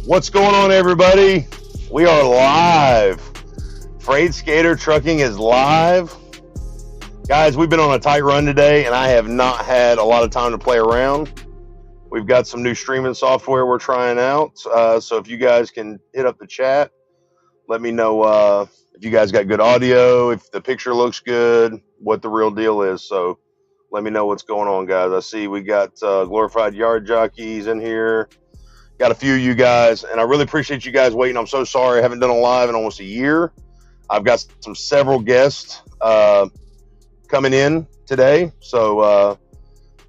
What's going on, everybody? We are live. Fr8sK8R Trucking is live. Guys, we've been on a tight run today, and I have not had a lot of time to play around. We've got some new streaming software we're trying out. So if you guys can hit up the chat, let me know if you guys got good audio, if the picture looks good, what the real deal is. So let me know what's going on, guys. I see we got glorified yard jockeys in here. Got a few of you guys, and I really appreciate you guys waiting. I'm so sorry I haven't done a live in almost a year. I've got several guests coming in today. So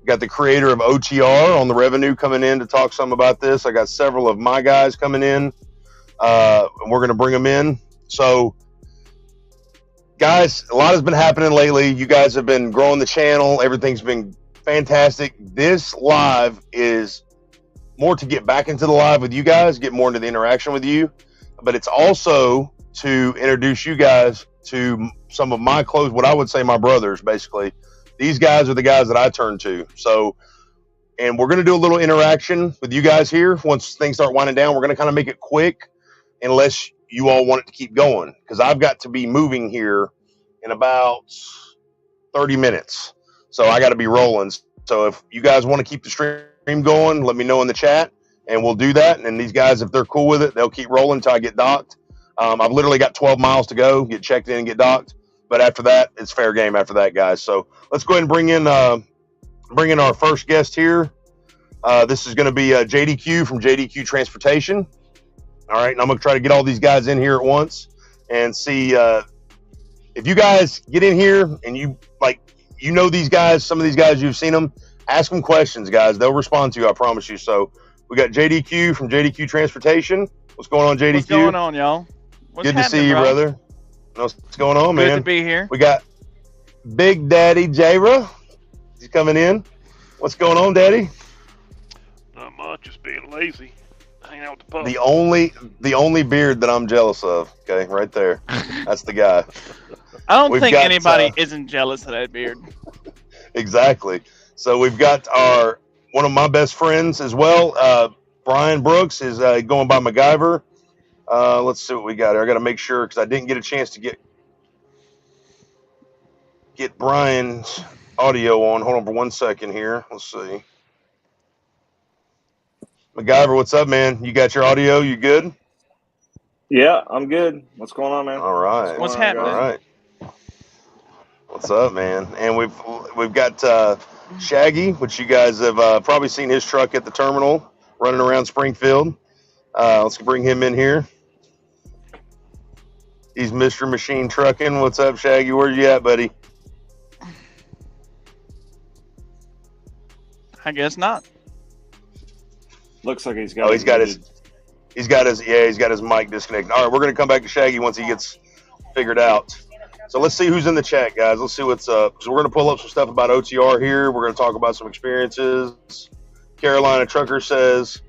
got the creator of OTR on the revenue coming in to talk some about this. I got several of my guys coming in, and we're going to bring them in. So, guys, a lot has been happening lately. You guys have been growing the channel. Everything's been fantastic. This live is more to get back into the live with you guys, get more into the interaction with you, but it's also to introduce you guys to some of my close, what I would say my brothers, basically. These guys are the guys that I turn to. So, and we're going to do a little interaction with you guys here. Once things start winding down, we're going to kind of make it quick unless you all want it to keep going, because I've got to be moving here in about 30 minutes. So I got to be rolling. So if you guys want to keep the stream going, let me know in the chat and we'll do that. And these guys, if they're cool with it, they'll keep rolling until I get docked. I've literally got 12 miles to go, get checked in and get docked. But after that, it's fair game after that, guys. So let's go ahead and bring in our first guest here. This is going to be JDQ from JDQ Transportation. All right, and I'm going to try to get all these guys in here at once and see if you guys get in here and you know these guys, some of these guys, you've seen them. Ask them questions, guys. They'll respond to you, I promise you. So we got JDQ from JDQ Transportation. What's going on, JDQ? What's going on, y'all? Good to see you, brother. What's going on, man? Good to be here. We got Big Daddy Jayra. He's coming in. What's going on, Daddy? Not much, just being lazy. Hanging out with the pup. The only beard that I'm jealous of. Okay, right there. That's the guy. I don't think anybody isn't jealous of that beard. Exactly. So we've got one of my best friends as well. Brian Brooks is going by MacGyver. Let's see what we got here. I got to make sure because I didn't get a chance to get Brian's audio on. Hold on for 1 second here. Let's see. MacGyver, what's up, man? You got your audio? You good? Yeah, I'm good. What's going on, man? All right. What's happening? All right. What's up, man? And we've got Shaggy, which you guys have probably seen his truck at the terminal running around Springfield. Let's bring him in here. He's Mr. Machine Trucking. What's up, Shaggy? Where you at, buddy? I guess not. Looks like he's got. Oh, he's got his mic disconnected. All right, we're gonna come back to Shaggy once he gets figured out. So let's see who's in the chat, guys. Let's see what's up. So we're gonna pull up some stuff about OTR here. We're gonna talk about some experiences. Carolina Trucker says,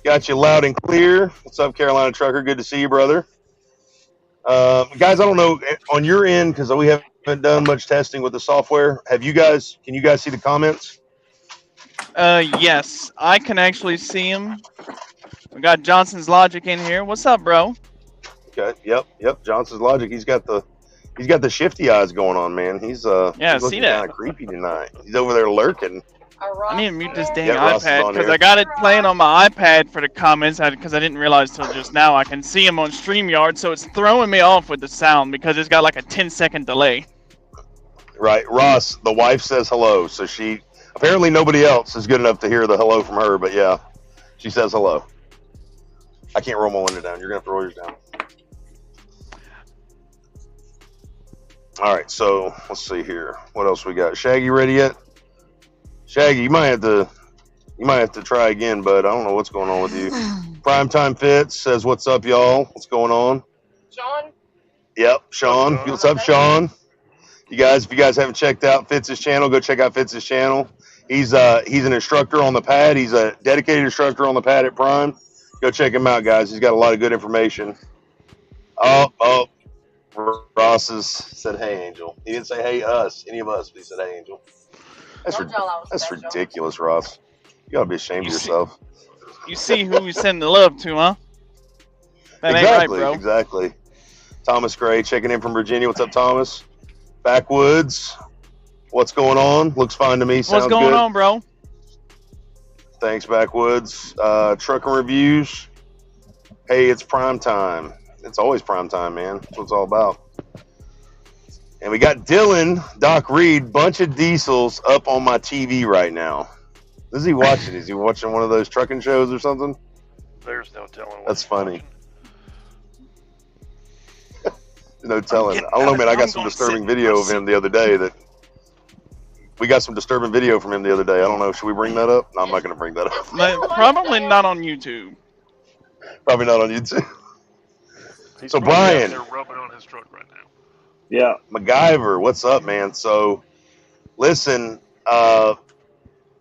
"Got you loud and clear." What's up, Carolina Trucker? Good to see you, brother. Guys, I don't know on your end because we haven't done much testing with the software. Can you guys see the comments? Yes, I can actually see him. We got Johnson's Logic in here. What's up, bro? Okay. Yep. Johnson's Logic. He's got the shifty eyes going on, man. He's looking kind of creepy tonight. He's over there lurking. I need to mute this dang iPad because I got it playing on my iPad for the comments because I didn't realize till just now I can see him on StreamYard, so it's throwing me off with the sound because it's got like a 10-second delay. Right. Ross, the wife says hello, so she apparently nobody else is good enough to hear the hello from her, but yeah, she says hello. I can't roll my window down. You're gonna have to roll yours down. All right, so let's see here. What else we got? Shaggy ready yet? Shaggy, you might have to try again, but I don't know what's going on with you. Primetime Fits says, "What's up, y'all? What's going on?" Sean. Yep, Sean. What's up, Sean? You guys, if you guys haven't checked out Fr8s's channel, go check out Fr8s's channel. He's an instructor on the pad. He's a dedicated instructor on the pad at Prime. Go check him out, guys. He's got a lot of good information. Oh, Ross said, "Hey, Angel." He didn't say, "Hey, us," any of us, but he said, "Hey, Angel." That's ridiculous, Ross. You gotta be ashamed of yourself. You see who you send the love to, huh? That exactly, ain't right, bro. Exactly. Thomas Gray checking in from Virginia. What's up, Thomas? Backwoods. What's going on? Looks fine to me. Sounds What's going good. on, bro? Thanks, Backwoods. Trucking reviews. Hey, it's prime time. It's always prime time, man. That's what it's all about. And we got Dylan, Doc Reed, bunch of diesels up on my TV right now. What is he watching? Is he watching one of those trucking shows or something? There's no telling. That's funny. No telling. I don't know, man. I got some disturbing video of him the other day. We got some disturbing video from him the other day. I don't know. Should we bring that up? No, I'm not going to bring that up. Probably not on YouTube. Probably not on YouTube. He's so Brian, they're rubbing on his truck right now. Yeah, MacGyver, what's up, man? So, listen.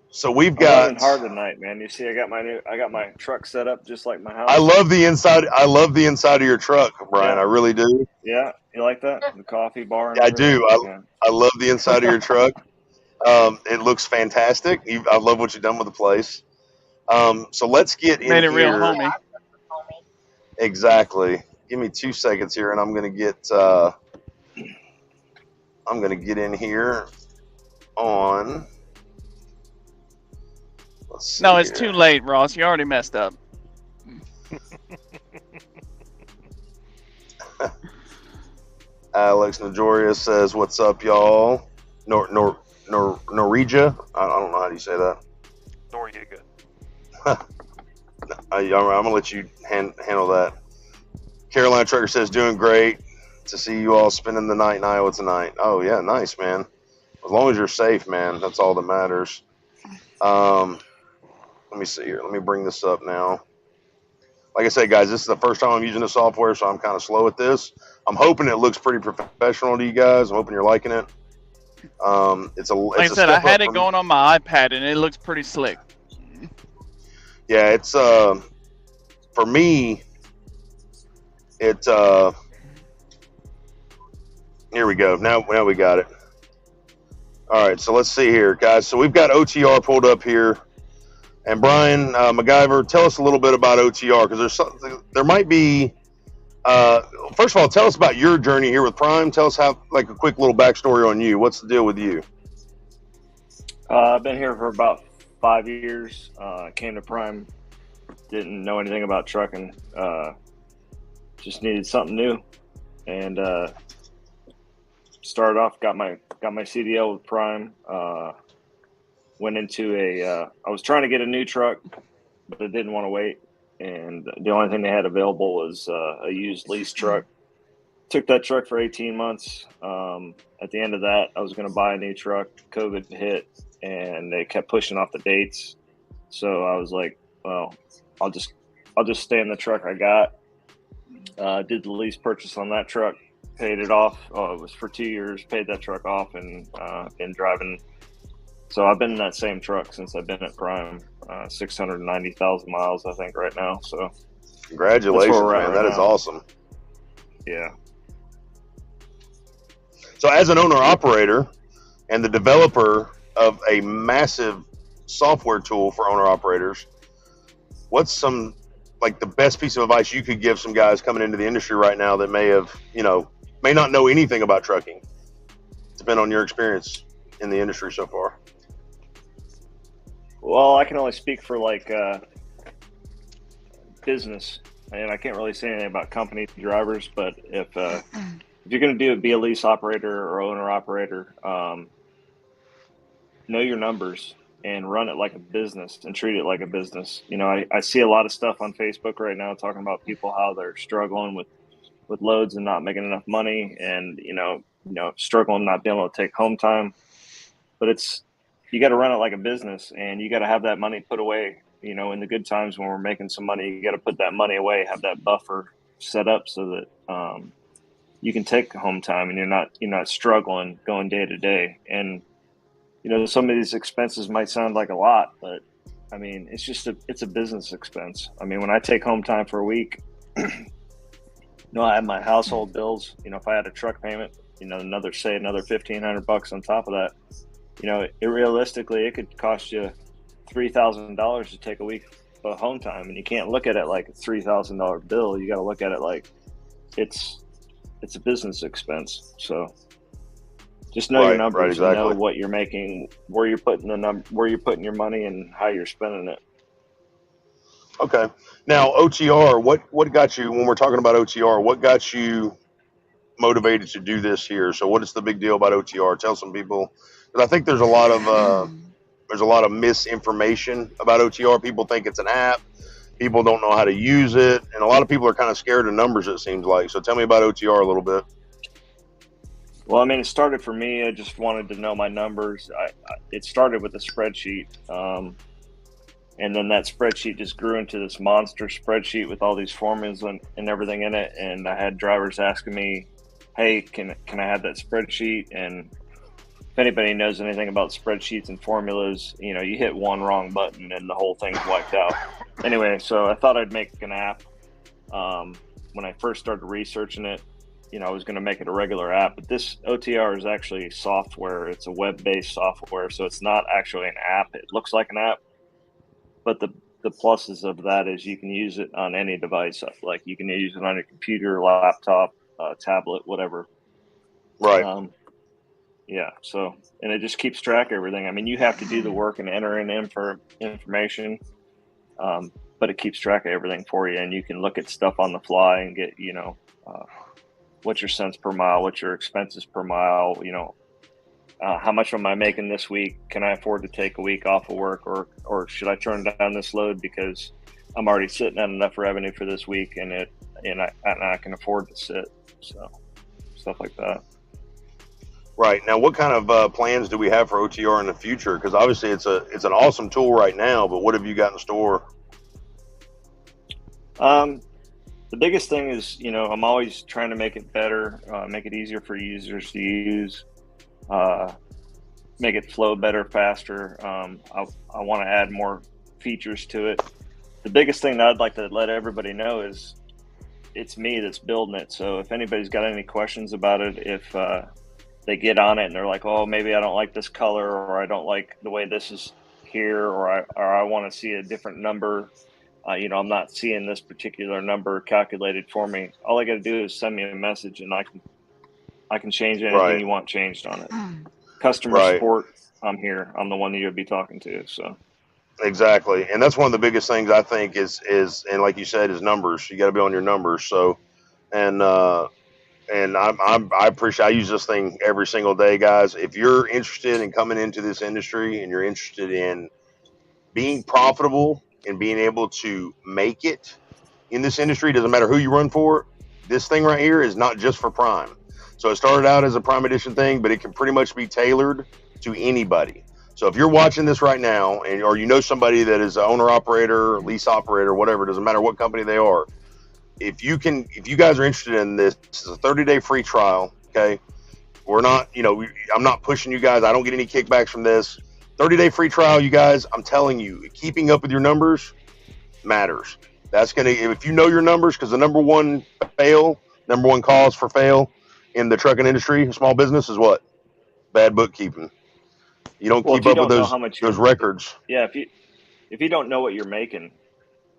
So we've got. I'm running hard tonight, man. You see, I got my truck set up just like my house. I love the inside. I love the inside of your truck, Brian. Yeah. I really do. Yeah, you like that? The coffee bar. And I do. I love the inside of your truck. It looks fantastic. I love what you've done with the place. So let's get in here. Made it real homey. Exactly. Give me 2 seconds here, and I'm gonna get in here on. No, it's too late, Ross. You already messed up. Alex Najoria says, "What's up, y'all?" Norwegia. I don't know how do you say that. Noriega. I'm gonna let you handle that. Carolina Trucker says, "Doing great. To see you all spending the night in Iowa tonight." Oh yeah, nice, man. As long as you're safe, man. That's all that matters. Let me see here. Let me bring this up now. Like I said, guys, this is the first time I'm using the software, so I'm kind of slow at this. I'm hoping it looks pretty professional to you guys. I'm hoping you're liking it. It's like I said, I had it going on my iPad, and it looks pretty slick. Yeah, it's for me. It here we go. Now we got it. All right, so let's see here, guys. So we've got OTR pulled up here. And Brian MacGyver, tell us a little bit about OTR, because there might be. First of all, tell us about your journey here with Prime. Tell us how, like, a quick little backstory on you. What's the deal with you? I've been here for about 5 years. Came to Prime, didn't know anything about trucking. Just needed something new, and started off. Got my CDL with Prime. Went into I was trying to get a new truck, but I didn't want to wait. And the only thing they had available was a used lease truck. Took that truck for 18 months. At the end of that, I was going to buy a new truck. COVID hit, and they kept pushing off the dates. So I was like, well, I'll just stay in the truck I got. Did the lease purchase on that truck, paid it off. It was for 2 years, paid that truck off, and been driving. So I've been in that same truck since I've been at Prime, 690,000 miles, I think, right now. So congratulations, man. That is awesome. Yeah. So as an owner-operator and the developer of a massive software tool for owner-operators, what's some, like, the best piece of advice you could give some guys coming into the industry right now that may not know anything about trucking? Depend on your experience in the industry so far. Well, I can only speak for business, and I can't really say anything about company drivers. But if you're going to be a lease operator or owner operator, know your numbers and run it like a business and treat it like a business. I see a lot of stuff on Facebook right now talking about people how they're struggling with loads and not making enough money, and struggling not being able to take home time. But you got to run it like a business, and you got to have that money put away. In the good times when we're making some money, you got to put that money away, have that buffer set up so that you can take home time, and you're not struggling going day to day. And some of these expenses might sound like a lot, but I mean, it's a business expense. I mean, when I take home time for a week, I have my household bills. If I had a truck payment, another $1,500 on top of that. Realistically, it could cost you $3,000 to take a week home time, and you can't look at it like a $3,000 bill. You got to look at it like it's a business expense. So just know your numbers, exactly. And know what you're making, where you're putting where you're putting your money, and how you're spending it. Okay. Now, OTR, what got you, when we're talking about OTR, what got you motivated to do this here? So what is the big deal about OTR? Tell some people, because I think there's a lot of misinformation about OTR. People think it's an app. People don't know how to use it. And a lot of people are kind of scared of numbers, it seems like. So tell me about OTR a little bit. Well, I mean, it started for me. I just wanted to know my numbers. It started with a spreadsheet. And then that spreadsheet just grew into this monster spreadsheet with all these formulas and everything in it. And I had drivers asking me, hey, can I have that spreadsheet? And if anybody knows anything about spreadsheets and formulas, you know, you hit one wrong button and the whole thing's wiped out. Anyway, so I thought I'd make an app. When I first started researching it, you know, I was going to make it a regular app, but this OTR is actually software. It's a web-based software, so it's not actually an app. It looks like an app, but the pluses of that is you can use it on any device. Like you can use it on your computer, laptop, tablet, whatever. Right. Yeah. So, and it just keeps track of everything. I mean, you have to do the work and enter in information, but it keeps track of everything for you, and you can look at stuff on the fly and get, you know, what's your cents per mile, what's your expenses per mile, you know, how much am I making this week? Can I afford to take a week off of work, or should I turn down this load because I'm already sitting at enough revenue for this week, and I can afford to sit. So stuff like that. Right. Now, what kind of plans do we have for OTR in the future? Because obviously it's an awesome tool right now, but what have you got in store? The biggest thing is, you know, I'm always trying to make it better, make it easier for users to use, make it flow better, faster. I want to add more features to it. The biggest thing that I'd like to let everybody know is it's me that's building it. So if anybody's got any questions about it, if they get on it and they're like, oh, maybe I don't like this color, or I don't like the way this is here, or I want to see a different number. You know, I'm not seeing this particular number calculated for me. All I got to do is send me a message, and I can change anything you want changed on it. Customer support, I'm here. I'm the one that you'll be talking to. So exactly, and that's one of the biggest things I think is and like you said, is numbers. You got to be on your numbers. So, and I appreciate. I use this thing every single day, guys. If you're interested in coming into this industry and you're interested in being profitable and being able to make it in this industry, doesn't matter who you run for, this thing right here is not just for Prime. So it started out as a Prime Edition thing, but it can pretty much be tailored to anybody. So if you're watching this right now, or you know somebody that is an owner operator, lease operator, whatever, doesn't matter what company they are, if you guys are interested in this, this is a 30-day free trial. Okay, we're not, you know, I'm not pushing you guys. I don't get any kickbacks from this. 30-day free trial, you guys. I'm telling you, keeping up with your numbers matters. That's gonna, if you know your numbers, because the number one cause for fail in the trucking industry, small business, is what? Bad bookkeeping. You don't keep up with those records. Yeah, if you don't know what you're making,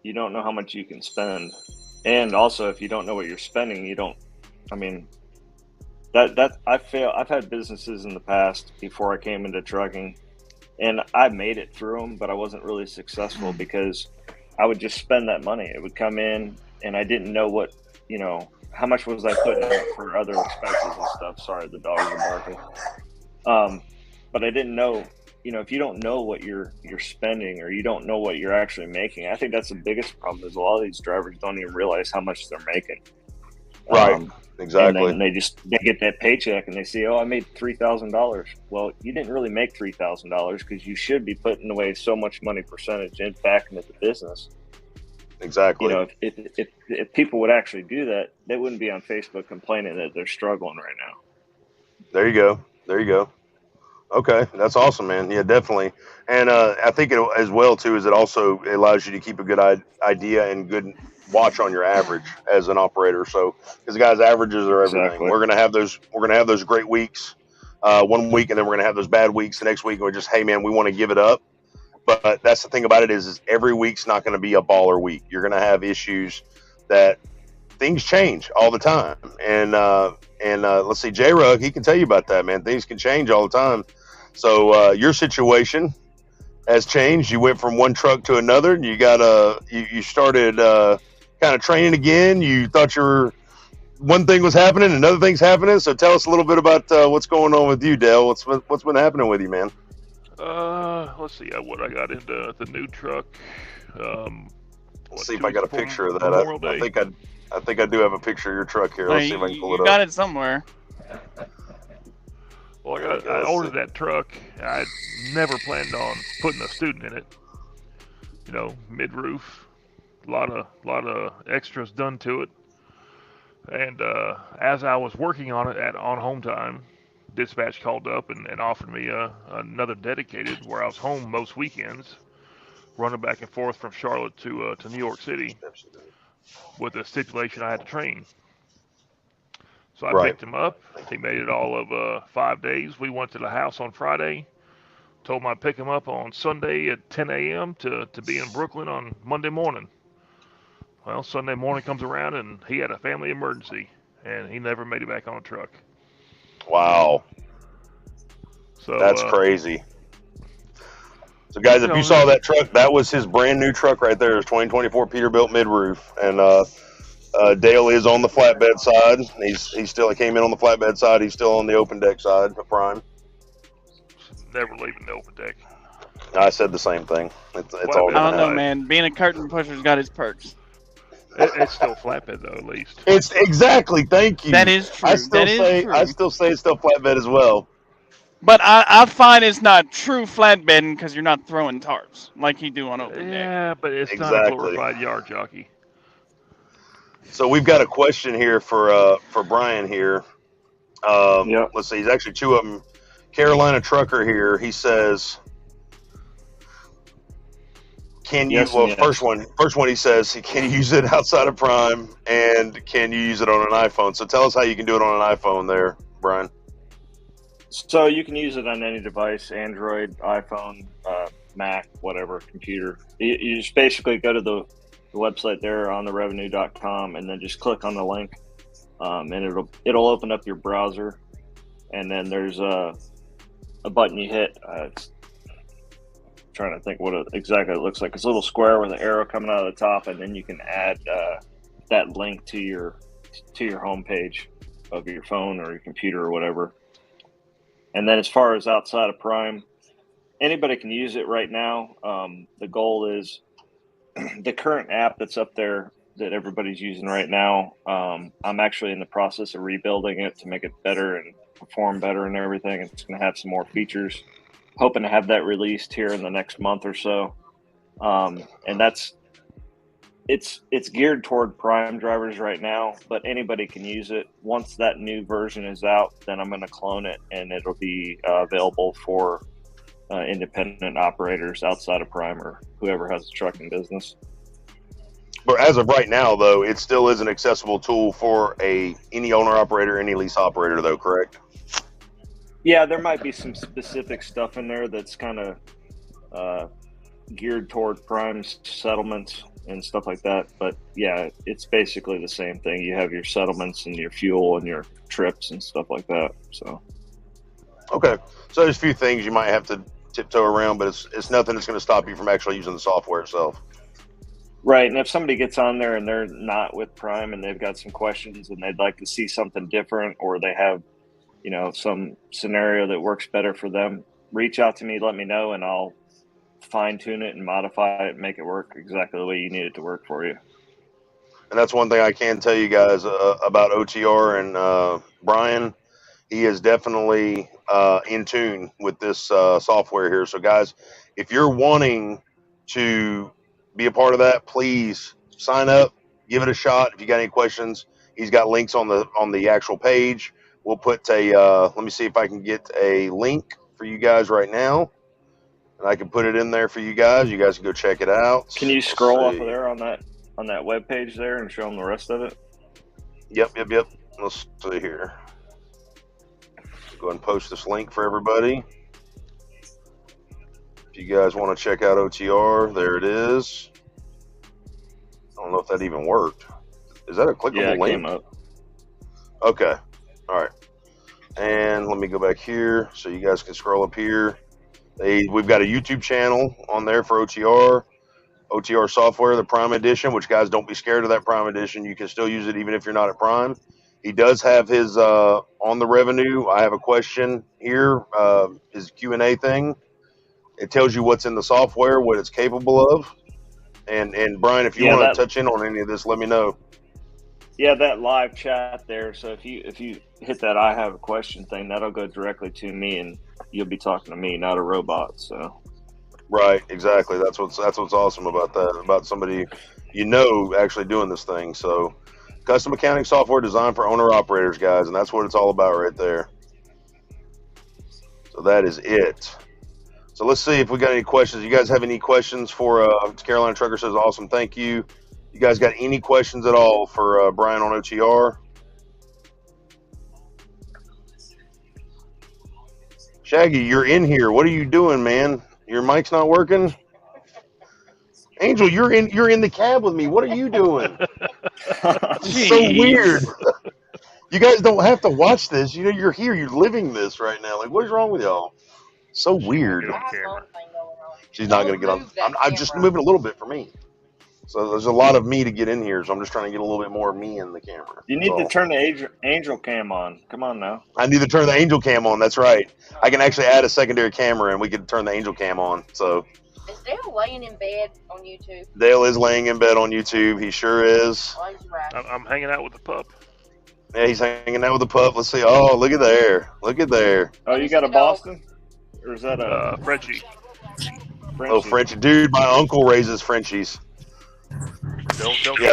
you don't know how much you can spend. And also, if you don't know what you're spending, you don't. I mean, I've had businesses in the past before I came into trucking, and I made it through them, but I wasn't really successful because I would just spend that money. It would come in, and I didn't know what, you know, how much was I putting out for other expenses and stuff. Sorry, the dogs are barking. But I didn't know. You know, if you don't know what you're spending, or you don't know what you're actually making, I think that's the biggest problem. Is a lot of these drivers don't even realize how much they're making. Right. Exactly. And they get that paycheck and they say, "Oh, I made $3,000." Well, you didn't really make $3,000 because you should be putting away so much money percentage back into the business. Exactly. You know, if people would actually do that, they wouldn't be on Facebook complaining that they're struggling right now. There you go. There you go. Okay, that's awesome, man. Yeah, definitely. And I think it as well too is it also allows you to keep a good idea and good watch on your average as an operator. So, because guys, averages are everything. Exactly. We're gonna have those great weeks, one week, and then we're gonna have those bad weeks the next week. And we're just, hey man, we want to give it up. But that's the thing about it is every week's not going to be a baller week. You're going to have issues that things change all the time. And let's see, J-Rug, he can tell you about that, man. Things can change all the time. So your situation has changed. You went from one truck to another. You got you started kind of training again. You thought one thing was happening, another thing's happening. So tell us a little bit about what's going on with you, Dale. What's been happening with you, man? Let's see what I got into the new truck. Let's see if I got a picture of that. I think I do have a picture of your truck here. Let's see if I can pull it up. You got it somewhere. Well, I ordered that truck. I never planned on putting a student in it. You know, mid-roof, a lot of extras done to it. And as I was working on it on home time, dispatch called up and offered me another dedicated where I was home most weekends, running back and forth from Charlotte to New York City, with the stipulation I had to train. So I picked him up. He made it all of 5 days. We went to the house on Friday. Told him I'd pick him up on Sunday at 10 a.m. to be in Brooklyn on Monday morning. Well, Sunday morning comes around and he had a family emergency, and he never made it back on a truck. Wow. So that's crazy. So, guys, if you saw that truck, that was his brand new truck right there. It's 2024 Peterbilt mid-roof, and Dale is on the flatbed side. He still came in on the flatbed side. He's still on the open deck side of Prime. Never leaving the open deck. I said the same thing. It's all. I don't know, man. Being a curtain pusher's got its perks. It's still flatbed though, at least. It's exactly. Thank you. That is true. I still say it's still flatbed as well. But I find it's not true flatbedding because you're not throwing tarps like you do on open deck. Yeah, but it's not a glorified yard jockey. So we've got a question here for Brian here. Yep. Let's see. He's actually two of them. Carolina Trucker here. He says, "Can you?" First one he says, "Can you use it outside of Prime, and can you use it on an iPhone?" So tell us how you can do it on an iPhone, there, Brian. So you can use it on any device: Android, iPhone, Mac, whatever, computer. You just basically go to the website there on therevenue.com, and then just click on the link, and it'll open up your browser, and then there's a button you hit. Trying to think what exactly it looks like. It's a little square with an arrow coming out of the top, and then you can add that link to your home page of your phone or your computer or whatever. And then as far as outside of Prime, anybody can use it right now. The goal is the current app that's up there that everybody's using right now. I'm actually in the process of rebuilding it to make it better and perform better and everything. It's going to have some more features. Hoping to have that released here in the next month or so. And it's geared toward Prime drivers right now, but anybody can use it. Once that new version is out, then I'm going to clone it, and it'll be available for independent operators outside of Prime or whoever has a trucking business. But as of right now, though, it still is an accessible tool for any owner operator, any lease operator, though, correct? Yeah, there might be some specific stuff in there that's kind of geared toward Prime settlements and stuff like that. But yeah, it's basically the same thing. You have your settlements and your fuel and your trips and stuff like that. So, okay. So there's a few things you might have to tiptoe around, but it's nothing that's going to stop you from actually using the software itself. Right. And if somebody gets on there and they're not with Prime and they've got some questions and they'd like to see something different, or they have, some scenario that works better for them, reach out to me, let me know, and I'll fine tune it and modify it and make it work exactly the way you need it to work for you. And that's one thing I can tell you guys about OTR and Brian. He is definitely in tune with this software here. So guys, if you're wanting to be a part of that, please sign up, give it a shot. If you got any questions, he's got links on the actual page. We'll put let me see if I can get a link for you guys right now, and I can put it in there for you guys. You guys can go check it out. Can you scroll off of there on that web page there and show them the rest of it? Yep. Let's see here. Go ahead and post this link for everybody. If If you guys want to check out OTR, there it is. I don't know if that even worked. Is that a clickable Yeah, it link? came up. Okay. All right. And let me go back here so you guys can scroll up here. We've got a YouTube channel on there for OTR software, the Prime Edition, which, guys, don't be scared of that Prime Edition. You can still use it even if you're not at Prime. He does have his on the revenue. I have a question here, his Q&A thing. It tells you what's in the software, what it's capable of. And Brian, if you want to touch in on any of this, let me know. Yeah, that live chat there. So if you hit that I have a question thing, that'll go directly to me, and you'll be talking to me, not a robot. So. Right, exactly. That's what's awesome about that. About somebody actually doing this thing. So, custom accounting software designed for owner operators, guys, and that's what it's all about right there. So that is it. So let's see if we got any questions. You guys have any questions for Carolina Trucker says awesome, thank you. You guys got any questions at all for Brian on OTR? Shaggy, you're in here. What are you doing, man? Your mic's not working? Angel, you're in the cab with me. What are you doing? It's so weird. You guys don't have to watch this. You know, you're here. You're living this right now. Like, what is wrong with y'all? So weird. She's not going to get on. I'm just moving a little bit for me. So there's a lot of me to get in here. So I'm just trying to get a little bit more of me in the camera. You need to turn the angel cam on. Come on now. I need to turn the angel cam on. That's right. I can actually add a secondary camera and we can turn the angel cam on. So. Is Dale laying in bed on YouTube? Dale is laying in bed on YouTube. He sure is. I'm hanging out with the pup. Yeah, he's hanging out with the pup. Let's see. Oh, look at there. Look at there. Oh, you got a Boston? Or is that a Frenchie? Oh, Frenchie. Dude, my uncle raises Frenchies. Yeah,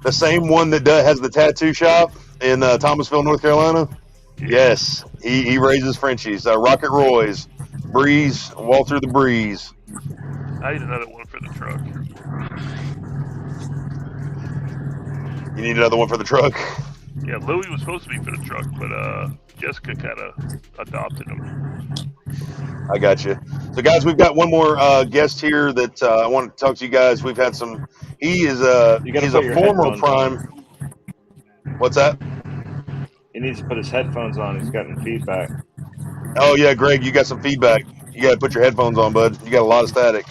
the same one that has the tattoo shop in Thomasville, North Carolina. Yes, he raises Frenchies. Rocket Roy's, Breeze, Walter the Breeze. I need another one for the truck. You need another one for the truck? Yeah, Louie was supposed to be for the truck, but Jessica kind of adopted him. I got you. So, guys, we've got one more guest here that I want to talk to you guys. We've had some. He is he's a former Prime. What's that? He needs to put his headphones on. He's gotten feedback. Oh yeah, Greg, you got some feedback. You got to put your headphones on, bud. You got a lot of static.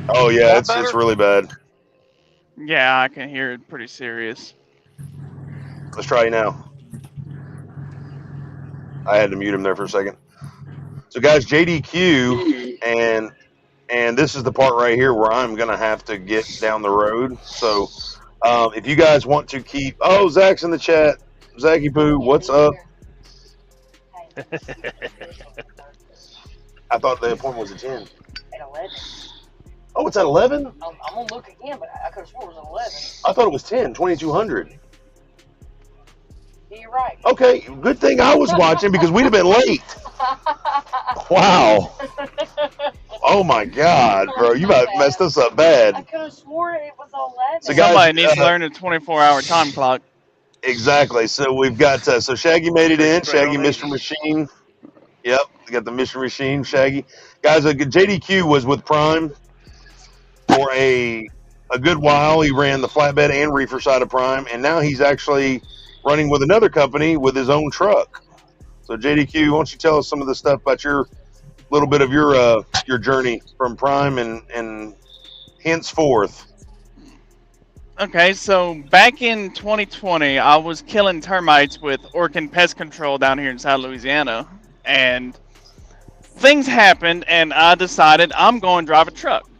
Oh yeah, it's really bad. Yeah, I can hear it pretty serious. Let's try it now. I had to mute him there for a second. So, guys, JDQ, and this is the part right here where I'm going to have to get down the road. So, if you guys want to keep... Oh, Zach's in the chat. Zachy Poo, what's up? I thought the appointment was at 10. At 11. Oh, it's at 11? I'm going to look again, but I could have sworn it was 11. I thought it was 10, 2200. You're right. Okay, good thing I was watching because we'd have been late. Wow. Oh my God, bro, you about messed us up bad. I could have sworn it was 11. So somebody needs to learn a 24-hour time clock. Exactly. So we've got so Shaggy made it in. Shaggy, Mr. Machine. Yep, we got the Mr. Machine, Shaggy. Guys, JDQ was with Prime for a good while. He ran the flatbed and reefer side of Prime, and now he's actually running with another company with his own truck. So JDQ, why don't you tell us some of the stuff about your little bit of your journey from Prime and henceforth. Okay, so back in 2020, I was killing termites with Orkin Pest Control down here in South Louisiana, and things happened, and I decided I'm going to drive a truck.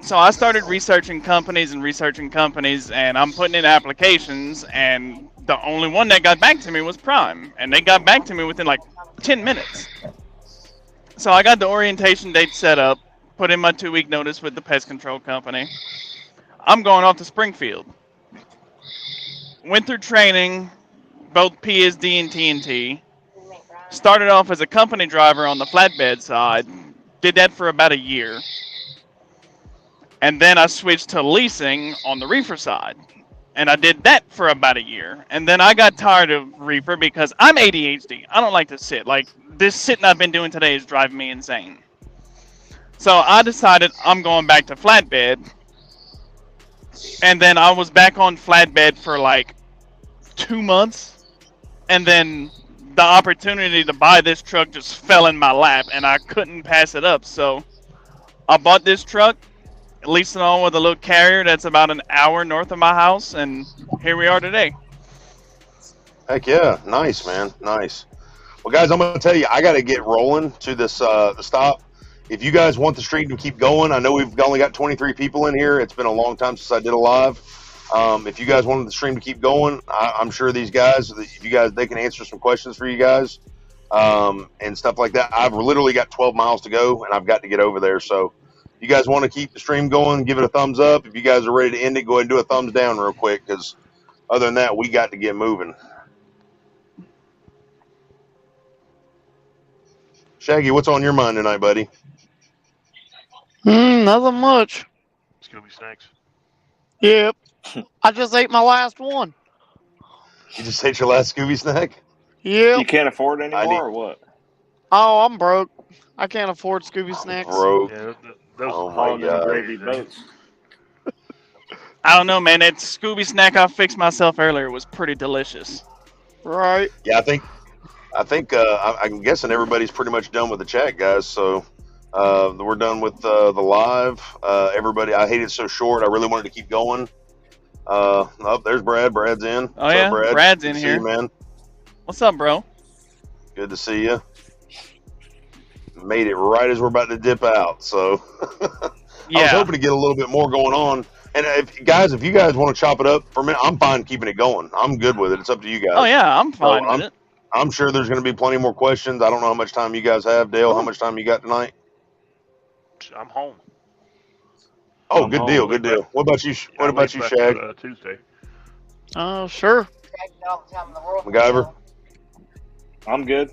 So I started researching companies, and I'm putting in applications, and the only one that got back to me was Prime, and they got back to me within like 10 minutes. So I got the orientation date set up, put in my 2-week notice with the pest control company. I'm going off to Springfield. Went through training, both PSD and TNT. Started off as a company driver on the flatbed side. Did that for about a year. And then I switched to leasing on the reefer side. And I did that for about a year. And then I got tired of reefer because I'm ADHD. I don't like to sit. Like, this sitting I've been doing today is driving me insane. So I decided I'm going back to flatbed. And then I was back on flatbed for like 2 months. And then the opportunity to buy this truck just fell in my lap and I couldn't pass it up. So I bought this truck, leased it on with a little carrier that's about an hour north of my house. And here we are today. Heck yeah. Nice, man. Nice. Well, guys, I'm going to tell you, I got to get rolling to this the stop. If you guys want the stream to keep going, I know we've only got 23 people in here. It's been a long time since I did a live. If you guys wanted the stream to keep going, I'm sure these guys, they can answer some questions for you guys and stuff like that. I've literally got 12 miles to go, and I've got to get over there. So if you guys want to keep the stream going, give it a thumbs up. If you guys are ready to end it, go ahead and do a thumbs down real quick, because other than that, we got to get moving. Shaggy, what's on your mind tonight, buddy? Nothing much. Scooby Snacks. Yep. I just ate my last one. You just ate your last Scooby snack? Yep. You can't afford it anymore, or what? Oh, I'm broke. I can't afford Scooby Snacks. Broke. Yeah, those Oh my God. Gravy boats. I don't know, man. That Scooby snack I fixed myself earlier was pretty delicious. Right. Yeah, I think I'm guessing everybody's pretty much done with the chat, guys. So we're done with the live. Everybody, I hate it so short. I really wanted to keep going. Oh, there's Brad. Brad's in. Oh, What's yeah? up, Brad? Brad's Good in to here. see you, man. What's up, bro? Good to see you. Made it right as we're about to dip out. So Yeah. I was hoping to get a little bit more going on. And if you guys want to chop it up for a minute, I'm fine keeping it going. I'm good with it. It's up to you guys. Oh, yeah. I'm fine with it. I'm sure there's going to be plenty more questions. I don't know how much time you guys have, Dale. How much time you got tonight? I'm home. Oh, good deal. Good deal. What about you? What about you, Shag? Tuesday. Oh, sure. All the time in the world. MacGyver? I'm good.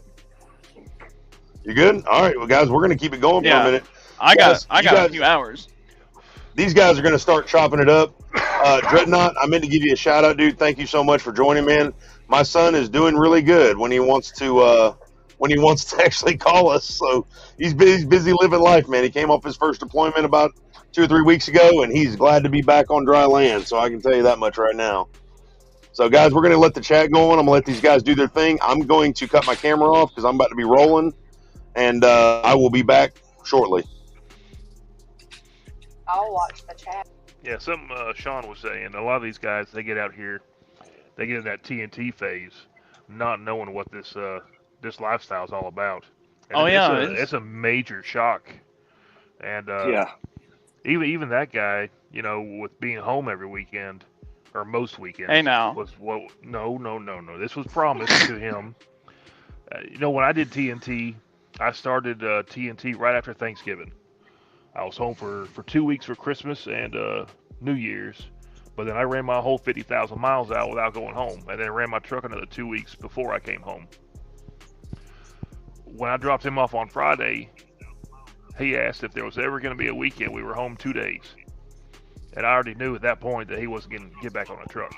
You good? All right. Well, guys, we're going to keep it going for a minute. I got Guys, a few hours. These guys are going to start chopping it up. Dreadnought, I meant to give you a shout out, dude. Thank you so much for joining, man. My son is doing really good when he wants to actually call us. So he's busy living life, man. He came off his first deployment about 2 or 3 weeks ago, and he's glad to be back on dry land. So I can tell you that much right now. So, guys, we're going to let the chat go on. I'm going to let these guys do their thing. I'm going to cut my camera off because I'm about to be rolling, and I will be back shortly. I'll watch the chat. Yeah, something Sean was saying. A lot of these guys, they get out here, they get in that TNT phase, not knowing what this lifestyle is all about. And it's a major shock. And even that guy, you know, with being home every weekend or most weekends, Hey, now. was no. This was promised to him. You know, when I did TNT, I started TNT right after Thanksgiving. I was home for 2 weeks for Christmas and New Year's, but then I ran my whole 50,000 miles out without going home, and then ran my truck another 2 weeks before I came home. When I dropped him off on Friday, he asked if there was ever going to be a weekend. We were home 2 days, and I already knew at that point that he wasn't going to get back on the truck.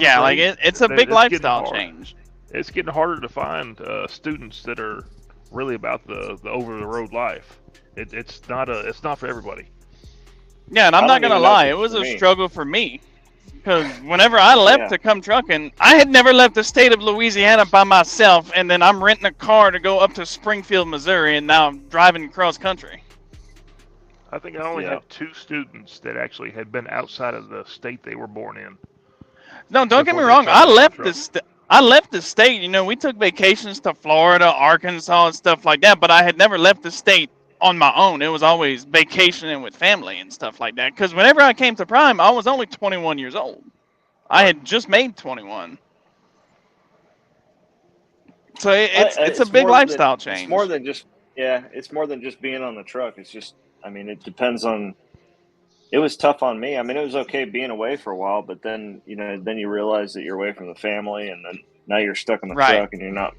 Yeah, like it's a big lifestyle change. It's getting harder to find students that are really about the over the road life. It's not for everybody. Yeah, and I'm not gonna lie, it was a struggle for me. Because whenever I left to come trucking, I had never left the state of Louisiana by myself, and then I'm renting a car to go up to Springfield, Missouri, and now I'm driving cross country. I think I only had 2 students that actually had been outside of the state they were born in. No, don't get me wrong. I left the state. You know, we took vacations to Florida, Arkansas, and stuff like that. But I had never left the state on my own. It was always vacationing with family and stuff like that. Because whenever I came to Prime, I was only 21 years old. I had just made 21. So it's a big lifestyle change. It's more than just being on the truck. It's just, I mean, it depends on. It was tough on me. I mean, it was okay being away for a while, but then, you know, then you realize that you're away from the family, and then now you're stuck in the truck, and you're not,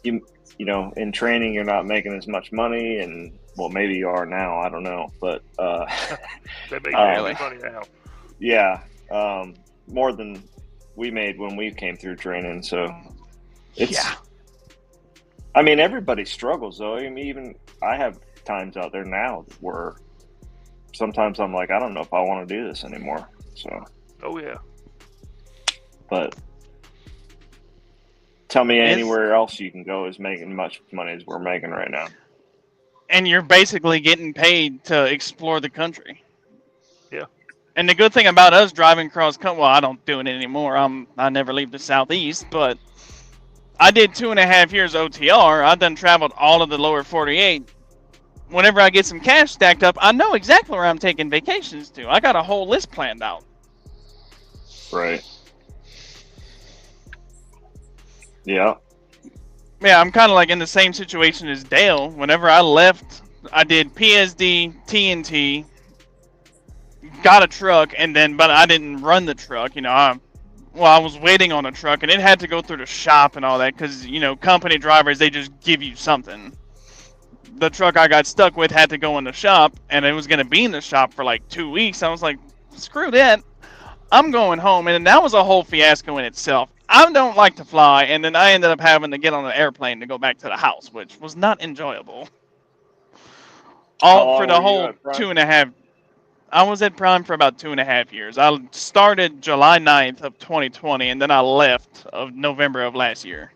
you know, in training, you're not making as much money, and Well, maybe you are now. I don't know, but they make money now. Yeah, more than we made when we came through training. So it's. I mean, everybody struggles though. I mean, even I have times out there now where sometimes I'm like, I don't know if I want to do this anymore. So. Oh yeah. But tell me anywhere else you can go is making much money as we're making right now. And you're basically getting paid to explore the country. Yeah. And the good thing about us driving cross country, well, I don't do it anymore. I never leave the Southeast, but I did 2.5 years OTR. I've done traveled all of the lower 48. Whenever I get some cash stacked up, I know exactly where I'm taking vacations to. I got a whole list planned out. Right. Yeah. Yeah, I'm kind of like in the same situation as Dale. Whenever I left, I did PSD, TNT, got a truck, but I didn't run the truck. You know, I was waiting on a truck, and it had to go through the shop and all that because, you know, company drivers, they just give you something. The truck I got stuck with had to go in the shop, and it was going to be in the shop for like 2 weeks. I was like, screw that. I'm going home, and that was a whole fiasco in itself. I don't like to fly, and then I ended up having to get on an airplane to go back to the house, which was not enjoyable. For the whole 2.5. I was at Prime for about 2.5 years. I started July 9th of 2020, and then I left of November of last year.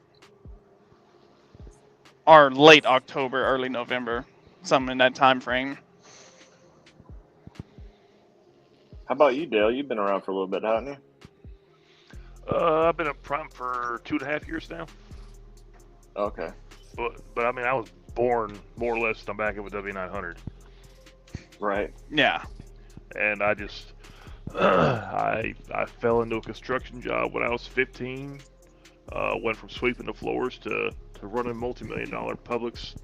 Or late October, early November, something in that time frame. How about you, Dale? You've been around for a little bit, haven't you? I've been at Prime for 2.5 years now. Okay. But I mean, I was born more or less on the back of a W900. Right. Yeah. And I just, I fell into a construction job when I was 15. Went from sweeping the floors to running multi-million-dollar Publix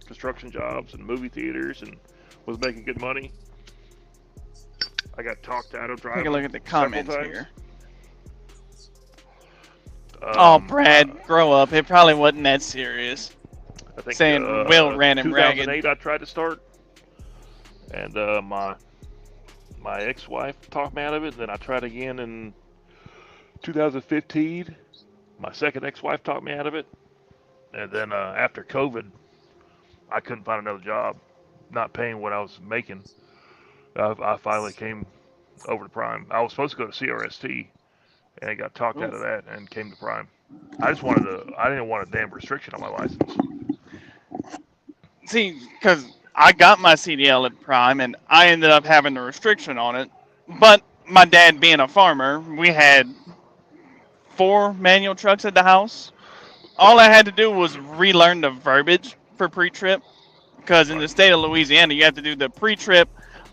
construction jobs and movie theaters, and was making good money. I got talked out of driving. Take a look at the comments here. Brad, grow up. It probably wasn't that serious. I think, saying Will ran him ragged. 2008 I tried to start, and my ex-wife talked me out of it. And then I tried again in 2015. My second ex-wife talked me out of it, and then after COVID, I couldn't find another job, not paying what I was making. I finally came over to Prime. I was supposed to go to CRST, and I got talked out of that and came to Prime. I didn't want a damn restriction on my license. See, because I got my CDL at Prime, and I ended up having a restriction on it. But my dad being a farmer, we had 4 manual trucks at the house. All I had to do was relearn the verbiage for pre-trip, because in the state of Louisiana, you have to do the pre-trip,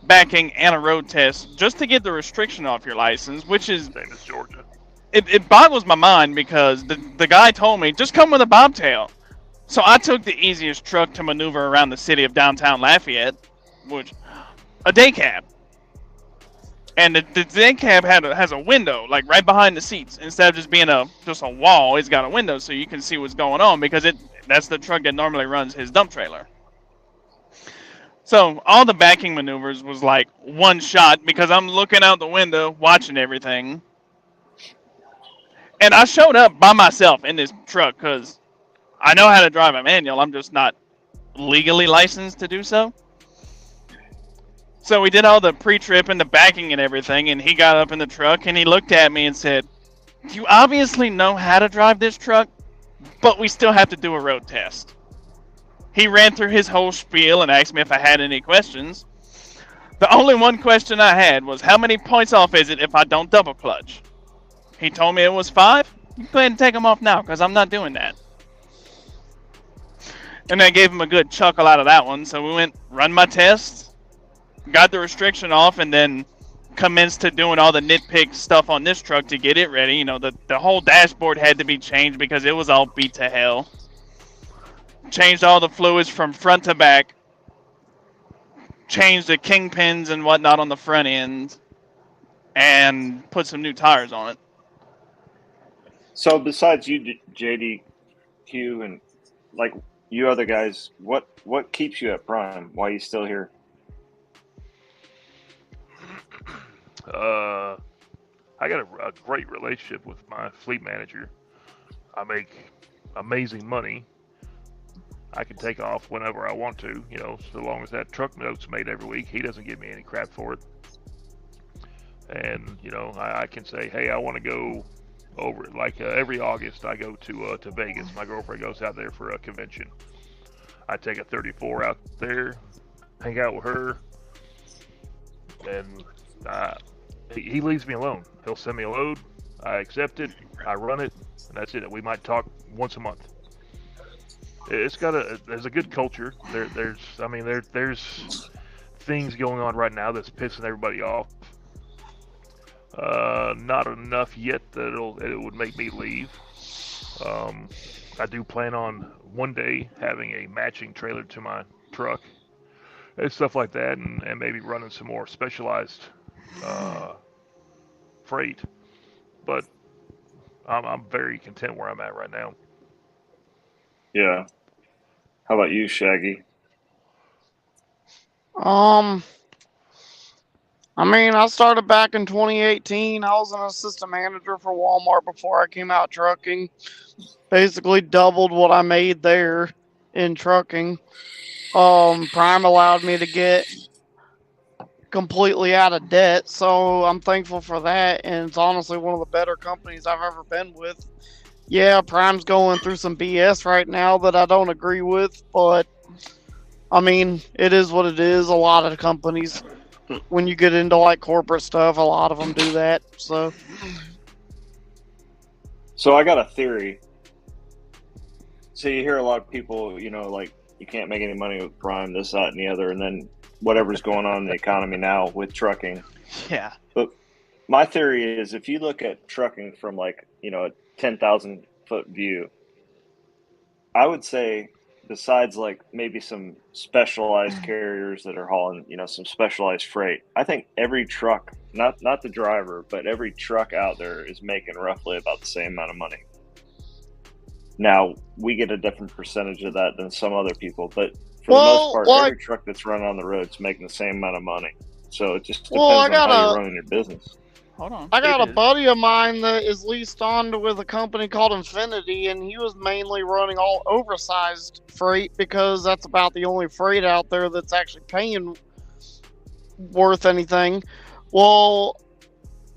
backing, and a road test just to get the restriction off your license, which is... Same as Georgia. It boggles my mind because the guy told me, just come with a bobtail. So I took the easiest truck to maneuver around the city of downtown Lafayette, which... a day cab. And the day cab has a window, like right behind the seats. Instead of just being just a wall, it's got a window so you can see what's going on, because that's the truck that normally runs his dump trailer. So all the backing maneuvers was like one shot because I'm looking out the window, watching everything. And I showed up by myself in this truck because I know how to drive a manual. I'm just not legally licensed to do so. So we did all the pre-trip and the backing and everything, and he got up in the truck and he looked at me and said, "You obviously know how to drive this truck, but we still have to do a road test." He ran through his whole spiel and asked me if I had any questions. The only one question I had was, how many points off is it if I don't double clutch? He told me it was 5. You go ahead and take them off now, because I'm not doing that. And I gave him a good chuckle out of that one, so we went, run my tests, got the restriction off, and then commenced to doing all the nitpick stuff on this truck to get it ready. You know, the whole dashboard had to be changed because it was all beat to hell. Changed all the fluids from front to back. Changed the kingpins and whatnot on the front end. And put some new tires on it. So besides you, JDQ, and like, you other guys, what keeps you at Prime? Why are you still here? I got a great relationship with my fleet manager. I make amazing money. I can take off whenever I want to, so long as that truck note's made every week. He doesn't give me any crap for it. And, I can say, hey, I want to go over, like every August I go to Vegas. My girlfriend goes out there for a convention. I take a 34 out there, hang out with her, and he leaves me alone. He'll send me a load, I accept it, I run it, and that's it. We might talk once a month. There's a good culture. There's things going on right now that's pissing everybody off. Not enough yet that it would make me leave. I do plan on one day having a matching trailer to my truck and stuff like that, and maybe running some more specialized freight. But I'm very content where I'm at right now. Yeah. How about you, Shaggy? I started back in 2018. I was an assistant manager for Walmart before I came out trucking. Basically doubled what I made there in trucking. Prime allowed me to get completely out of debt, so I'm thankful for that, and it's honestly one of the better companies I've ever been with. Yeah, Prime's going through some BS right now that I don't agree with, but it is what it is. A lot of companies, when you get into like corporate stuff, a lot of them do that. So I got a theory. So you hear a lot of people, like you can't make any money with Prime, this, that, and the other, and then whatever's going on in the economy now with trucking. Yeah. But my theory is if you look at trucking from a 10,000 foot view, I would say besides maybe some specialized carriers that are hauling, some specialized freight, I think every truck, not the driver, but every truck out there is making roughly about the same amount of money. Now, we get a different percentage of that than some other people, but for the most part, every truck that's running on the road is making the same amount of money. So it just depends on how you're running your business. Hold on. I got a buddy of mine that is leased on with a company called Infinity, and he was mainly running all oversized freight because that's about the only freight out there that's actually paying worth anything. Well,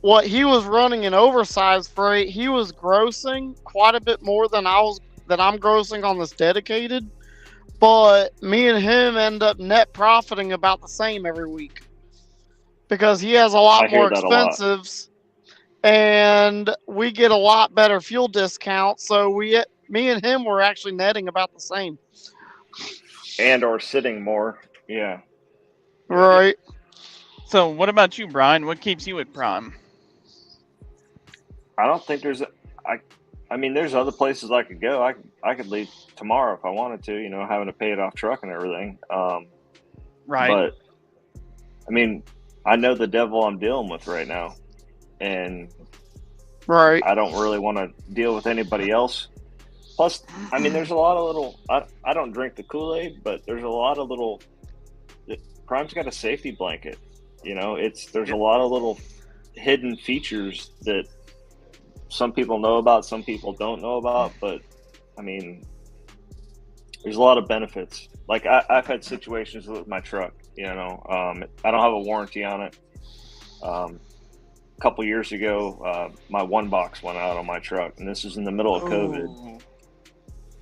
what he was running in oversized freight, he was grossing quite a bit more than I'm grossing on this dedicated. But me and him end up net profiting about the same every week because he has a lot more expensives, and we get a lot better fuel discounts. So me and him were actually netting about the same, and or sitting more. Yeah. Right. So what about you, Brian? What keeps you at Prime? I don't think there's there's other places I could go. I could leave tomorrow if I wanted to, having to pay it off truck and everything. Right. But I know the devil I'm dealing with right now, and right. I don't really want to deal with anybody else. Plus, there's a lot of little. I don't drink the Kool-Aid, but there's a lot of little. Prime's got a safety blanket. There's a lot of little hidden features that some people know about, some people don't know about, but there's a lot of benefits. Like I've had situations with my truck, I don't have a warranty on it. A couple years ago, my one box went out on my truck, and this is in the middle of COVID.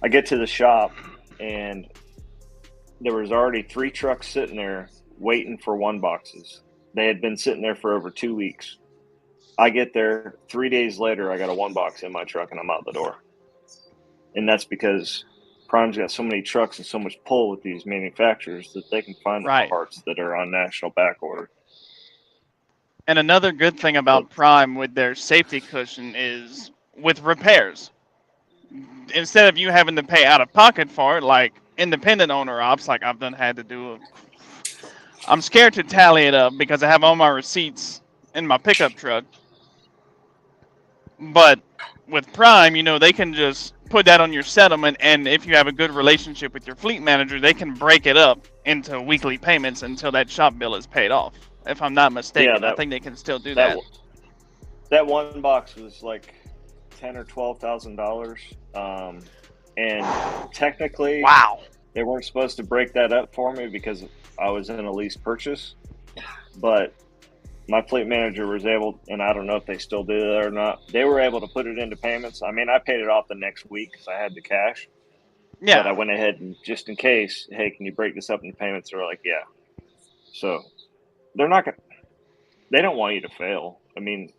I get to the shop, and there was already 3 trucks sitting there waiting for one boxes. They had been sitting there for over 2 weeks. I get there 3 days later, I got a one box in my truck and I'm out the door. And that's because Prime's got so many trucks and so much pull with these manufacturers that they can find the parts that are on national back order. And another good thing about Prime with their safety cushion is with repairs. Instead of you having to pay out of pocket for it, like independent owner ops, like I've had to do. I'm scared to tally it up because I have all my receipts in my pickup truck. But with Prime, they can just put that on your settlement, and if you have a good relationship with your fleet manager, they can break it up into weekly payments until that shop bill is paid off. If I'm not mistaken, I think they can still do that. That one box was like $10,000 or $12,000, and technically, wow, they weren't supposed to break that up for me because I was in a lease purchase. But my fleet manager was able, and I don't know if they still do that or not. They were able to put it into payments. I mean, I paid it off the next week because I had the cash. Yeah. But I went ahead and just in case, hey, can you break this up into payments? They're like, yeah. So they're not going to, they don't want you to fail. I mean,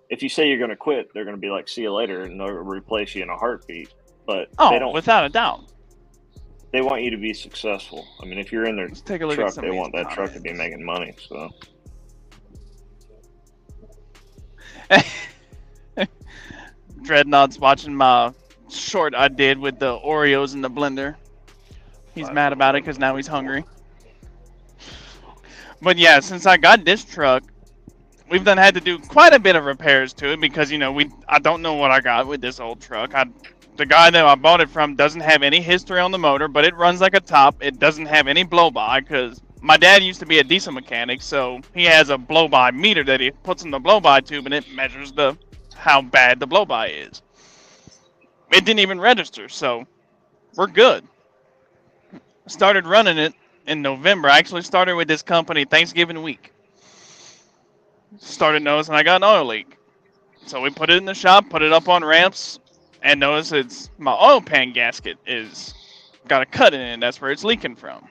if you say you're going to quit, they're going to be like, see you later, and they'll replace you in a heartbeat. But they don't, without a doubt. They want you to be successful. I mean, if you're in their truck, they want that truck to be making money. So. Dreadnought's watching my short I did with the Oreos in the blender. He's mad about it because now he's hungry. But yeah, since I got this truck, we've had to do quite a bit of repairs to it because, you know, I don't know what I got with this old truck. The guy that I bought it from doesn't have any history on the motor, but it runs like a top. It doesn't have any blow-by because my dad used to be a diesel mechanic, so he has a blow-by meter that he puts in the blow-by tube, and it measures how bad the blow-by is. It didn't even register, so we're good. Started running it in November. I actually started with this company Thanksgiving week. Started noticing I got an oil leak. So we put it in the shop, put it up on ramps, and notice my oil pan gasket is got a cut in it, and that's where it's leaking from.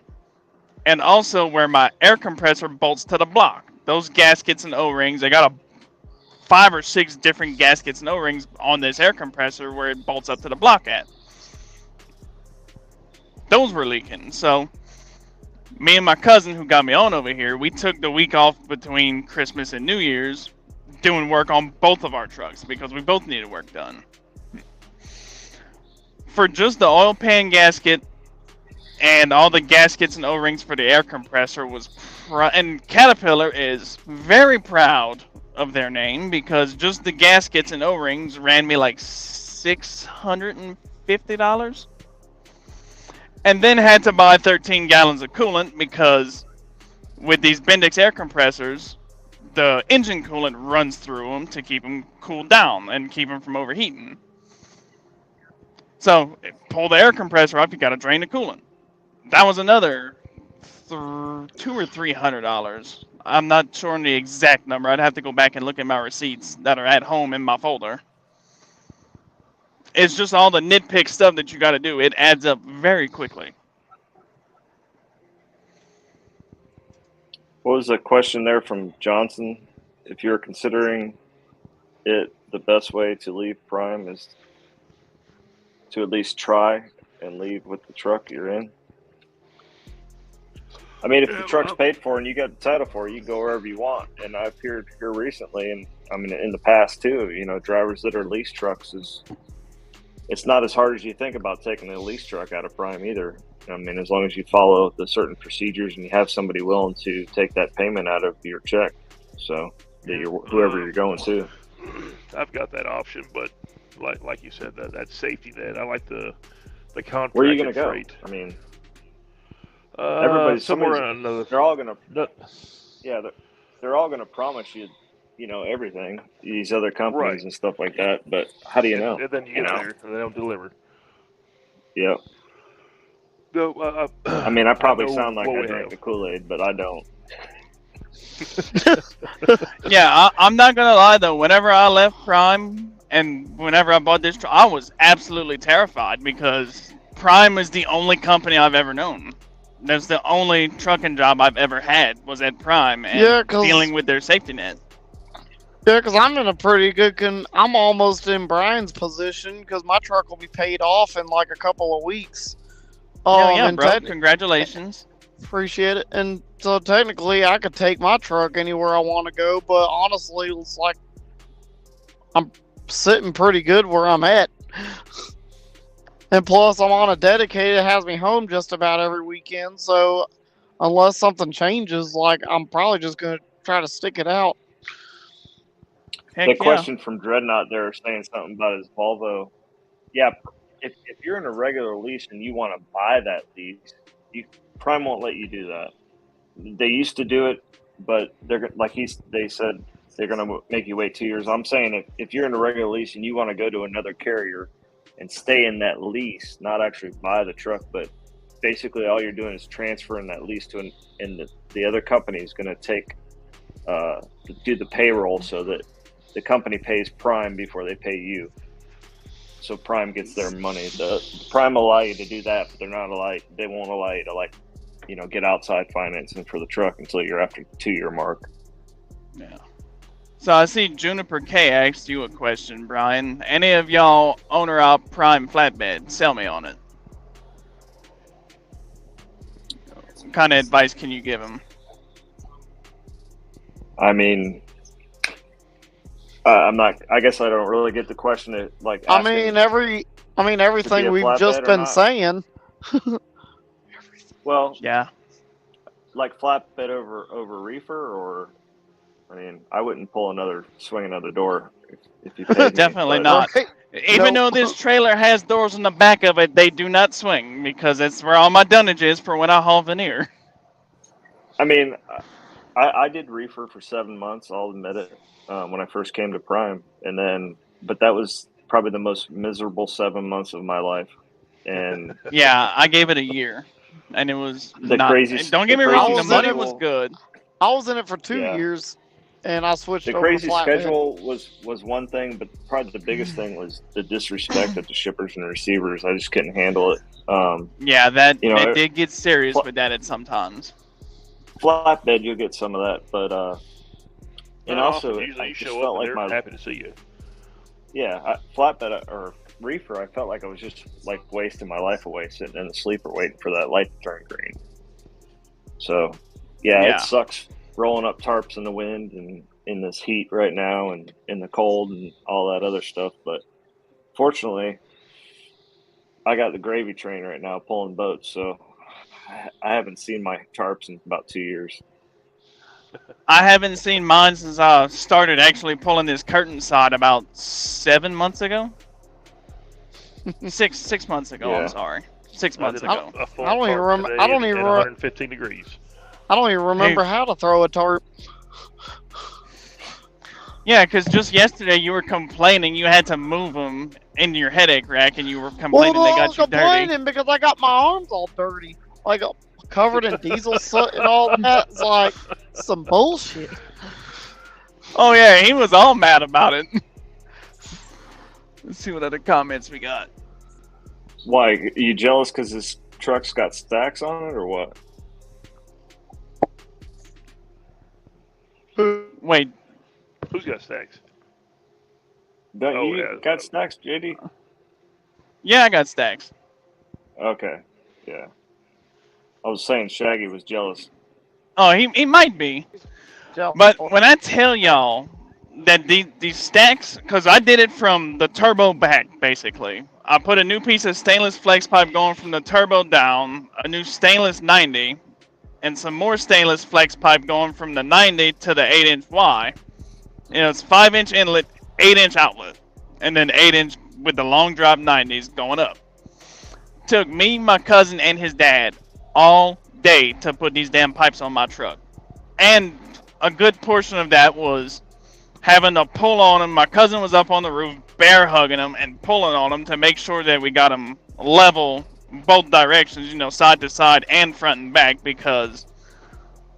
And also where my air compressor bolts to the block. Those gaskets and O-rings, they got 5 or 6 different gaskets and O-rings on this air compressor where it bolts up to the block at. Those were leaking. So me and my cousin who got me on over here, we took the week off between Christmas and New Year's doing work on both of our trucks because we both needed work done. For just the oil pan gasket and all the gaskets and O-rings for the air compressor and Caterpillar is very proud of their name because just the gaskets and O-rings ran me like $650. And then had to buy 13 gallons of coolant because with these Bendix air compressors, the engine coolant runs through them to keep them cooled down and keep them from overheating. So, pull the air compressor off, you got to drain the coolant. That was another $200 or $300. I'm not sure on the exact number. I'd have to go back and look at my receipts that are at home in my folder. It's just all the nitpick stuff that you got to do. It adds up very quickly. What was the question there from Johnson? If you're considering it, the best way to leave Prime is to at least try and leave with the truck you're in. I mean, if the truck's paid for and you got the title for it, you can go wherever you want. And I've heard here recently, and I mean, in the past too, you know, drivers that are lease trucks it's not as hard as you think about taking a lease truck out of Prime either. I mean, as long as you follow the certain procedures and you have somebody willing to take that payment out of your check, so that whoever you're going to. I've got that option, but like you said, that safety net. I like the contract. Where are you going to go? Freight. I mean, everybody's somewhere around another. They're all going to. Yeah, they're all going to promise you. You know, everything, these other companies and stuff like that, but how do you know? And then you get there and they don't deliver. Yeah. No, I mean, I probably sound like I drink the Kool-Aid, but I don't. Yeah, I'm not going to lie, though. Whenever I left Prime and whenever I bought this truck, I was absolutely terrified because Prime is the only company I've ever known. That's the only trucking job I've ever had was at Prime and dealing with their safety net. Yeah, because I'm in a pretty good I'm almost in Brian's position because my truck will be paid off in like a couple of weeks. Yeah, bro. Congratulations. Appreciate it. And so technically I could take my truck anywhere I want to go, but honestly, it's like I'm sitting pretty good where I'm at. And plus I'm on a dedicated, it has me home just about every weekend. So unless something changes, like I'm probably just going to try to stick it out. The question from Dreadnought there saying something about his Volvo. Yeah, if you're in a regular lease and you want to buy that lease, Prime won't let you do that. They used to do it, but they said they're going to make you wait 2 years. I'm saying if you're in a regular lease and you want to go to another carrier and stay in that lease, not actually buy the truck, but basically all you're doing is transferring that lease to the other company is going to do the payroll so that the company pays Prime before they pay you. So Prime gets their money. The Prime will allow you to do that, but they won't allow you to get outside financing for the truck until you're after the 2 year mark. Yeah. So I see Juniper K asked you a question, Brian. Any of y'all owner op Prime flatbed? Sell me on it. What kind of advice can you give him? I mean, I'm not. I guess I don't really get the question. Everything we've just been saying. Well, yeah, like flatbed over reefer, or I wouldn't swing another door if you paid definitely me, not. Right. Even though this trailer has doors on the back of it, they do not swing because that's where all my dunnage is for when I haul veneer. I mean, I did reefer for 7 months. I'll admit it. When I first came to Prime, but that was probably the most miserable 7 months of my life. And yeah, I gave it a year, and it was craziest. Don't get me wrong, the money was good. I was in it for 2 years, and I switched over to flatbed. The crazy schedule was one thing, but probably the biggest thing was the disrespect of the shippers and receivers. I just couldn't handle it. It did get serious with that at sometimes. Flatbed, you'll get some of that, but also usually I just show felt up like they're happy to see you. Yeah, flatbed or reefer, I felt like I was just like wasting my life away sitting in the sleeper waiting for that light to turn green. So, it sucks rolling up tarps in the wind and in this heat right now and in the cold and all that other stuff. But fortunately, I got the gravy train right now pulling boats, so I haven't seen my tarps in about 2 years. I haven't seen mine since I started actually pulling this curtain side about 7 months ago. 6 months ago. I'm sorry, 6 months ago. I don't even remember. I don't even 115 degrees. I don't even remember how to throw a tarp. Yeah, because just yesterday you were complaining you had to move them into your headache rack, and you were complaining they got you dirty. I was complaining because I got my arms all dirty, like covered in diesel soot and all that. It's like some bullshit. Oh yeah, he was all mad about it. Let's see what other comments we got. Why, are you jealous because his truck's got stacks on it, or what? Wait. Who's got stacks? Don't you got stacks, JD? Yeah, I got stacks. Okay, yeah. I was saying Shaggy was jealous. Oh, he might be. But when I tell y'all that these stacks, because I did it from the turbo back, basically. I put a new piece of stainless flex pipe going from the turbo down, a new stainless 90, and some more stainless flex pipe going from the 90 to the 8-inch Y. It's 5-inch inlet, 8-inch outlet, and then 8-inch with the long drop 90s going up. Took me, my cousin, and his dad all day to put these damn pipes on my truck. And a good portion of that was having to pull on them. My cousin was up on the roof, bear hugging them and pulling on them to make sure that we got them level both directions, side to side and front and back, because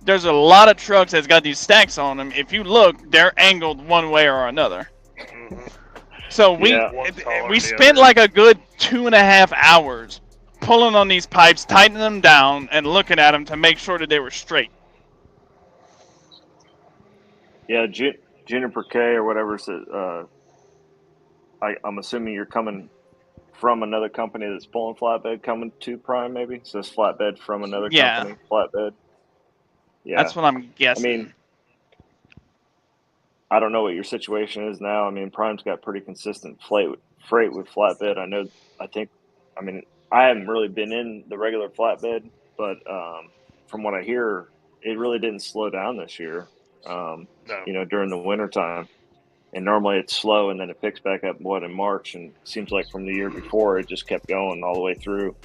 there's a lot of trucks that's got these stacks on them. If you look, they're angled one way or another. So we spent like a good 2.5 hours pulling on these pipes, tightening them down, and looking at them to make sure that they were straight. Yeah, Juniper K or whatever. I'm assuming you're coming from another company that's pulling flatbed, coming to Prime, maybe. So it's flatbed from another company, flatbed. Yeah, that's what I'm guessing. I mean, I don't know what your situation is now. I mean, Prime's got pretty consistent freight with flatbed. I haven't really been in the regular flatbed, but from what I hear, it really didn't slow down this year. No. During the winter time. And normally it's slow, and then it picks back up in March, and it seems like from the year before it just kept going all the way through.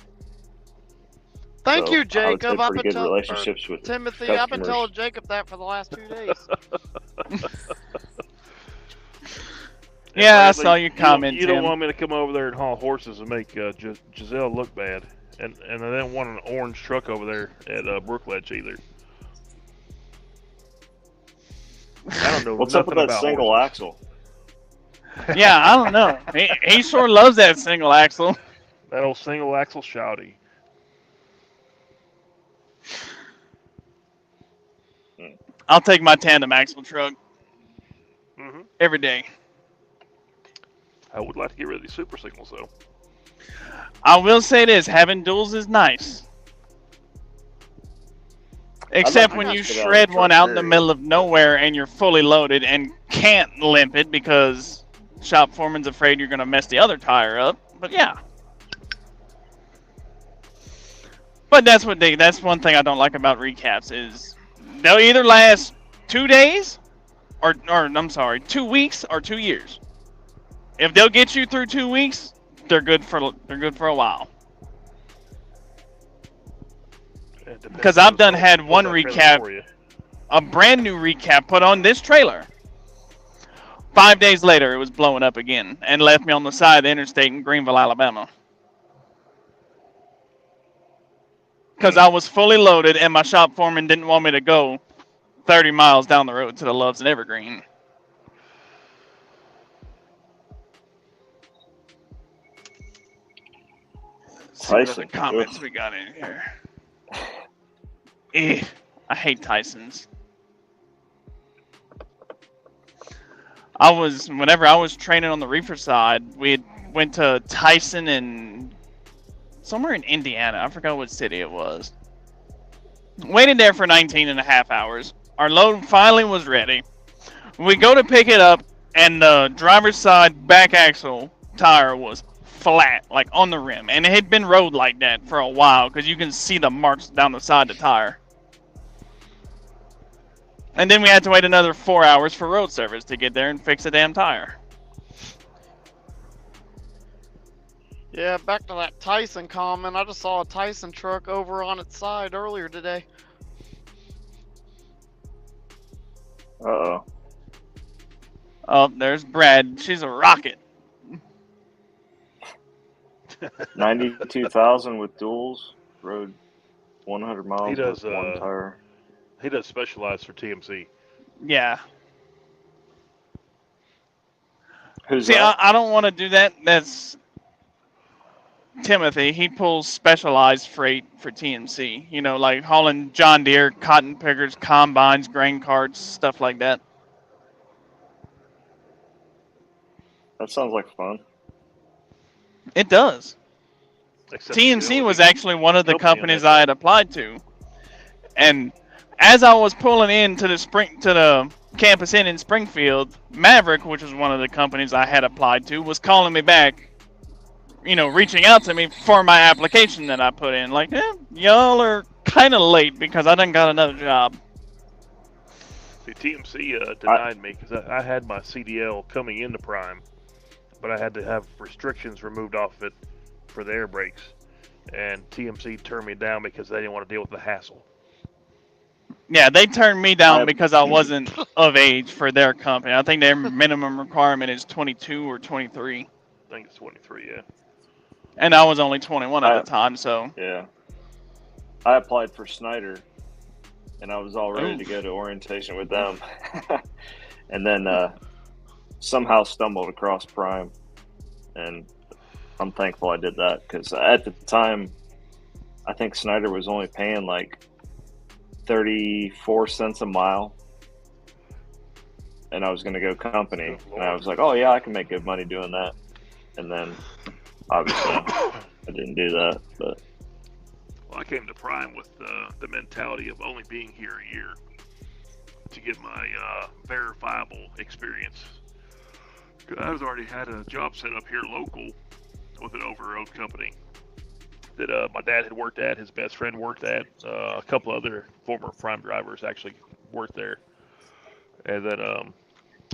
Thank So you, Jacob. I would say pretty good relationships with Timothy, customers. I've been telling Jacob that for the last 2 days. Yeah, I saw your comment, You don't Tim. want me to come over there and haul horses and make Giselle look bad. And I didn't want an orange truck over there at Brookledge either. I don't know What's up with that single axle? Yeah, I don't know. He sure loves that single axle. That old single axle shouty. I'll take my tandem axle truck every day. I would like to get rid of these super singles though. I will say this: having duals is nice. Except when you shred one out in the middle of nowhere and you're fully loaded and can't limp it because shop foreman's afraid you're going to mess the other tire up. But yeah. But that's one thing I don't like about recaps is they'll either last 2 days or I'm sorry, 2 weeks or 2 years. If they'll get you through 2 weeks, they're good for a while. Because I've had one recap, a brand new recap put on this trailer. 5 days later, it was blowing up again and left me on the side of the interstate in Greenville, Alabama. Because I was fully loaded and my shop foreman didn't want me to go 30 miles down the road to the Loves and Evergreen. Let's see what other comments we got in here. I hate Tysons. Whenever I was training on the reefer side, we went to Tyson and somewhere in Indiana. I forgot what city it was. Waited there for 19 and a half hours. Our load finally was ready. We go to pick it up, and the driver's side back axle tire was flat, like on the rim, and it had been rode like that for a while because you can see the marks down the side of the tire. And then we had to wait another 4 hours for road service to get there and fix the damn tire. Yeah, back to that Tyson comment. I just saw a Tyson truck over on its side earlier today. Uh-oh. Oh, there's Brad. She's a rocket. 92,000 with duals. Rode 100 miles He does, with one tire. He does specialize for TMC. Yeah. Who's See, that? I don't want to do that. That's Timothy. He pulls specialized freight for TMC. You know, like hauling John Deere, cotton pickers, combines, grain carts, stuff like that. That sounds like fun. It does. Except TMC was actually one of the companies I had applied to. And as I was pulling into the campus in Springfield, Maverick, which was one of the companies I had applied to, was calling me back, you know, reaching out to me for my application that I put in. Like, y'all are kind of late because I done got another job. See, TMC denied me because I had my CDL coming into Prime, but I had to have restrictions removed off of it for the air brakes. And TMC turned me down because they didn't want to deal with the hassle. Yeah, they turned me down because I wasn't of age for their company. I think their minimum requirement is 22 or 23. I think it's 23, yeah. And I was only 21 at the time, so. Yeah. I applied for Snyder, and I was all ready to go to orientation with them. And then somehow stumbled across Prime. And I'm thankful I did that because at the time, I think Snyder was only paying like 34 cents a mile, and I was going to go company, and I was like, oh yeah, I can make good money doing that. And then obviously I didn't do that. But well, I came to Prime with the mentality of only being here a year to get my verifiable experience. I was already had a job set up here local with an over-the-road company that my dad had worked at, his best friend worked at, a couple other former Prime drivers actually worked there. And then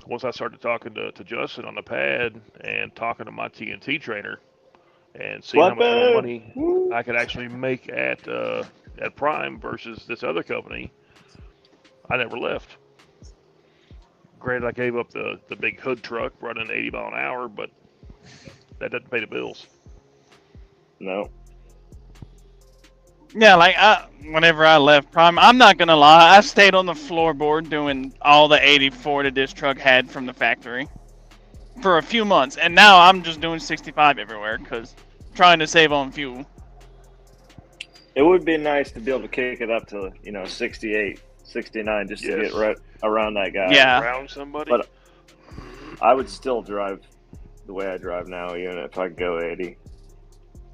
once I started talking to Justin on the pad and talking to my TNT trainer and seeing how much more money I could actually make at Prime versus this other company, I never left. Granted, I gave up the big hood truck running 80 mile an hour, but that doesn't pay the bills. No. Yeah, like whenever I left Prime, I'm not gonna lie, I stayed on the floorboard doing all the 84 that this truck had from the factory for a few months, and now I'm just doing 65 everywhere because trying to save on fuel. It would be nice to be able to kick it up to 68, 69 just to get right around that guy. Yeah. Around somebody. But I would still drive the way I drive now, even if I go 80.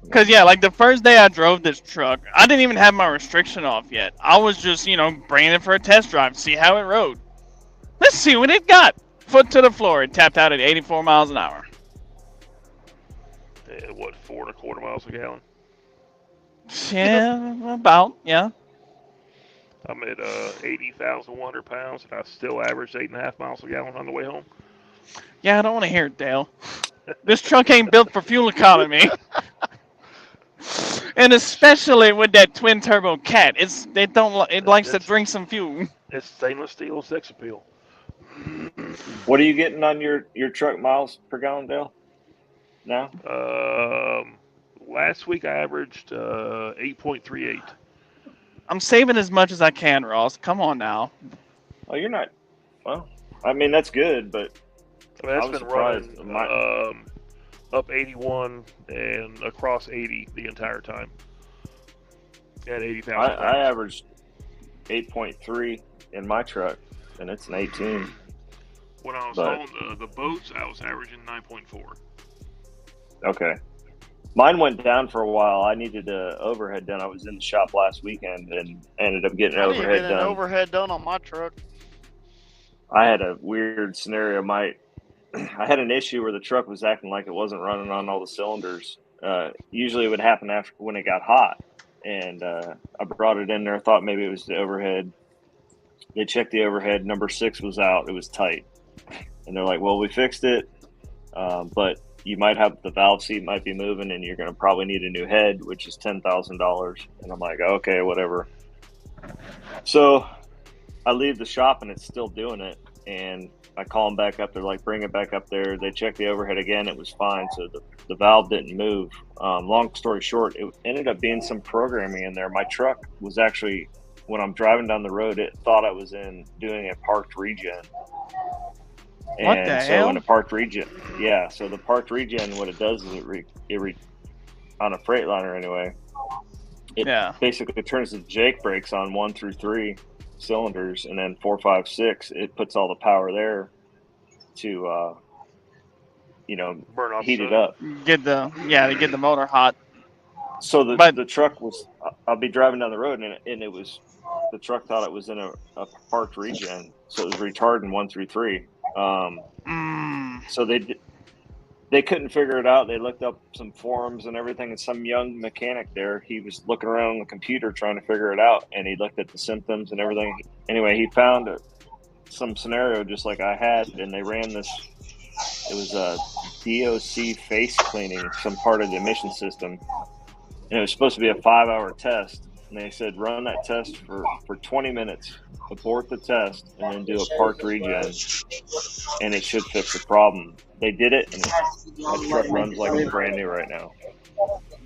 Because, yeah, like the first day I drove this truck, I didn't even have my restriction off yet. I was just, bringing it for a test drive, see how it rode. Let's see what it got. Foot to the floor. It tapped out at 84 miles an hour. What, 4.25 miles a gallon? Yeah, about, yeah. I'm at 80,100 pounds, and I still average 8.5 miles a gallon on the way home. Yeah, I don't want to hear it, Dale. This truck ain't built for fuel economy. And especially with that twin turbo cat, it likes to drink some fuel. It's stainless steel sex appeal. What are you getting on your truck miles per gallon, Dale? Now? Last week I averaged 8.38. I'm saving as much as I can, Ross. Come on now. Oh, you're not. Well, I mean that's good, but I mean, that's been running up 81 and across 80 the entire time. At 80,000. I averaged 8.3 in my truck, and it's an 18. When I was hauling the boats, I was averaging 9.4. Okay. Mine went down for a while. I needed an overhead done. I was in the shop last weekend and ended up getting an overhead done. Overhead done on my truck. I had a weird scenario. I had an issue where the truck was acting like it wasn't running on all the cylinders. Usually it would happen after when it got hot. And I brought it in there. Thought maybe it was the overhead. They checked the overhead. Number 6 was out. It was tight. And they're like, well, we fixed it. But you might have the valve seat might be moving and you're going to probably need a new head, which is $10,000. And I'm like, okay, whatever. So I leave the shop and it's still doing it. And I call them back up. They're like, bring it back up there. They checked the overhead again. It was fine. So the valve didn't move. Long story short, it ended up being some programming in there. My truck was actually, when I'm driving down the road, it thought I was doing a parked regen. What the hell? In a parked regen, yeah. So the parked regen, what it does is on a Freightliner anyway, it basically turns the Jake brakes on 1 through 3 cylinders, and then 4, 5, 6. It puts all the power there to, burn off heat it up. Get the motor hot. So the truck was. I'll be driving down the road, and it was. The truck thought it was in a parked regen, so it was retarding 1 through 3. So they couldn't figure it out. They looked up some forums and everything, and some young mechanic there, he was looking around on the computer trying to figure it out, and he looked at the symptoms and everything. Anyway, he found some scenario just like I had, and they ran this. It was a DOC face cleaning, some part of the emission system, and it was supposed to be a 5-hour test. And they said, run that test for 20 minutes, abort the test, and then do a parked regen, and it should fix the problem. They did it, and that truck runs like it's brand new right now.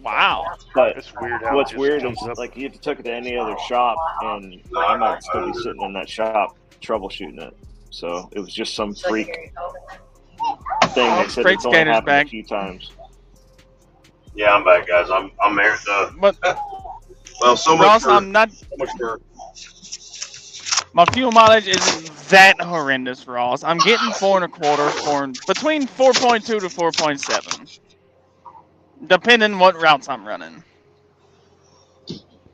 Wow. But it's weird what's weird is, like, you took it to any other shop, and I might still be sitting in that shop troubleshooting it. So it was just some freak thing. They said it's only happened a few times. Yeah, I'm back, guys. I'm there. But well, so much for my fuel mileage isn't that horrendous, Ross. I'm getting 4.25 between 4.2 to 4.7, depending what routes I'm running.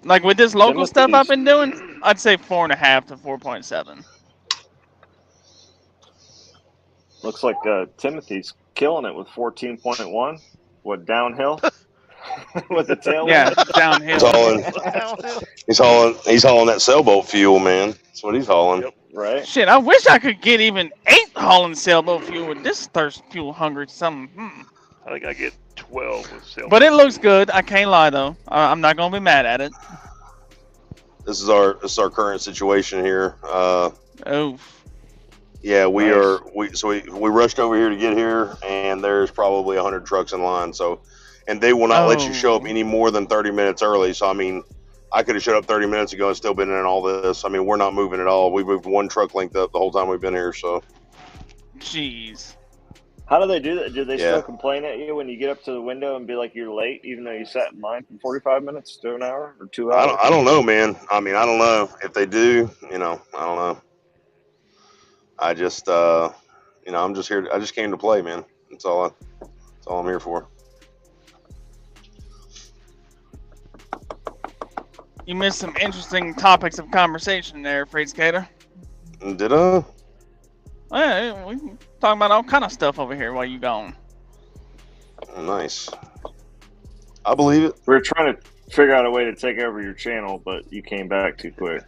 Like with this local stuff I've been doing, I'd say 4.5 to 4.7. Looks like Timothy's killing it with 14.1. What, downhill? With the tail. Yeah, downhill. He's hauling that sailboat fuel, man. That's what he's hauling. Yep. Right. Shit, I wish I could get even 8 hauling sailboat fuel with this thirst fuel hungry something. I think I get 12 with sailboat. But it looks good. I can't lie though. I'm not gonna be mad at it. This is our current situation here. Oh. Yeah, we Nice. we rushed over here to get here, and there's probably 100 trucks in line. So, and they will not let you show up any more than 30 minutes early. So, I mean, I could have showed up 30 minutes ago and still been in all this. I mean, we're not moving at all. We moved one truck length up the whole time we've been here. So, Jeez. How do they do that? Do they Yeah. still complain at you when you get up to the window and be like you're late, even though you sat in line for 45 minutes to an hour or 2 hours? I don't know, man. I mean, I don't know if they do. You know, I don't know. I just, you know, I'm just here. I just came to play, man. That's all I'm here for. You missed some interesting topics of conversation there, Fr8sK8R. Did I? Yeah, we can talk about all kind of stuff over here while you gone. Nice. I believe it. We're trying to figure out a way to take over your channel, but you came back too quick.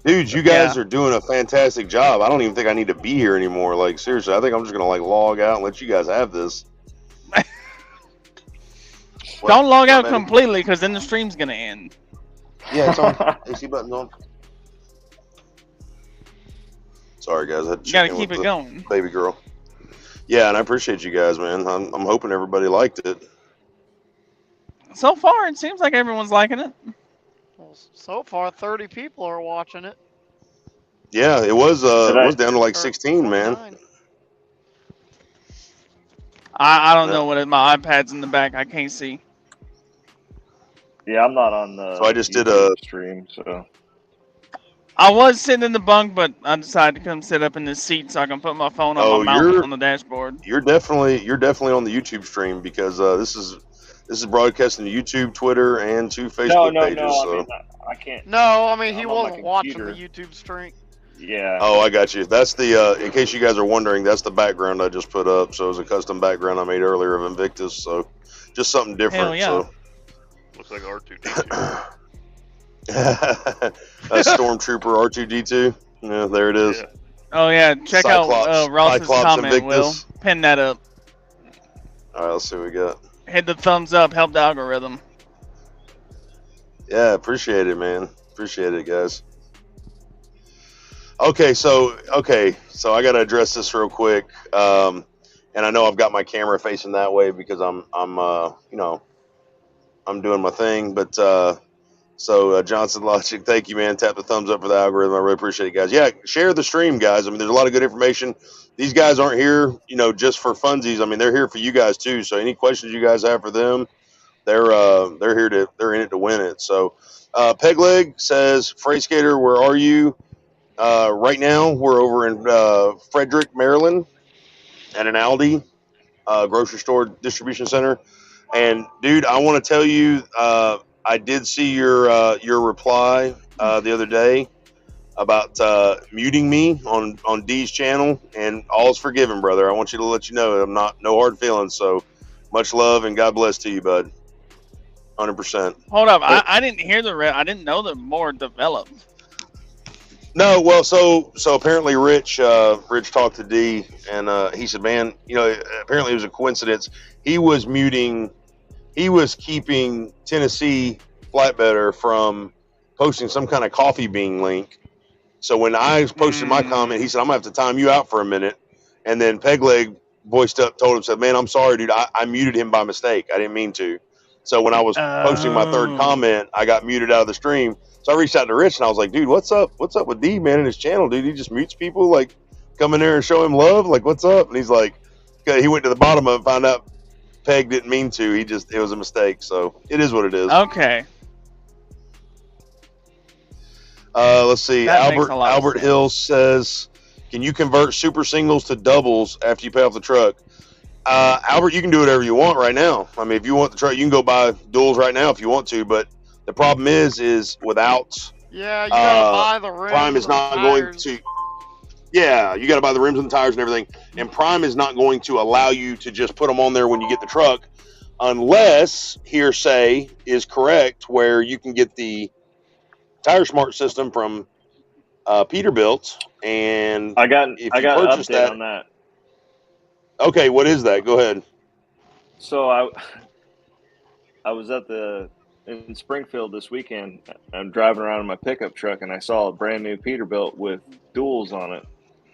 Dude, you guys are doing a fantastic job. I don't even think I need to be here anymore. Like, seriously, I think I'm just going to, like, log out and let you guys have this. Don't log out completely, because then the stream's going to end. Yeah, it's on. AC button's on. Sorry, guys. I had to You got to check in keep with it the going. baby girl. Yeah, and I appreciate you guys, man. I'm hoping everybody liked it. So far, it seems like everyone's liking it. Well, so far, 30 people are watching it. Yeah, it was down to like 16, man. 29. I don't know what my iPad's in the back. I can't see. Yeah, I'm not on the So I just did YouTube stream, so I was sitting in the bunk, but I decided to come sit up in this seat so I can put my phone on my mount on the dashboard. You're definitely on the YouTube stream because this is broadcasting to YouTube, Twitter, and 2 Facebook pages. No. So. I mean, I can't. No, I mean, he I'm on my wasn't watching the computer. YouTube stream. Yeah. Oh, I got you. That's the in case you guys are wondering, that's the background I just put up. So it was a custom background I made earlier of Invictus. So just something different. Hell yeah. So. Looks like R2D2. A Stormtrooper R2D2. Yeah, there it is. Yeah. Oh yeah, check out Ross's Cyclops comment, Invictus. Will. Pin that up. All right, let's see what we got. Hit the thumbs up, help the algorithm. Yeah, appreciate it, man. Appreciate it, guys. Okay, so I got to address this real quick. And I know I've got my camera facing that way because I'm you know, I'm doing my thing. But so Johnson Logic, thank you, man. Tap the thumbs up for the algorithm. I really appreciate it, guys. Yeah, share the stream, guys. I mean, there's a lot of good information. These guys aren't here, you know, just for funsies. I mean, they're here for you guys too. So any questions you guys have for them, they're in it to win it. So Pegleg says, Fr8sK8R, where are you? Right now, we're over in Frederick, Maryland, at an Aldi grocery store distribution center. And dude, I want to tell you, I did see your reply the other day about muting me on D's channel, and all's forgiven, brother. I want you to let you know I'm no hard feelings. So much love and God bless to you, bud. 100%. Hold up, I didn't hear I didn't know the more developed. No, well, so apparently Rich talked to D, and he said, man, you know, apparently it was a coincidence. He was keeping Tennessee Flatbetter from posting some kind of coffee bean link. So when I posted my comment, he said, I'm gonna have to time you out for a minute. And then Pegleg voiced up, told him, said, man, I'm sorry, dude. I muted him by mistake. I didn't mean to. So when I was posting my third comment, I got muted out of the stream. So I reached out to Rich and I was like, dude, what's up? What's up with D, man, and his channel, dude? He just mutes people, like, come in there and show him love? Like, what's up? And he's like, okay, he went to the bottom of it and found out Peg didn't mean to. It was a mistake. So it is what it is. Okay. Let's see. That Albert Hill says, can you convert super singles to doubles after you pay off the truck? Albert, you can do whatever you want right now. I mean, if you want the truck, you can go buy duals right now if you want to, but the problem is without you gotta buy the rims. Prime is not going to. Yeah, you got to buy the rims and the tires and everything. And Prime is not going to allow you to just put them on there when you get the truck. unless hearsay is correct, where you can get the Tire Smart system from Peterbilt, and I got if I you got an purchase update that, on that. okay, what is that? Go ahead. So I was in Springfield this weekend. I'm driving around in my pickup truck, and I saw a brand new Peterbilt with duals on it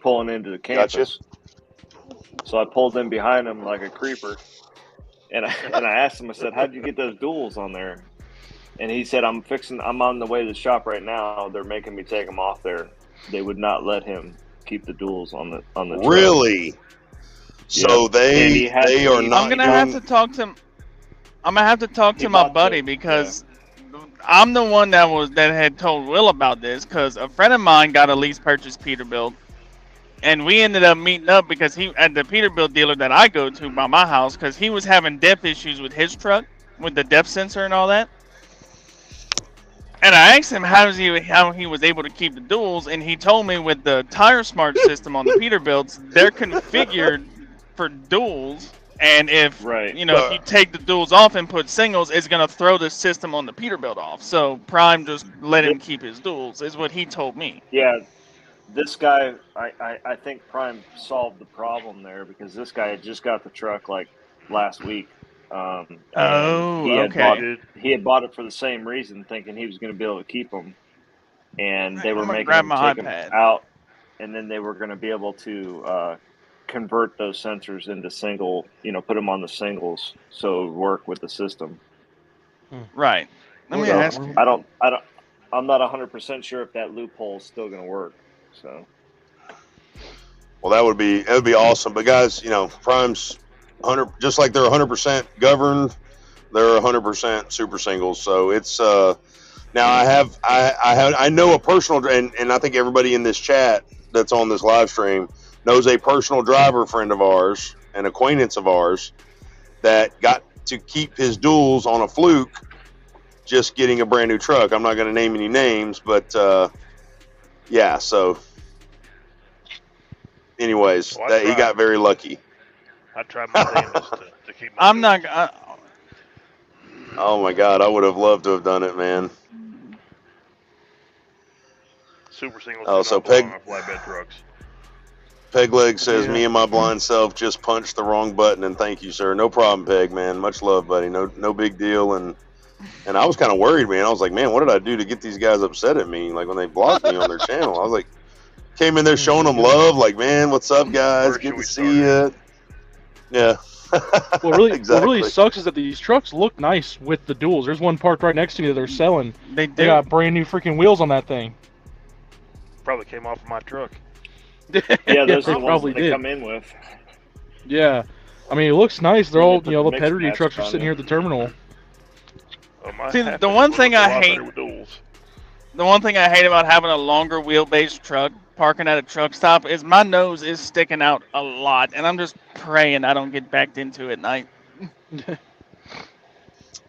pulling into the Gotcha. campus. So I pulled in behind him like a creeper, and I asked him. I said, "How'd you get those duals on there?" And he said, I'm on the way to the shop right now. They're making me take them off there. They would not let him keep the duals on the truck. Really? So they are not. I'm gonna have to talk to. I'm gonna have to talk to my buddy because I'm the one that had told Will about this, because a friend of mine got a lease purchase Peterbilt, and we ended up meeting up because he at the Peterbilt dealer that I go to by my house, because he was having depth issues with his truck with the depth sensor and all that. And I asked him how he was able to keep the duals, and he told me with the Tire Smart system on the Peterbilts, they're configured for duals, and if if you take the duals off and put singles, it's gonna throw the system on the Peterbilt off. So Prime just let him keep his duals, is what he told me. Yeah, this guy, I think Prime solved the problem there, because this guy had just got the truck like last week. He had bought it for the same reason, thinking he was going to be able to keep them, and they were making him take them out, and then they were going to be able to convert those sensors into single, put them on the singles so it would work with the system. Right. Let me ask you. I'm not 100% sure if that loophole is still going to work. So. Well, that would be awesome. But guys, Prime's 100, just like they're 100% governed, they're 100% super singles. So it's now I know a personal, and I think everybody in this chat that's on this live stream knows a personal driver friend of ours, an acquaintance of ours, that got to keep his duals on a fluke just getting a brand new truck. I'm not going to name any names, but yeah. So, anyways, he got very lucky. I tried my damnedest to keep. I'm not. Oh my God, I would have loved to have done it, man. Super singles. Oh, so flatbed trucks. Pegleg says, "Me and my blind self just punched the wrong button," and thank you, sir. No problem, Peg, man. Much love, buddy. No big deal. And I was kind of worried, man. I was like, man, what did I do to get these guys upset at me? Like when they blocked me on their channel, I was like, came in there showing them love, like, man, what's up, guys? Good to see you. Yeah. What really sucks is that these trucks look nice with the duals. There's one parked right next to me that they're selling. They got brand new freaking wheels on that thing. Probably came off of my truck. Yeah, those are the ones that they come in with. Yeah, I mean, it looks nice. They're all, the pedigree trucks are sitting here at the terminal. See, the one thing I hate about having a longer wheelbase truck parking at a truck stop is my nose is sticking out a lot, and I'm just praying I don't get backed into at night. That's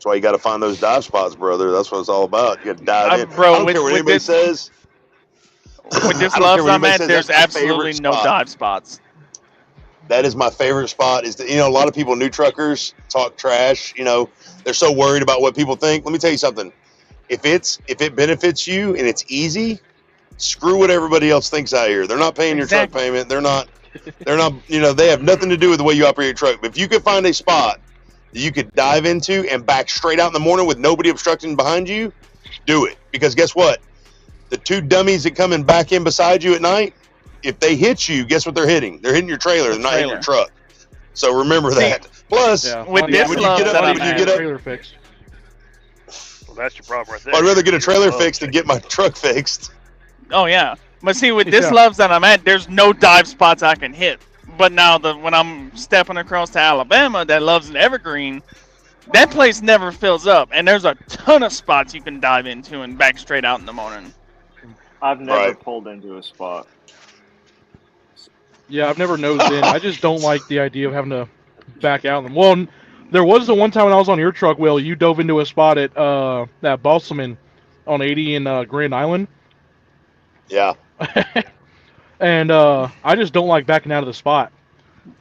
why you got to find those dive spots, brother. That's what it's all about. You got to dive in. Bro, I don't care what anybody says. With this loves I'm at, there's absolutely no dive spots. That is my favorite spot. Is a lot of people, new truckers, talk trash. They're so worried about what people think. Let me tell you something. If it benefits you and it's easy, screw what everybody else thinks out here. They're not paying your truck payment. They're not. They have nothing to do with the way you operate your truck. But if you could find a spot that you could dive into and back straight out in the morning with nobody obstructing behind you, do it. Because guess what? The two dummies that come and back in beside you at night, if they hit you, guess what they're hitting? They're hitting your trailer. They're not hitting your truck. So remember that. Plus, when you get up, trailer fixed. Well, that's your problem right there. I'd rather get a trailer fixed than get my truck fixed. Oh yeah, but see, with this loves that I'm at, there's no dive spots I can hit. But now when I'm stepping across to Alabama, that loves an Evergreen, that place never fills up, and there's a ton of spots you can dive into and back straight out in the morning. I've never pulled into a spot. Yeah, I've never nosed in. I just don't like the idea of having to back out. Well, there was the one time when I was on your truck, Will, you dove into a spot at that Balsaman on 80 in Grand Island. Yeah. And I just don't like backing out of the spot.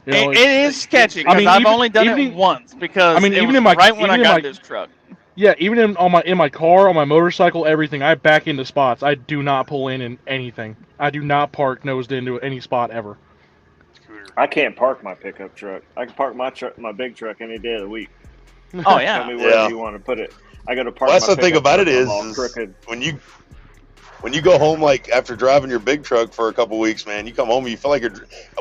You know, it is sketchy because I've only done it once because it was right when I got this truck. Yeah, even in my car, on my motorcycle, everything, I back into spots. I do not pull in anything. I do not park nosed into any spot ever. I can't park my pickup truck. I can park my big truck any day of the week. Oh yeah. Tell me where you want to put it. I got to park. Well, that's my the thing about it is crooked. when you go home, like after driving your big truck for a couple weeks, man, you come home, you feel like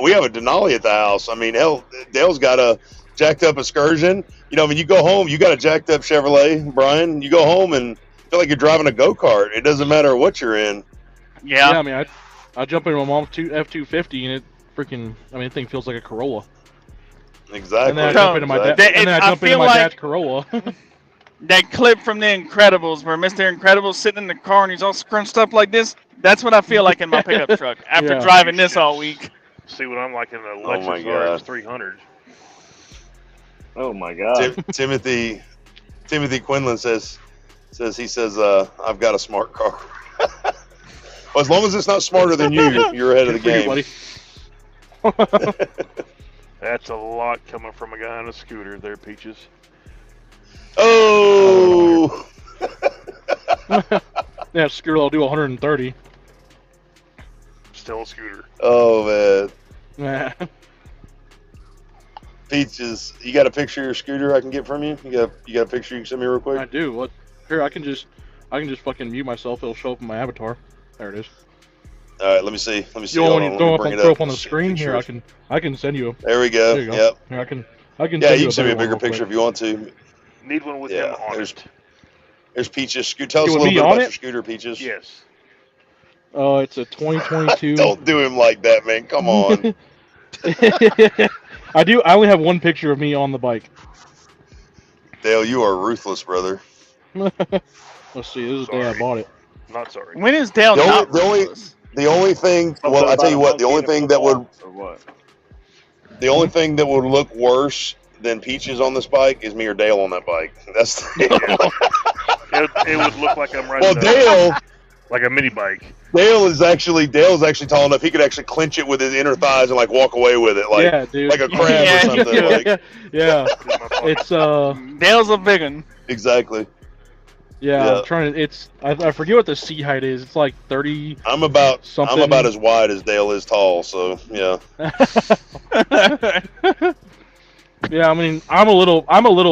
we have a Denali at the house. I mean, hell, Dale's got a jacked up Excursion. You know, when you go home, you got a jacked up Chevrolet, Brian. You go home and feel like you're driving a go-kart. It doesn't matter what you're in. Yeah. I mean, I jump into my mom's F-250 and it freaking, I mean, the thing feels like a Corolla. Exactly. And then I jump into my dad's Corolla. That clip from The Incredibles where Mr. Incredible's sitting in the car and he's all scrunched up like this, that's what I feel like in my pickup truck after driving this all week. See what I'm like in the Lexus RX 300. Oh my God. Timothy Quinlan says I've got a smart car. Well, as long as it's not smarter than you, you're ahead of the game. That's a lot coming from a guy on a scooter there, Peaches. Oh! Yeah, scooter will do 130. Still a scooter. Oh, man. Peaches, you got a picture of your scooter I can get from you? You got a picture you can send me real quick? I do. What? Here, I can just fucking mute myself. It'll show up in my avatar. There it is. All right, let me see. You want to throw up on the screen? Here, I can send you. There we go. There you go. Yep. Here, I can. Yeah, you can send me a bigger picture if you want to. Need one with him on it. There's Peaches. Tell us a little bit about your scooter, Peaches. Yes. It's a 2022. Don't do him like that, man. Come on. I do. I only have one picture of me on the bike. Dale, you are ruthless, brother. Let's see. This is the day I bought it. Not sorry. When is Dale not ruthless? The only thing. Well, I tell you what. The only thing that would. The only thing that would look worse than Peaches on this bike is me or Dale on that bike. That's the it would look like I'm riding Dale, like a mini bike. Dale's actually tall enough he could actually clinch it with his inner thighs and like walk away with it, like like a crab or something. Yeah. It's Dale's a big one. Exactly. Yeah, I'm trying to. I forget what the seat height is. It's like 30. I'm about as wide as Dale is tall. So yeah. Yeah, I mean, I'm a little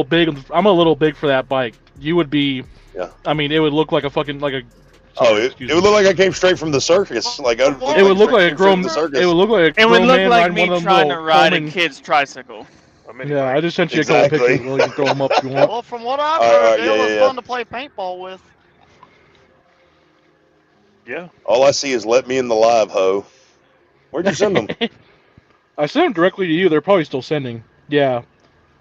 big. I'm a little big for that bike. You would be. Yeah. I mean, it would look like a fucking Sorry, it would look like I came straight from the circus. Like it would look like a grown. It would look like a grown man. It would look like me trying to ride a kid's tricycle. Yeah, I just sent you a couple pictures. Well, you can throw them up if you want. Well, from what I've heard, it was fun to play paintball with. Yeah. All I see is "Let me in the live, ho." Where'd you send them? I sent them directly to you. They're probably still sending. Yeah.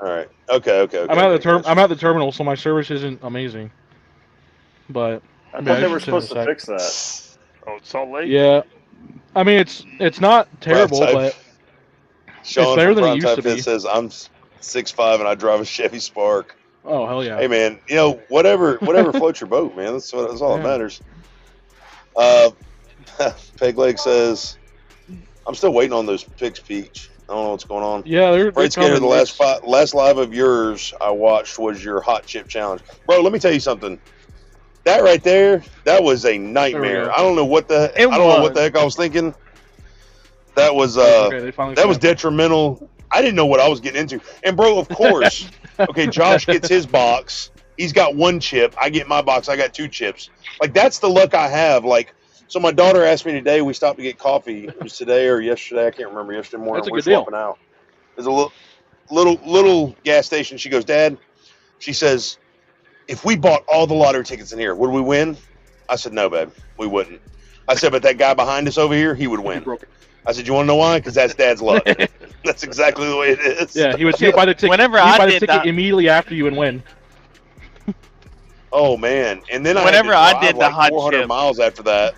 All right. Okay. I'm at the terminal, so my service isn't amazing. But I thought they were supposed to fix that. Oh, it's Salt Lake. Yeah. I mean, it's not terrible, but Sean it's better than it used to be. Says I'm 6'5" and I drive a Chevy Spark. Oh hell yeah! Hey man, whatever floats your boat, man. That's all that matters. Pegleg says, I'm still waiting on those pics, Peach. I don't know what's going on. Yeah, they're Fr8sK8R, the last live of yours I watched was your hot chip challenge, bro. Let me tell you something. That right there, that was a nightmare. I don't know what the heck I was thinking. That was that was detrimental. I didn't know what I was getting into. And bro, of course, okay, Josh gets his box. He's got one chip. I get my box. I got two chips. Like that's the luck I have. Like, so my daughter asked me today. We stopped to get coffee. It was today or yesterday. I can't remember. Yesterday morning. That's a we're good swapping out. There's a little gas station. She goes, Dad. She says, if we bought all the lottery tickets in here, would we win? I said, no, babe, we wouldn't. I said, but that guy behind us over here, he would win. I said, you want to know why? Because that's Dad's luck. That's exactly the way it is. Yeah, he would buy the ticket. Whenever I did that immediately after you and win. Oh man! And then whenever I did the hot 400 chip miles after that.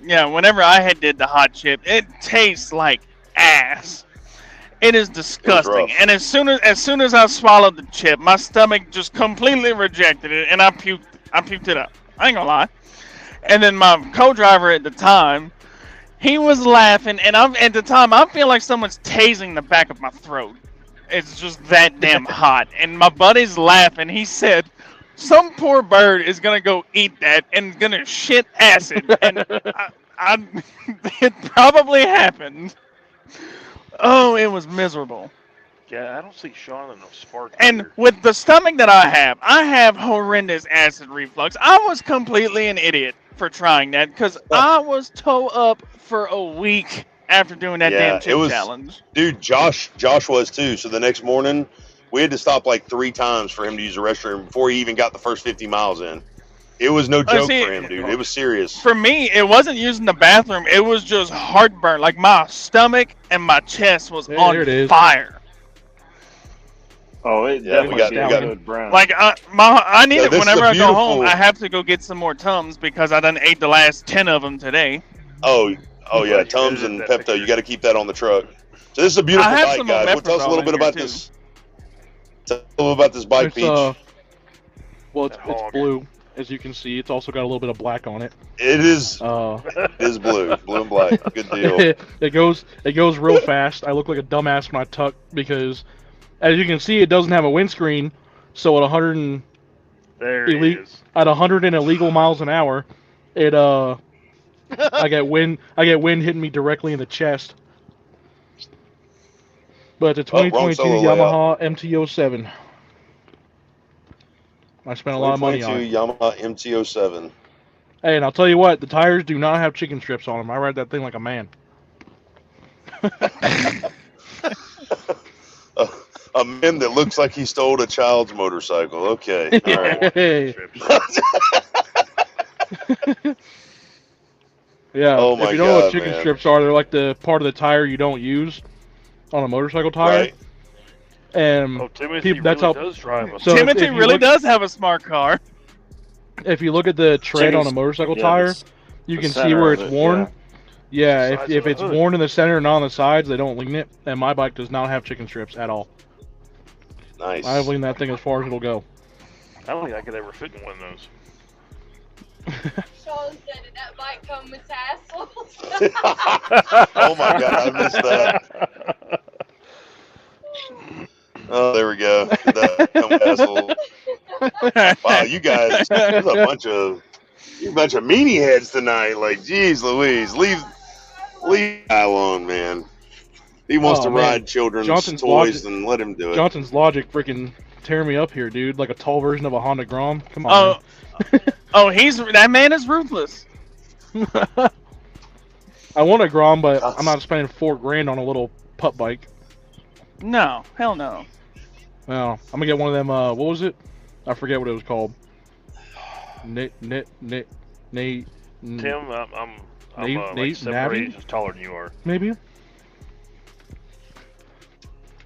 Yeah, whenever I did the hot chip, it tastes like ass. It is disgusting. And as soon as I swallowed the chip, my stomach just completely rejected it, and I puked it up. I ain't gonna lie. And then my co-driver at the time, He was laughing, and at the time I feel like someone's tasing the back of my throat. It's just that damn hot. And my buddy's laughing. He said, "Some poor bird is gonna go eat that and gonna shit acid." And it probably happened. Oh, it was miserable. Yeah, I don't see Sean in a spark. And either. with the stomach that I have horrendous acid reflux. I was completely an idiot for trying that because I was toe up for a week after doing that damn chip challenge. Dude, Josh was too. So the next morning, we had to stop like 3 times for him to use the restroom before he even got the first 50 miles in. It was no joke for him, dude. It was serious. For me, it wasn't using the bathroom. It was just heartburn. Like my stomach and my chest was on fire. Oh, it definitely got good brown. Like I need it whenever I go home. I have to go get some more Tums because I done ate the last 10 of them today. Oh yeah, Tums and Pepto. You got to keep that on the truck. So this is a beautiful bike, guys. Well, tell us a little bit about this. Tell us a little about this bike, Peach. Well, it's blue, as you can see. It's also got a little bit of black on it. It is. It is blue and black. Good deal. It goes real fast. I look like a dumbass when I tuck because, as you can see, it doesn't have a windscreen. So at 100 at 100 and illegal miles an hour, it I get wind hitting me directly in the chest. But it's a 2022 Yamaha MT-07. I spent a lot of money on it. Yamaha MT-07. Hey, and I'll tell you what, the tires do not have chicken strips on them. I ride that thing like a man. A man that looks like he stole a child's motorcycle. Okay. All right. Yeah. Oh my if you don't know what chicken strips are, they're like the part of the tire you don't use on a motorcycle tire. Right. And Timothy does drive a Timothy really does have a smart car. If you look at the tread on a motorcycle tire, you can see where it's worn. Yeah, if it's worn in the center and not on the sides, they don't lean it. And my bike does not have chicken strips at all. Nice. I've leaned that thing as far as it'll go. I don't think I could ever fit in one of those. Sean said, "Did that bike come with tassels?" Oh my god, I missed that. Oh, there we go. Wow, you guys, there's a bunch of meanie heads tonight. Like, geez, Louise, leave guy alone, man. He wants to ride children's toys, and let him do it. Johnson's Logic freaking tearing me up here, dude. Like a tall version of a Honda Grom. Come on. Oh, that man is ruthless. I want a Grom, but I'm not spending $4,000 on a little pup bike. No, hell no. No, I'm gonna get one of them. What was it? I forget what it was called. Tim, I'm like 7 inches taller than you are. Maybe.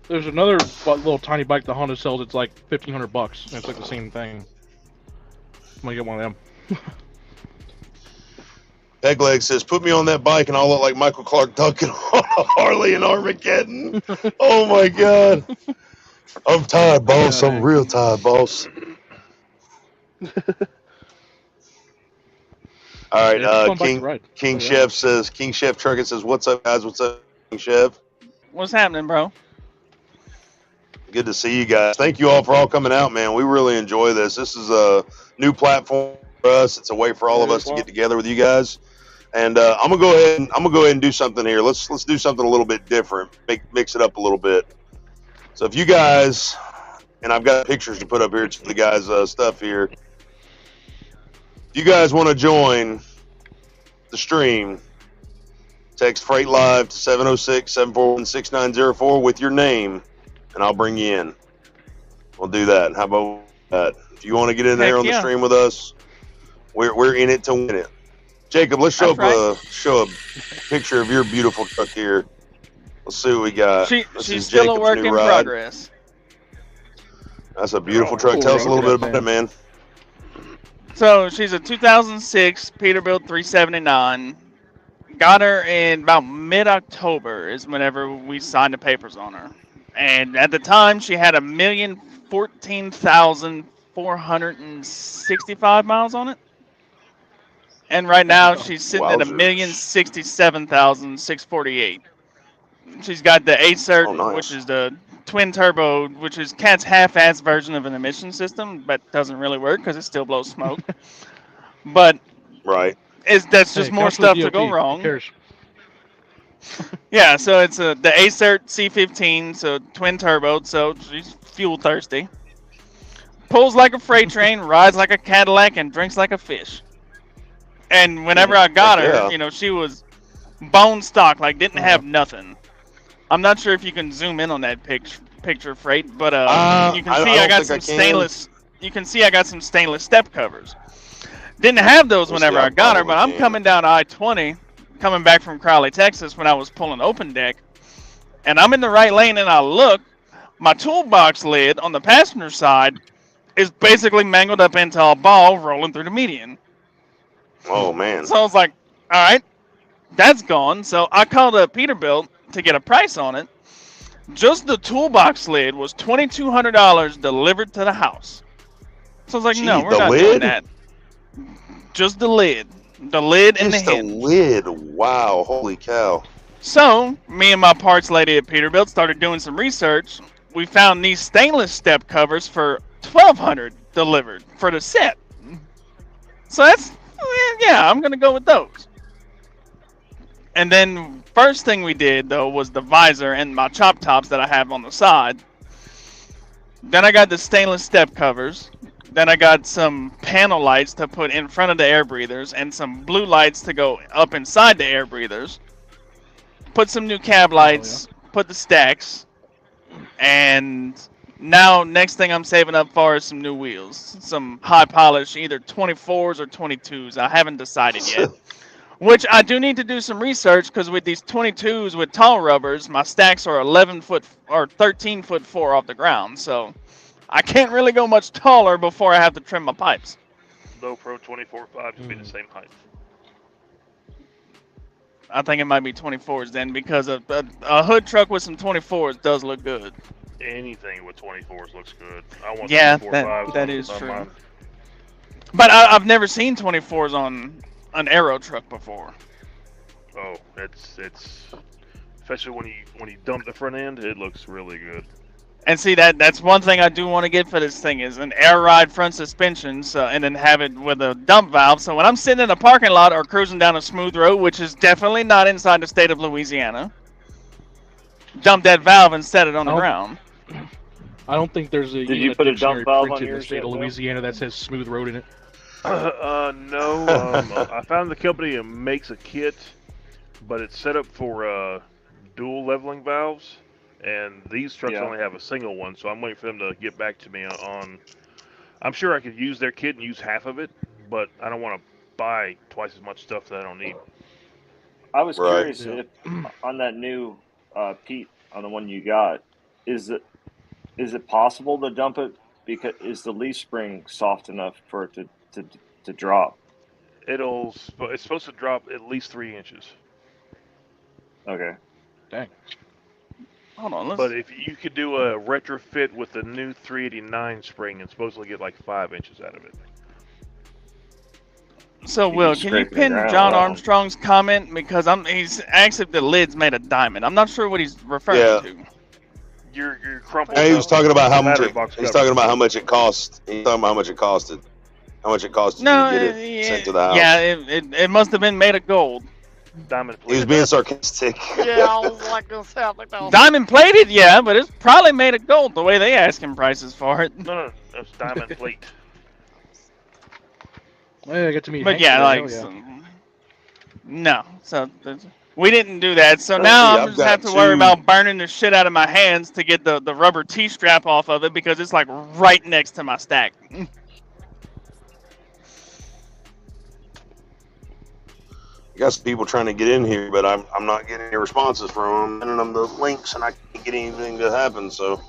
There's another little tiny bike the Honda sells. It's like $1,500, and it's like the same thing. I'm gonna get one of them. Pegleg says, "Put me on that bike, and I'll look like Michael Clark Duncan on a Harley in Armageddon." Oh my god! I'm tired, boss. I'm real tired, boss. All right, King Chef says, King Chef Truckett says, "What's up, guys? What's up, King Chef? What's happening, bro? Good to see you guys. Thank you all for all coming out, man. We really enjoy this. This is a new platform for us. It's a way for all of us to get together with you guys. And I'm gonna go ahead and do something here. Let's do something a little bit different. Mix it up a little bit. So if you guys, and I've got pictures to put up here to the guys' stuff here. If you guys want to join the stream, text Freight Live to 706-741-6904 with your name, and I'll bring you in. We'll do that. How about that? If you want to get in there on the stream with us, we're in it to win it. Jacob, let's show a picture of your beautiful truck here. Let's see what we got. She's still a work in progress. That's a beautiful truck. Tell us a little bit about it, man. So she's a 2006 Peterbilt 379. Got her in about mid-October is whenever we signed the papers on her. And at the time, she had 1,014,465 miles on it. And right now she's sitting at Wowzers. $1,067,648. She's got the ACERT, nice. which is the twin turbo, which is Cat's half-ass version of an emission system, but doesn't really work because it still blows smoke. But right, that's just more stuff to go wrong. Who cares? Yeah, so it's the ACERT C15, so twin turbo, so she's fuel thirsty. Pulls like a freight train, rides like a Cadillac, and drinks like a fish. And whenever I got her, you know, she was bone stock, like didn't have nothing. I'm not sure if you can zoom in on that picture, Freight, but you can see I got some stainless. You can see I got some stainless step covers. Didn't have those whenever I got her, but I'm coming down I-20, coming back from Crowley, Texas, when I was pulling open deck, and I'm in the right lane, and I look, my toolbox lid on the passenger side is basically mangled up into a ball rolling through the median. Oh man! So I was like, all right, that's gone. So I called up Peterbilt to get a price on it. Just the toolbox lid was $2,200 delivered to the house. So I was like, no, we're not doing that. Just the lid. The lid and the hinge. Just the lid. Wow. Holy cow. So, me and my parts lady at Peterbilt started doing some research. We found these stainless step covers for $1,200 delivered for the set. So that's, yeah, I'm going to go with those. And then first thing we did, though, was the visor and my chop tops that I have on the side. Then I got the stainless step covers. Then I got some panel lights to put in front of the air breathers and some blue lights to go up inside the air breathers. Put some new cab lights, put the stacks, and now next thing I'm saving up for is some new wheels. Some high polish, either 24s or 22s. I haven't decided yet. Which I do need to do some research because with these 22s with tall rubbers, my stacks are 11 foot or 13 foot 4 off the ground. So I can't really go much taller before I have to trim my pipes. No Pro 24.5 should be the same height. I think it might be 24s then because a hood truck with some 24s does look good. Anything with 24s looks good. I want 24.5s. That is true. Mine. But I've never seen 24s on an aero truck before. Oh, it's especially when you dump the front end, it looks really good. And see that's one thing I do want to get for this thing is an air ride front suspension, so, and then have it with a dump valve. So when I'm sitting in a parking lot or cruising down a smooth road, which is definitely not inside the state of Louisiana, dump that valve and set it on the ground. I don't think there's a. Did you put a dump valve on your state of Louisiana that says smooth road in it? No. I found the company that makes a kit, but it's set up for dual leveling valves. And these trucks only have a single one, so I'm waiting for them to get back to me on. I'm sure I could use their kit and use half of it, but I don't want to buy twice as much stuff that I don't need. I was curious if on that new Pete, on the one you got, is it possible to dump it? Because is the leaf spring soft enough for it to drop? It's supposed to drop at least 3 inches. Okay. Dang. Hold on, but if you could do a retrofit with the new 389 spring and supposedly get like 5 inches out of it. So, Will, can you pin John Armstrong's comment? Because he's asked if the lid's made of diamond. I'm not sure what he's referring to. You're crumpled. Yeah, he was talking about how much he's talking about how much it cost. He's talking about how much it costed. How much it costed to get it sent to the house. Yeah, it must have been made of gold. Diamond plated. He was being sarcastic. Yeah, I was like, diamond plated, yeah, but it's probably made of gold the way they asking prices for it. No, that's diamond plate. Well, I got to meet. But yeah, like, no. So we didn't do that. So now I'm just have to worry about burning the shit out of my hands to get the rubber T-strap off of it because it's like right next to my stack. You got some people trying to get in here, but I'm not getting any responses from them. Sending them the links, and I can't get anything to happen. So,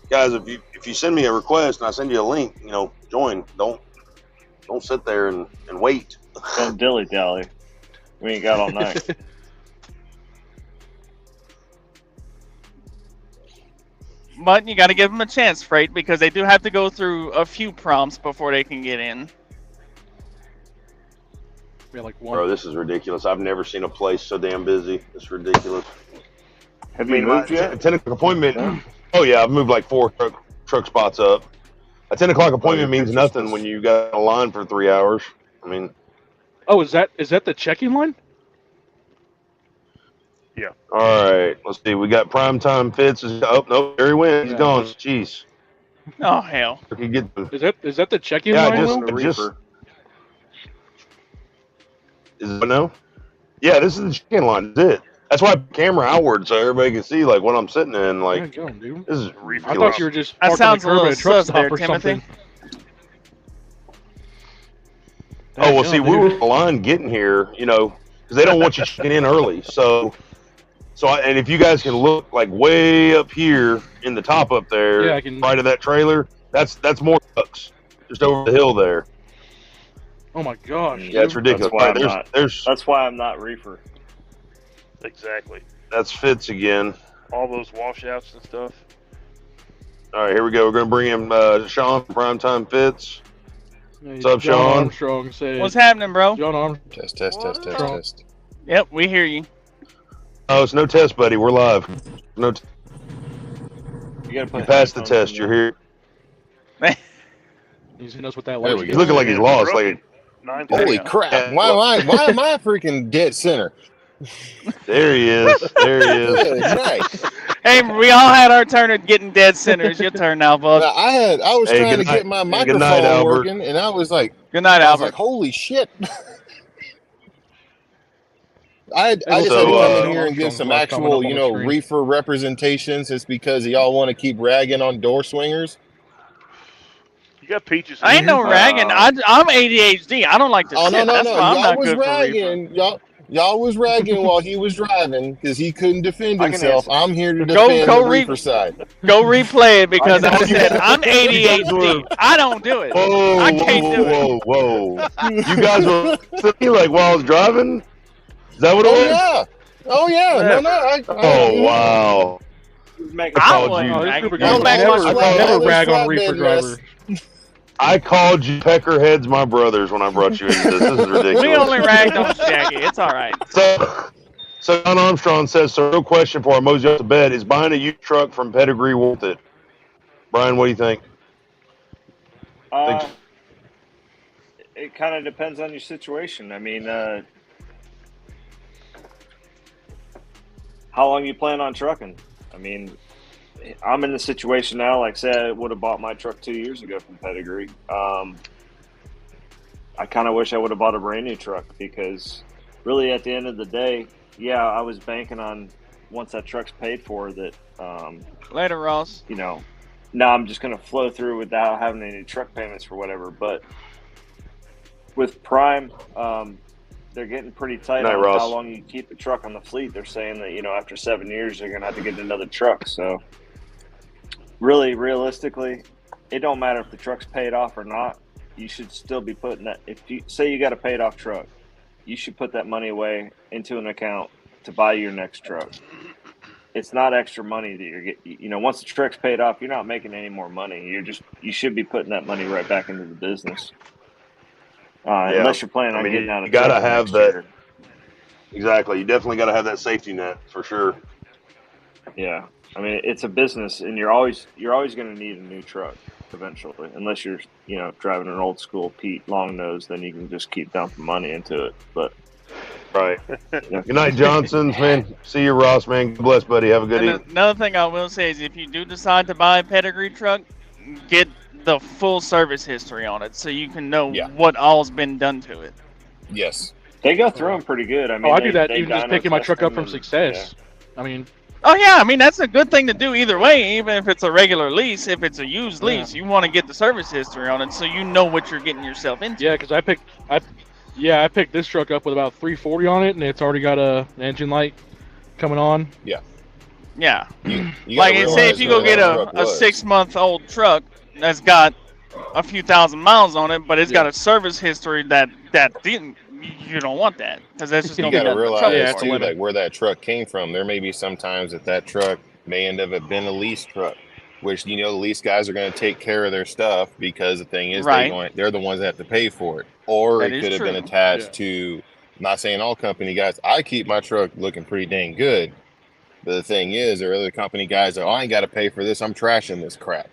guys, if you send me a request and I send you a link, join. Don't sit there and wait. Don't dilly dally. We ain't got all night. But you got to give them a chance, Freight, because they do have to go through a few prompts before they can get in. Yeah, like one. Bro, this is ridiculous. I've never seen a place so damn busy. It's ridiculous. Have you moved yet? 10 o'clock appointment. Yeah. Oh yeah, I've moved like 4 truck spots up. A 10 o'clock appointment means nothing when you got a line for 3 hours. I mean. Oh, is that the check-in line? Yeah. All right. Let's see. We got primetime Fitz. Oh no, there he went. He's gone. Jeez. Oh hell. Is that the check-in line? Is it no? Yeah, this is the check-in line. That's it. That's why I put the camera outward so everybody can see like what I'm sitting in. Like, dude. This is ridiculous. I thought you were just that sounds a little sus there, Timothy. Oh well, see, we were in the line getting here, because they don't want you checking in early. So, and if you guys can look like way up here in the top up there, right of that trailer, that's more trucks just over the hill there. Oh my gosh! Yeah, it's ridiculous. That's why I'm not reefer. Exactly. That's Fitz again. All those washouts and stuff. All right, here we go. We're going to bring in Sean from Primetime Fitz. What's up, Sean? Armstrong said, what's happening, bro? John Armstrong. Test. Yep, we hear you. Oh, it's no test, buddy. We're live. No. You passed the test. You're here. He knows what that was. He's looking like he's lost. Like, holy crap! Why am I freaking dead center? There he is. Nice. Hey, we all had our turn at getting dead center. It's your turn now, bud. I was trying to get my microphone working, and I was like, "Good night, Albert." I was like, "Holy shit!" I just had to come in here and give some actual, reefer representations. It's because y'all want to keep ragging on door swingers. You got peaches. I ain't no ragging. I'm ADHD. I don't like to sit. No. Y'all was ragging. Y'all was ragging while he was driving because he couldn't defend himself. I'm here to defend the reefer side. Go replay it because I said I'm ADHD. I don't do it. I can't do it. Whoa. You guys were like while I was driving? Is that what it was? Yeah. Oh, yeah. No. Wow. I never rag on reefer drivers. I called you peckerheads, my brothers, when I brought you into this. This is ridiculous. We only ragged on Shaggy. It's all right. So John Armstrong says, so real question for our mosey up to bed, is buying a used truck from Pedigree worth it? Brian, what do you think? It kind of depends on your situation. I mean, how long you plan on trucking? I mean, I'm in the situation now, like say I would have bought my truck 2 years ago from Pedigree. I kind of wish I would have bought a brand new truck because really at the end of the day, yeah, I was banking on once that truck's paid for that. Later, Ross. Now I'm just going to flow through without having any truck payments for whatever. But with Prime, they're getting pretty tight on how long you keep the truck on the fleet. They're saying that, after 7 years, you're going to have to get another truck. So really, realistically, it don't matter if the truck's paid off or not. You should still be putting that. If you say you got a paid off truck, you should put that money away into an account to buy your next truck. It's not extra money that you're getting. Once the truck's paid off, you're not making any more money. You should be putting that money right back into the business. Unless you're planning on getting out of. You gotta have that. Exactly. You definitely gotta have that safety net for sure. Yeah. I mean, it's a business, and you're always going to need a new truck eventually, unless you're driving an old school Pete long nose. Then you can just keep dumping money into it. But right. Good night, Johnsons, man. See you, Ross, man. God bless, buddy. Have a good evening. Another thing I will say is, if you do decide to buy a Pedigree truck, get the full service history on it, so you can know what all's been done to it. Yes, they go through them pretty good. I mean, I do that even just picking my truck up from Success. Yeah. I mean. Oh yeah, I mean that's a good thing to do either way. Even if it's a regular lease, if it's a used lease, you want to get the service history on it so you know what you're getting yourself into. Yeah, because I picked this truck up with about 340 on it, and it's already got an engine light coming on. Yeah. Yeah. You like say if you go get a 6-month-old truck that's got a few thousand miles on it, but it's got a service history that didn't. You don't want that because that's just going to be. You got to realize too, like where that truck came from. There may be sometimes that truck may end up been a lease truck. which the lease guys are going to take care of their stuff because the thing is they're the ones that have to pay for it. Or That it is could have true. been attached to, I'm not saying all company guys, I keep my truck looking pretty dang good. But the thing is, there are other company guys that, I ain't got to pay for this, I'm trashing this crap.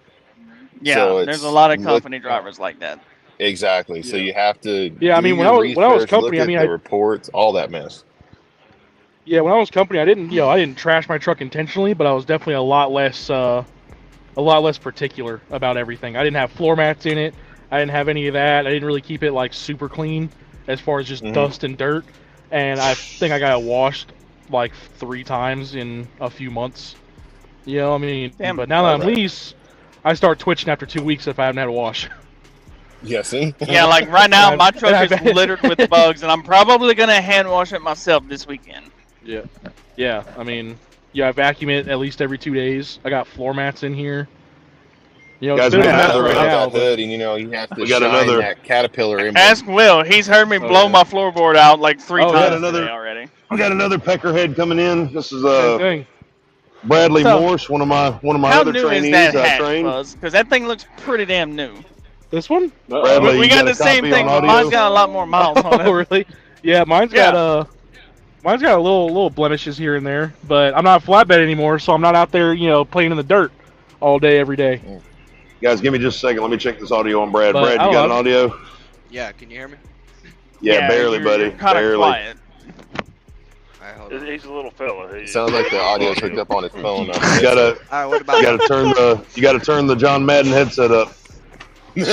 Yeah, So there's a lot of company drivers like that. Exactly. So you have to Yeah, I mean, when I was company, look at the reports, all that mess. Yeah, when I was company, I didn't trash my truck intentionally, but I was definitely a lot less particular about everything. I didn't have floor mats in it. I didn't have any of that. I didn't really keep it like super clean as far as just dust and dirt. And I think I got it washed like 3 times in a few months. You know, I mean, but now that I'm lease, I start twitching after 2 weeks if I haven't had a wash. Yeah, see? Yeah, like right now, my truck is littered with bugs, and I'm probably going to hand wash it myself this weekend. Yeah. Yeah, I mean, I vacuum it at least every 2 days. I got floor mats in here. Guys, we got another that hood, and you have to shine that Caterpillar in. Ask Will. He's heard me blow my floorboard out like 3 times today already. We got another peckerhead coming in. This is Bradley Morse, one of my other trainees. How new is that hatch, Buzz? Because that thing looks pretty damn new. This one? Bradley, we got the same thing, but mine's got a lot more miles on it. Oh, really? Yeah, mine's got a little blemishes here and there, but I'm not a flatbed anymore, so I'm not out there, playing in the dirt all day, every day. Guys, give me just a second. Let me check this audio on Brad. Brad, you got an audio? Yeah, can you hear me? Yeah, barely, buddy. You're kind of quiet. He's a little fella. Sounds like the audio's hooked up on his phone. You gotta turn the John Madden headset up. You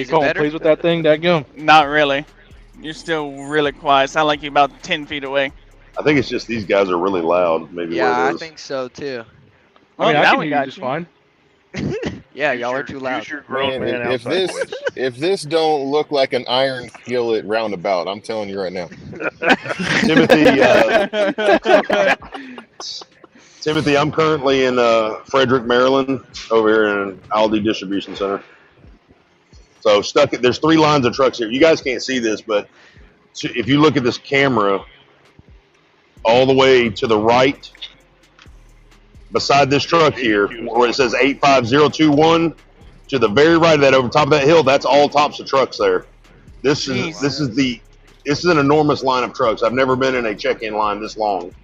Colin plays with that thing, dadgum? Not really. You're still really quiet. Sound like you're about 10 feet away. I think it's just these guys are really loud. Maybe. Yeah, I think so too. I mean, I can hear you just fine. Yeah, y'all are too loud. Man, if this don't look like an iron skillet roundabout, I'm telling you right now. Timothy, I'm currently in Frederick, Maryland, over here in Aldi Distribution Center. So there's 3 lines of trucks here. You guys can't see this, but if you look at this camera, all the way to the right, beside this truck here, where it says 85021, to the very right of that, over top of that hill, that's all tops of trucks there. This is an enormous line of trucks. I've never been in a check-in line this long.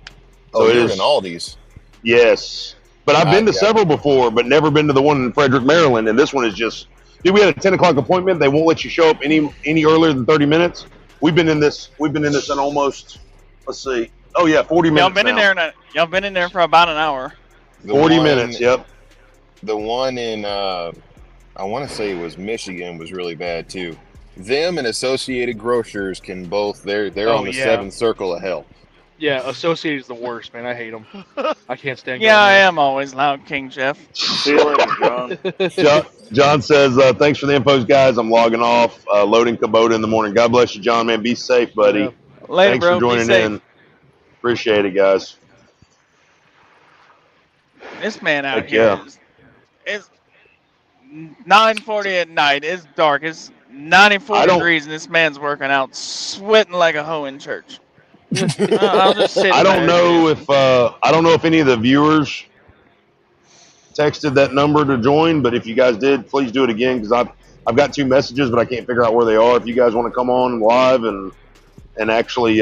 So it is in Aldi's. Yes, but I've been to several before, but never been to the one in Frederick, Maryland. And this one is just, dude. We had a 10 o'clock appointment. They won't let you show up any earlier than 30 minutes. We've been in this in almost, let's see. Oh yeah, 40 minutes. Y'all been in there for about an hour. 40 minutes. Yep. The one in I want to say it was Michigan was really bad too. Them and Associated Grocers can both. They're on the 7th circle of hell. Yeah, Associated's the worst, man. I hate them. I can't stand. Yeah, I am always loud, King Jeff. See you later, John. John says, "Thanks for the infos, guys. I'm logging off. Loading Kubota in the morning. God bless you, John. Man, be safe, buddy. Yeah. Later, thanks bro. for joining in. Appreciate it, guys." This man out here is 9:40 at night. It's dark. It's 94 degrees, and this man's working out, sweating like a hoe in church. I'll just sit I don't know if any of the viewers texted that number to join, but if you guys did, please do it again, because I've got 2 messages, but I can't figure out where they are. If you guys want to come on live and actually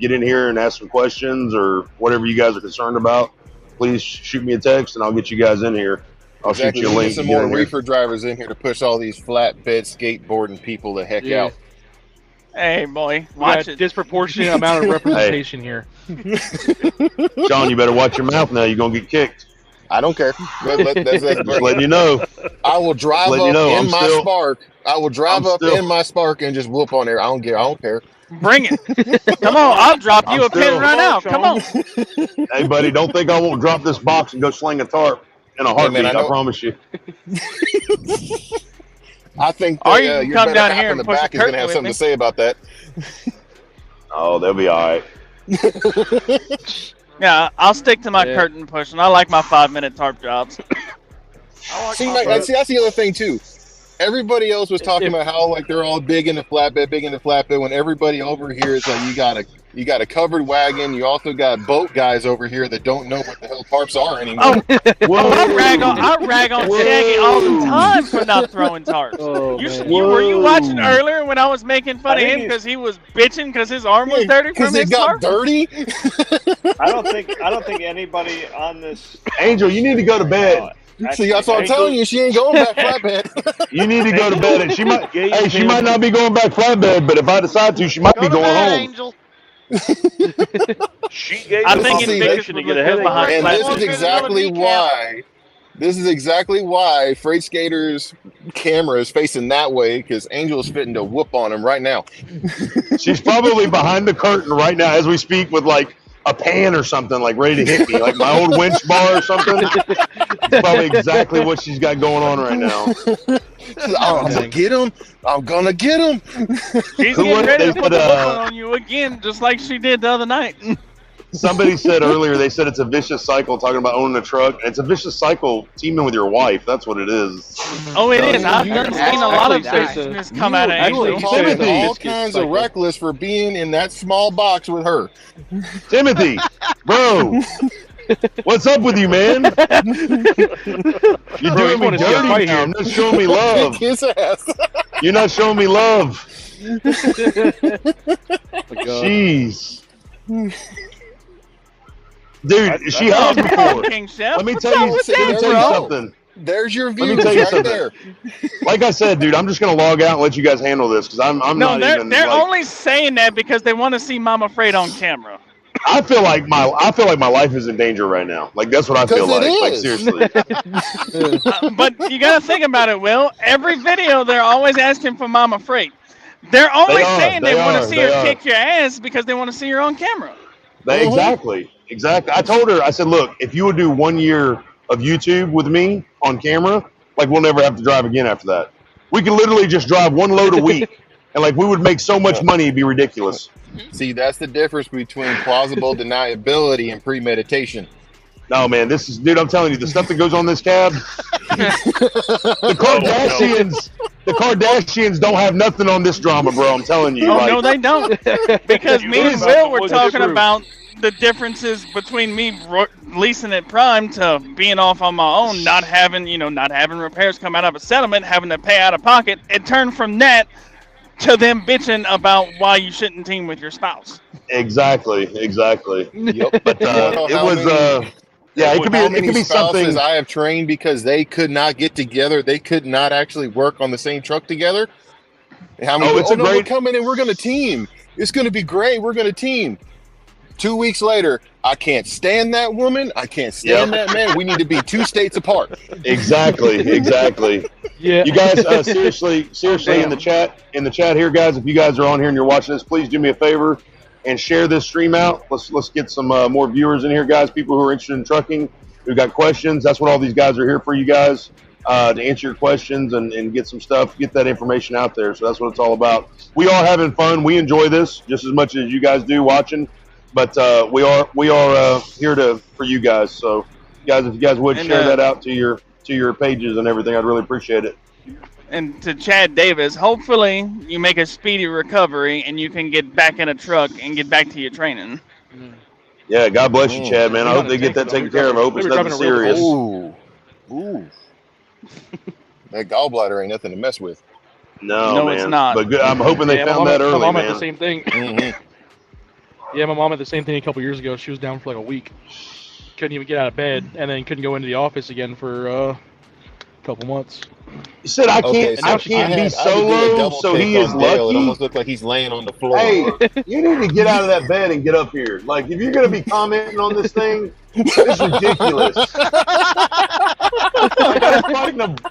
get in here and ask some questions or whatever you guys are concerned about, please shoot me a text and I'll get you guys in here. I'll shoot you a link. Get some more reefer drivers in here to push all these flatbed skateboarding people the heck out. Hey, boy, watch it. Disproportionate amount of representation here. John, you better watch your mouth now. You're going to get kicked. I don't care. Just letting you know. I will drive up in my Spark. I will drive up in my Spark and just whoop on there. I don't care. Bring it. Come on, I'll drop you a pin right now. Come on. Hey, buddy, don't think I won't drop this box and go sling a tarp in a heartbeat. I promise you. I think you come down here and push the curtain is going to have something to say about that. Oh, they'll be all right. Yeah, I'll stick to my curtain pushing. I like my 5-minute tarp jobs. See, that's the other thing too. Everybody else was talking about how they're all big into flatbed. When everybody over here is like, you gotta You got a covered wagon. You also got boat guys over here that don't know what the hell tarps are anymore. I rag on Shaggy all the time for not throwing tarps. Were you watching earlier when I was making fun of him because he was bitching because his arm was dirty from his tarp? Dirty. I don't think anybody on this. Angel, you need to go to bed. See, that's what I'm telling you. She ain't going back flatbed. You need to go to bed. And she might. Hey, she might not be going back flatbed, but if I decide to, she might be going home. Angel. She gave I think it's to get ahead behind. And this is exactly why. This is exactly why Fr8sK8R's camera is facing that way, because Angel is fitting to whoop on him right now. She's probably behind the curtain right now as we speak with like a pan or something, like ready to hit me, like my old winch bar or something. That's probably exactly what she's got going on right now. I'm gonna get him. I'm gonna get him. She's getting ready to put the hook on you again, just like she did the other night. Somebody said earlier, they said it's a vicious cycle talking about owning a truck. And it's a vicious cycle teaming with your wife. That's what it is. Oh, it is. I've seen a lot of viciousness come out of Angel. Timothy, all kinds of reckless for being in that small box with her. Timothy, bro, what's up with you, man? You're doing me dirty here. You're not showing me love. Kiss ass. You're not showing me love. Jeez. Dude, she has before. Let me tell you something. There's your view. Let me tell you right something. There. Like I said, dude, I'm just gonna log out and let you guys handle this because I'm not even. They're like, only saying that because they want to see Mama Fr8 on camera. I feel like my life is in danger right now. Like that's what I feel like. Like seriously. But you gotta think about it, Will. Every video they're always asking for Mama Fr8. They're only saying they want to see her kick your ass because they want to see her on camera. Exactly. I told her, I said, look, if you would do 1 year of YouTube with me on camera, like we'll never have to drive again after that. We could literally just drive one load a week, and like we would make so much money, it'd be ridiculous. See, that's the difference between plausible deniability and premeditation. No, man, dude, I'm telling you, the stuff that goes on this cab, the Kardashians don't have nothing on this drama, bro. I'm telling you. No, they don't. Because me and Will were talking about the differences between me leasing at Prime to being off on my own, not having repairs come out of a settlement, having to pay out of pocket. It turned from that to them bitching about why you shouldn't team with your spouse. Exactly. Yep. But it could be something. I have trained because they could not get together. They could not actually work on the same truck together. How many? We're coming and we're going to team. It's going to be great. We're going to team. 2 weeks later, I can't stand that woman. I can't stand that man. We need to be 2 states apart. Exactly. Yeah. You guys, seriously, in the chat here, guys. If you guys are on here and you're watching this, please do me a favor and share this stream out. Let's get some more viewers in here, guys. People who are interested in trucking, who've got questions. That's what all these guys are here for. You guys to answer your questions and get some stuff, get that information out there. So that's what it's all about. We are having fun. We enjoy this just as much as you guys do watching. But we are here for you guys. So, guys, if you guys would share that out to your pages and everything, I'd really appreciate it. And to Chad Davis, hopefully you make a speedy recovery and you can get back in a truck and get back to your training. Yeah, God bless you, Chad, man. I hope they get that taken care of. I hope it's nothing serious. Ooh. That gallbladder ain't nothing to mess with. No, man. It's not. But good, I'm hoping they found that early, my mom man. had the same thing. Yeah, my mom had the same thing a couple years ago. She was down for like a week. Couldn't even get out of bed, and then couldn't go into the office again for a couple months. He said, I can't be solo, so he is lucky. It almost looked like he's laying on the floor. Hey, you need to get out of that bed and get up here. Like, if you're going to be commenting on this thing, it's ridiculous.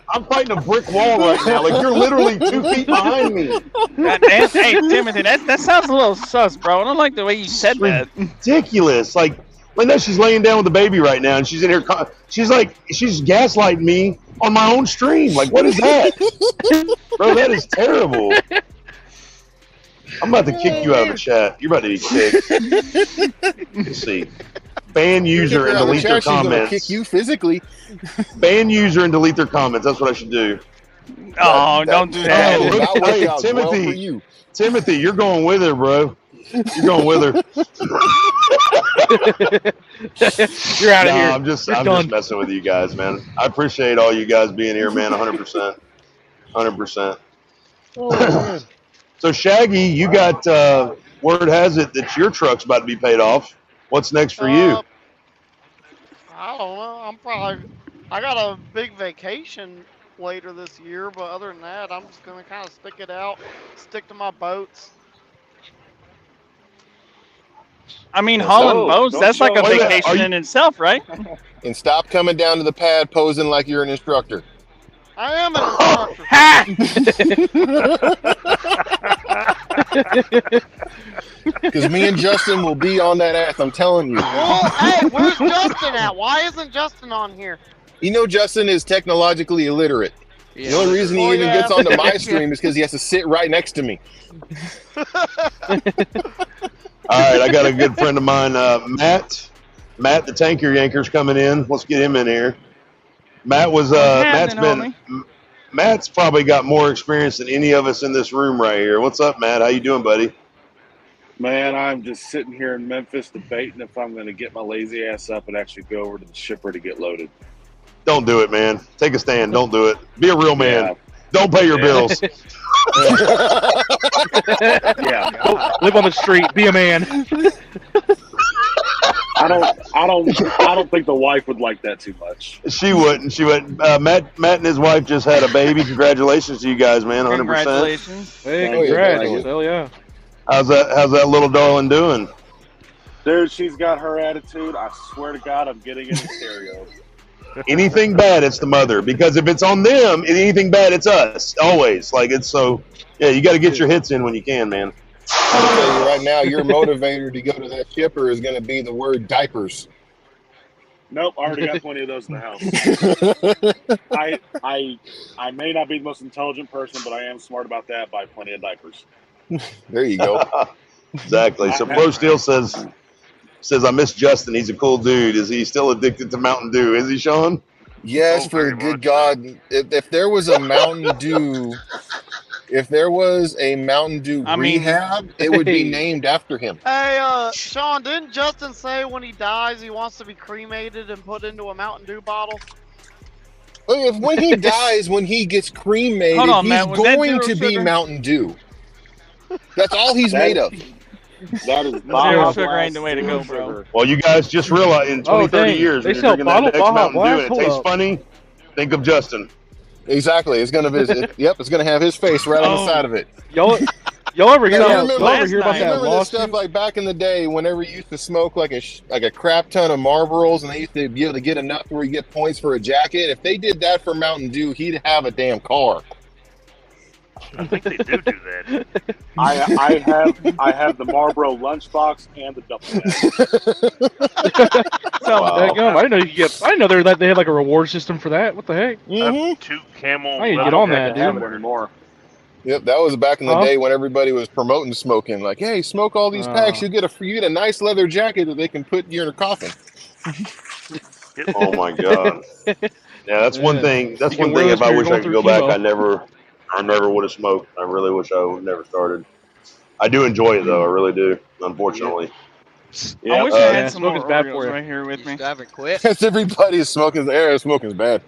I'm fighting a brick wall right now. Like, you're literally 2 feet behind me. Hey, Timothy, that sounds a little sus, bro. I don't like the way you said that. Ridiculous. Like, I know she's laying down with the baby right now, and she's in here. She's gaslighting me on my own stream. Like, what is that? Bro, that is terrible. I'm about to kick you out of the chat. You're about to get kicked. Let's see. Ban user and delete their comments. Kick you physically. Ban user and delete their comments. That's what I should do. Don't do that. Hey, Timothy, you're going with her, bro. You're going with her. You're out of here. I'm just messing with you guys, man. I appreciate all you guys being here, man. 100%. 100%. Oh, So Shaggy, you got word has it that your truck's about to be paid off. What's next for you? I don't know. I got a big vacation later this year, but other than that, I'm just gonna kind of stick it out, stick to my boats. I mean, hauling boats, that's like a vacation in itself, right? And stop coming down to the pad posing like you're an instructor. I am an instructor. Because me and Justin will be on that ass, I'm telling you. Well, hey, where's Justin at? Why isn't Justin on here? You know Justin is technologically illiterate. Yeah. The only reason he even gets onto my stream is because he has to sit right next to me. All right, I got a good friend of mine, Matt. Matt, the Tanker Yanker's coming in. Let's get him in here. Matt's probably got more experience than any of us in this room right here. What's up, Matt? How you doing, buddy? Man, I'm just sitting here in Memphis debating if I'm going to get my lazy ass up and actually go over to the shipper to get loaded. Don't do it, man. Take a stand. Don't do it. Be a real man. Yeah. Don't pay your bills. Yeah. Live on the street. Be a man. I don't think the wife would like that too much. She wouldn't. Matt and his wife just had a baby. Congratulations to you guys, man. 100%. Congratulations. Hey, congrats. Hell yeah. How's that little darling doing? Dude, she's got her attitude. I swear to God, I'm getting in the stereo. Anything bad, it's the mother. Because if it's on them, anything bad, it's us. Always. Like, it's so, yeah, you got to get your hits in when you can, man. I'll tell you right now, your motivator to go to that shipper is going to be the word diapers. Nope, I already got plenty of those in the house. I may not be the most intelligent person, but I am smart about that. Buy plenty of diapers. There you go. Exactly. So Pro Steel says, I miss Justin. He's a cool dude. Is he still addicted to Mountain Dew? Is he, Sean? Yes, for the good God. If there was a Mountain Dew, rehab, it would be named after him. Hey, Sean, didn't Justin say when he dies he wants to be cremated and put into a Mountain Dew bottle? Well, when he dies, when he gets cremated, he's going to be Mountain Dew. That's all he's made of. That is Zero sugar ain't the way to go, bro. Well, you guys just realize in 20, 30 years, when you're drinking that next Mountain Dew and it tastes funny, think of Justin. Exactly. It's going to visit. Yep, it's going to have his face right on the side of it. Y'all ever hear about that? Remember stuff like back in the day whenever you used to smoke like a crap ton of Marlboros and they used to be able to get enough where you get points for a jacket? If they did that for Mountain Dew, he'd have a damn car. I think they do that. I have the Marlboro lunchbox and the double bag. I didn't know they had like a reward system for that. What the heck? Mm-hmm. 2 Camel. I need to get on that, dude. Anymore. Yep, that was back in the day when everybody was promoting smoking. Like, hey, smoke all these packs, you get a nice leather jacket that they can put in your coffin. Oh my God! Yeah, that's one thing. That's one thing. If I wish I could go back, I never would have smoked. I really wish I would have never started. I do enjoy it though. I really do. Unfortunately. Yeah. I wish I had some more Oreos right here with me. I haven't quit. Everybody's smoking. Smoking's bad.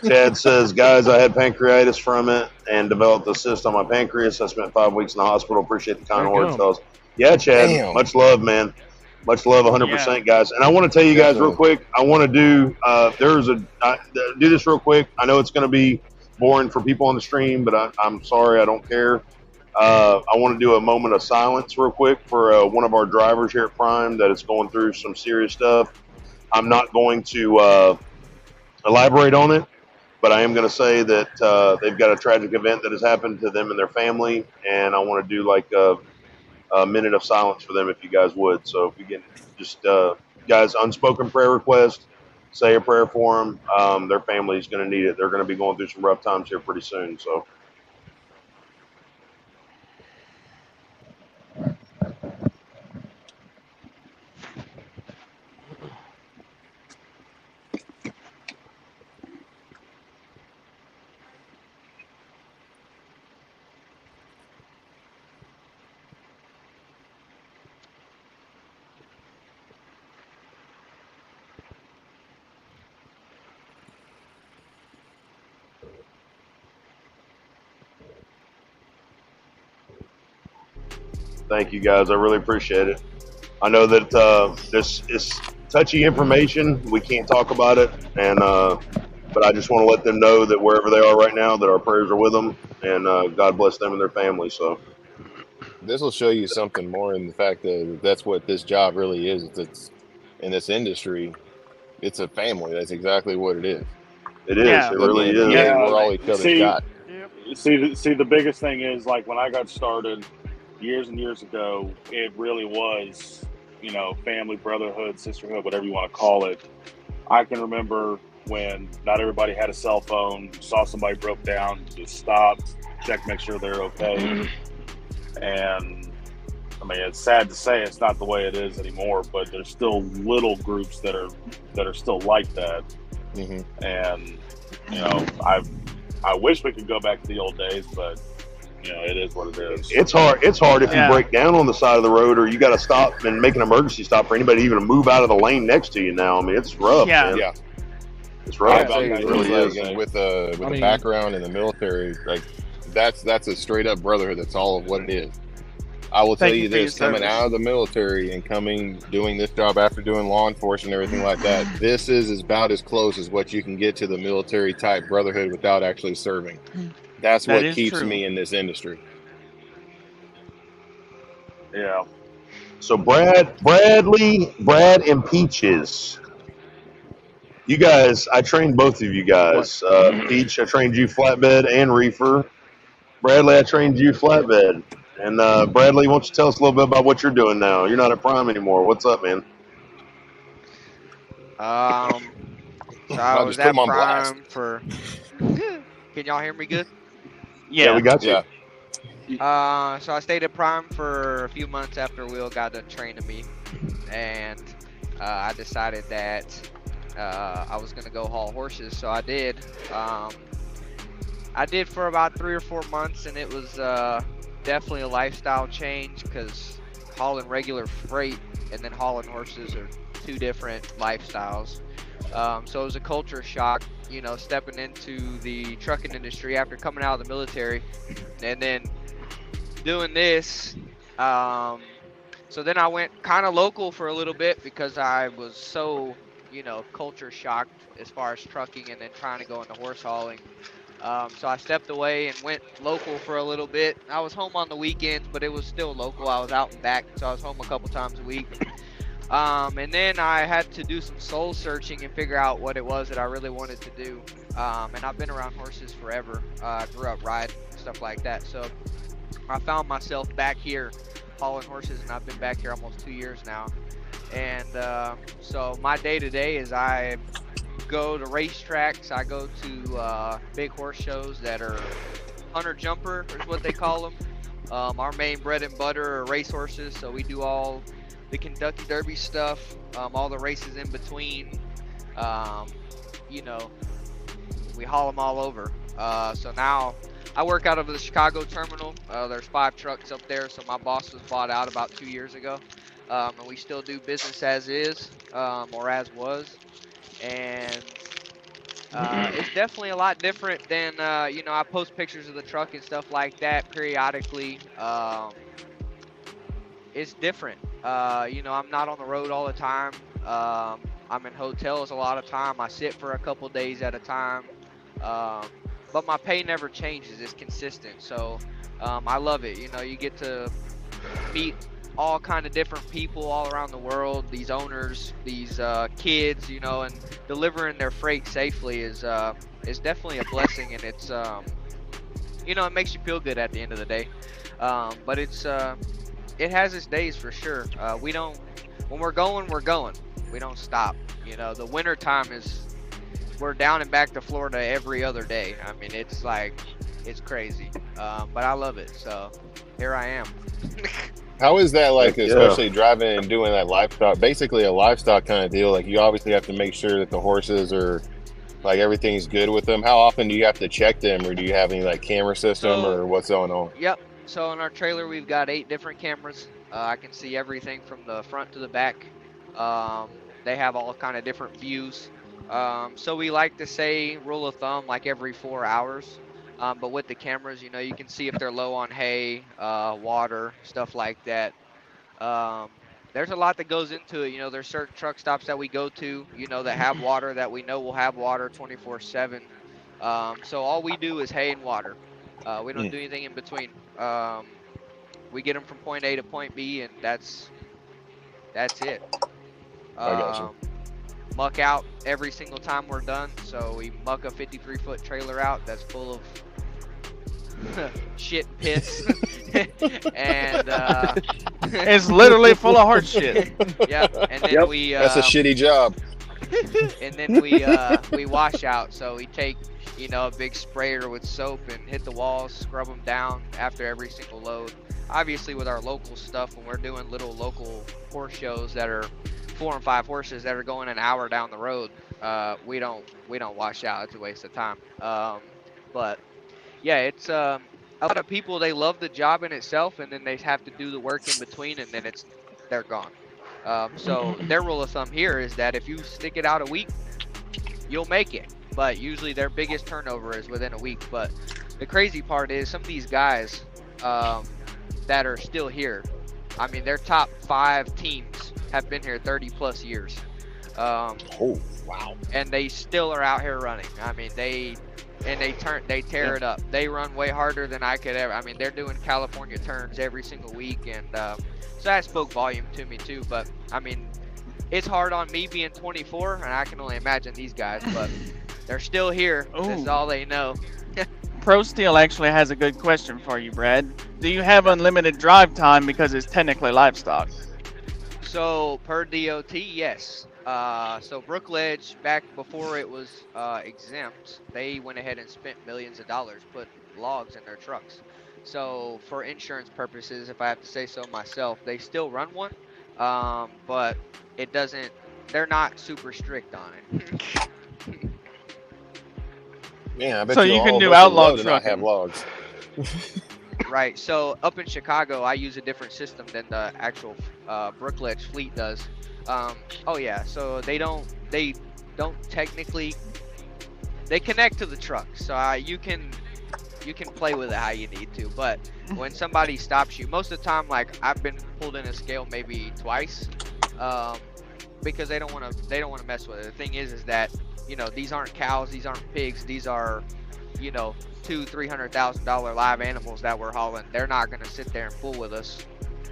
Chad says, guys, I had pancreatitis from it and developed a cyst on my pancreas. I spent 5 weeks in the hospital. Appreciate the kind words, fellas. Yeah, Chad. Damn. Much love, man. Much love, 100%, guys. And I want to tell you guys real quick. I want to do do this real quick. I know it's going to be boring for people on the stream, but I'm sorry. I don't care. I want to do a moment of silence real quick for one of our drivers here at Prime that is going through some serious stuff. I'm not going to elaborate on it, but I am going to say that they've got a tragic event that has happened to them and their family, and I want to do like a minute of silence for them if you guys would. So if you can just, guys, unspoken prayer request, say a prayer for them. Their family is going to need it. They're going to be going through some rough times here pretty soon. So. Thank you, guys. I really appreciate it. I know that this is touchy information. We can't talk about it, and but I just want to let them know that wherever they are right now, that our prayers are with them, and God bless them and their families. So this will show you something more in the fact that that's what this job really is. It's in this industry, it's a family. That's exactly what it is. it is. Yeah. It At the really end of the is. day, Yeah. we're all each other's See, got. see, the biggest thing is like when I got started years and years ago, it really was, you know, family, brotherhood, sisterhood, whatever you want to call it. I can remember when not everybody had a cell phone, saw somebody broke down, just stopped, check, make sure they're okay. And I mean, it's sad to say it's not the way it is anymore, but there's still little groups that are still like that. Mm-hmm. And you know, I wish we could go back to the old days, but you know, it is what it is. It's hard. It's hard if you Yeah. break down on the side of the road, or you got to stop and make an emergency stop for anybody even to move out of the lane next to you. Now, I mean, it's rough. Yeah. Man. Yeah. It's rough. I'd say It it's really like, is. and with a background in the military, like that's a straight up brotherhood. That's all of what it is. I will tell Thank you you for your this: coming service. out of the military and doing this job after doing law enforcement and everything like that, this is about as close as what you can get to the military type brotherhood without actually serving. That's That what is keeps true. me in this industry. Yeah. So Brad and Peaches. You guys, I trained both of you guys. Peach, I trained you flatbed and reefer. Bradley, I trained you flatbed. And Bradley, why don't you tell us a little bit about what you're doing now? You're not at Prime anymore. What's up, man? So I I'll was just put at him on blast. Prime for. Can y'all hear me good? Yeah, we got you. Yeah. So I stayed at Prime for a few months after Will got done training me, and I decided that I was gonna go haul horses. So I did. I did for about 3 or 4 months, and it was definitely a lifestyle change because hauling regular freight and then hauling horses are 2 different lifestyles. So it was a culture shock, you know, stepping into the trucking industry after coming out of the military, and then doing this. So then I went kind of local for a little bit because I was so, you know, culture shocked as far as trucking and then trying to go into horse hauling. So I stepped away and went local for a little bit. I was home on the weekends, but it was still local. I was out and back, so I was home a couple times a week. And then I had to do some soul searching and figure out what it was that I really wanted to do. And I've been around horses forever. I grew up riding, stuff like that. So I found myself back here hauling horses, and I've been back here almost 2 years now. And so my day-to-day is I go to racetracks. I go to big horse shows that are hunter jumper is what they call them. Our main bread and butter are race horses, so we do all the Kentucky Derby stuff, all the races in between. You know, we haul them all over. So now I work out of the Chicago terminal. There's 5 trucks up there, so my boss was bought out about 2 years ago. And we still do business as is, or as was. And it's definitely a lot different than, you know, I post pictures of the truck and stuff like that periodically. It's different. You know, I'm not on the road all the time. I'm in hotels a lot of time. I sit for a couple days at a time. But my pay never changes. It's consistent. So I love it. You know, you get to meet all kind of different people all around the world. These owners, these kids, you know, and delivering their freight safely is definitely a blessing, and it's you know, it makes you feel good at the end of the day. But it has its days for sure. We don't, when we're going, we don't stop. You know, the winter time we're down and back to Florida every other day. I mean, it's like, it's crazy. But I love it. So here I am. How is that like, especially driving and doing that livestock, basically a livestock kind of deal? Like, you obviously have to make sure that the horses are, like, everything's good with them. How often do you have to check them, or do you have any, like, camera system, or what's going on? Yep. So in our trailer, we've got 8 different cameras. I can see everything from the front to the back. They have all kind of different views. So we like to say, rule of thumb, like every 4 hours, But with the cameras, you know, you can see if they're low on hay, water, stuff like that. There's a lot that goes into it. You know, there's certain truck stops that we go to, you know, that have water, that we know will have water 24/7. So all we do is hay and water. We don't do anything in between. We get them from point A to point B, and that's it. I got you. Muck out every single time we're done. So we muck a 53-foot trailer out that's full of shit and piss. And it's literally full of hard shit. Yeah, and then we that's a shitty job. And then we wash out. So we take, you know, a big sprayer with soap and hit the walls, scrub them down after every single load. Obviously, with our local stuff, when we're doing little local horse shows that are 4 and 5 horses that are going an hour down the road, we don't wash out. It's a waste of time. But yeah, it's a lot of people, they love the job in itself, and then they have to do the work in between, and then they're gone. So their rule of thumb here is that if you stick it out a week, you'll make it. But usually their biggest turnover is within a week. But the crazy part is some of these guys that are still here, I mean, their top 5 teams have been here 30 plus years. Oh, wow. And they still are out here running. I mean, they tear it up. They run way harder than I could ever. I mean, they're doing California turns every single week, and so that spoke volume to me too. But I mean, it's hard on me being 24, and I can only imagine these guys, but they're still here. That's all they know. Pro Steel actually has a good question for you, Brad. Do you have unlimited drive time because it's technically livestock? So per DOT, yes. So Brookledge, back before it was exempt, they went ahead and spent millions of dollars, put logs in their trucks. So for insurance purposes, if I have to say so myself, they still run one, but it doesn't. They're not super strict on it. Yeah, I bet so you can do outlaw trucking. Have logs. Right. So up in Chicago, I use a different system than the actual Brookledge fleet does. Oh yeah. So they don't technically. They connect to the truck, so you can play with it how you need to. But when somebody stops you, most of the time, like I've been pulled in a scale maybe twice, because they don't want to mess with it. The thing is that, you know, these aren't cows, these aren't pigs, these are, you know, $200,000-$300,000 live animals that we're hauling. They're not gonna sit there and fool with us.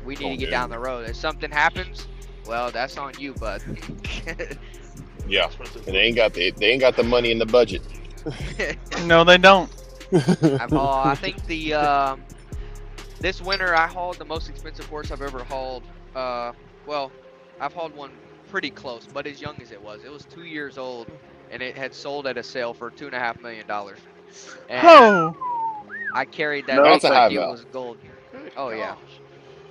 We need to get down the road. If something happens, well, that's on you, bud. Yeah, and they ain't got the money in the budget. No, they don't. I think this winter I hauled the most expensive horse I've ever hauled. Well, I've hauled one pretty close, but as young as it was. It was 2 years old, and it had sold at a sale for $2.5 million. And I carried that like it was gold. Oh yeah.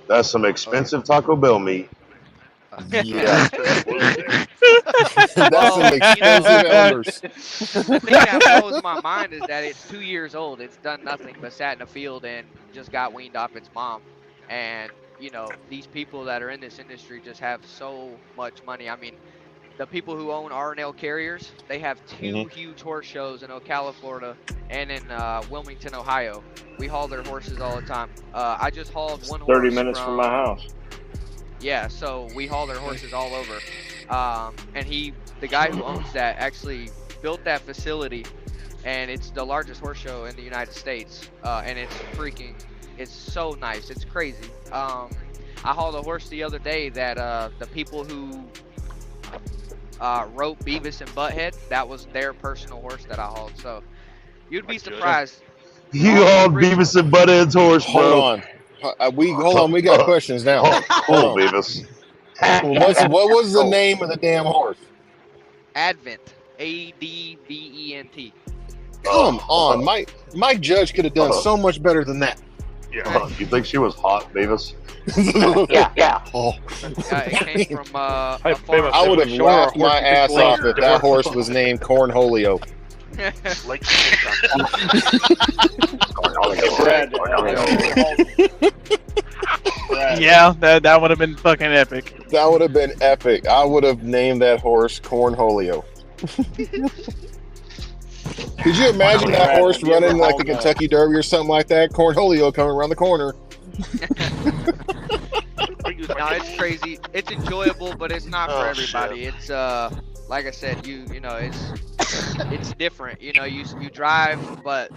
That's some expensive Taco Bell meat. Yeah. That's some expensive elders. The thing that blows my mind is that it's 2 years old. It's done nothing but sat in a field and just got weaned off its mom. And you know, these people that are in this industry just have so much money. I mean, the people who own R&L carriers, they have 2 huge horse shows in Ocala, Florida, and in Wilmington, Ohio. We haul their horses all the time. I just hauled one horse 30 minutes from my house. Yeah, so we haul their horses all over. And the guy who owns that actually built that facility, and it's the largest horse show in the United States. And it's so nice. It's crazy. I hauled a horse the other day that the people who wrote Beavis and Butthead, that was their personal horse that I hauled. So you'd be surprised. You hauled Beavis and Butthead's horse, bro. Hold on. Hold on. We got questions now. Hold on, Beavis. What was the name of the damn horse? Advent. ADVENT. Come on, Mike Judge could have done so much better than that. Yeah. You think she was hot, Beavis? Yeah. Oh. It came from a farm. I would have laughed my ass off if that horse was named Cornholio. Yeah, that would have been fucking epic. That would have been epic. I would have named that horse Cornholio. Could you imagine that horse running like the Kentucky Derby or something like that? Cornholio coming around the corner. No, it's crazy. It's enjoyable, but it's not for everybody. Shit. It's like I said, you know, it's different. You know, you drive, but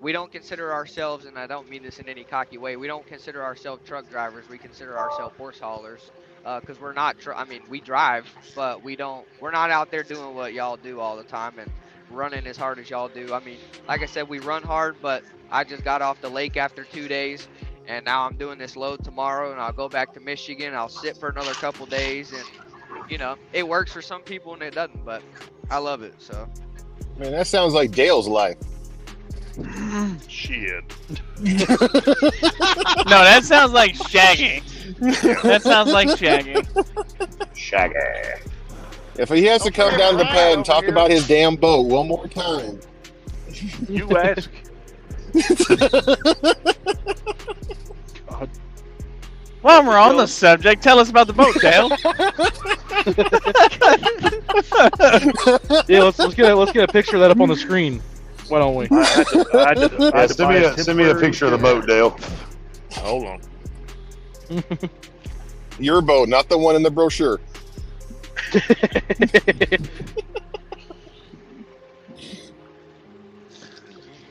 we don't consider ourselves, and I don't mean this in any cocky way, we don't consider ourselves truck drivers. We consider ourselves horse haulers, because we're not. I mean, we drive, but we're not out there doing what y'all do all the time and running as hard as y'all do. I mean, like I said, we run hard, but I just got off the lake after 2 days. And now I'm doing this load tomorrow, and I'll go back to Michigan. I'll sit for another couple days, and you know, it works for some people and it doesn't. But I love it. So, man, that sounds like Dale's life. Shit. No, that sounds like Shaggy. That sounds like Shaggy. Shaggy. If he has to come down to the pad and talk about his damn boat one more time, you ask. While we're on the subject, tell us about the boat, Dale. Yeah, let's get a picture of that up on the screen. Why don't we? Send me a picture of the boat, Dale. Hold on. Your boat, not the one in the brochure.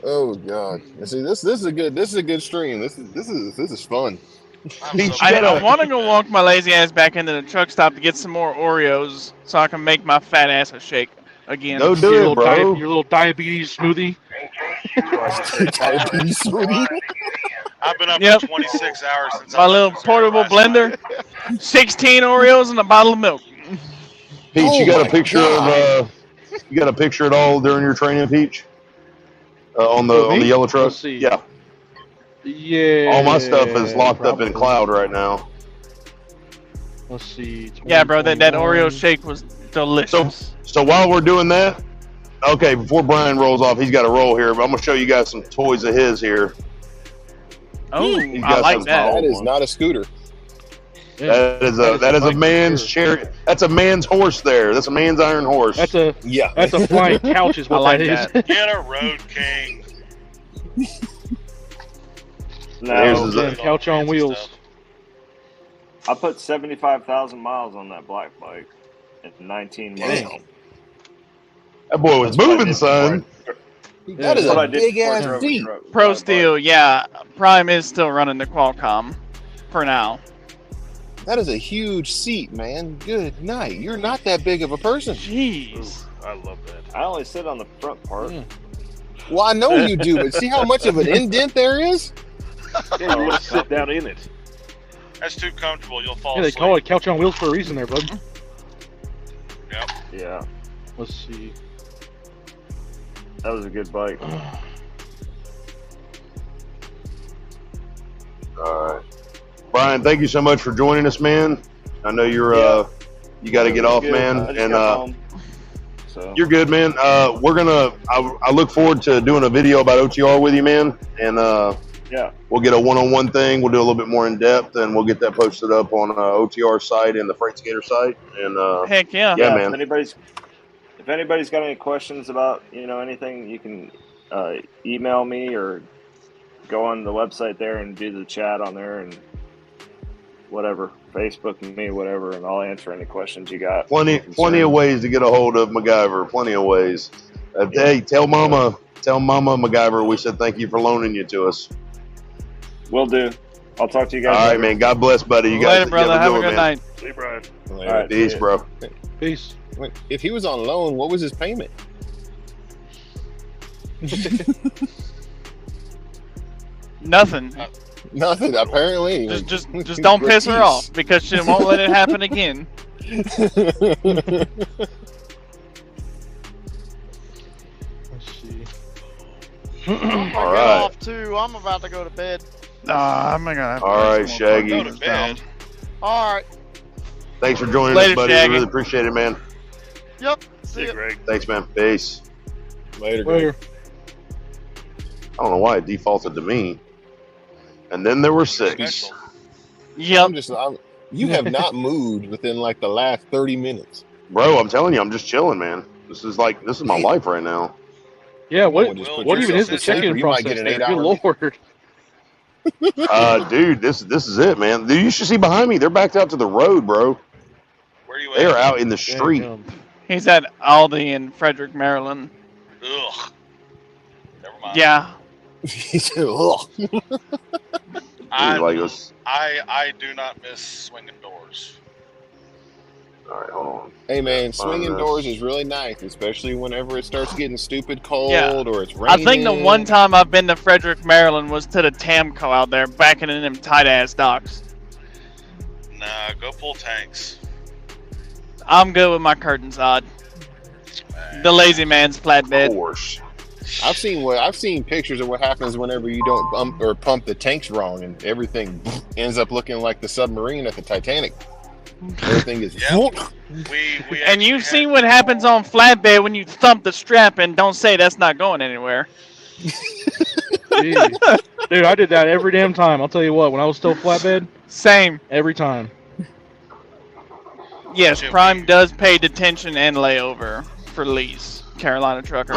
Oh God! See, this is a good stream. This is fun. I want to go walk my lazy ass back into the truck stop to get some more Oreos so I can make my fat ass a shake again. Go do it, bro. Your little diabetes smoothie. Diabetes smoothie. I've been up for 26 hours since my little portable blender. 16 Oreos and a bottle of milk. Peach, you got a picture of you got a picture at all during your training, Peach? On the yellow truck? Yeah. Yeah. All my stuff is locked up in cloud right now. Let's see. Yeah, bro, that Oreo shake was delicious. So while we're doing that, okay, before Brian rolls off, he's got a roll here, but I'm gonna show you guys some toys of his here. Oh, I like that. That is not a scooter. Yeah. That is a man's chair. That's a man's horse there. That's a man's iron horse. That's a flying couch is what that is. Get a Road King. There's a couch on wheels. I put 75,000 miles on that black bike in 19 months. That boy was moving, son. That is a big ass seat. Pro Steel, yeah. Prime is still running the Qualcomm for now. That is a huge seat, man. Good night. You're not that big of a person. Jeez. I love that. I only sit on the front part. Well, I know you do, but see how much of an indent there is? Yeah, you want to sit down in it. That's too comfortable. You'll fall Yeah, they asleep. call it couch on wheels for a reason there, bud. Yep. Yeah. Let's see. That was a good bike. All right. Brian, thank you so much for joining us, man. I know you're you got to get off, man, and so. You're good, man. We're gonna. I look forward to doing a video about OTR with you, man, and yeah, we'll get a one-on-one thing. We'll do a little bit more in depth, and we'll get that posted up on OTR site and the Fr8sK8R site. And heck yeah, man. If anybody's got any questions about anything, you can email me or go on the website there and do the chat on there and whatever, Facebook me, whatever, and I'll answer any questions you got. Plenty of ways to get a hold of MacGyver. Plenty of ways. Hey, tell Mama MacGyver we said thank you for loaning you to us. Will do. I'll talk to you guys. All right, man. God bless, buddy. You guys later, brother. Have a good night. See you, Brian. All right, peace, bro. Peace. Wait, if he was on loan, what was his payment? Nothing. Nothing, apparently. Just don't piss her off because she won't let it happen again. Let's see. I'm All gonna get right. off too. I'm about to go to bed. I'm gonna have to All right, Shaggy. Go to bed. All right. Thanks for joining Later, us, buddy. Shaggy. Really appreciate it, man. Yep. See See you, ya. Greg. Thanks, man. Peace. Later. Later. I don't know why it defaulted to me. And then there were 6. Special. Yep. You have not moved within like the last 30 minutes. Bro, I'm telling you, I'm just chilling, man. This is my life right now. Yeah, what what even is the check-in You might process get an there? 8 Good hour. lord. Dude, this is it, man. Dude, you should see behind me. They're backed out to the road, bro. Where are you They at? are out in the street. He's at Aldi in Frederick, Maryland. Ugh. Never mind. Yeah. He said, ugh. I do not miss swinging doors. All right, hold on. Hey man, swinging doors is really nice, especially whenever it starts getting stupid cold or it's raining. I think the one time I've been to Frederick, Maryland was to the Tamco out there, backing in them tight-ass docks. Nah, go pull tanks. I'm good with my curtains odd. The lazy man's flatbed. Of course. I've seen pictures of what happens whenever you don't pump the tanks wrong, and everything ends up looking like the submarine at the Titanic. Everything is. And you've seen what happens on flatbed when you thump the strap and don't say that's not going anywhere. Dude, I did that every damn time. I'll tell you what, when I was still flatbed. Same. Every time. Yes, Prime does pay detention and layover for lease. Carolina trucker.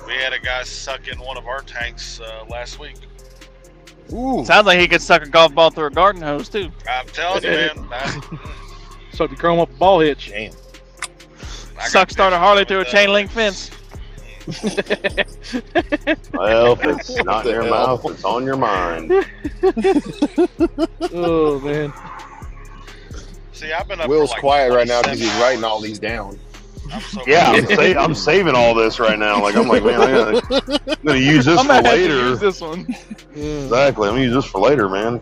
We had a guy suck in one of our tanks last week. Ooh. Sounds like he could suck a golf ball through a garden hose too. I'm telling you, man. Suck the chrome up a ball hitch. Damn. Start a Harley through a chain link fence. Well, if it's not in your mouth, it's on your mind. Oh man. See, I've been up Will's for like quiet right now because 27 he's writing hours. all these down. I'm saving all this right now. I'm like, man, I'm gonna use this for later. Use this one. Exactly, I'm gonna use this for later, man.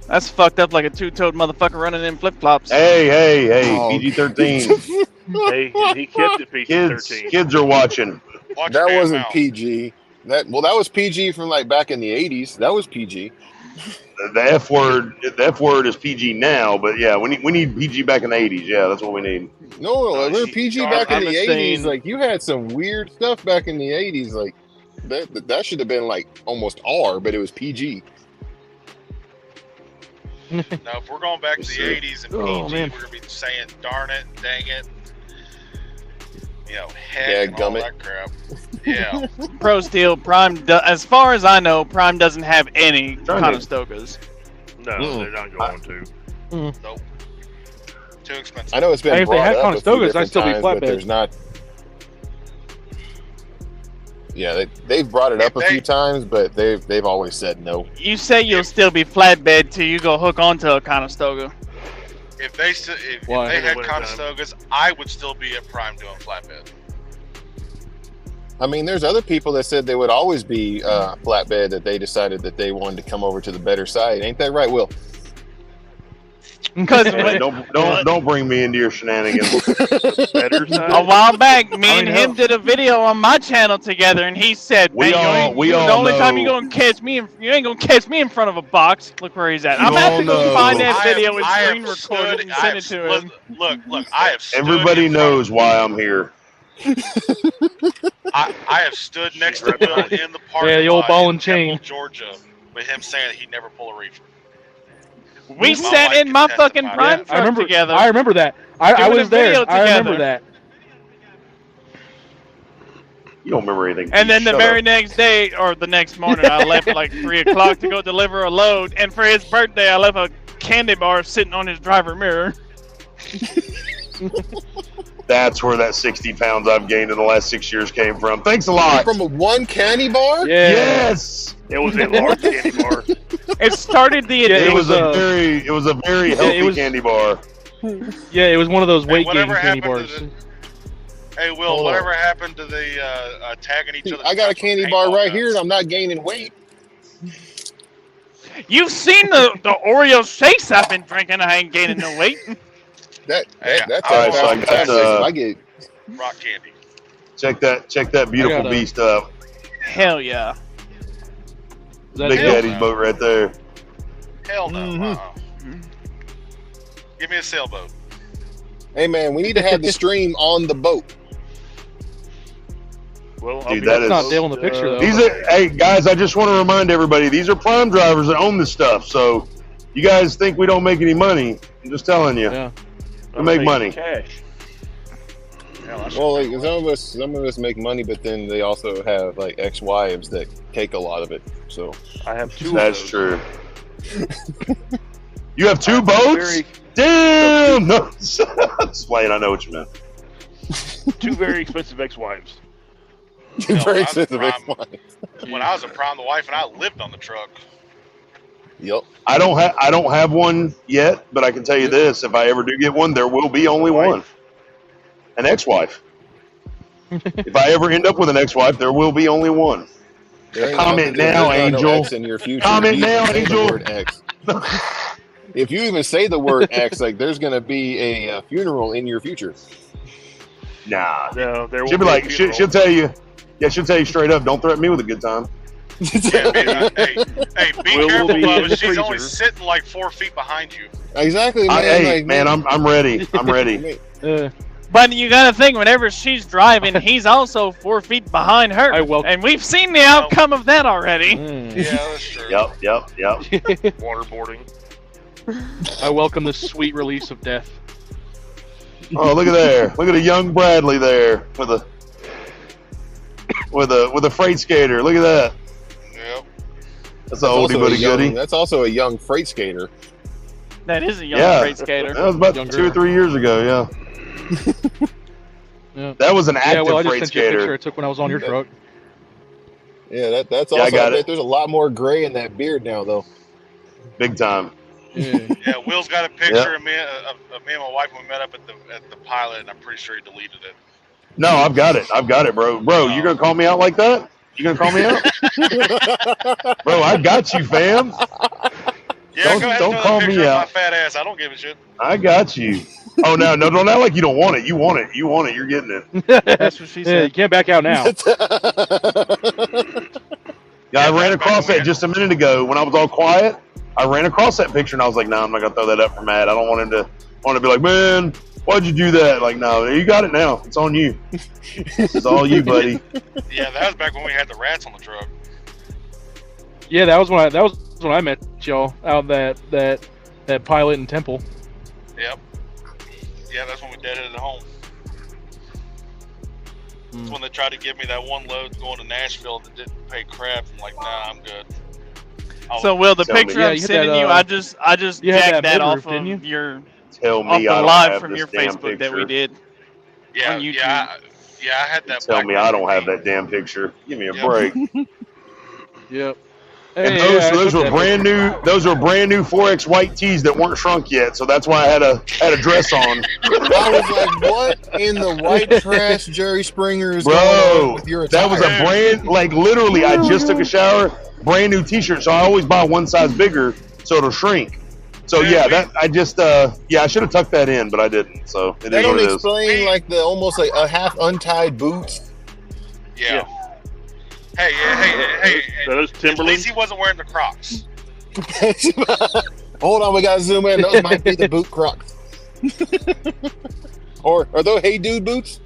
That's fucked up like a two-toed motherfucker running in flip-flops. Hey, Oh. PG-13. Hey, he kept it PG-13. Kids are watching. Watch That your wasn't mouth. PG. That was PG from like back in the 80s. That was PG. The F word is PG now, but yeah, we need PG back in the 80s. Yeah, that's what we need. No, we're PG back in the 80s. saying- Like you had some weird stuff back in the 80s. Like that should have been like almost R, but it was PG. Now, if we're going back to the 80s and PG, Oh, man. we're going to be saying, darn it, dang it, heck, Yeah, and all gummit. that crap. Yeah. Pro Steel, Prime, as far as I know, Prime doesn't have any Conestogas. No, they're not going to. Nope. Too expensive. I know it's been Hey, if they brought had up a few Conestogas, different I'd still be times, but flatbed. there's not. Yeah, they've brought it up a few times, but they've always said no. You say you'll still be flatbed till you go hook onto a Conestoga. If they Why? had Conestogas, I would still be at Prime doing flatbed. I mean, there's other people that said they would always be flatbed that they decided that they wanted to come over to the better side. Ain't that right, Will? Because Hey, don't bring me into your shenanigans. Better a side. while back, me and him did a video on my channel together, and he said, We "Man, all the only time know- you ain't gonna catch me in front of a box." Look where he's at. I'm You about all to go know- find that I have- video and I have screen record it and send it to him. Look, I have stood Everybody in front knows why I'm here. I have stood next to Will in the parking Yeah, the old lot ball in and chain. Temple, Georgia, with him saying that he'd never pull a reefer. We My sat wife in can my testify fucking to Prime that. truck together. I remember that. I Doing was a there. video I remember together. that. You don't remember anything. And then the Shut very up. next day, or the next morning, I left at like 3 o'clock to go deliver a load. And for his birthday, I left a candy bar sitting on his driver mirror. That's where that 60 pounds I've gained in the last 6 years came from. Thanks a lot. From a one candy bar? Yeah. Yes. It was a large candy bar. It started the Yeah, It was a was, very healthy it was- candy bar. Yeah, it was one of those Hey, weight gain whatever candy happened bars. to Hey, Will, Hold on. whatever happened to the tagging each other? I got a candy bar right here, and I'm not gaining weight. You've seen the Oreo shakes I've been drinking. I ain't gaining no weight. That's All right, so I got, fantastic. I get rock candy. Check that beautiful I got a- beast up. Hell yeah. Is that Big it? Daddy's boat right there. Hell no. Mm-hmm. Give me a sailboat. Hey man, we need to have the stream on the boat. Well, Dude, that That's is not Dale in the picture though. These are, hey guys, I just want to remind everybody, these are Prime drivers that own this stuff. So you guys think we don't make any money? I'm just telling you, Yeah. we make money. Cash. Well, like, some of us make money, but then they also have like ex-wives that take a lot of it. So I have two. That's true. You have two boats? Damn! No, explain. I know what you meant. Two very expensive ex-wives. Two very expensive ex-wives. When I was a prime, the wife and I lived on the truck. Yep. I don't have one yet, but I can tell you this: if I ever do get one, there will be only one. An ex-wife. If I ever end up with an ex-wife, there will be only one. Comment now, Angel. In your future. Comment now, Angel. If you even say the word ex, like there's gonna be a funeral in your future. Nah. No, there she'll be like, she'll tell you. Yeah, she'll tell you straight up. Don't threaten me with a good time. Hey, be careful, Bubba. She's only sitting like 4 feet behind you. Exactly, man. Man, I'm ready. I'm ready. But you gotta think, whenever she's driving, he's also 4 feet behind her. And we've seen the outcome of that already. Yeah, that's true. Yep. Waterboarding. I welcome the sweet release of death. Oh, look at there! Look at a young Bradley there with a freight skater. Look at that. Yep. That's an oldie but a goodie. That's also a young freight skater. That is a young freight skater. That was about 2 or 3 years ago. Yeah. That was an active I just freight sent you a skater. picture I took when I was on your truck. Yeah, that's also. I got it. There's a lot more gray in that beard now, though. Big time. Yeah, Will's got a picture of me and my wife when we met up at the pilot, and I'm pretty sure he deleted it. No, I've got it, bro. Bro, you gonna call me out like that? You gonna call me out? Bro, I got you, fam. Yeah, don't call me out. My fat ass. I don't give a shit. I got you. Oh no, don't act like you don't want it. You want it. You want it. You're getting it. That's what she said. You can't back out now. Yeah, I ran across that just a minute ago when I was all quiet. I ran across that picture and I was like, "No, I'm not gonna throw that up for Matt. I don't want him to be like, man, why'd you do that?" Like, no, you got it now. It's on you. It's all you, buddy. Yeah, that was back when we had the rats on the truck. Yeah, that was when I met y'all out that pilot in Temple. Yep. Yeah, that's when we deadheaded home. That's when they tried to give me that one load going to Nashville that didn't pay crap. I'm like, nah, I'm good. So, Will, the picture I'm sending you, I just jacked that off of your live from your Facebook that we did. Yeah, on YouTube. I had that. Tell me I don't have that damn picture. Give me a break. Yep. And those were brand new. Those were brand new 4X white tees that weren't shrunk yet. So that's why I had a dress on. I was like, "What in the white trash, Jerry Springer is going on with your attire?" That was a brand, like literally. I just took a shower, brand new T-shirt. So I always buy one size bigger so it'll shrink. So I should have tucked that in, but I didn't. So it they is what don't it is. explain like the almost like a half untied boots. Yeah. Hey. Those Timberlands. At least he wasn't wearing the Crocs. Hold on, we gotta zoom in. Those might be the boot Crocs. Or are those Hey Dude boots?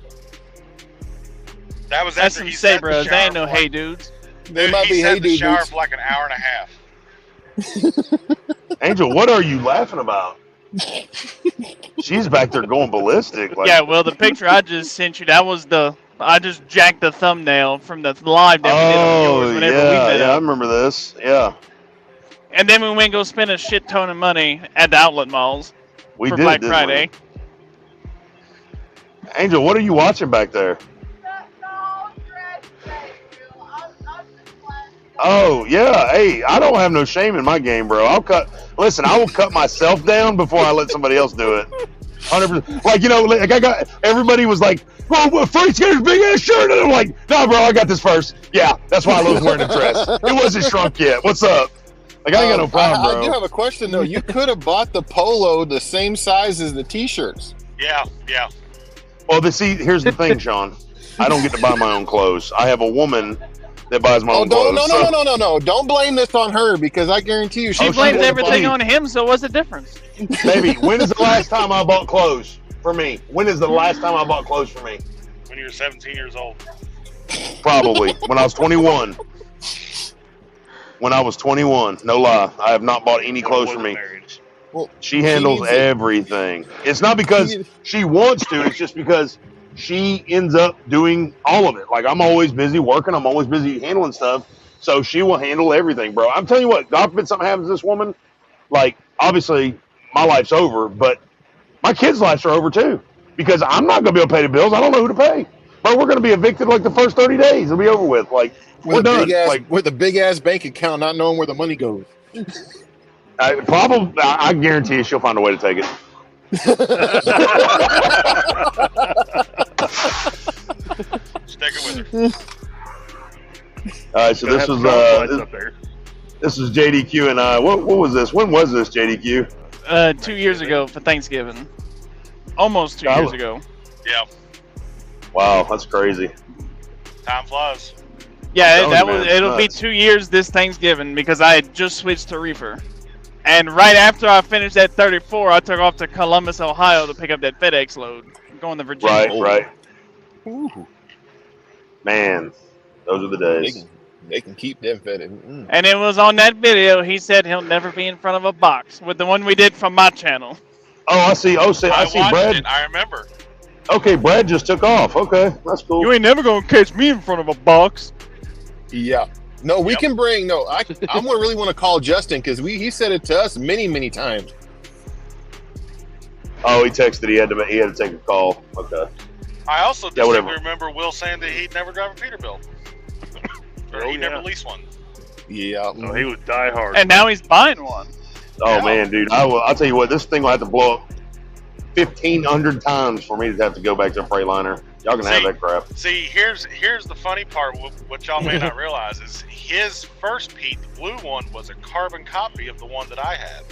That was That's after some he sat in the Sabras. They shower ain't no for Hey Dudes. They might be He sat Hey in the Dude shower boots. for like an hour and a half. Angel, what are you laughing about? She's back there going ballistic. Like, Yeah, well, the picture I just sent you, I just jacked the thumbnail from the live that we did on yours whenever we met I up. remember this. Yeah, And then we went and go spend a shit ton of money at the outlet malls we for did. Black didn't Friday. we? Angel, what are you watching back there? Oh yeah, hey, I don't have no shame in my game, bro. I will cut myself down before I let somebody else do it. 100%. Like, like I got everybody was like, "Well, Fr8sK8R's big ass shirt," and I'm like, "No, bro, I got this first." Yeah, that's why I love wearing a dress. It wasn't shrunk yet. What's up? Like, I ain't got no problem, bro. I do have a question though. You could have bought the polo the same size as the T-shirts. Yeah. Well, here's the thing, Sean. I don't get to buy my own clothes. I have a woman that buys my own clothes. No. Don't blame this on her because I guarantee you She blames everything on him, so what's the difference? Baby, when is the last time I bought clothes for me? When is the last time I bought clothes for me? When you were 17 years old. Probably. When I was 21. When I was 21. No lie. I have not bought any clothes for me. Well, she handles everything. It's not because she wants to. It's just because she ends up doing all of it. Like, I'm always busy working. I'm always busy handling stuff. So she will handle everything, bro. I'm telling you what, God forbid something happens to this woman, like, obviously my life's over, but my kids' lives are over too. Because I'm not going to be able to pay the bills. I don't know who to pay. But we're going to be evicted like the first 30 days. It'll be over with. Like, we're done. With a big-ass bank account, not knowing where the money goes. I guarantee you she'll find a way to take it. Stick it with her. All right, so this was JDQ and I. What was this? When was this, JDQ? 2 years ago for Thanksgiving. Almost 2 years ago. Yeah. Wow, that's crazy. Time flies. Yeah, it'll be 2 years this Thanksgiving because I had just switched to reefer. And right after I finished that 34, I took off to Columbus, Ohio to pick up that FedEx load. Going to Virginia. Right. Ooh. Man, those are the days. They can keep them FedEx. And it was on that video, he said he'll never be in front of a box with the one we did from my channel. Oh, I see. I see Brad. I remember. Okay, Brad just took off. Okay, that's cool. You ain't never gonna catch me in front of a box. Yeah. No, we can bring. No, I really want to call Justin because he said it to us many times. Oh, he texted. He had to take a call. Okay. I also distinctly remember Will saying that he'd never drive a Peterbilt, or he'd never lease one. Yeah. No, he would die hard. And now he's buying one. Oh man, dude! I'll tell you what. This thing will have to blow up 1,500 times for me to have to go back to a Freightliner. Y'all can have that crap. See, here's the funny part. What y'all may not realize is his first Pete, the blue one, was a carbon copy of the one that I had.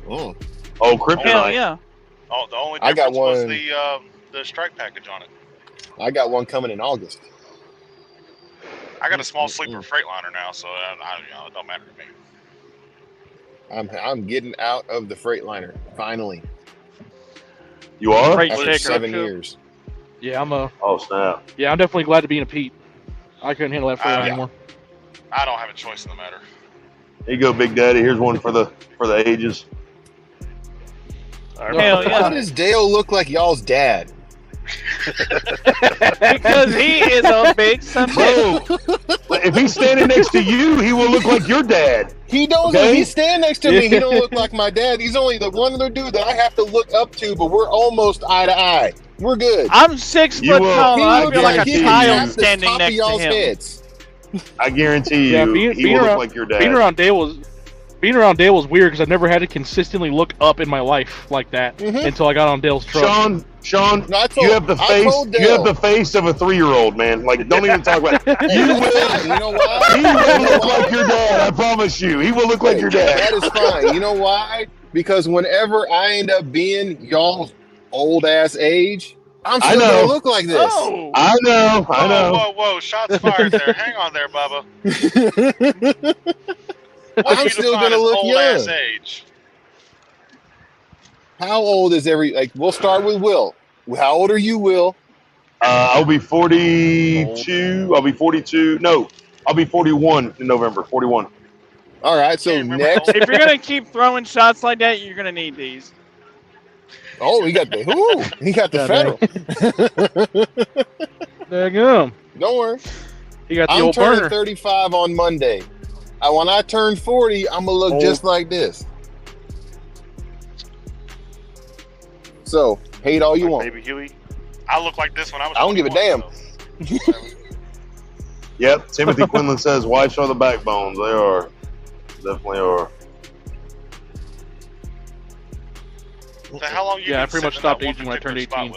Oh, Kryptonite. Hell yeah. Oh, the only difference was the strike package on it. I got one coming in August. I got a small sleeper Freightliner now, so it don't matter to me. I'm getting out of the Freightliner finally. You are? After 7 years. Yeah, Oh snap! Yeah, I'm definitely glad to be in a Pete. I couldn't handle that Freightliner anymore. I don't have a choice in the matter. Here you go, Big Daddy. Here's one for the ages. Hell yeah. Why does Dale look like y'all's dad? Because he is a big son. Bro, if he's standing next to you, he will look like your dad. He don't. Okay? If he's standing next to me, he don't look like my dad. He's only the one other dude that I have to look up to, but we're almost eye to eye. We're good. I'm 6 foot tall. I feel like a child standing next to him. Heads. I guarantee you, he will look like your dad. Being around Dale was weird because I've never had to consistently look up in my life like that until I got on Dale's truck. Sean, you have the face of a 3-year-old, man. Like, don't even talk about it. You know why? He will look like your dad. I promise you, he will look like your dad. That is fine. You know why? Because whenever I end up being y'all's old ass age, I'm still gonna look like this. Oh. I know. Whoa! Shots fired there. Hang on there, Bubba. I'm still gonna look young. Age. How old is we'll start with Will. How old are you, Will? I'll be 42. I'll be 42. No, I'll be 41 in November. 41. All right, so next. If you're gonna keep throwing shots like that, you're gonna need these. Oh, he got the federal. There you go. Don't worry. He got the I'm old turning burner. 35 on Monday. When I turn 40, I'm gonna look just like this. So hate all you want. Baby Huey, I look like this when I was. I don't give a damn. Yep. Timothy Quinlan says, "Wives are the backbones." They are. Definitely are. So how long you I pretty much stopped aging when I turned 18.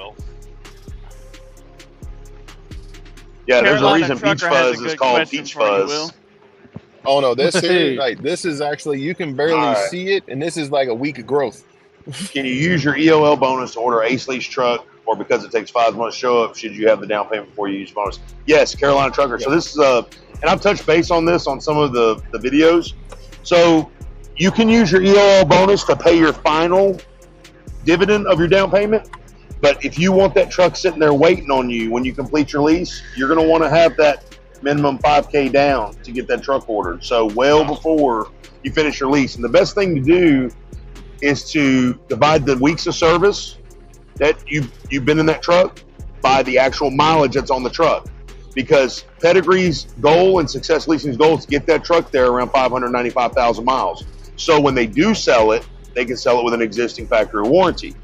Yeah, there's a reason Peach Fuzz is called Peach Fuzz. Oh no, this is actually, you can barely see it, and this is like a week of growth. Can you use your EOL bonus to order a Ace Lease truck, or because it takes 5 months to show up, should you have the down payment before you use bonus? Yes, Carolina Trucker. So this is and I've touched base on this on some of the videos. So you can use your EOL bonus to pay your final dividend of your down payment. But if you want that truck sitting there waiting on you when you complete your lease, you're going to want to have that minimum $5,000 down to get that truck ordered. So well before you finish your lease. And the best thing to do is to divide the weeks of service that you've been in that truck by the actual mileage that's on the truck. Because Pedigree's goal and Success Leasing's goal is to get that truck there around 595,000 miles. So when they do sell it, they can sell it with an existing factory warranty.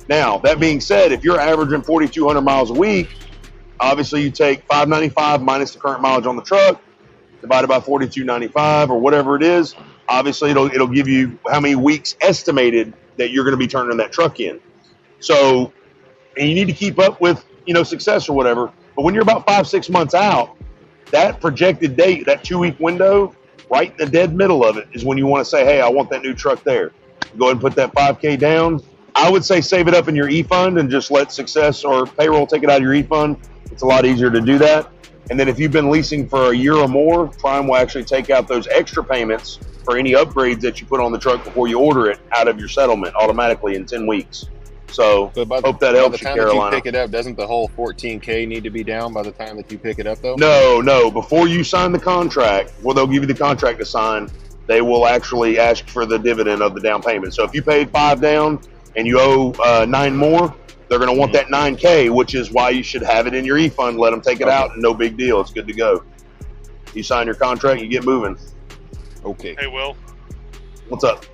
Now, that being said, if you're averaging 4,200 miles a week, obviously you take 595 minus the current mileage on the truck, divided by 4,295 or whatever it is. Obviously, it'll give you how many weeks estimated that you're going to be turning that truck in. So, and you need to keep up with, success or whatever. But when you're about 5-6 months out, that projected date, that 2-week window, right in the dead middle of it is when you want to say, hey, I want that new truck there. Go ahead and put that $5,000 down. I would say save it up in your e-fund and just let Success or payroll take it out of your e-fund. It's a lot easier to do that. And then if you've been leasing for a year or more, Prime will actually take out those extra payments for any upgrades that you put on the truck before you order it out of your settlement automatically in 10 weeks. So hope that helps you, Carolina. By the time that you pick it up, doesn't the whole $14,000 need to be down by the time that you pick it up, though? No. Before you sign the contract, they'll give you the contract to sign, they will actually ask for the dividend of the down payment. So if you paid $5,000 down and you owe $9,000 more, they're going to want that $9,000, which is why you should have it in your e-fund. Let them take it out, and no big deal. It's good to go. You sign your contract, you get moving. Okay. Hey, Will. What's up?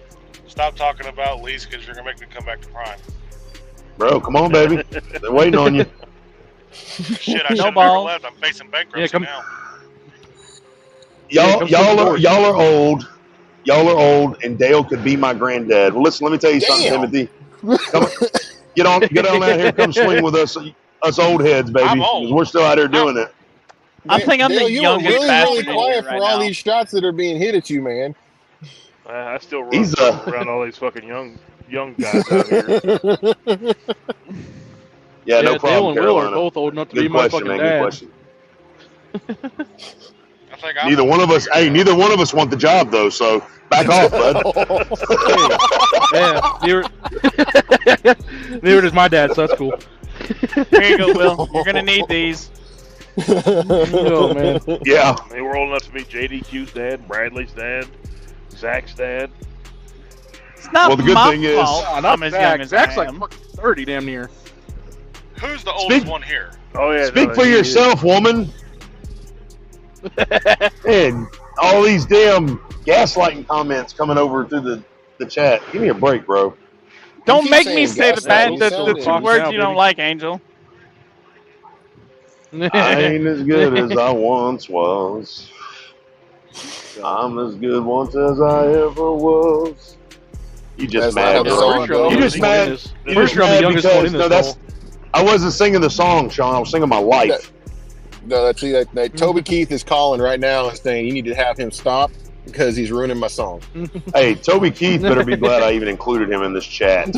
Stop talking about lease because you're going to make me come back to Prime. Bro, come on, baby. They're waiting on you. Shit, I should have never left. I'm facing bankruptcy now. Y'all are old. Y'all are old, and Dale could be my granddad. Well, listen, let me tell you something, Timothy. Come, get on out here. Come swing with us old heads, baby. I'm old. We're still out here doing it. I think I'm the youngest really bastard quiet right for all now. these shots that are being hit at you, man. I still run around all these fucking young guys out here. Yeah, no problem, Dale and Will are both old enough to be my fucking dad. Good question. Neither one of us want the job though, so back off, bud. Neither does my dad, so that's cool. Here you go, Will. You're gonna need these. Oh man. Yeah. They were old enough to be JDQ's dad, Bradley's dad, Zach's dad. It's not well, the good my thing is, fault. I'm as young as Zach's I am. like 30 damn near. Who's the oldest one here? Oh yeah. Speak for yourself, woman. And all these damn gaslighting comments coming over through the chat. Give me a break, bro. Don't make me say the words you don't like, Angel. I ain't as good as I once was. I'm as good once as I ever was. You just mad, bro. You just mad. You just mad because I wasn't singing the song, Sean. I was singing my life. That Toby Keith is calling right now and saying you need to have him stop because he's ruining my song. Hey, Toby Keith better be glad I even included him in this chat.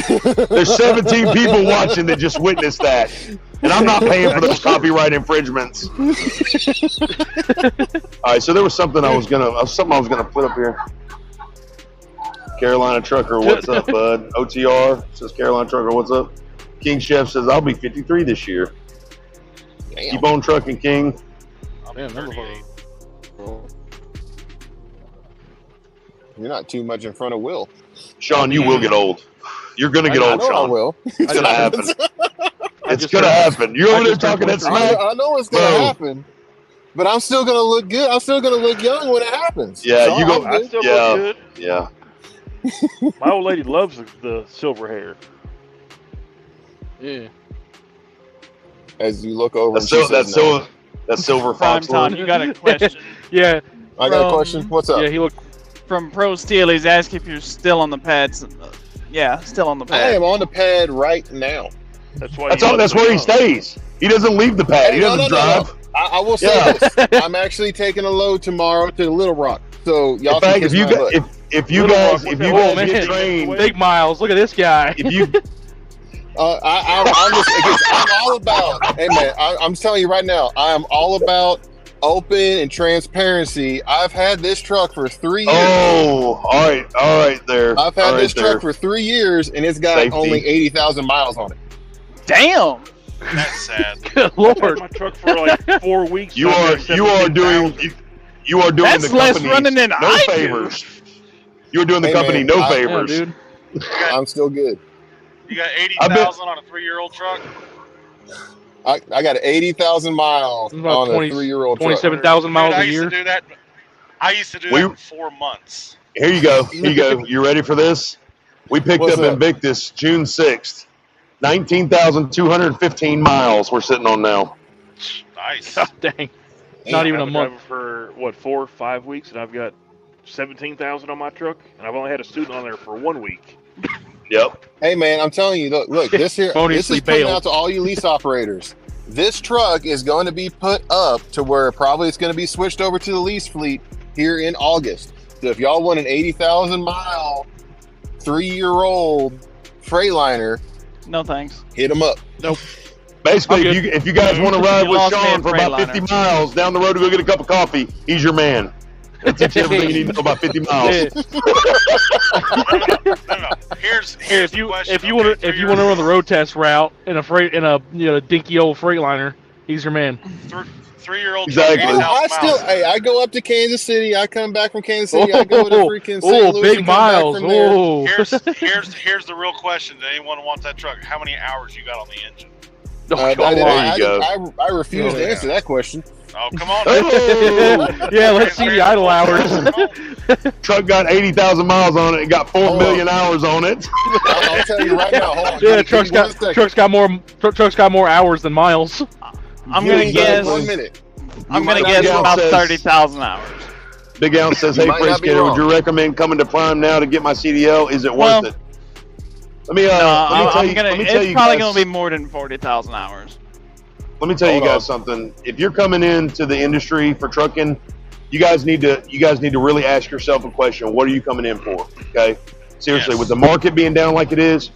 There's 17 people watching that just witnessed that, and I'm not paying for those copyright infringements. All right, so there was something I was gonna put up here. Carolina Trucker, what's up, bud? OTR says Carolina Trucker, what's up? King Chef says I'll be 53 this year. Damn. Keep on trucking, King. I'm 38. You're not too much in front of Will. Sean, you will get old. You're gonna get old, Sean. I will. It's gonna happen. It's gonna happen. You're over there talking that smack. I know it's gonna happen, but I'm still gonna look good. I'm still gonna look young when it happens. Yeah, so you go. I still look good. Yeah. My old lady loves the silver hair. Yeah. As you look over, that's silver fox. Tom, you got a question? Yeah. I got a question. What's up? Yeah, he looked. From Pro Steel, he's asking if you're still on the pads. Yeah, still on the pad. I am on the pad right now. That's why. That's where he stays. He doesn't leave the pad. He doesn't drive. No. I will say this: I'm actually taking a load tomorrow to Little Rock. So y'all can kiss my butt. If you guys get trained, big miles. Look at this guy. If you. I'm all about. Hey man, I'm telling you right now, I am all about open and transparency. I've had this truck for 3 years. Oh, all right there. I've had this truck for 3 years, and it's got only 80,000 miles on it. Damn. That's sad. Good Lord. I've had my truck for like 4 weeks. You are doing That's the less company running than no I favors. You're doing the company no favors. Yeah, dude. I'm still good. You got 80,000 on a 3-year-old truck? I got 80,000 miles on a 3-year-old truck. 27,000 miles a year. I used to do that in 4 months. Here you go. Here you go. You ready for this? We picked up Invictus June 6th. 19,215 miles we're sitting on now. Nice. God dang. Not even a month. For what, 4 or 5 weeks, and I've got 17,000 on my truck, and I've only had a student on there for 1 week. Yep. Hey man, I'm telling you, look, this is putting out to all you lease operators. This truck is going to be put up to where probably it's going to be switched over to the lease fleet here in August. So if y'all want an 80,000 mile, 3-year-old Freightliner, no thanks. Hit them up. Nope. Basically, if you guys want to ride with Sean for about 50 miles down the road to go get a cup of coffee, he's your man. That's everything you need to know about 50 miles. Here's if you want to run the road test route in a dinky old Freightliner, he's your man. 3-year-old. Exactly. I go up to Kansas City. I come back from Kansas City. I go to freaking St. Louis. Big miles. Here's the real question. Does anyone want that truck? How many hours you got on the engine? I refuse to answer that question. Oh, come on. Yeah, let's see the idle hours. Truck got 80,000 miles on it. It got 4 million hours on it. I'll tell you right now. Hold on. Yeah, truck's got more hours than miles. I'm gonna guess. 1 minute. I'm gonna guess about 30,000 hours. Big Al says, "Hey, Fr8sK8R, would you recommend coming to Prime now to get my CDL? Is it worth it?" Let me tell you. It's probably gonna be more than 40,000 hours. Let me tell you guys something. If you're coming into the industry for trucking, you guys need to really ask yourself a question. What are you coming in for? Okay, seriously, with the market being down like it is,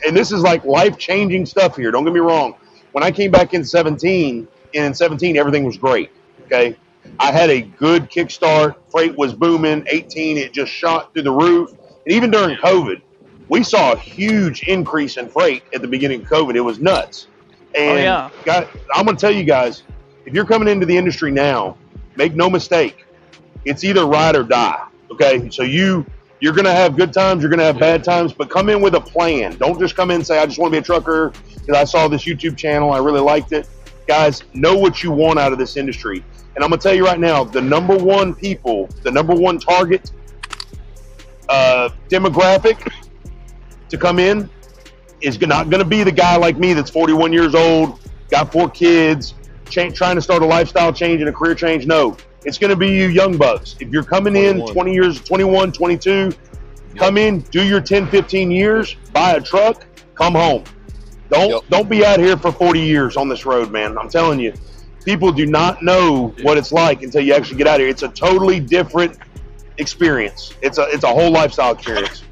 and this is like life-changing stuff here. Don't get me wrong. When I came back in 17, everything was great. Okay, I had a good kickstart. Freight was booming. 18, it just shot through the roof. And even during COVID, we saw a huge increase in freight at the beginning of COVID. It was nuts. And I'm going to tell you guys, if you're coming into the industry now, make no mistake, it's either ride or die. Okay, so you're going to have good times, you're going to have bad times, but come in with a plan. Don't just come in and say, I just want to be a trucker because I saw this YouTube channel, I really liked it. Guys, know what you want out of this industry. And I'm going to tell you right now, the number one target demographic to come in is not going to be the guy like me that's 41 years old, got 4 kids, trying to start a lifestyle change and a career change. No, it's going to be you young bucks. If you're coming in 20 years, 21, 22, come in, do your 10, 15 years, buy a truck, come home. Don't be out here for 40 years on this road, man. I'm telling you, people do not know what it's like until you actually get out here. It's a totally different experience. It's a whole lifestyle experience.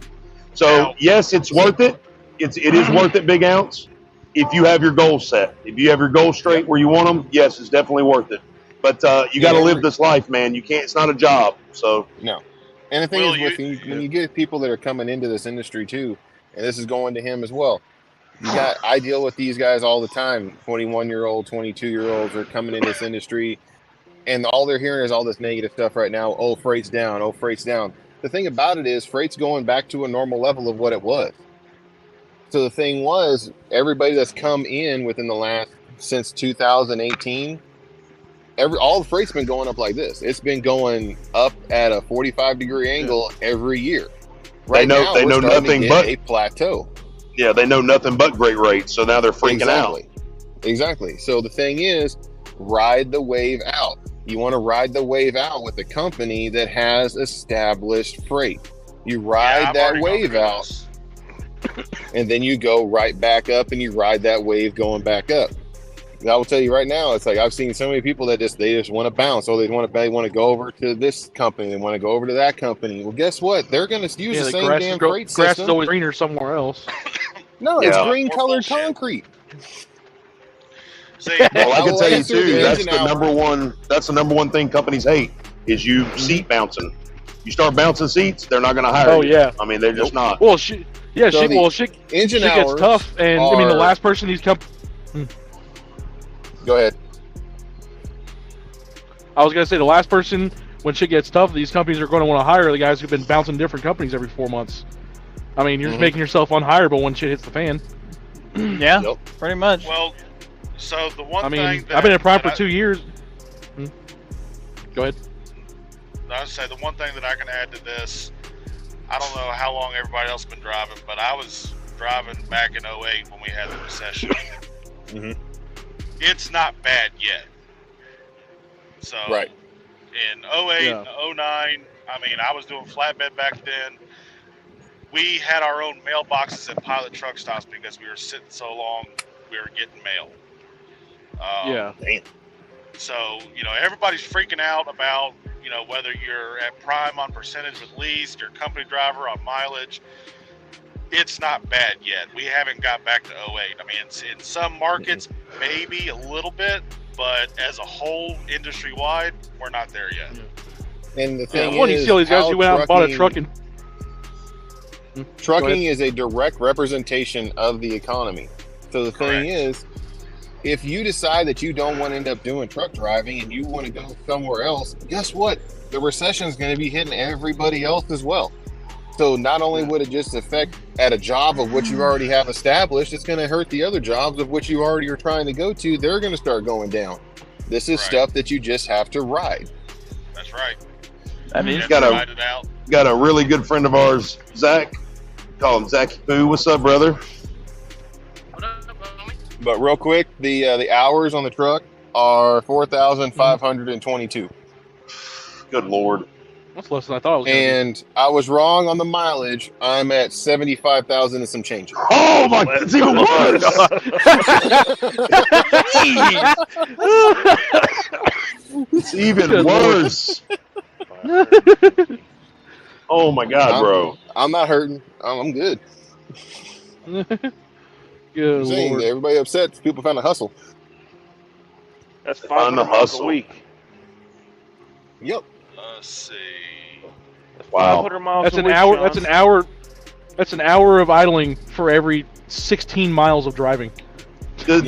So yes, it's worth it. It is worth it, Big Ounce, if you have your goals set. If you have your goals straight where you want them, yes, it's definitely worth it. But you got to live this life, man. You can't. It's not a job. So no. And the thing is, when you get people that are coming into this industry too, and this is going to him as well. I deal with these guys all the time. 21-year-old, 22-year-olds are coming in this industry, and all they're hearing is all this negative stuff right now. Oh, freight's down. Oh, freight's down. The thing about it is, freight's going back to a normal level of what it was. So the thing was, everybody that's come in within since 2018, all the freight's been going up like this. It's been going up at a 45-degree angle every year. Right now, they know nothing but a plateau. Yeah, they know nothing but great rates, so now they're freaking out. Exactly. So the thing is, ride the wave out. You want to ride the wave out with a company that has established freight. You ride that wave out, and then you go right back up, and you ride that wave going back up. And I will tell you right now, it's like I've seen so many people that just want to bounce. Oh, they want to go over to this company. They want to go over to that company. Well, guess what? They're going to use the same damn freight system. Grass is always greener somewhere else. No, it's green colored concrete. See, well, I can tell you too. That's the number one thing companies hate is you seat bouncing. You start bouncing seats, they're not going to hire you. Oh yeah, I mean they're just not. Well, shit gets tough, and I mean the last person these companies. Go ahead. I was gonna say the last person when shit gets tough, these companies are going to want to hire the guys who've been bouncing different companies every 4 months. I mean, you're just making yourself unhireable when shit hits the fan. Yeah, pretty much. Well, So the one I mean, thing that I've been in Prime for 2 years. Go ahead. I would say the one thing that I can add to this, I don't know how long everybody else has been driving, but I was driving back in 08 when we had the recession. It's not bad yet. So Right. in 08, 09, I mean, I was doing flatbed back then. We had our own mailboxes at pilot truck stops because we were sitting so long, we were getting mail. Damn. So, you know, everybody's freaking out about, you know, whether you're at Prime on percentage with lease, your company driver on mileage. It's not bad yet. We haven't got back to 08. I mean, it's in some markets, maybe a little bit, but as a whole, industry-wide, we're not there yet. And the thing When you see all these guys who went out and bought a truck and... Trucking is a direct representation of the economy. So the thing is, if you decide that you don't want to end up doing truck driving and you want to go somewhere else, guess what? The recession is going to be hitting everybody else as well. So not only would it just affect at a job of what you already have established, it's going to hurt the other jobs of which you already are trying to go to. They're going to start going down. This is stuff that you just have to ride. That's right. I mean, got a really good friend of ours, Zach. Call him Zachy Poo. What's up, brother? But real quick, the hours on the truck are 4,522. Good Lord. That's less than I thought it was. And I was wrong on the mileage. I'm at 75,000 and some change. Oh my! It's even worse. It's even worse. Oh my God, bro! I'm not hurting. I'm good. Good Lord. Everybody upset. People found a hustle. That's 500 miles a week. Yep. Let's see. Wow. 500 miles That's a an week, hour. John. That's an hour of idling for every 16 miles of driving. Does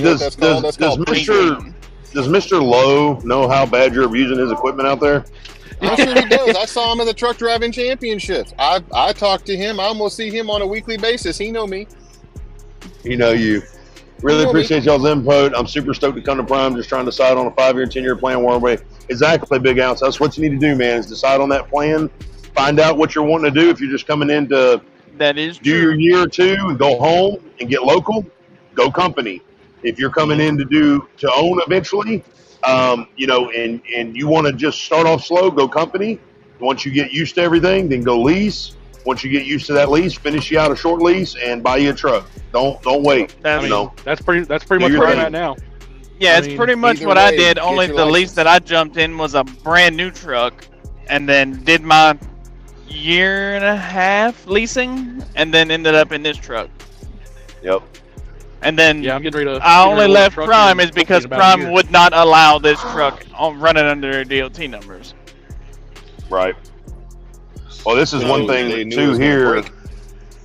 Mr. Lowe know how bad you're abusing his equipment out there? I'm sure he does. I saw him at the truck driving championships. I talked to him. I almost see him on a weekly basis. He know me. He know you. Really appreciate y'all's input. I'm super stoked to come to Prime. Just trying to decide on a 5-year, 10-year plan. Exactly, Big Ounce. That's what you need to do, man. Is decide on that plan. Find out what you're wanting to do. If you're just coming in to do your year or two and go home and get local, go company. If you're coming in to own eventually, you know, and you want to just start off slow, go company. Once you get used to everything, then go lease. Once you get used to that lease, finish you out a short lease and buy you a truck. Don't wait. That's pretty much where I'm at now. Yeah, it's pretty much what I did. Only the lease that I jumped in was a brand new truck, and then did my 1.5 years leasing, and then ended up in this truck. Yep. And then I'm getting ready to. I only left Prime is because Prime would not allow this truck running under their DOT numbers. Right. Well, this is one thing too here.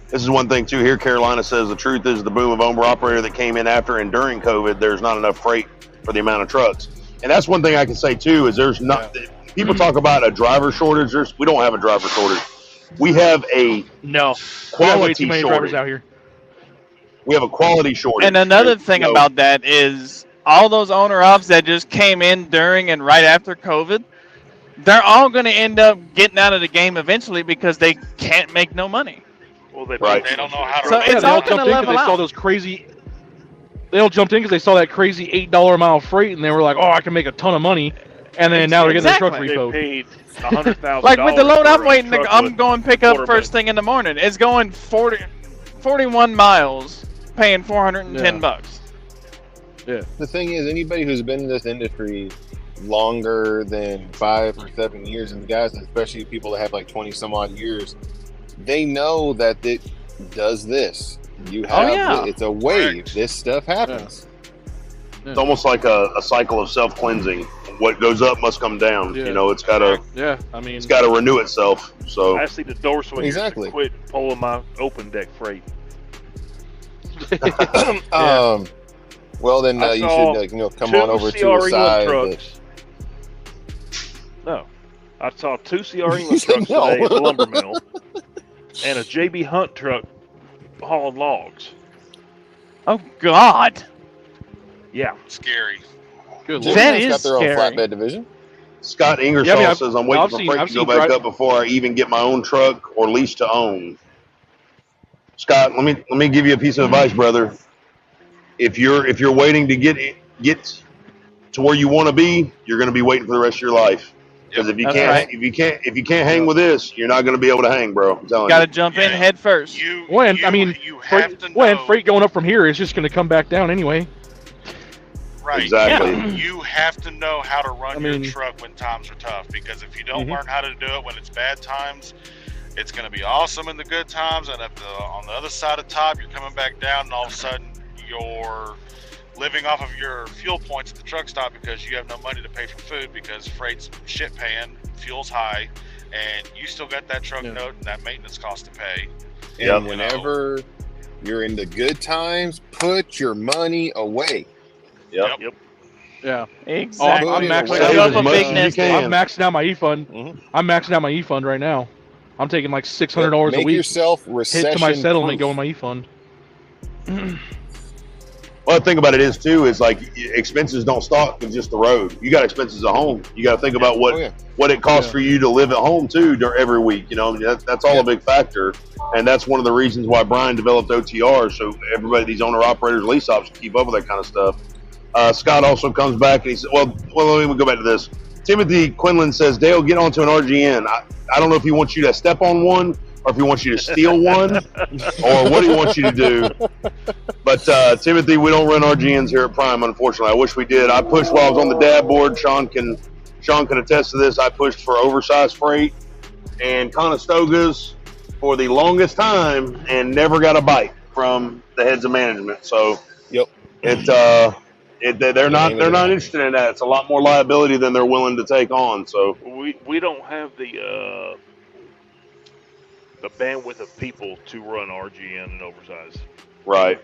This is one thing too here. Carolina says the truth is the boom of owner-operator that came in after and during COVID. There's not enough freight for the amount of trucks, and that's one thing I can say too. Is there's not. People talk about a driver shortage. We don't have a driver shortage. We have a quality shortage out here. We have a quality shortage. And another thing about that is all those owner-ops that just came in during and right after COVID, they're all going to end up getting out of the game eventually because they can't make no money. Well, they don't know how to. So it's all going to level out. They all jumped in because they saw that crazy $8 a mile freight, and they were like, "Oh, I can make a ton of money." And then now they're getting their truck repoed. They paid $100,000. Like with the load I'm waiting, I'm going to pick up first thing in the morning. It's going 41 miles, paying $410. Yeah. The thing is, anybody who's been in this industry longer than 5 or 7 years, and guys, especially people that have like 20 some odd years, they know that it does this. You have it's a wave. This stuff happens. Yeah. It's almost like a cycle of self-cleansing. What goes up must come down. You know, it's got to. Yeah, I mean, it's got to renew itself. So I see the door swingers to quit pulling my open deck freight. Well, then you should come on over to the side. No, I saw 2 CR England trucks today at the lumber mill, and a JB Hunt truck hauling logs. Oh God! Yeah. Scary. Good. That is got their scary. own flatbed division. Scott Ingersoll says, I'm waiting for Freight to go back up before I even get my own truck or lease to own. Scott, let me give you a piece of advice, brother. If you're waiting to get to where you want to be, you're going to be waiting for the rest of your life. Because if you can't hang with this, you're not going to be able to hang, bro. I'm telling you. Got to jump in head first. You have to know. Freight going up from here is just going to come back down anyway. Right. Exactly. Yeah. You have to know how to run your truck when times are tough. Because if you don't learn how to do it when it's bad times, it's going to be awesome in the good times. And on the other side of top, you're coming back down, and all of a sudden you're living off of your fuel points at the truck stop because you have no money to pay for food because freight's shit paying, fuel's high, and you still got that truck note and that maintenance cost to pay. And whenever you're in the good times, put your money away. Yep. Yeah. Exactly. I'm maxing out my e-fund. I'm maxing out my e-fund right now. I'm taking like $600 a week. Make yourself recession hit to my settlement, proof. go in my e-fund. Well, the thing about it is too is like expenses don't stop with just the road. You got expenses at home. You got to think about what it costs for you to live at home too every week. You know, that's all a big factor, and that's one of the reasons why Brian developed OTR, so everybody, these owner operators, lease ops, can keep up with that kind of stuff. Scott also comes back and he said, well, let me go back to this. Timothy Quinlan says, Dale, get onto an RGN. I don't know if he wants you to step on one or if he wants you to steal one or what he wants you to do. But Timothy, we don't run RGNs here at Prime, unfortunately. I wish we did. I pushed while I was on the dab board. Sean can attest to this. I pushed for oversized freight and Conestogas for the longest time and never got a bite from the heads of management. So they're not interested in that. It's a lot more liability than they're willing to take on. So we don't have the bandwidth of people to run RGN and oversize. Right.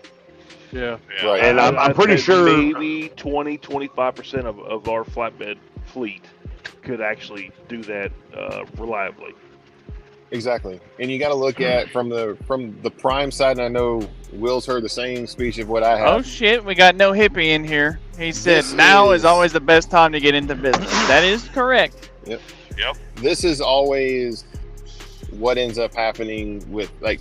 Yeah. Right. And I'm pretty sure maybe 20-25% of our flatbed fleet could actually do that reliably. Exactly. And you got to look at from the Prime side, and I know Will's heard the same speech of what I have. Oh shit, we got no hippie in here. He said now is always the best time to get into business. That is correct. Yep. This is always what ends up happening with, like,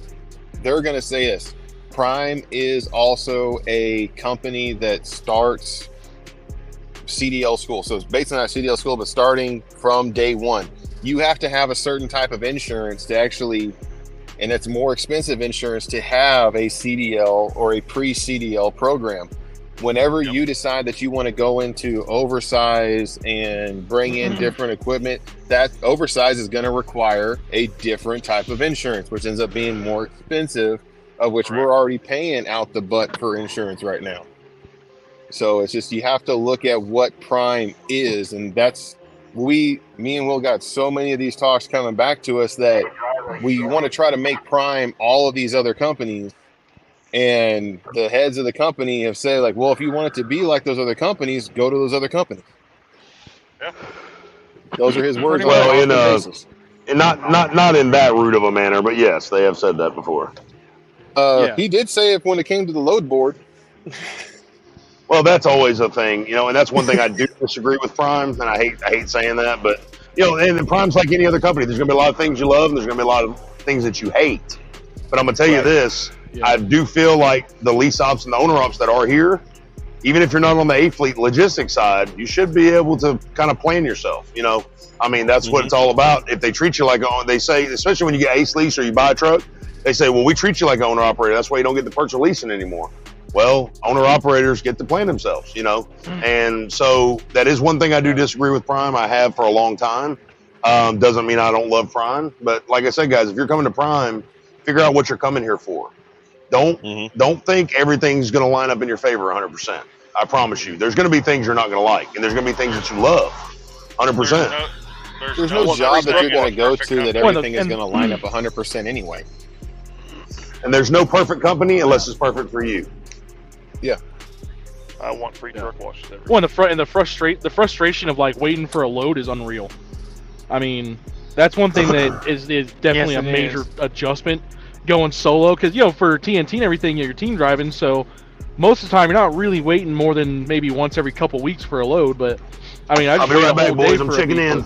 they're going to say this. Prime is also a company that starts CDL school. So it's based on that CDL school, but starting from day one. You have to have a certain type of insurance to actually, and it's more expensive insurance to have a CDL or a pre-CDL program. Whenever you decide that you want to go into oversize and bring in different equipment, that oversize is going to require a different type of insurance, which ends up being more expensive, of which we're already paying out the butt for insurance right now. So it's just, you have to look at what Prime is, and that's, me and Will got so many of these talks coming back to us that we want to try to make Prime all of these other companies. And the heads of the company have said, like, well, if you want it to be like those other companies, go to those other companies. Yeah. Those are his words. Well, and not in that rude of a manner, but yes, they have said that before. He did say it when it came to the load board. Well, that's always a thing, you know, and that's one thing I do disagree with Prime, and I hate saying that, but, you know, and Prime's like any other company. There's going to be a lot of things you love, and there's going to be a lot of things that you hate. But I'm going to tell you this, I do feel like the lease ops and the owner ops that are here, even if you're not on the A-Fleet logistics side, you should be able to kind of plan yourself, you know. I mean, that's what it's all about. If they treat you like, they say, especially when you get ACE lease or you buy a truck, they say, well, we treat you like an owner operator. That's why you don't get the perks of leasing anymore. Well, owner operators get to plan themselves, you know, and so that is one thing I do disagree with Prime. I have for a long time. Doesn't mean I don't love Prime, but like I said, guys, if you're coming to Prime, figure out what you're coming here for. Don't think everything's going to line up in your favor 100%. I promise you, there's going to be things you're not going to like, and there's going to be things that you love 100%. There's no job that you're going to go to that everything is going to line up 100% anyway. And there's no perfect company unless it's perfect for you. Yeah, I want free truck washes every day. Well, the frustration of like waiting for a load is unreal. I mean, that's one thing that is definitely a major adjustment going solo, because, you know, for TNT and everything, you're team driving, so most of the time you're not really waiting more than maybe once every couple weeks for a load. But I mean, I'll be right back, boys. I'm checking in.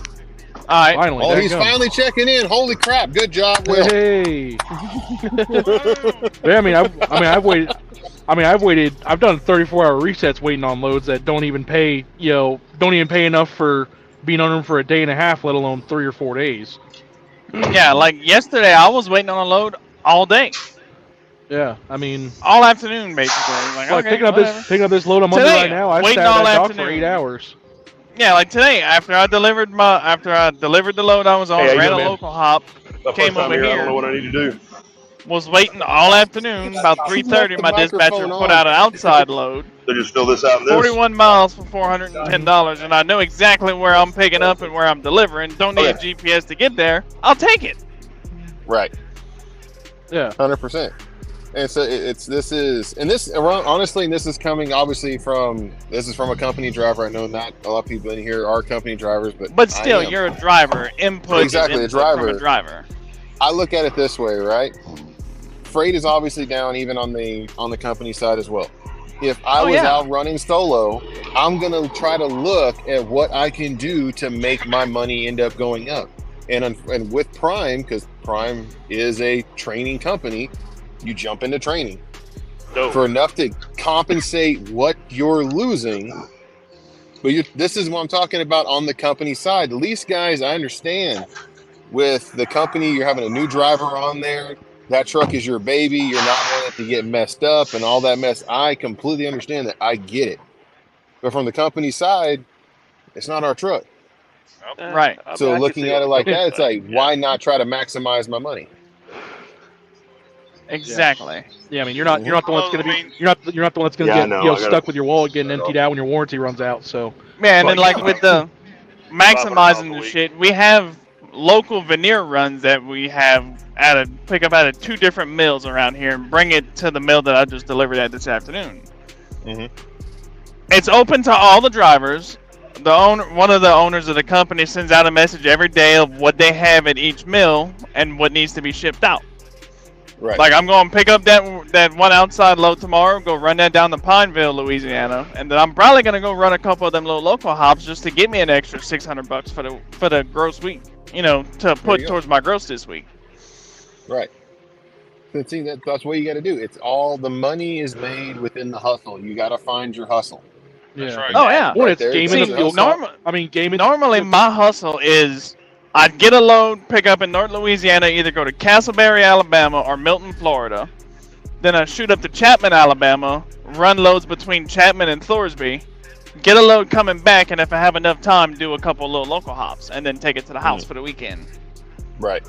All right. Finally, oh, he's finally checking in. Holy crap! Good job, Will. Hey. Yeah, I've waited. I've done 34-hour resets waiting on loads that don't even pay enough for being on them for a day and a half, let alone 3 or 4 days. Yeah, like yesterday, I was waiting on a load all day. Yeah, I mean, all afternoon basically. Like okay, picking up this load on Monday right now. I sat at that dock for 8 hours. Yeah, like today, after I delivered the load I was on, ran a local hop, came over here. I don't know what I need to do. Was waiting all afternoon. About 3:30, my dispatcher put out an outside load. So just fill this out. 41 miles for $410, and I know exactly where I'm picking up and where I'm delivering. Don't need a GPS to get there. I'll take it. Right. Yeah. 100%. And so this is coming obviously from a company driver. I know not a lot of people in here are company drivers, but still, you're a driver. Input exactly is input from a driver. I look at it this way, right? Freight is obviously down even on the company side as well. If I was out running solo, I'm gonna try to look at what I can do to make my money end up going up. And with Prime, because Prime is a training company, you jump into training for enough to compensate what you're losing. But this is what I'm talking about on the company side. The lease guys, I understand. With the company, you're having a new driver on there. That truck is your baby. You're not wanting it to get messed up and all that mess. I completely understand that. I get it. But from the company side, it's not our truck. Right. So looking at it like that, it's like, why not try to maximize my money? Exactly. Yeah, I mean, you're not the one that's gonna be you're not the one that's gonna get stuck with your wallet getting emptied out when your warranty runs out. So man, and like with the maximizing the shit, we have local veneer runs that we have pick up out of 2 different mills around here and bring it to the mill that I just delivered at this afternoon. Mm-hmm. It's open to all the drivers. One of the owners of the company sends out a message every day of what they have at each mill and what needs to be shipped out. Right. Like I'm going to pick up that one outside load tomorrow, go run that down to Pineville, Louisiana, and then I'm probably going to go run a couple of them little local hops just to get me an extra $600 for the gross week, to put towards my gross this week. Right. So see, that's what you got to do. It's all the money is made within the hustle. You got to find your hustle. Yeah. That's right. Oh yeah. Well, it's gaming. Normally, my hustle is I'd get a load, pick up in North Louisiana, either go to Castleberry, Alabama, or Milton, Florida. Then I shoot up to Chapman, Alabama, run loads between Chapman and Thorsby, get a load coming back, and if I have enough time, do a couple little local hops, and then take it to the house for the weekend. Right.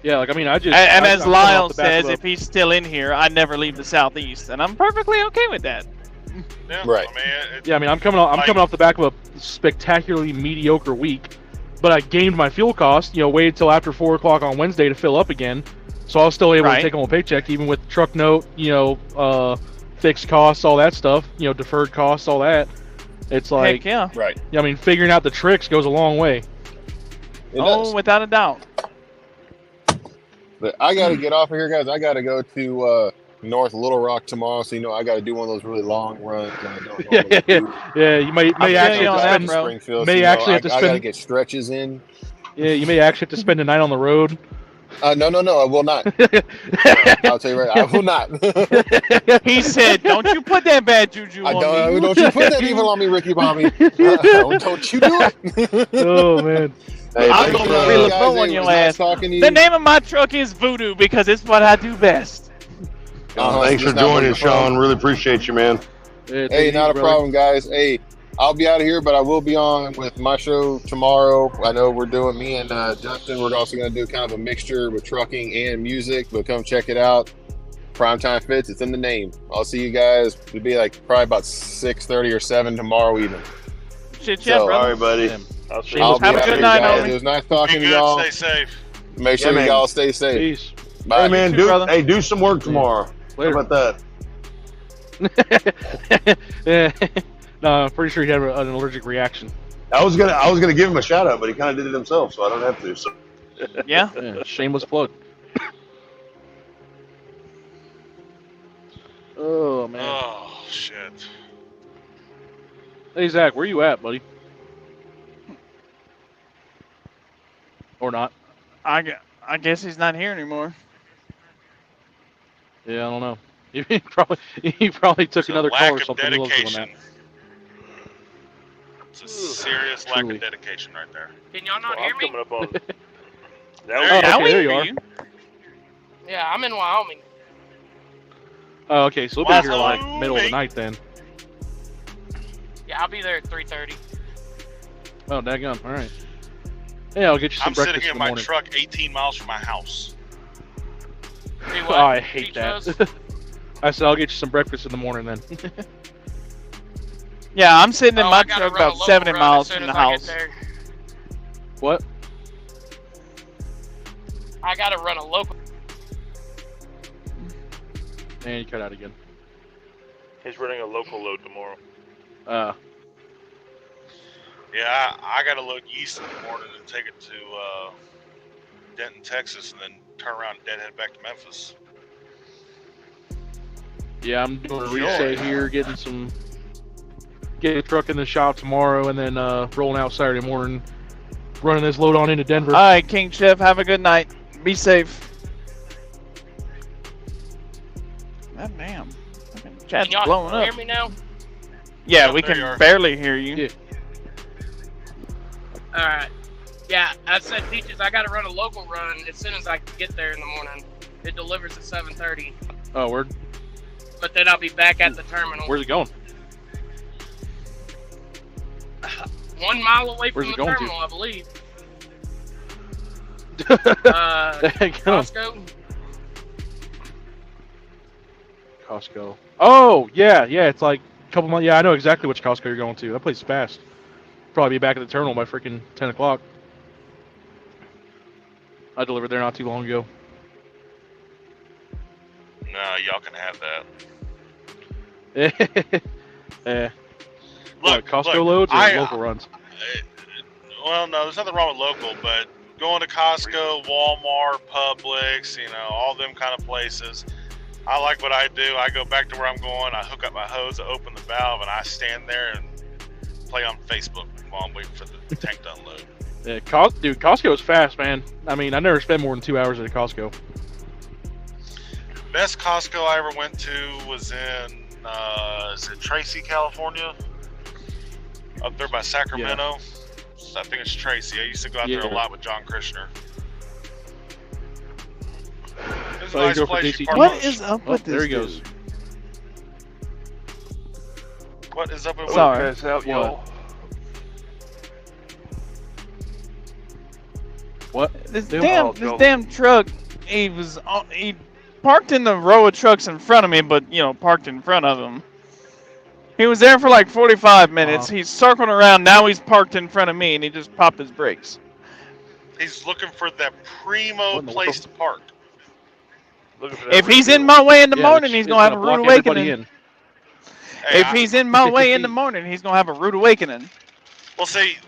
Yeah, like I mean, as Lyle says, if he's still in here, I never leave the Southeast, and I'm perfectly okay with that. Yeah, right. I mean, I'm coming off the back of a spectacularly mediocre week, but I gained my fuel cost. Waited till after 4 o'clock on Wednesday to fill up again, so I was still able to take home a paycheck, even with truck note, fixed costs, all that stuff, deferred costs, all that. It's like, heck yeah, right. Yeah, I mean, figuring out the tricks goes a long way. Without a doubt. But I got to get off of here, guys. I got to go to North Little Rock tomorrow, so I got to do one of those really long runs. Yeah, you may actually have to spend. I got to get stretches in. Yeah, you may actually have to spend the night on the road. No, I will not. I'll tell you right, I will not. He said, "Don't you put that bad juju on me." Don't you put that evil on me, Ricky Bobby. Don't you do it. Oh man. Hey, I'm going to reel a bow on your ass. The name of my truck is Voodoo because it's what I do best. Thanks for joining, Sean. Really appreciate you, man. Hey, not a problem, guys. Hey, I'll be out of here, but I will be on with my show tomorrow. I know we're doing, me and Justin, we're also going to do kind of a mixture with trucking and music, but come check it out. Primetime Fits, it's in the name. I'll see you guys. It'll be like probably about 6:30 or 7 tomorrow evening. Shit, yeah, brother. All right, buddy. Have a good night, homie. It was nice talking to y'all. Stay safe. Make sure y'all stay safe. Peace. Bye. Hey, man, do some work tomorrow. Later. How about that? No, I'm pretty sure he had an allergic reaction. I was gonna give him a shout out, but he kind of did it himself, so I don't have to. So. Yeah. Shameless plug. Oh. Oh man. Oh shit. Hey Zach, where you at, buddy? Or not? I guess he's not here anymore. Yeah, I don't know. He probably took another call or something. Dedication. It's a serious lack of dedication right there. Can y'all not hear me? Coming up on. There you are. Yeah, I'm in Wyoming. Oh, okay, so we'll be here like middle of the night then. Yeah, I'll be there at 3:30. Oh, daggone. All right. Yeah, I'll get you some I'm breakfast sitting in in the my morning. truck 18 miles from my house. Oh, I hate that. I said I'll get you some breakfast in the morning then. Yeah, I'm sitting in my truck about 70 miles from the house. What? I gotta run a local. And you cut out again. He's running a local load tomorrow. Yeah, I got to load yeast in the morning and take it to Denton, Texas, and then turn around and deadhead back to Memphis. Yeah, I'm doing a reset here, getting the truck in the shop tomorrow, and then rolling out Saturday morning, running this load on into Denver. All right, King Chef, have a good night. Be safe. God damn. Chat's Can y'all blowing up. hear me now? Yeah, we can barely hear you. Yeah. Alright. Yeah, I said, Peaches, I gotta run a local run as soon as I get there in the morning. It delivers at 7:30. Oh, word. But then I'll be back at the terminal. Where's it going? 1 mile away from Where's the it going terminal, I believe. to? Costco. Costco. Oh, yeah, it's like a couple months. Yeah, I know exactly which Costco you're going to. That place is fast. Probably be back at the terminal by freaking 10 o'clock. I delivered there not too long ago. No, y'all can have that. Look, Costco loads or local runs? Well, no, there's nothing wrong with local, but going to Costco, Walmart, Publix, all them kind of places, I like what I do. I go back to where I'm going, I hook up my hose, I open the valve, and I stand there and play on Facebook while I'm waiting for the tank to unload. Yeah, dude, Costco is fast, man. I mean, I never spent more than 2 hours at a Costco. Best Costco I ever went to was in, is it Tracy, California? Up there by Sacramento. Yeah. I think it's Tracy. I used to go out there a lot with John Krishner. It's a nice place. What is up with this? There he goes. What is up with Sorry. Out, y'all. What? This damn truck. He parked in the row of trucks in front of me, but parked in front of him. He was there for like 45 minutes. He's circled around. Now he's parked in front of me, and he just popped his brakes. He's looking for that primo place to park. If he's in my way in the morning, he's gonna have a rude awakening. If he's in my way in the morning, he's gonna have a rude awakening. Well, see,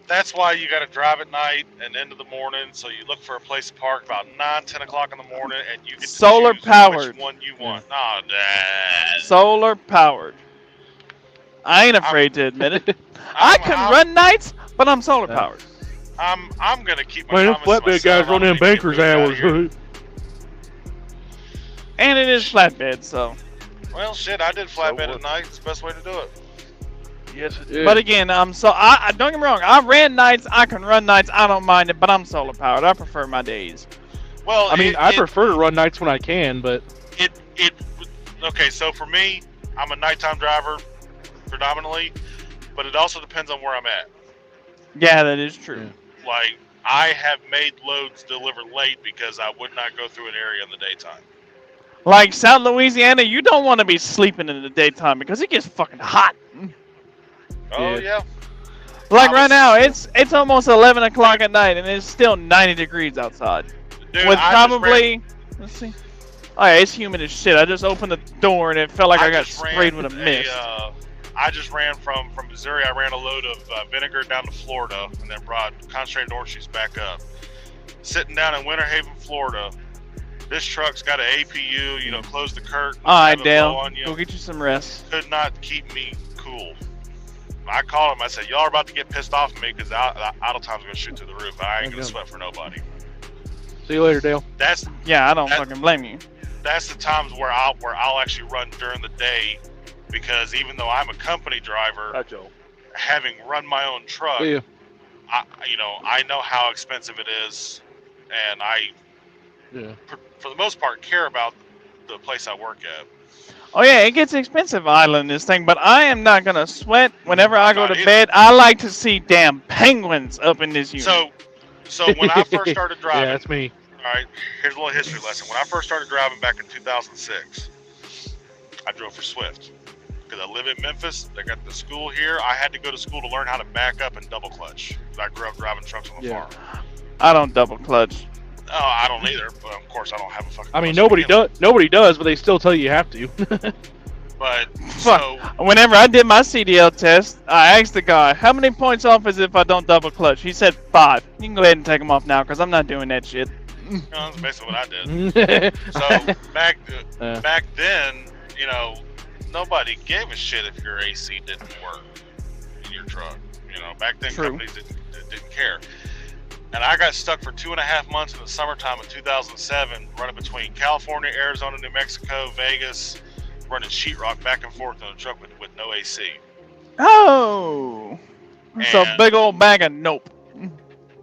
that's why you got to drive at night and into the morning. So you look for a place to park about 9, 10 o'clock in the morning, and you get to solar choose powered. Which one you want. Solar powered. I ain't afraid to admit it. I can run nights, but I'm solar powered. I'm gonna keep my comments to flatbed myself. guys run in bankers hours. And it is flatbed, so. Well, shit, I did flatbed at night. It's the best way to do it. Yes, it is. But again, I don't get me wrong. I ran nights. I can run nights. I don't mind it, but I'm solar powered. I prefer my days. Well, I mean, I prefer to run nights when I can, but okay. So for me, I'm a nighttime driver predominantly, but it also depends on where I'm at. Yeah, that is true. Yeah. Like, I have made loads deliver late because I would not go through an area in the daytime. Like South Louisiana, you don't want to be sleeping in the daytime because it gets fucking hot. Oh yeah. Like right now, it's almost 11 o'clock at night and it's still 90 degrees outside. Dude, with probably, let's see. Oh yeah, it's humid as shit. I just opened the door and it felt like I got sprayed with a mist. I just ran from Missouri. I ran a load of vinegar down to Florida and then brought concentrated orange juice back up. Sitting down in Winter Haven, Florida, This truck's got an APU. You know, close the curtain. All right, have it Dale. blow on you. Go get you some rest. Could not keep me cool. I called him. I said, "Y'all are about to get pissed off at me because idle time's gonna shoot through the roof. I ain't gonna sweat for nobody." See you later, Dale. I don't fucking blame you. That's the times where I'll actually run during the day, because even though I'm a company driver, having run my own truck, I know how expensive it is, and I, for the most part, care about the place I work at. Oh yeah, it gets expensive idling this thing, but I am not gonna sweat whenever I go to bed. I like to see damn penguins up in this unit. So when I first started driving, yeah, that's me. All right, here's a little history lesson. When I first started driving back in 2006, I drove for Swift. Because I live in Memphis, they got the school here. I had to go to school to learn how to back up and double clutch. I grew up driving trucks on the farm. I don't double clutch. Oh, I don't either, but of course I don't have a fucking. I mean, nobody does, but they still tell you have to. But so, whenever I did my CDL test, I asked the guy, "How many points off is it if I don't double clutch?" He said 5. You can go ahead and take them off now, because I'm not doing that shit. That's basically what I did. So back then, you know, nobody gave a shit if your AC didn't work in your truck. You know, back then companies didn't care. And I got stuck for 2.5 months in the summertime of 2007, running between California, Arizona, New Mexico, Vegas, running sheetrock back and forth in a truck with no AC. Oh, it's a big old bag of nope.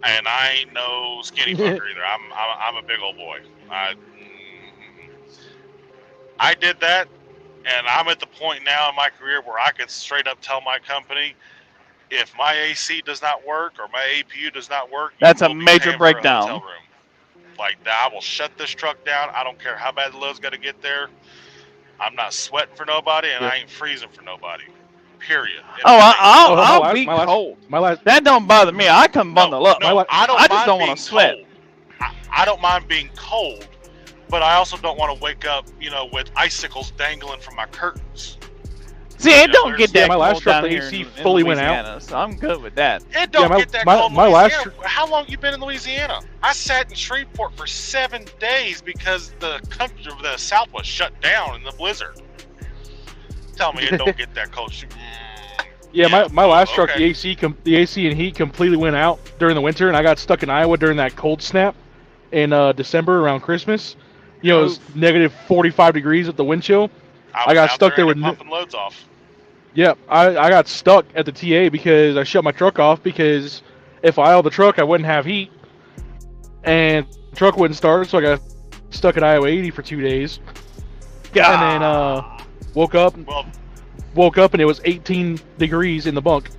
And I ain't no skinny fucker either. I'm a big old boy. I did that, and I'm at the point now in my career where I could straight up tell my company, if my AC does not work or my APU does not work, that's a major breakdown. Like, I will shut this truck down. I don't care how bad the load's got to get there. I'm not sweating for nobody, and I ain't freezing for nobody. Period. I'll be cold. That don't bother me. I can bundle up. I just don't want to sweat. I don't mind being cold, but I also don't want to wake up, you know, with icicles dangling from my curtains. See, it don't get that my last cold truck, down the here AC in fully went Louisiana, out. so I'm good with that. It don't get that cold in my Louisiana. How long you been in Louisiana? I sat in Shreveport for 7 days because the country, the South was shut down in the blizzard. Tell me it don't get that cold. Yeah, my last truck, the AC and heat completely went out during the winter, and I got stuck in Iowa during that cold snap in December around Christmas. You know, it was negative 45 degrees at the wind chill. I got stuck there with pumping loads off. Yep, I got stuck at the TA because I shut my truck off because if I idled the truck, I wouldn't have heat, and the truck wouldn't start, so I got stuck at Iowa 80 for 2 days. And then woke up and it was 18 degrees in the bunk.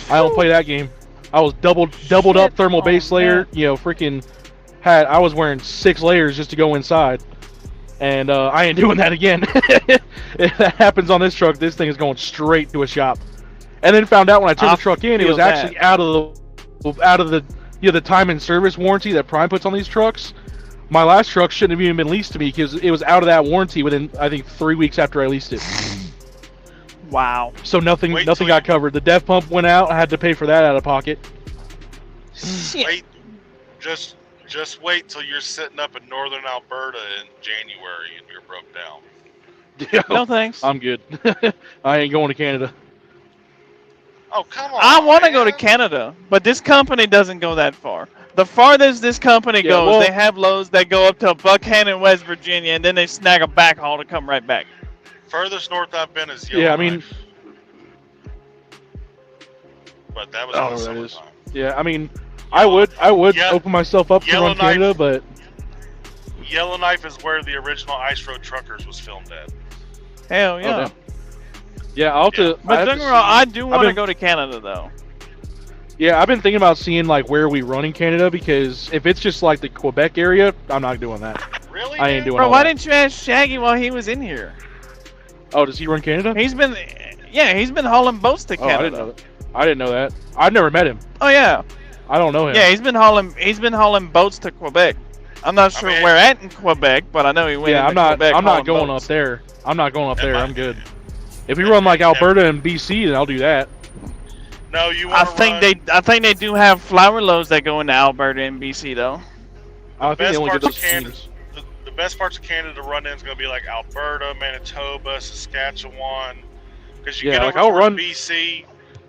I don't play that game. I was doubled up thermal base layer. You know, freaking I was wearing 6 layers just to go inside, and I ain't doing that again. If that happens on this truck, this thing is going straight to a shop. And then found out when I turned the truck in, it was actually out of the the time and service warranty that Prime puts on these trucks. My last truck shouldn't have even been leased to me because it was out of that warranty within, I think, 3 weeks after I leased it. Wow. So nothing got covered. The dev pump went out. I had to pay for that out of pocket. Wait, just wait till you're sitting up in northern Alberta in January and you're broke down. No thanks. I'm good. I ain't going to Canada. Oh, come on. I want to go to Canada, but this company doesn't go that far. The farthest this company goes, they have loads that go up to Buckhannon, West Virginia, and then they snag a backhaul to come right back. Furthest north I've been is Yellowknife. But that was in the summertime. Yeah, I mean, I would open myself up to run Canada, but Yellowknife is where the original Ice Road Truckers was filmed at. Hell yeah. Okay. Yeah, I'll have to. But don't get me wrong, I do want to go to Canada though. Yeah, I've been thinking about seeing like where we run in Canada, because if it's just like the Quebec area, I'm not doing that. Really? I ain't doing Bro, all why that. didn't you ask Shaggy while he was in here? Oh, does he run Canada? He's been hauling boats to Canada. I didn't know that. I didn't know that. I've never met him. Oh yeah. I don't know him. Yeah, he's been hauling boats to Quebec. I'm not sure where at in Quebec, but I know he went. Yeah, I'm not going boats. up there. I'm not going up there. I'm good. If we run like Alberta and BC, then I'll do that. No, you I want think they do have flower loads that go into Alberta and BC though. I think they only get those teams. the best parts of Canada to run in is going to be like Alberta, Manitoba, Saskatchewan. Because you get over towards BC,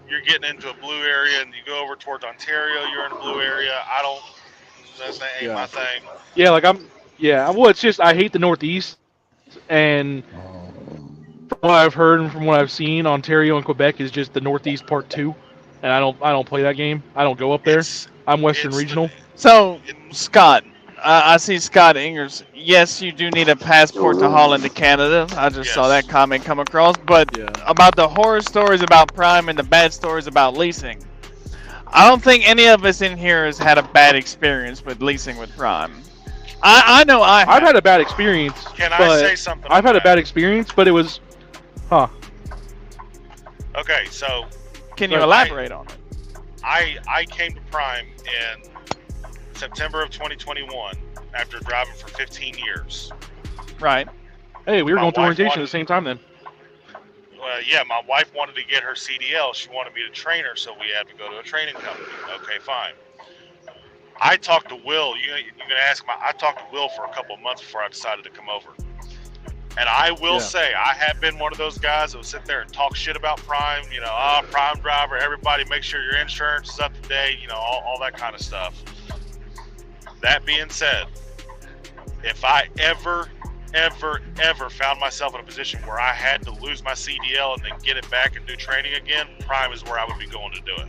you're getting into a blue area, and you go over towards Ontario, you're in a blue area. That ain't my thing. Yeah, well, it's just I hate the Northeast, and from what I've heard and from what I've seen, Ontario and Quebec is just the Northeast Part 2, and I don't play that game. I don't go up there. I'm Western Regional. So, Scott, I see Scott Ingers. Yes, you do need a passport to haul into Canada. I just saw that comment come across. But about the horror stories about Prime and the bad stories about leasing, I don't think any of us in here has had a bad experience with leasing with Prime. I know I've had a bad experience. Can I say something? I've had a bad experience, but it was, Okay, so. Can you elaborate on it? I came to Prime in September of 2021 after driving for 15 years. Right. Hey, we were going through orientation at the same time then. Yeah, my wife wanted to get her CDL. She wanted me to train her, so we had to go to a training company. Okay, fine. I talked to Will. You're gonna ask I talked to Will for a couple of months before I decided to come over. And I will say, I have been one of those guys that will sit there and talk shit about Prime. You know, Prime driver, everybody make sure your insurance is up to date. You know, all that kind of stuff. That being said, if I ever found myself in a position where I had to lose my CDL and then get it back and do training again, Prime is where I would be going to do it.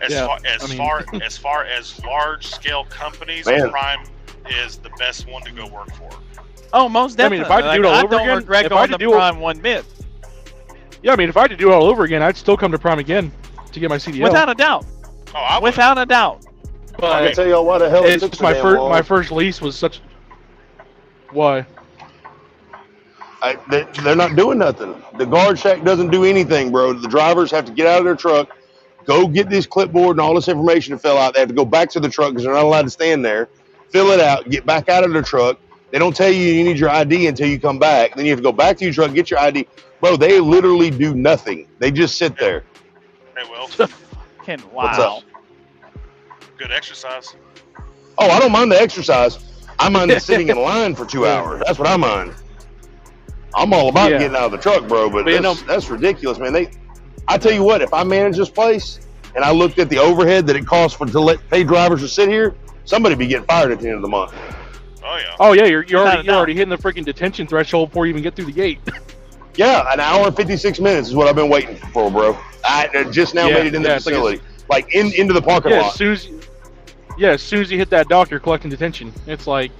As far as large scale companies, Prime is the best one to go work for. Oh, most definitely. I mean, if I had to do it all over again, regret going to Prime one bit. Yeah, I mean, if I had to do it all over again, I'd still come to Prime again to get my CDL. Without a doubt. Without a doubt. But I can tell y'all why the hell it took so damn long. My first lease was such. Why? They're not doing nothing. The guard shack doesn't do anything, bro. The drivers have to get out of their truck, go get this clipboard and all this information to fill out. They have to go back to the truck because they're not allowed to stand there, fill it out, get back out of their truck. They don't tell you need your ID until you come back. Then you have to go back to your truck, get your ID. Bro, they literally do nothing. They just sit there. Hey, Will. Wow. What's up? Good exercise. Oh, I don't mind the exercise. I mind the sitting in line for 2 hours. That's what I mind. I'm all about getting out of the truck, bro, but that's ridiculous, man. I tell you what, if I manage this place and I looked at the overhead that it costs to pay drivers to sit here, somebody be getting fired at the end of the month. Oh yeah. Oh yeah, you're already hitting the freaking detention threshold before you even get through the gate. Yeah, an hour and 56 minutes is what I've been waiting for, bro. I just now made it in the facility, like into the parking lot. As soon as you hit that dock, you're collecting detention. It's like,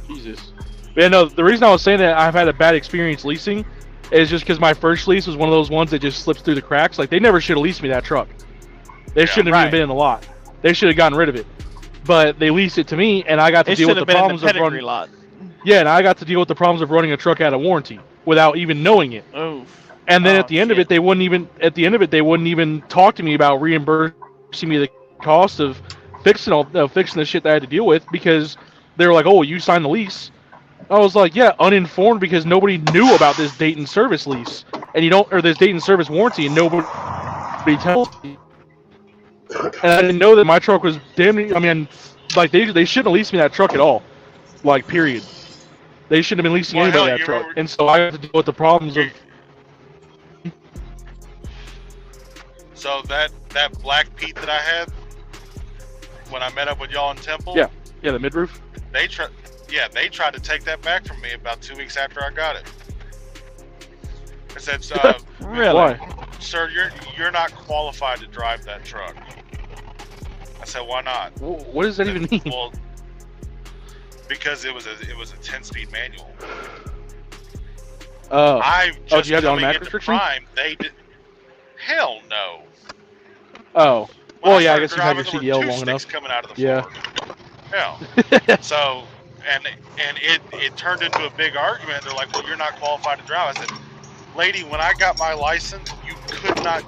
Jesus. But yeah, no, the reason I was saying that I've had a bad experience leasing is just because my first lease was one of those ones that just slips through the cracks. Like, they never should have leased me that truck. They shouldn't have even been in the lot. They should have gotten rid of it. But they leased it to me, and I got to deal with the problems of running. Yeah, and I got to deal with the problems of running a truck out of warranty without even knowing it. And then at the end of it, they wouldn't even talk to me about reimbursing me the cost of fixing the shit that I had to deal with, because they were like, "Oh, you signed the lease." I was like, "Yeah, uninformed, because nobody knew about this date and service lease, or this date and service warranty, and nobody tells me." And I didn't know that my truck was damn. I mean, like they shouldn't have leased me that truck at all. Like, period. They shouldn't have been leasing anybody that truck. And so I had to deal with the problems of. So that black Pete that I had when I met up with y'all in Temple. Yeah, the mid-roof. They tried to take that back from me about 2 weeks after I got it. I said, "Really, why? Sir, you're not qualified to drive that truck." I said, "Why not?" Well, what does that even mean? Well, because it was a 10-speed manual. Oh. Just do you have the coming automatic into restriction? Prime, they did. Hell no. Oh. Well, yeah, I guess you have driving, your CDL there were long 2 enough. sticks coming out of the Yeah. floor. Hell. So, and it turned into a big argument. They're like, "Well, you're not qualified to drive." I said, "Lady, when I got my license, you could not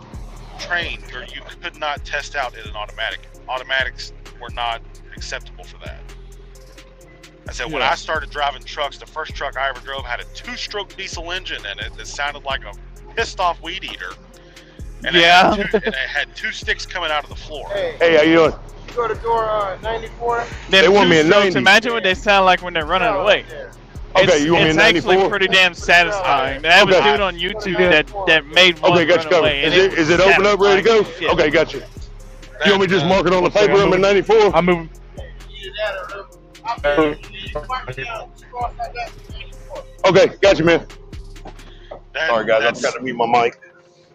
train, or you could not test out in an automatic. Automatics were not acceptable for that." I said, when I started driving trucks, the first truck I ever drove had a 2-stroke diesel engine in it that sounded like a pissed off weed eater. And it had 2 sticks coming out of the floor. Hey, how you doing? You go to door 94. They want me in 90. Imagine what they sound like when they're running away. Okay, you want me in 94? It's actually pretty damn satisfying. They have a dude on YouTube that made one run away. Is it open up, ready to go? Yeah. Okay, got you. You want me to just mark it on the paper? I'm in 94. I'm moving. Okay, got you, man. Sorry, guys, I've got to mute my mic.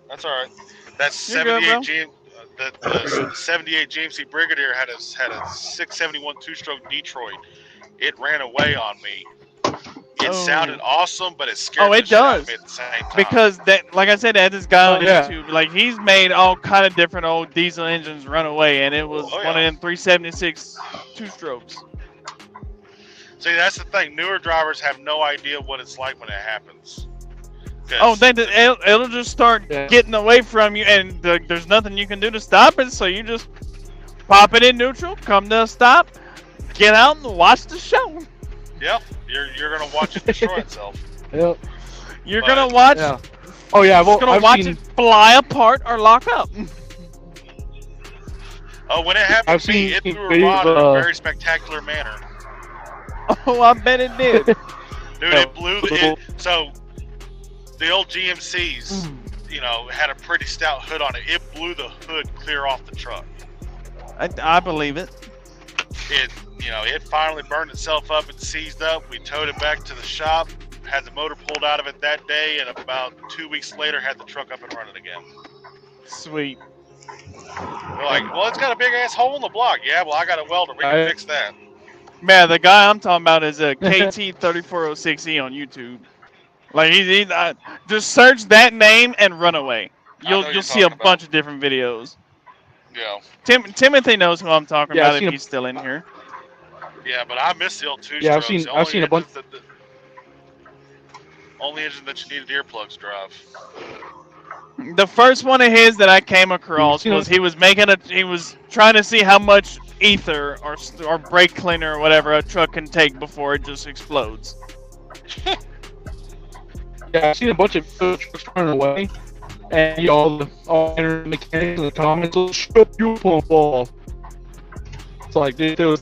That's all right. That's 78 the 78 GMC Brigadier had a 671 two-stroke Detroit. It ran away on me. It sounded awesome, but it scared the shit out of me at the same time. Because that, like I said, that this guy on YouTube, like he's made all kind of different old diesel engines run away, and it was one of them 376 two-strokes. See, that's the thing. Newer drivers have no idea what it's like when it happens. Oh, it'll just start getting away from you, and there's nothing you can do to stop it. So you just pop it in neutral, come to a stop, get out and watch the show. Yep, you're gonna watch it destroy itself. Yep. You're gonna watch. Yeah. Oh yeah, I've watch it fly apart or lock up. Oh, when it happened to me, it threw a rod in a very spectacular manner. Oh, I bet it did. Dude, it blew so the old GMCs, you know, had a pretty stout hood on it. It blew the hood clear off the truck. I believe it. It finally burned itself up and seized up. We towed it back to the shop, had the motor pulled out of it that day, and about 2 weeks later had the truck up and running again. Sweet. They're like, well, it's got a big ass hole in the block. Yeah, well, I got a welder. We can fix that. Man, the guy I'm talking about is a KT3406E on YouTube. Like just search that name and run away. You'll see a bunch of different videos. Yeah. Timothy knows who I'm talking about if he's still in here. Yeah, but I miss the old two-strokes. Yeah, I've seen a bunch. The only engine that you needed earplugs drive. The first one of his that I came across was he was trying to see how much ether or brake cleaner or whatever a truck can take before it just explodes. Yeah, I've seen a bunch of trucks running away, and all the mechanics in the comments will shut fuel pump off. It's like, dude, it was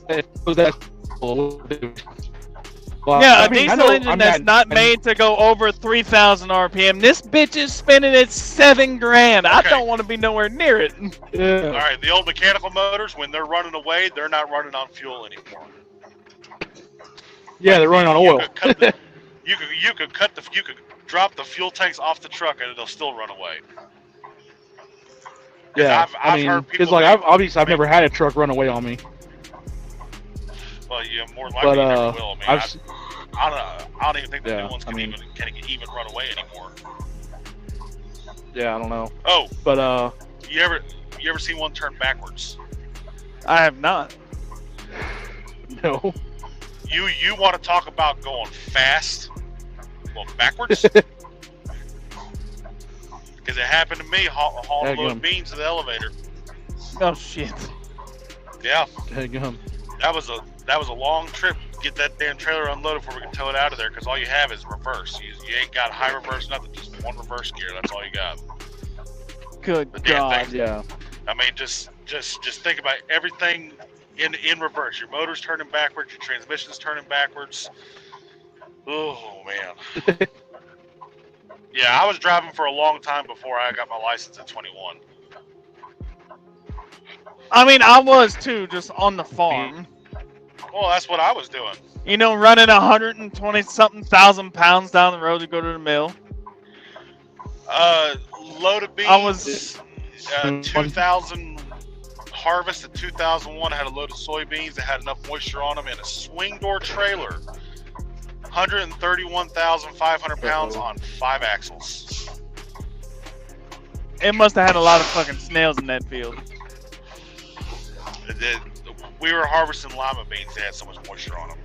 that. Well, yeah, a diesel engine that's not made to go over 3,000 RPM. This bitch is spinning at $7,000. Okay. I don't want to be nowhere near it. Yeah. All right, the old mechanical motors, when they're running away, they're not running on fuel anymore. Yeah, they're running on oil. You could drop the fuel tanks off the truck and it'll still run away. Yeah, I've heard people. It's like I've never had a truck run away on me. Well, yeah, more likely you never will. I mean, I don't even think the new ones can even run away anymore. Yeah, I don't know. Oh, but you ever seen one turn backwards? I have not. No. You want to talk about going fast? Going backwards? Because it happened to me hauling load of beans to the elevator. Oh shit. Yeah. That was a long trip to get that damn trailer unloaded before we can tow it out of there. Because all you have is reverse. You ain't got high reverse, nothing. Just one reverse gear. That's all you got. Good God. Thing. Yeah. I mean, just think about everything in reverse. Your motor's turning backwards. Your transmission's turning backwards. Oh man. Yeah, I was driving for a long time before I got my license at 21. I mean, I was too, just on the farm. Well, that's what I was doing. You know, running 120-something thousand pounds down the road to go to the mill. Load of beans. I was 2000 harvest in 2001. I had a load of soybeans that had enough moisture on them in a swing door trailer. 131,500 pounds on 5 axles. It must have had a lot of fucking snails in that field. We were harvesting lima beans. They had so much moisture on them.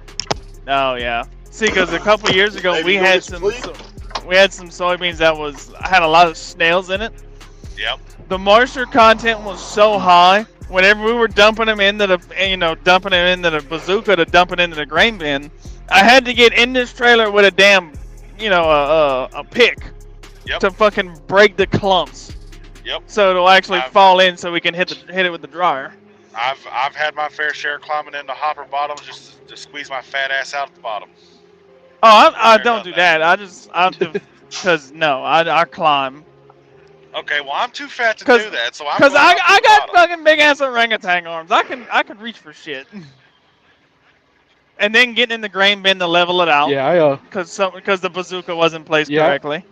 Oh yeah. See, because a couple years ago we had some soybeans that had a lot of snails in it. Yep. The moisture content was so high. Whenever we were dumping them into the bazooka to dump it into the grain bin, I had to get in this trailer with a damn, a pick to fucking break the clumps. Yep. So it'll actually fall in, so we can hit it with the dryer. I've had my fair share climbing into hopper bottoms just to squeeze my fat ass out at the bottom. Oh, I don't do that. I do because no, I climb. Okay, well I'm too fat to do that, so I'm going I got bottom. fucking big ass orangutan arms. I can reach for shit. And then getting in the grain bin to level it out. Yeah, because the bazooka wasn't placed correctly.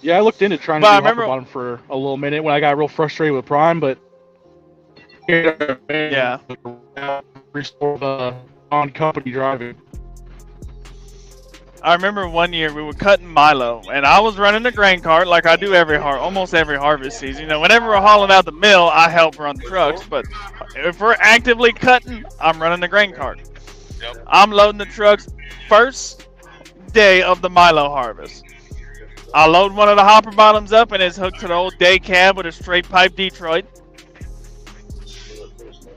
Yeah, I looked into trying to do hopper bottom for a little minute when I got real frustrated with Prime, but yeah, restore the on-company driving. I remember one year we were cutting Milo, and I was running the grain cart like I do almost every harvest season. You know, whenever we're hauling out the mill, I help run the trucks, but if we're actively cutting, I'm running the grain cart. Yep. I'm loading the trucks first day of the Milo harvest. I load one of the hopper bottoms up, and it's hooked to the old day cab with a straight pipe Detroit.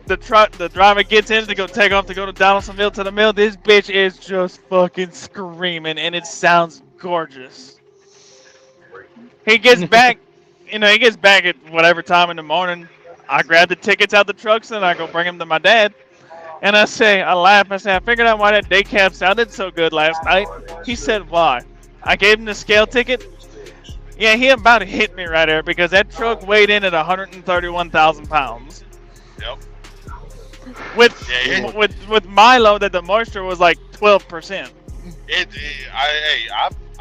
The driver gets in to go take off to go to Donaldsonville to the mill. This bitch is just fucking screaming, and it sounds gorgeous. He gets back, he gets back at whatever time in the morning. I grab the tickets out the trucks and I go bring them to my dad. And I laugh. I say, I figured out why that day cab sounded so good last night. He said, why? I gave him the scale ticket. Yeah, he about hit me right there because that truck weighed in at 131,000 pounds. Yep. With Milo, that the moisture was like 12%.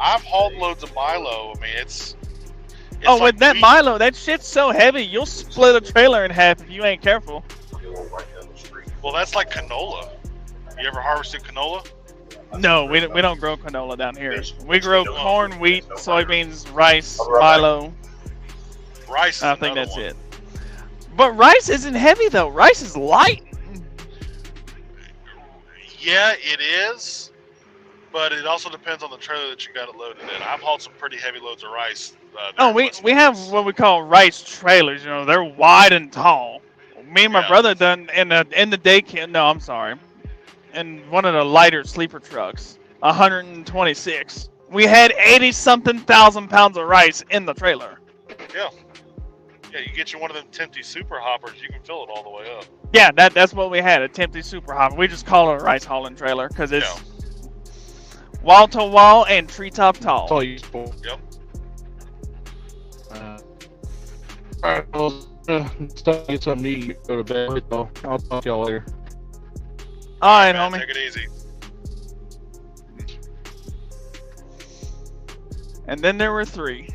I've hauled loads of Milo. I mean, it's like with that Milo, that shit's so heavy, you'll split a trailer in half if you ain't careful. Well, that's like canola. You ever harvested canola? No, we don't grow canola down here. We grow corn, wheat, soybeans, rice, Milo. Rice. I think that's it. But rice isn't heavy though. Rice is light. Yeah, it is. But it also depends on the trailer that you got it loaded in. I've hauled some pretty heavy loads of rice. We have what we call rice trailers. You know, they're wide and tall. Me and my brother done in the day camp. No, I'm sorry. In one of the lighter sleeper trucks, 126. We had 80-something thousand pounds of rice in the trailer. Yeah. Yeah, you get you one of them Tempty super hoppers, you can fill it all the way up. Yeah, that's what we had, a Tempty super hopper. We just call it a rice hauling trailer because it's wall to wall and treetop tall. That's all useful. Yep. Alright, well, get something to eat, go to bed, so I'll talk to y'all later. Alright, homie. Take it easy. And then there were 3.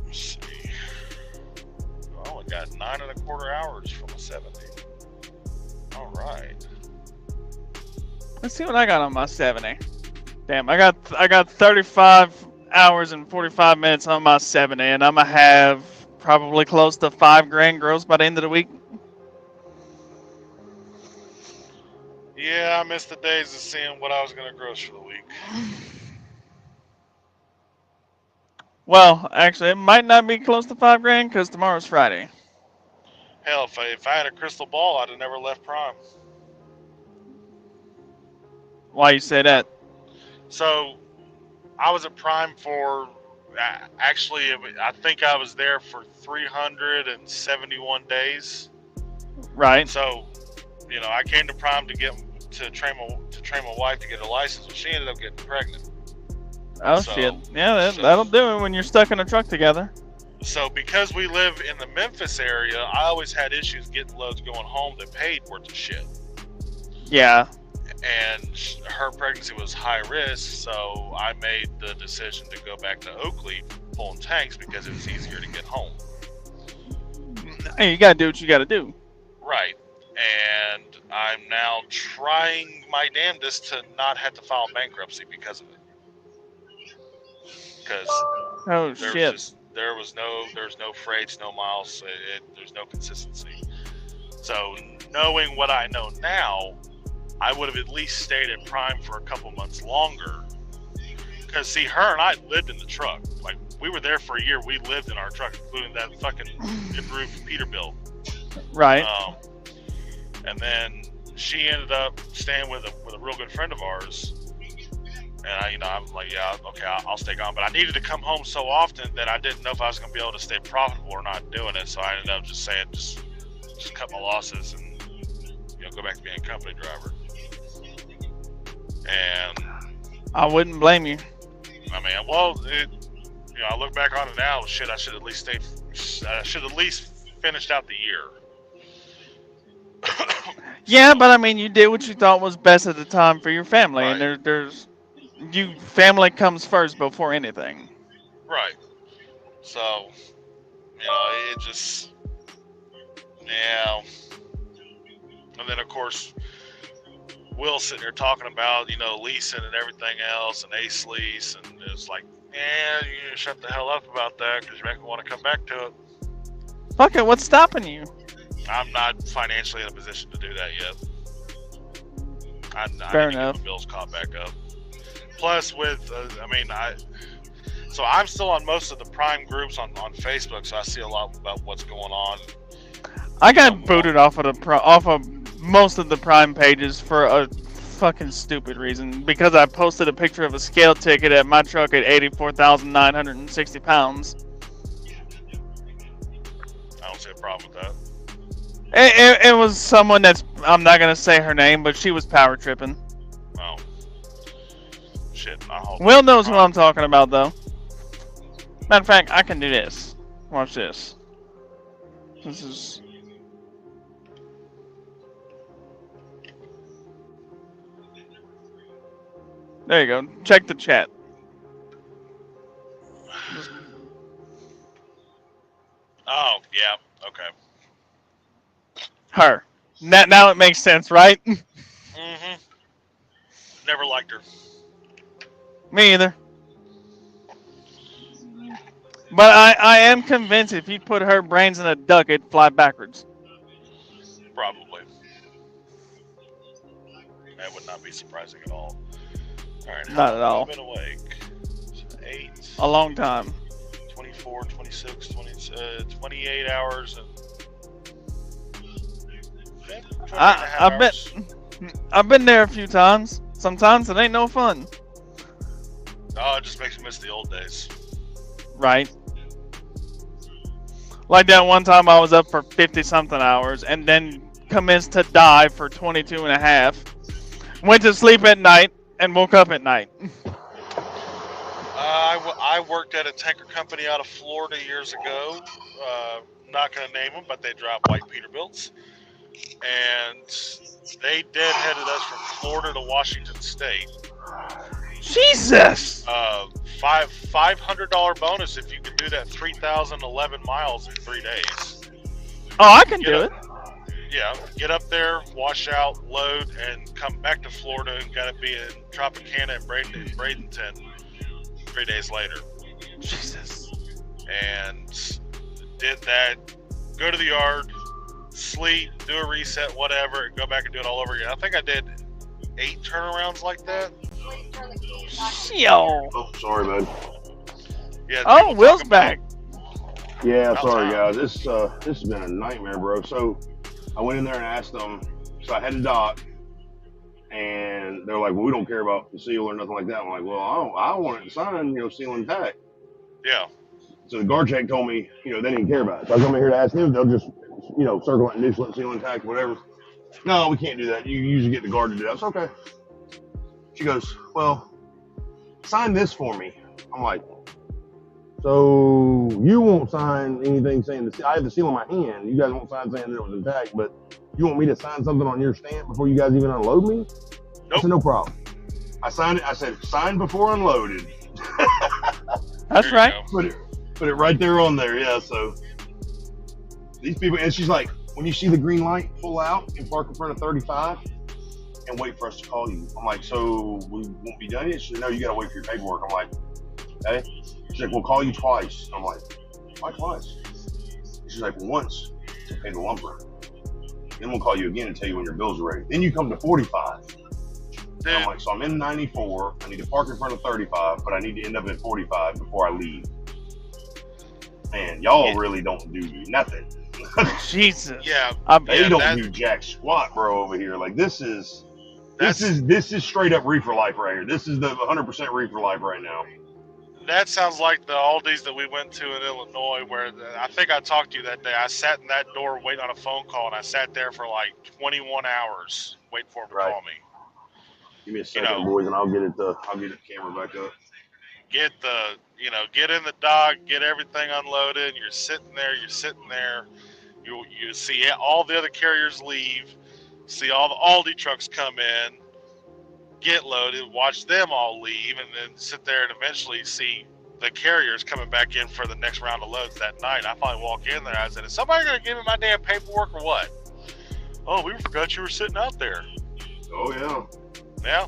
Let's see. I only got 9.25 hours from a 70. Alright. Let's see what I got on my 70. Damn, I got 35 hours and 45 minutes on my 70, and I'm gonna have probably close to $5,000 gross by the end of the week. Yeah, I missed the days of seeing what I was gonna gross for the week. Well, actually, it might not be close to $5,000 because tomorrow's Friday. Hell, if I had a crystal ball, I'd have never left Prime. Why you say that? So, I was at Prime for, actually, I think I was there for 371 days. Right. So, I came to Prime to train my wife to get a license, and she ended up getting pregnant. Oh, shit. Yeah, that'll do it when you're stuck in a truck together. So, because we live in the Memphis area, I always had issues getting loads going home that paid worth of shit. Yeah. And her pregnancy was high risk, so I made the decision to go back to Oakley pulling tanks because it was easier to get home. Hey, you gotta do what you gotta do. Right. And I'm now trying my damnedest to not have to file bankruptcy because of it. Because there's no freights, no miles, there's no consistency. So knowing what I know now, I would have at least stayed at Prime for a couple months longer. Because, see, her and I lived in the truck. Like, we were there for a year. We lived in our truck, including that fucking roof Peterbilt. Right. And then she ended up staying with a real good friend of ours. And I'm like, yeah, okay, I'll stay gone. But I needed to come home so often that I didn't know if I was going to be able to stay profitable or not doing it. So I ended up just saying, just cut my losses and go back to being a company driver. And I wouldn't blame you. I mean, well, I look back on it now. Shit, I should at least finished out the year. Yeah, but I mean, you did what you thought was best at the time for your family, right. And family comes first before anything. Right. So, it just, yeah. And then of course, Will's sitting there talking about, leasing and everything else, and Ace Lease, and it's like, yeah, you need to shut the hell up about that because you make me want to come back to it. Fuck it, what's stopping you? I'm not financially in a position to do that yet. I Fair need enough. To get my bills caught back up. Plus, so I'm still on most of the Prime groups on Facebook, so I see a lot about what's going on. I got booted off of most of the Prime pages for a fucking stupid reason, because I posted a picture of a scale ticket at my truck at 84,960 pounds. I don't see a problem with that. It was someone I'm not gonna say her name, but she was power tripping. Oh. Shit, Will knows who I'm talking about, though. Matter of fact, I can do this. Watch this. This is... There you go. Check the chat. Oh, yeah. Okay. Her. Now it makes sense, right? Mm-hmm. Never liked her. Me either. But I am convinced if you put her brains in a duck, it'd fly backwards. Probably. That would not be surprising at all. Alright, not at all. I've been awake. 8. A long time. 24, 26, 28 hours and... I've been there a few times. Sometimes it ain't no fun. Oh, it just makes you miss the old days. Right. Like that one time I was up for 50-something hours and then commenced to dive for 22 and a half. Went to sleep at night and woke up at night. I worked at a tanker company out of Florida years ago. Not going to name them, but they drive white Peterbilts. And they deadheaded us from Florida to Washington State. Jesus! $500 bonus if you can do that 3,011 miles in 3 days. Oh, I can do it. Yeah, get up there, wash out, load, and come back to Florida and gotta be in Tropicana and Bradenton 3 days later. Jesus. And did that, go to the yard, sleep, do a reset, whatever, and go back and do it all over again. I think I did 8 turnarounds like that. Yo. Oh, sorry, bud. Yeah. Oh, Will's back. Yeah, sorry, guys. This has been a nightmare, bro. So I went in there and asked them. So I had to dock, and they're like, "Well, we don't care about the seal or nothing like that." I'm like, "Well, I want it signed, seal and tack." Yeah. So the guard check told me, they didn't care about it. So I come in here to ask them. They'll just, circle it, initial it, seal and tack, whatever. No, we can't do that. You usually get the guard to do that. It's okay. She goes, "Well, sign this for me." I'm like, "So you won't sign anything saying I have the seal in my hand. You guys won't sign saying that it was intact, but you want me to sign something on your stamp before you guys even unload me?" Nope. I said, "No problem." I signed it. I said, "Sign before unloaded." That's right. Put it right there on there. Yeah. So these people, and she's like, "When you see the green light, pull out and park in front of 35 and wait for us to call you." I'm like, "So we won't be done yet?" She said, "No, you got to wait for your paperwork." I'm like, "Okay." She's like, "We'll call you twice." I'm like, "Why twice?" She's like, "Well, once to pay the lumper. Then we'll call you again and tell you when your bills are ready. Then you come to 45. And I'm like, "So I'm in 94. I need to park in front of 35, but I need to end up at 45 before I leave." Man, y'all really don't do nothing. Jesus. Yeah. They don't do jack squat, bro, over here. Like this is straight up reefer life right here. This is the 100% reefer life right now. That sounds like the Aldi's that we went to in Illinois, where I think I talked to you that day. I sat in that door waiting on a phone call, and I sat there for like 21 hours waiting for him to call me. Give me a second, boys, and I'll get the camera back up. Get in the dock, get everything unloaded. You're sitting there. You see all the other carriers leave, see all the Aldi trucks come in, get loaded, watch them all leave, and then sit there and eventually see the carriers coming back in for the next round of loads that night. I finally walk in there. I said, "Is somebody going to give me my damn paperwork or what?" "Oh, we forgot you were sitting out there." Oh yeah. Yeah.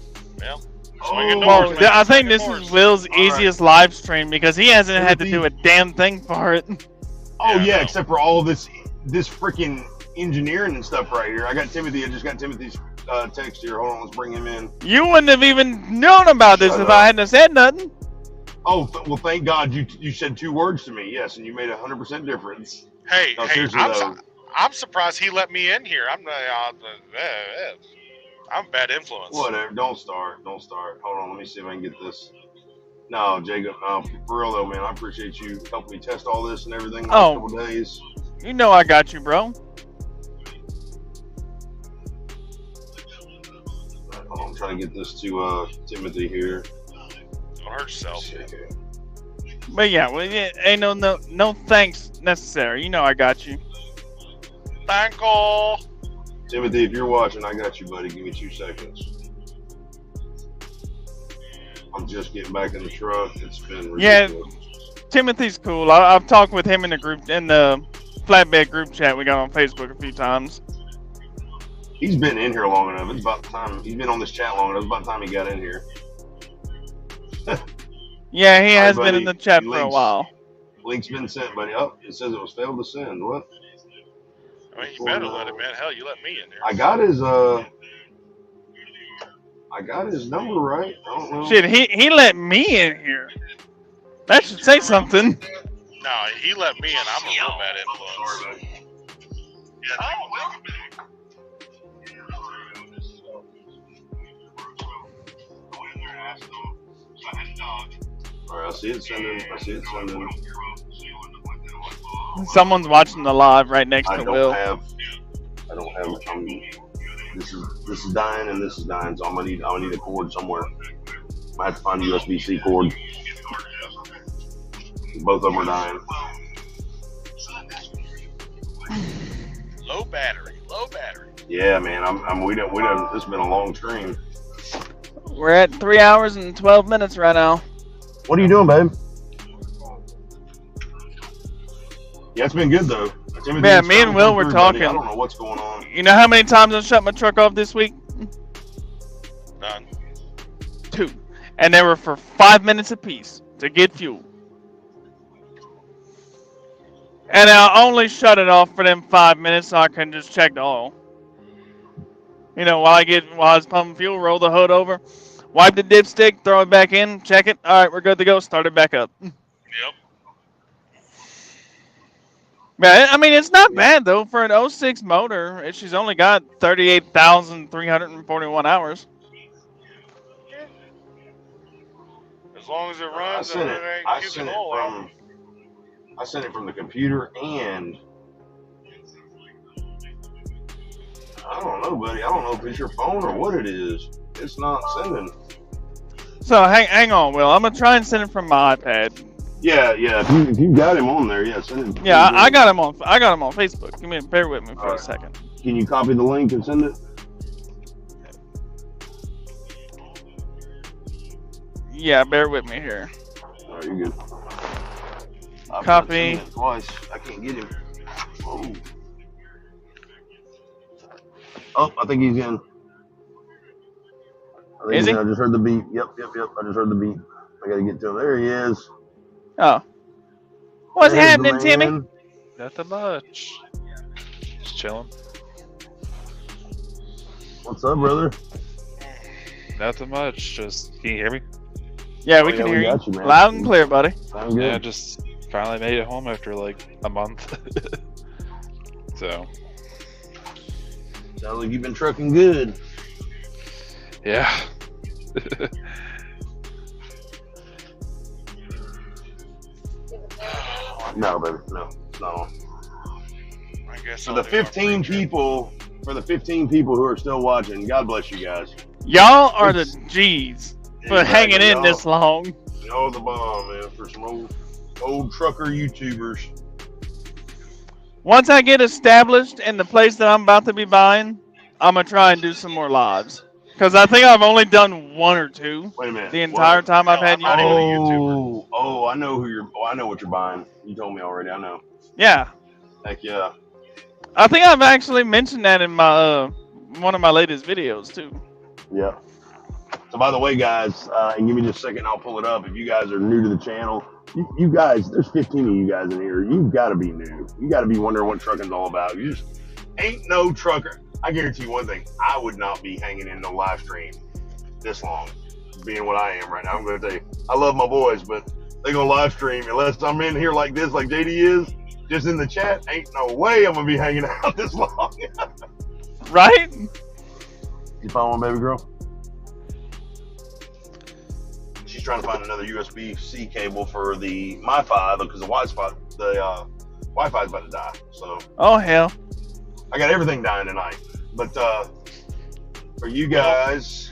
Well, I think this is Will's easiest live stream because he hasn't had to do a damn thing for it. Oh yeah, except for all this freaking engineering and stuff right here. I got Timothy. I just got Timothy's text here. Hold on, let's bring him in. You wouldn't have even known about this if I hadn't said nothing. Oh, well, thank God you said 2 words to me. Yes, and you made 100% difference. Hey, I'm surprised he let me in here. I'm a bad influence. Whatever. Don't start. Hold on. Let me see if I can get this. No, Jacob. For real though, man. I appreciate you helping me test all this and everything. The last couple days. You know I got you, bro. I'm trying to get this to Timothy here. Don't hurt yourself. But yeah, ain't no thanks necessary. You know I got you. Thank you. Timothy, if you're watching, I got you, buddy. Give me 2 seconds. I'm just getting back in the truck. It's been ridiculous. Yeah, Timothy's cool. I've talked with him in the flatbed group chat we got on Facebook a few times. He's been in here long enough. It's about time. He's been on this chat long enough. It's about time he got in here. Yeah, he has been in the chat for a while. Link's been sent, buddy. Oh, it says it was failed to send. What? I mean, you better let him in. Hell, you let me in there. I got his number right. I don't know. Shit, he let me in here. That should say something. No, he let me in. I'm a real bad influence. Alright, I see it sending. Someone's watching the live right next to Will. I don't have. This is dying and this is dying, so I'm gonna need a cord somewhere. I have to find a USB-C cord. Both of them are dying. Low battery. Yeah, man. We don't. This has been a long stream. We're at 3 hours and 12 minutes right now. What are you doing, babe? Yeah, it's been good though. Man, me and Will were talking. I don't know what's going on. You know how many times I shut my truck off this week? None. 2. And they were for 5 minutes apiece to get fuel. And I only shut it off for them 5 minutes so I can just check the oil. You know, while I was pumping fuel, roll the hood over, wipe the dipstick, throw it back in, check it. All right, we're good to go. Start it back up. Yep. Yeah, I mean, it's not bad, though. For an 06 motor, she's only got 38,341 hours. As long as it runs and it ain't puking oil out. I sent it from the computer and... I don't know, buddy. I don't know if it's your phone or what it is. It's not sending. So, hang on, Will. I'm going to try and send it from my iPad. Yeah. If you got him on there, yeah, send it. Yeah, I got him on Facebook. Bear with me for a second. Can you copy the link and send it? Yeah, bear with me here. All right, you're good. Copy. Twice. I can't get him. Oh, I think he's in. Is he? I just heard the beep. Yep. I just heard the beep. I gotta get to him. There he is. Oh. What's happening, Timmy? Nothing much. Just chilling. What's up, brother? Nothing much. Just, can you hear me? Yeah, we can hear you. Loud and clear, buddy. Yeah, just finally made it home after like a month. So. Sounds like you've been trucking good. Yeah. No, baby, no, it's not on. I guess For the 15 people, who are still watching, God bless you guys. Y'all are the G's for hanging in this long. Y'all the bomb, man, for some old trucker YouTubers. Once I get established in the place that I'm about to be buying, I'm gonna try and do some more lives. Because I think I've only done 1 or 2. Wait a minute. The entire time I've had YouTube. Oh, I know I know what you're buying. You told me already. I know. Yeah. Heck yeah. I think I've actually mentioned that in my one of my latest videos too. Yeah. So by the way, guys, and give me just a second, I'll pull it up. If you guys are new to the channel, you guys, there's 15 of you guys in here. You've got to be new. You got to be wondering what trucking's all about. You just ain't no trucker. I guarantee you one thing. I would not be hanging in no live stream this long, being what I am right now. I'm going to tell you, I love my boys, but they're going to live stream unless I'm in here like this, like JD is, just in the chat. Ain't no way I'm going to be hanging out this long. Right? You found one, baby girl? She's trying to find another USB-C cable for the MiFi because the Wi-Fi is about to die. So. Oh hell. I got everything dying tonight. But for you guys,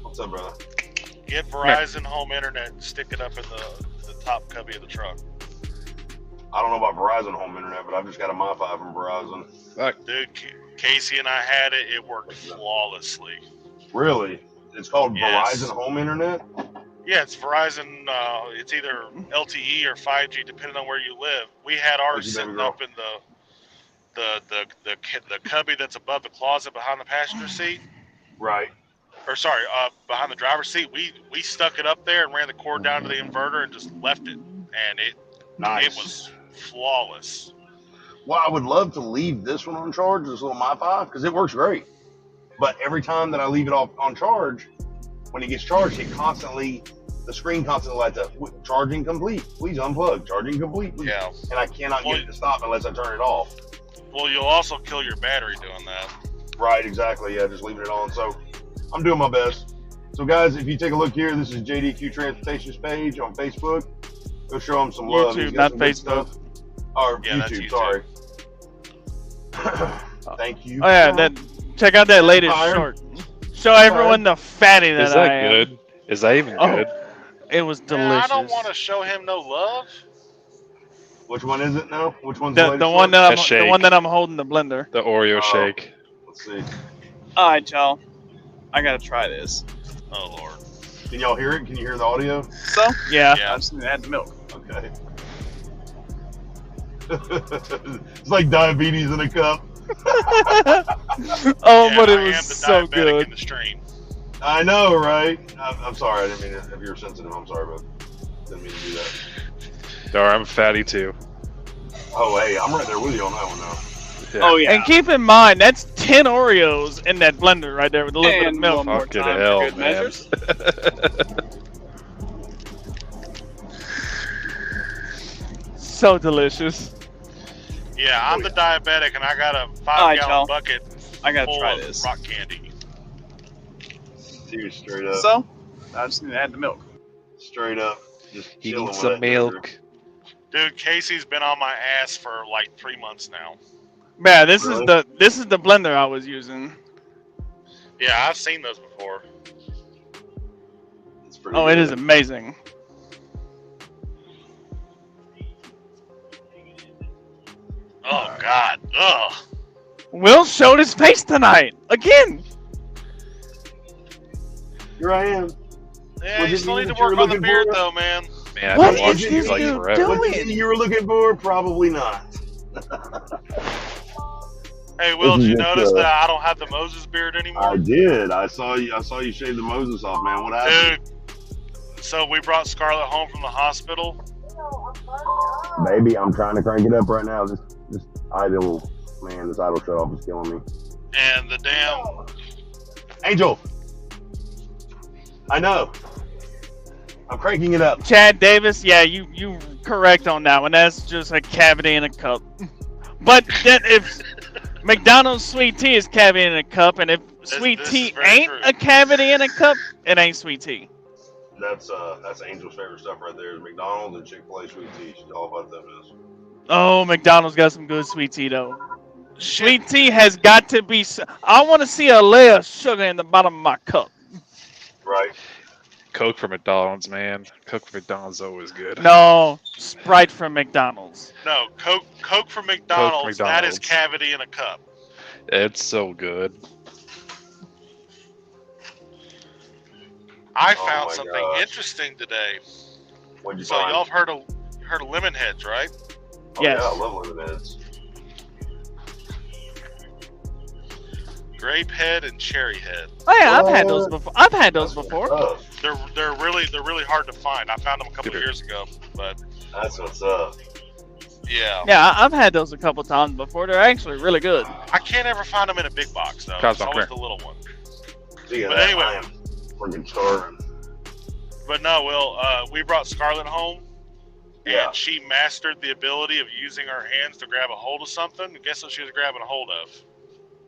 what's up, brother? Get Verizon home internet and stick it up in the top cubby of the truck. I don't know about Verizon home internet, but I've just got a MiFi from Verizon. Dude, Casey and I had it. It worked flawlessly. Really? It's called Verizon home internet? Yeah, it's Verizon. It's either LTE or 5G, depending on where you live. We had ours sitting up in the cubby that's above the closet behind the passenger seat. Right. Or sorry, behind the driver's seat. We stuck it up there and ran the cord down to the inverter and just left it, and it was flawless. Well, I would love to leave this one on charge, this little MiFi, because it works great. But every time that I leave it off on charge, when it gets charged, the screen constantly lights up. Charging complete. Please unplug. Charging complete. Please. Yeah. And I cannot get it to stop unless I turn it off. Well, you'll also kill your battery doing that. Right, exactly. Yeah, just leaving it on. So I'm doing my best. So guys, if you take a look here, this is JDQ Transportation's page on Facebook. Go show them some love. YouTube, not Facebook. Or YouTube, sorry. Thank you. Oh yeah, check out that latest short. Show everyone the fatty that I am. Is that good? Is that even good? It was delicious. I don't want to show him no love. Which one is it now? Which one's the one that I'm holding the blender. The Oreo shake. Let's see. All right, y'all. I gotta try this. Oh Lord. Can y'all hear it? Can you hear the audio? So? Yeah. I just need to add the milk. Okay. It's like diabetes in a cup. But it was so good. In the stream. I know, right? I'm sorry. I didn't mean to, if you're sensitive, I'm sorry, but didn't mean to do that. Or I'm fatty too. Oh, hey, I'm right there with you on that one now. Yeah. Oh yeah. And keep in mind that's 10 Oreos in that blender right there with a little bit of milk. Fucking hell, man. Measures. So delicious. Yeah, I'm the diabetic, and I got a 5-gallon bucket. I gotta full try of this. Rock candy. Dude, straight up. So, I just need to add the milk. Straight up. Just he needs some milk. Dude, Casey's been on my ass for like 3 months now. Man, this is the blender I was using. Yeah, I've seen those before. It's pretty good. It is amazing. Oh God! Ugh. Will showed his face tonight again. Here I am. Yeah, you still need to work on the beard, though, man. Man, what is this dude doing? What you were looking for? Probably not. Hey, Will, did you notice that I don't have the Moses beard anymore? I did. I saw you shave the Moses off, man. What happened? Dude, so we brought Scarlett home from the hospital. Baby, I'm trying to crank it up right now. This idle, man, this idle shut off is killing me. And the damn... Angel! I know. I'm cranking it up. Chad Davis, yeah, you correct on that one. That's just a cavity in a cup. But that McDonald's sweet tea is cavity in a cup, and if sweet tea ain't a cavity in a cup, it ain't sweet tea. That's Angel's favorite stuff right there. Is McDonald's and Chick-fil-A sweet tea. She's all about them. Oh, McDonald's got some good sweet tea though. Sweet tea has got to be. I want to see a layer of sugar in the bottom of my cup. Right. Coke from McDonald's, man. Coke from McDonald's is always good. No, Sprite from McDonald's. No, Coke from McDonald's. That is cavity in a cup. It's so good. I found something interesting today. What'd you so find? y'all have heard of lemon heads, right? Oh, yes. Yeah, I love lemon heads. Grape head and cherry head. Oh yeah, I've had those before. They're really hard to find. I found them a couple of years ago, but that's what's up. Yeah. Yeah, I've had those a couple times before. They're actually really good. I can't ever find them in a big box though. It's always the little one. But anyway, I am freaking starving. But no, Will, we brought Scarlett home, and she mastered the ability of using her hands to grab a hold of something. Guess what she was grabbing a hold of?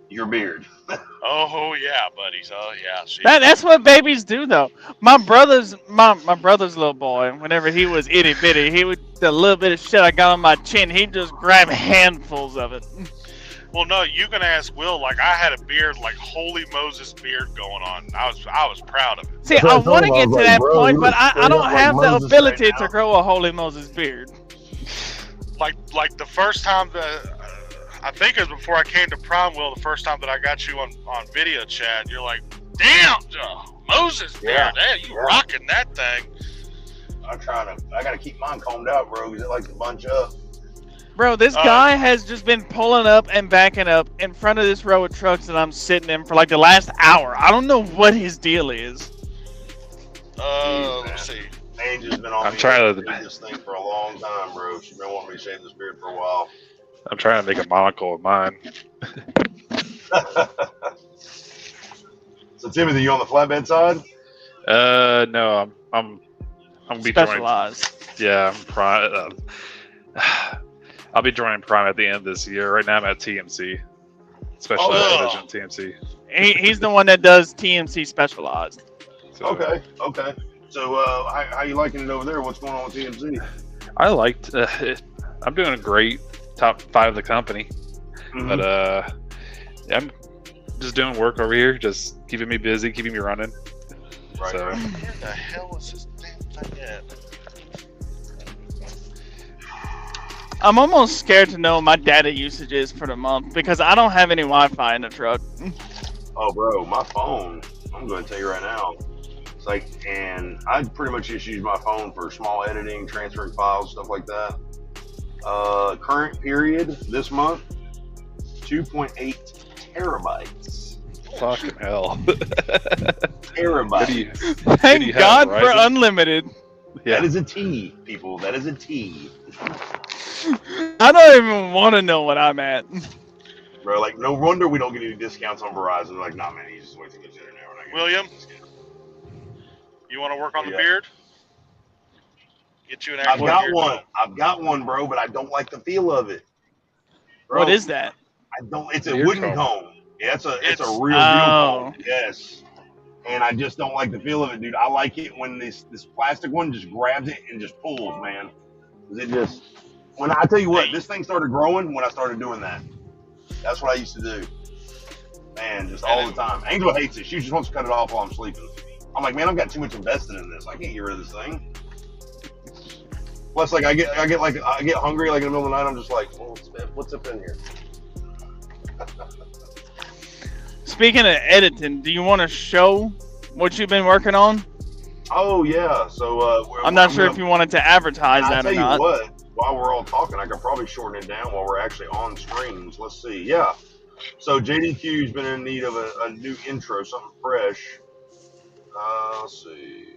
Your beard. Oh yeah, buddies. Oh yeah. That's what babies do, though. My brother's little boy, whenever he was itty bitty, he would the little bit of shit I got on my chin, he'd just grab handfuls of it. Well, no, you can ask Will. Like I had a beard, like Holy Moses beard going on. I was proud of it. See, I want to get to that point, but I don't have the ability to grow a Holy Moses beard. Like the first time that. I think it was before I came to prom, Will, the first time that I got you on video chat, you're like, damn, Moses beard, you rocking that thing. I gotta keep mine combed out, bro, because it likes to bunch up. Bro, this guy has just been pulling up and backing up in front of this row of trucks that I'm sitting in for like the last hour. I don't know what his deal is. Let's see. Angel's been on I'm trying to do this thing for a long time, bro. She's been wanting me to shave this beard for a while. I'm trying to make a monocle of mine. So Timothy, you on the flatbed side? No, I'm gonna be specialized. Yeah, I'm prime. I'll be joining Prime at the end of this year. Right now I'm at TMC, Specialized Division TMC. He's the one that does TMC Specialized. So, okay. So how you liking it over there? What's going on with TMC? I liked. I'm doing great. Top 5 of the company, but I'm just doing work over here, just keeping me busy, keeping me running. Right. So. Where the hell is this damn thing at? I'm almost scared to know what my data usage is for the month because I don't have any Wi-Fi in the truck. Oh, bro, my phone. I'm going to tell you right now. It's like, and I pretty much just use my phone for small editing, transferring files, stuff like that. Current period this month, 2.8 terabytes. Fucking hell. Terabytes. Thank God for unlimited. Yeah. That is a T, people. That is a T. I don't even want to know what I'm at. Bro, like, no wonder we don't get any discounts on Verizon. Like, nah, man, you just wait to get there now. William, you want to work on the beard? Get you an I've got one, bro, but I don't like the feel of it. Bro, what is that? I don't. It's a wooden comb. Yeah, it's a real comb. Yes. And I just don't like the feel of it, dude. I like it when this plastic one just grabs it and just pulls, man. It just I tell you what, this thing started growing when I started doing that. That's what I used to do. Man, just all the time. Angel hates it. She just wants to cut it off while I'm sleeping. I'm like, man, I've got too much invested in this. I can't get rid of this thing. Plus, like I get hungry like in the middle of the night. I'm just like, well, what's up in here? Speaking of editing, do you want to show what you've been working on? Oh yeah. So I'm not sure if you wanted to advertise that or not. I'll tell you what. While we're all talking, I could probably shorten it down while we're actually on screens. Let's see. Yeah. So JDQ's been in need of a new intro, something fresh. Let's see.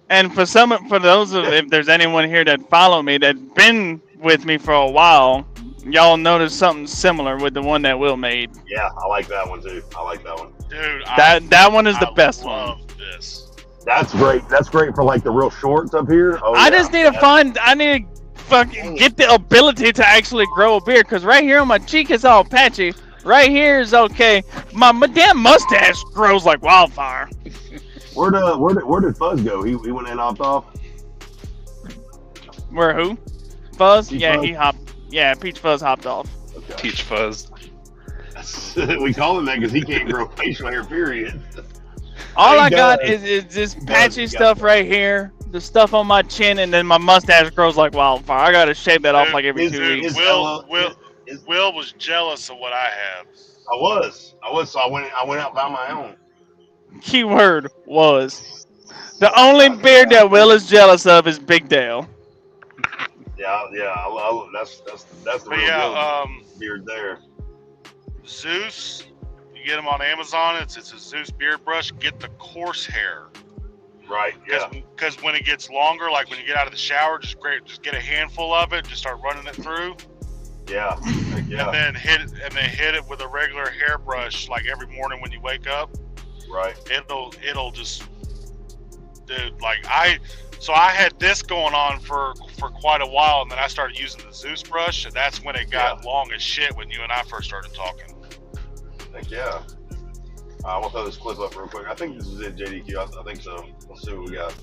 And for those of if there's anyone here that follow me that's been with me for a while, y'all notice something similar with the one that Will made. Yeah, I like that one too. I like that one. Dude, that one is the best one. This. That's great. That's great for like the real shorts up here. Oh, I just need to find fucking get the ability to actually grow a beard. Cause right here on my cheek is all patchy. Right here is okay. My damn mustache grows like wildfire. Where did Fuzz go? He went and hopped off. Where who? Fuzz? Peach yeah, Fuzz? he hopped. Yeah, Peach Fuzz hopped off. Okay. Peach Fuzz. We call him that because he can't grow facial hair. Period. All I got is this patchy stuff right here, the stuff on my chin, and then my mustache grows like wildfire. I gotta shave that off like every 2 weeks. Will was jealous of what I have. I was. So I went out by my own. Keyword was. The only beard that Will is jealous of is Big Dale. Yeah. That's the real beard there. Zeus, you get them on Amazon. It's a Zeus beard brush. Get the coarse hair. Right. Yeah. Because when it gets longer, like when you get out of the shower, just get a handful of it. Just start running it through. Yeah. Yeah. And then hit it with a regular hairbrush, like every morning when you wake up. Right. It'll just, dude. I had this going on for quite a while, and then I started using the Zeus brush, and that's when it got long as shit when you and I first started talking. Heck yeah. I will throw this clip up real quick. I think this is it, JDQ. I think so. Let's see what we got.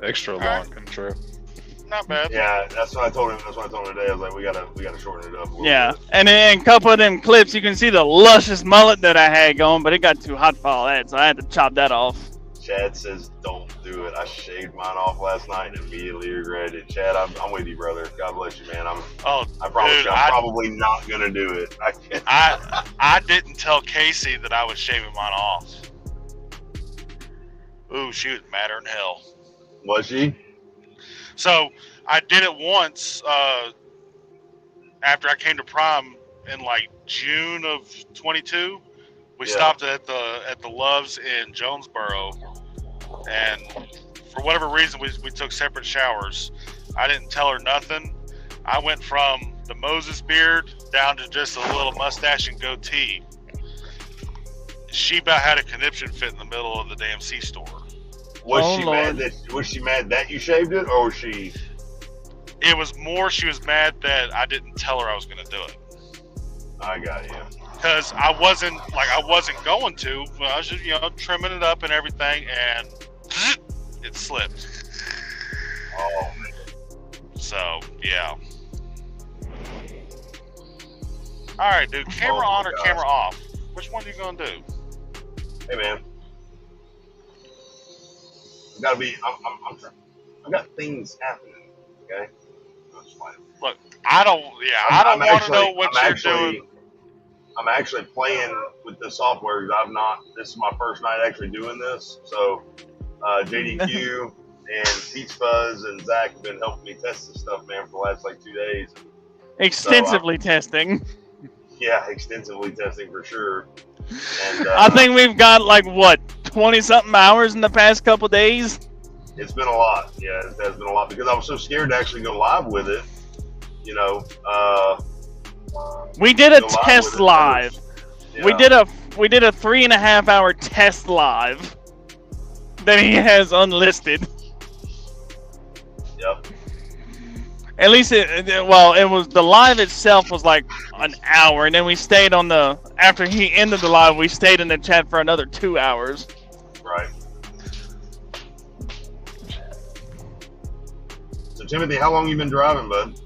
Extra long intro. Not bad. Yeah, that's what I told him. That's what I told him today. I was like, we gotta shorten it up. Yeah, and then a couple of them clips, you can see the luscious mullet that I had going, but it got too hot for all that, so I had to chop that off. Chad says, "Don't do it." I shaved mine off last night and immediately regretted it. Chad, I'm with you, brother. God bless you, man. I promise you, I'm probably not gonna do it. I didn't tell Casey that I was shaving mine off. Ooh, she was madder than hell. Was she? So I did it once after I came to Prime in like June of 22. We stopped at the Loves in Jonesboro, and for whatever reason we took separate showers. I didn't tell her nothing. I went from the Moses beard down to just a little mustache and goatee. She about had a conniption fit in the middle of the damn C-store. Was she mad that you shaved it, or was she? It was more she was mad that I didn't tell her I was going to do it. I got you. Because I wasn't going to. I was just trimming it up and everything, and it slipped. Oh man. So yeah. All right, dude. Camera on or camera off? Which one are you gonna do? Hey man. I got things happening, okay? Look, I don't want to know what you're doing. I'm actually playing with the software. This is my first night actually doing this. So, JDQ and Peach Fuzz and Zach have been helping me test this stuff, man, for the last 2 days. Extensively testing. Yeah, extensively testing for sure. And, I think we've got 20-something hours in the past couple days. It's been a lot. Yeah, it has been a lot because I was so scared to actually go live with it. We did a test live. Yeah. We did a 3.5 hour test live that he has unlisted. Yep. At least it was the live itself was an hour, and then we stayed after he ended the live, we stayed in the chat for another 2 hours. Right. So Timothy, how long you been driving, bud?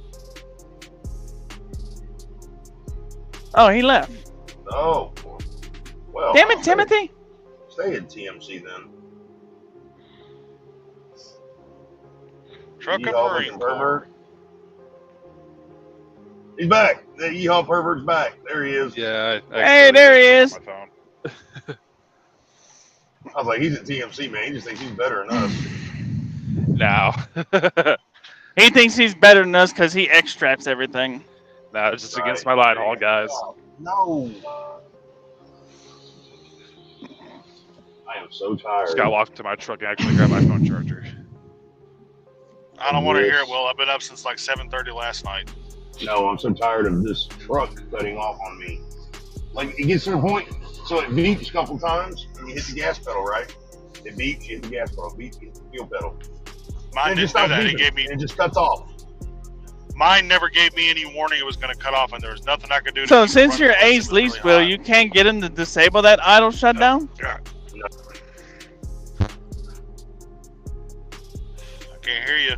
Oh, he left. Oh, well. Damn it, Timothy. Stay at TMC then. Truck of Marine Corps. He's back. The Yeehaw pervert's back. There he is. Yeah. Hey, there he is. I was like, he's at TMC, man. He just thinks he's better than us. No. He thinks he's better than us because he extracts everything. No, it's just against my line haul, guys. No. I am so tired. Just got to walk to my truck and actually grab my phone charger. I don't want to hear it, Will. I've been up since like 7:30 last night. No, I'm so tired of this truck cutting off on me. Like, it gets to the point, so it beeps a couple times, and you hit the gas pedal, right? It beeps, you hit the gas pedal, beeps, you hit the fuel pedal. Mine didn't do that. He gave me. And it just cuts off. Mine never gave me any warning it was going to cut off, and there was nothing I could do. So since you're Ace lease, Will, you can't get him to disable that idle shutdown? No. I can't hear you.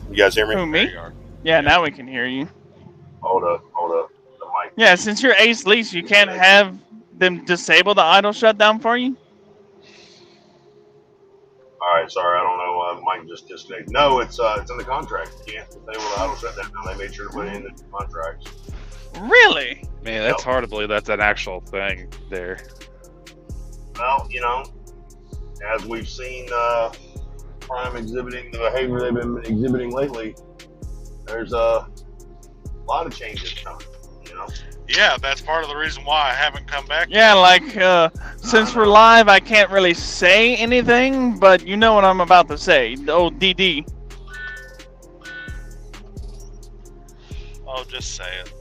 You guys hear me? Who, me? Yeah, now we can hear you. Hold up. The mic. Yeah, since you're Ace lease, you can't have them disable the idle shutdown for you? All right, sorry, I don't know. Mike just disconnected. No, it's in the contract. You can't disable the idle shutdown. They made sure to put it in the contracts. Really? Man, that's hard to believe that's an actual thing there. Well, as we've seen Prime exhibiting the behavior they've been exhibiting lately, there's a lot of changes coming, Yeah, that's part of the reason why I haven't come back. Yeah, like, since we're live, I can't really say anything, but you know what I'm about to say. Oh, DD. Oh, just say it.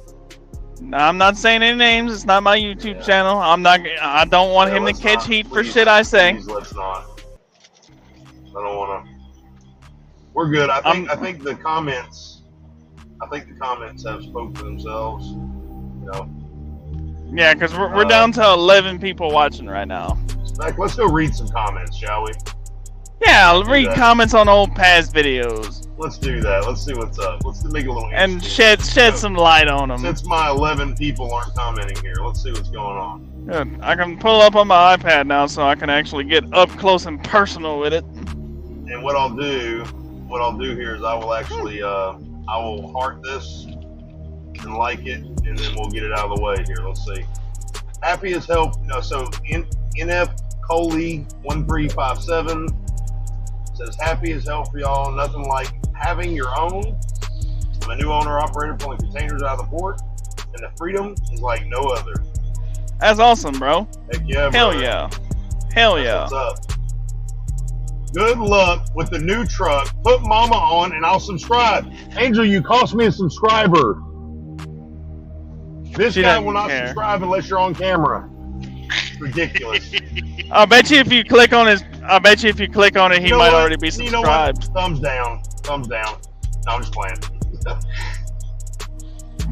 No, I'm not saying any names. It's not my YouTube channel. I don't want him to catch heat for shit I say. Please, let's not. I don't want to. We're good. I think the comments. I think the comments have spoken for themselves. Yeah, because we're down to 11 people watching right now. Zach, let's go read some comments, shall we? Yeah, I'll read comments on old past videos. Let's do that. Let's see what's up. Let's make a little and shed some light on them. Since my 11 people aren't commenting here, let's see what's going on. Good. I can pull up on my iPad now, so I can actually get up close and personal with it. And what I'll do here is I will actually I will heart this and like it, and then we'll get it out of the way here. Let's see. Happy as hell. So NF Coley 1357 says happy as hell for y'all. Nothing like having your own. I'm a new owner operator pulling containers out of the port, and the freedom is like no other. That's awesome, bro. Heck yeah, hell bro. yeah. Hell yeah. What's up? Good luck with the new truck. Put mama on and I'll subscribe. Angel, you cost me a subscriber. This guy will not subscribe unless you're on camera. It's ridiculous. I bet you if you click on it, he might already be subscribed. Thumbs down. Thumbs down. No, I'm just playing.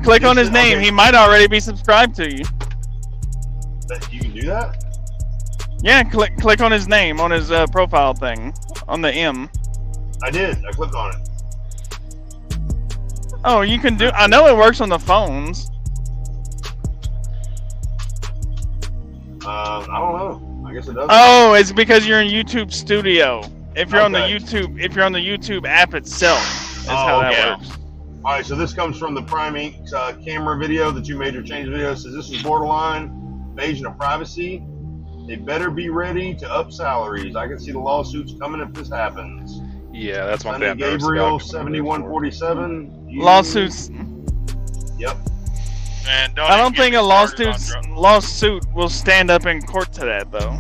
Click on his name. He might already be subscribed to you. You can do that? Yeah, click on his name, on his profile thing, on the M. I did. I clicked on it. Oh, you can do... I know it works on the phones. I don't know. I guess it does. Oh, it's because you're in YouTube Studio. If you're on the YouTube app itself, is how that works. All right, so this comes from the Prime Inc. Camera video, the 2 major change video. It says this is borderline invasion of privacy. They better be ready to up salaries. I can see the lawsuits coming if this happens. Yeah, that's one thing I'm Gabriel 7147. Lawsuits. Yep. And I don't think a lawsuit will stand up in court to that, though.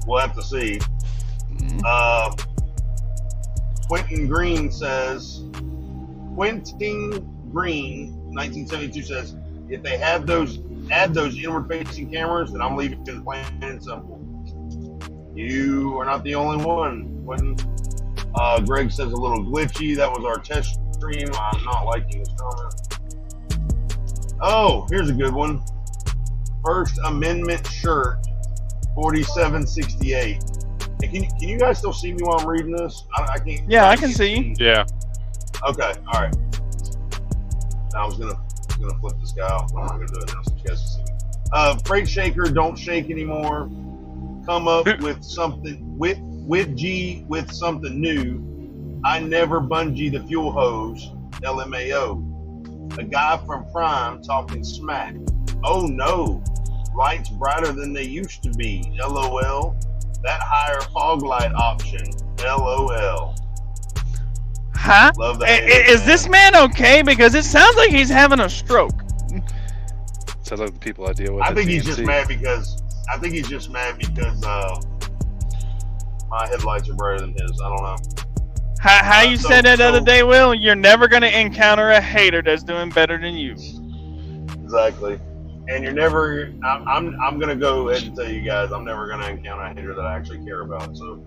We'll have to see. Quentin Green 1972 says, if they add those inward-facing cameras, then I'm leaving it plain and simple. You are not the only one, Quentin. Greg says a little glitchy. That was our test stream. I'm not liking this comment. Oh, here's a good one. First Amendment shirt, 4768. Hey, can you guys still see me while I'm reading this? I can't. Yeah, I can see you. Yeah. Okay. All right. I was gonna just gonna flip this guy out. I'm not gonna do it now so you guys can see me. Freight Shaker, don't shake anymore. Come up with something with something new. I never bungee the fuel hose. LMAO. A guy from Prime talking smack. Oh no, lights brighter than they used to be. LOL. That higher fog light option. LOL. Huh? Love that. Is this man okay? Because it sounds like he's having a stroke. Sounds like the people I deal with. I think he's just mad because my headlights are brighter than his. I don't know. How you said that the other day, Will? You're never gonna encounter a hater that's doing better than you. Exactly. And you're never. I'm gonna go ahead and tell you guys, I'm never gonna encounter a hater that I actually care about. So,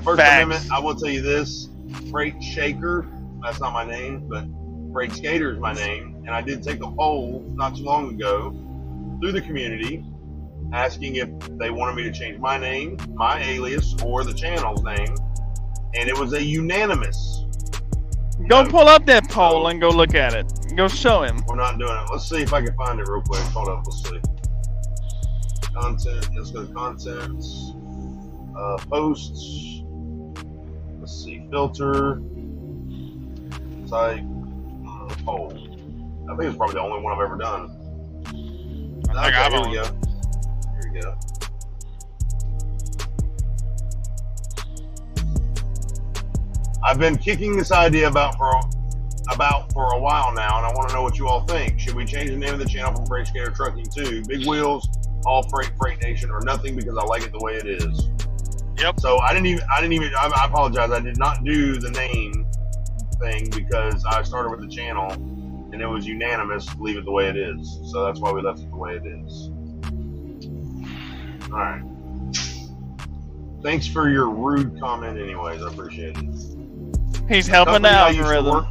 First Amendment, I will tell you this: Freight Shaker. That's not my name, but Fr8sK8R is my name. And I did take a poll not too long ago through the community, asking if they wanted me to change my name, my alias, or the channel's name. And it was a unanimous. Go pull up that poll and go look at it. Go show him. We're not doing it. Let's see if I can find it real quick. Hold up. Let's see. Content. Let's go to contents. Posts. Let's see. Filter. Type. Poll. I think it's probably the only one I've ever done. Okay, here we go. Here we go. I've been kicking this idea about for a while now, and I want to know what you all think. Should we change the name of the channel from Fr8sK8R Trucking to Big Wheels, All Freight, Freight Nation, or nothing, because I like it the way it is? Yep. So I apologize. I did not do the name thing because I started with the channel, and it was unanimous to leave it the way it is. So that's why we left it the way it is. All right. Thanks for your rude comment anyways. I appreciate it. He's helping the algorithm.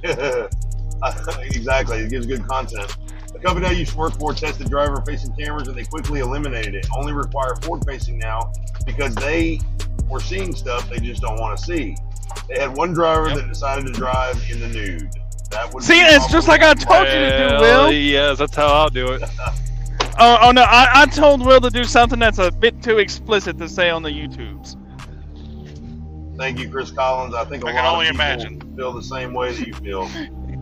Exactly. It gives good content. The company I used to work for tested driver-facing cameras, and they quickly eliminated it. Only require forward-facing now because they were seeing stuff they just don't want to see. They had one driver that decided to drive in the nude. That would see, it's just like I told you to do, Will. Yes, that's how I'll do it. Oh no, I told Will to do something that's a bit too explicit to say on the YouTubes. Thank you, Chris Collins. I think a lot of people feel the same way that you feel.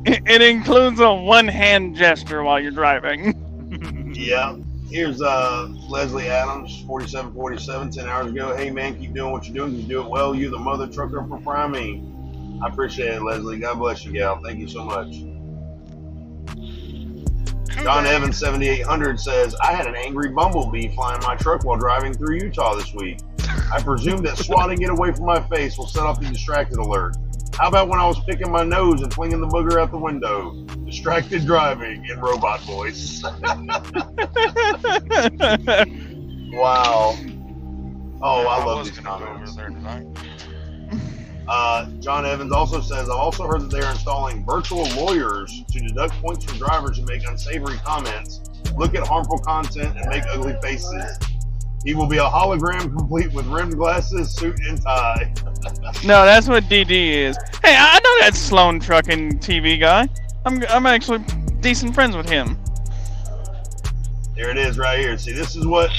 It includes a one-hand gesture while you're driving. Yeah. Here's Leslie Adams, 4747, 10 hours ago. Hey, man, keep doing what you're doing. You do it well. You're the mother trucker for priming. I appreciate it, Leslie. God bless you, gal. Thank you so much. John Evans, 7800, says, I had an angry bumblebee flying my truck while driving through Utah this week. I presume that swatting it away from my face will set off the distracted alert. How about when I was picking my nose and flinging the booger out the window? Distracted driving in robot voice. Wow. Oh, I love these comments. John Evans also says, I've also heard that they're installing virtual lawyers to deduct points from drivers who make unsavory comments, look at harmful content, and make ugly faces. He will be a hologram complete with rimmed glasses, suit, and tie. No, that's what DD is. Hey, I know that Sloan Trucking TV guy. I'm actually decent friends with him. There it is right here. See, this is what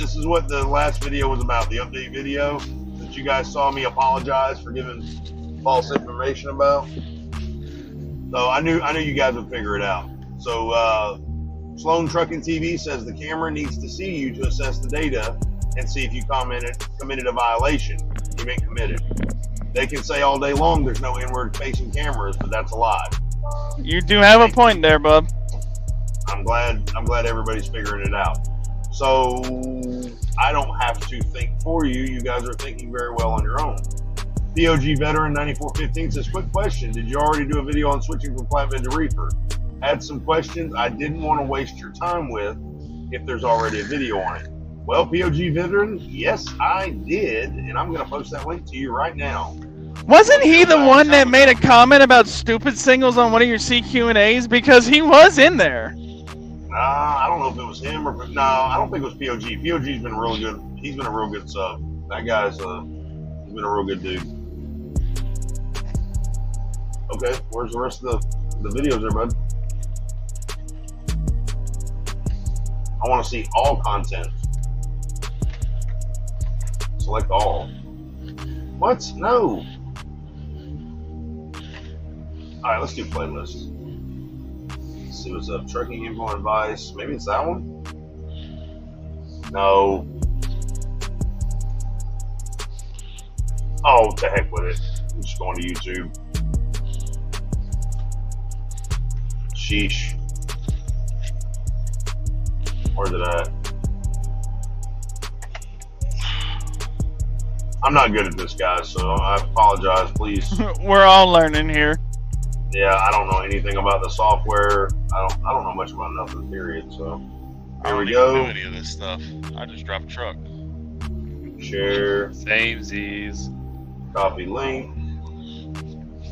the last video was about, the update video that you guys saw me apologize for giving false information about. So I knew you guys would figure it out. So Sloan Trucking TV says the camera needs to see you to assess the data and see if you committed a violation. You ain't committed. They can say all day long there's no inward-facing cameras, but that's a lie. You do have a point there, bub. I'm glad everybody's figuring it out. So I don't have to think for you. You guys are thinking very well on your own. POG Veteran 9415 says, quick question. Did you already do a video on switching from flatbed to reefer? Had some questions I didn't want to waste your time with if there's already a video on it. Well, POG Veteran, yes, I did, and I'm going to post that link to you right now. Wasn't he the one that made a comment about stupid singles on one of your CQ&As? Because he was in there. I don't know if it was him or... No, I don't think it was POG. POG's been really good. He's been a real good sub. That guy's he's been a real good dude. Okay, where's the rest of the videos there, bud? I want to see all content. Select all. What? No. Alright, let's do playlist. Let's see what's up. Trucking info advice. Maybe it's that one? No. Oh, to heck with it. I'm just going to YouTube. Sheesh. Where's it at? I'm not good at this, guys, so I apologize, please. We're all learning here. Yeah, I don't know anything about the software. I don't know much about nothing, period, so. Here we go. I don't even do any of this stuff. I just drive a truck. Share. Same Z's. Copy link.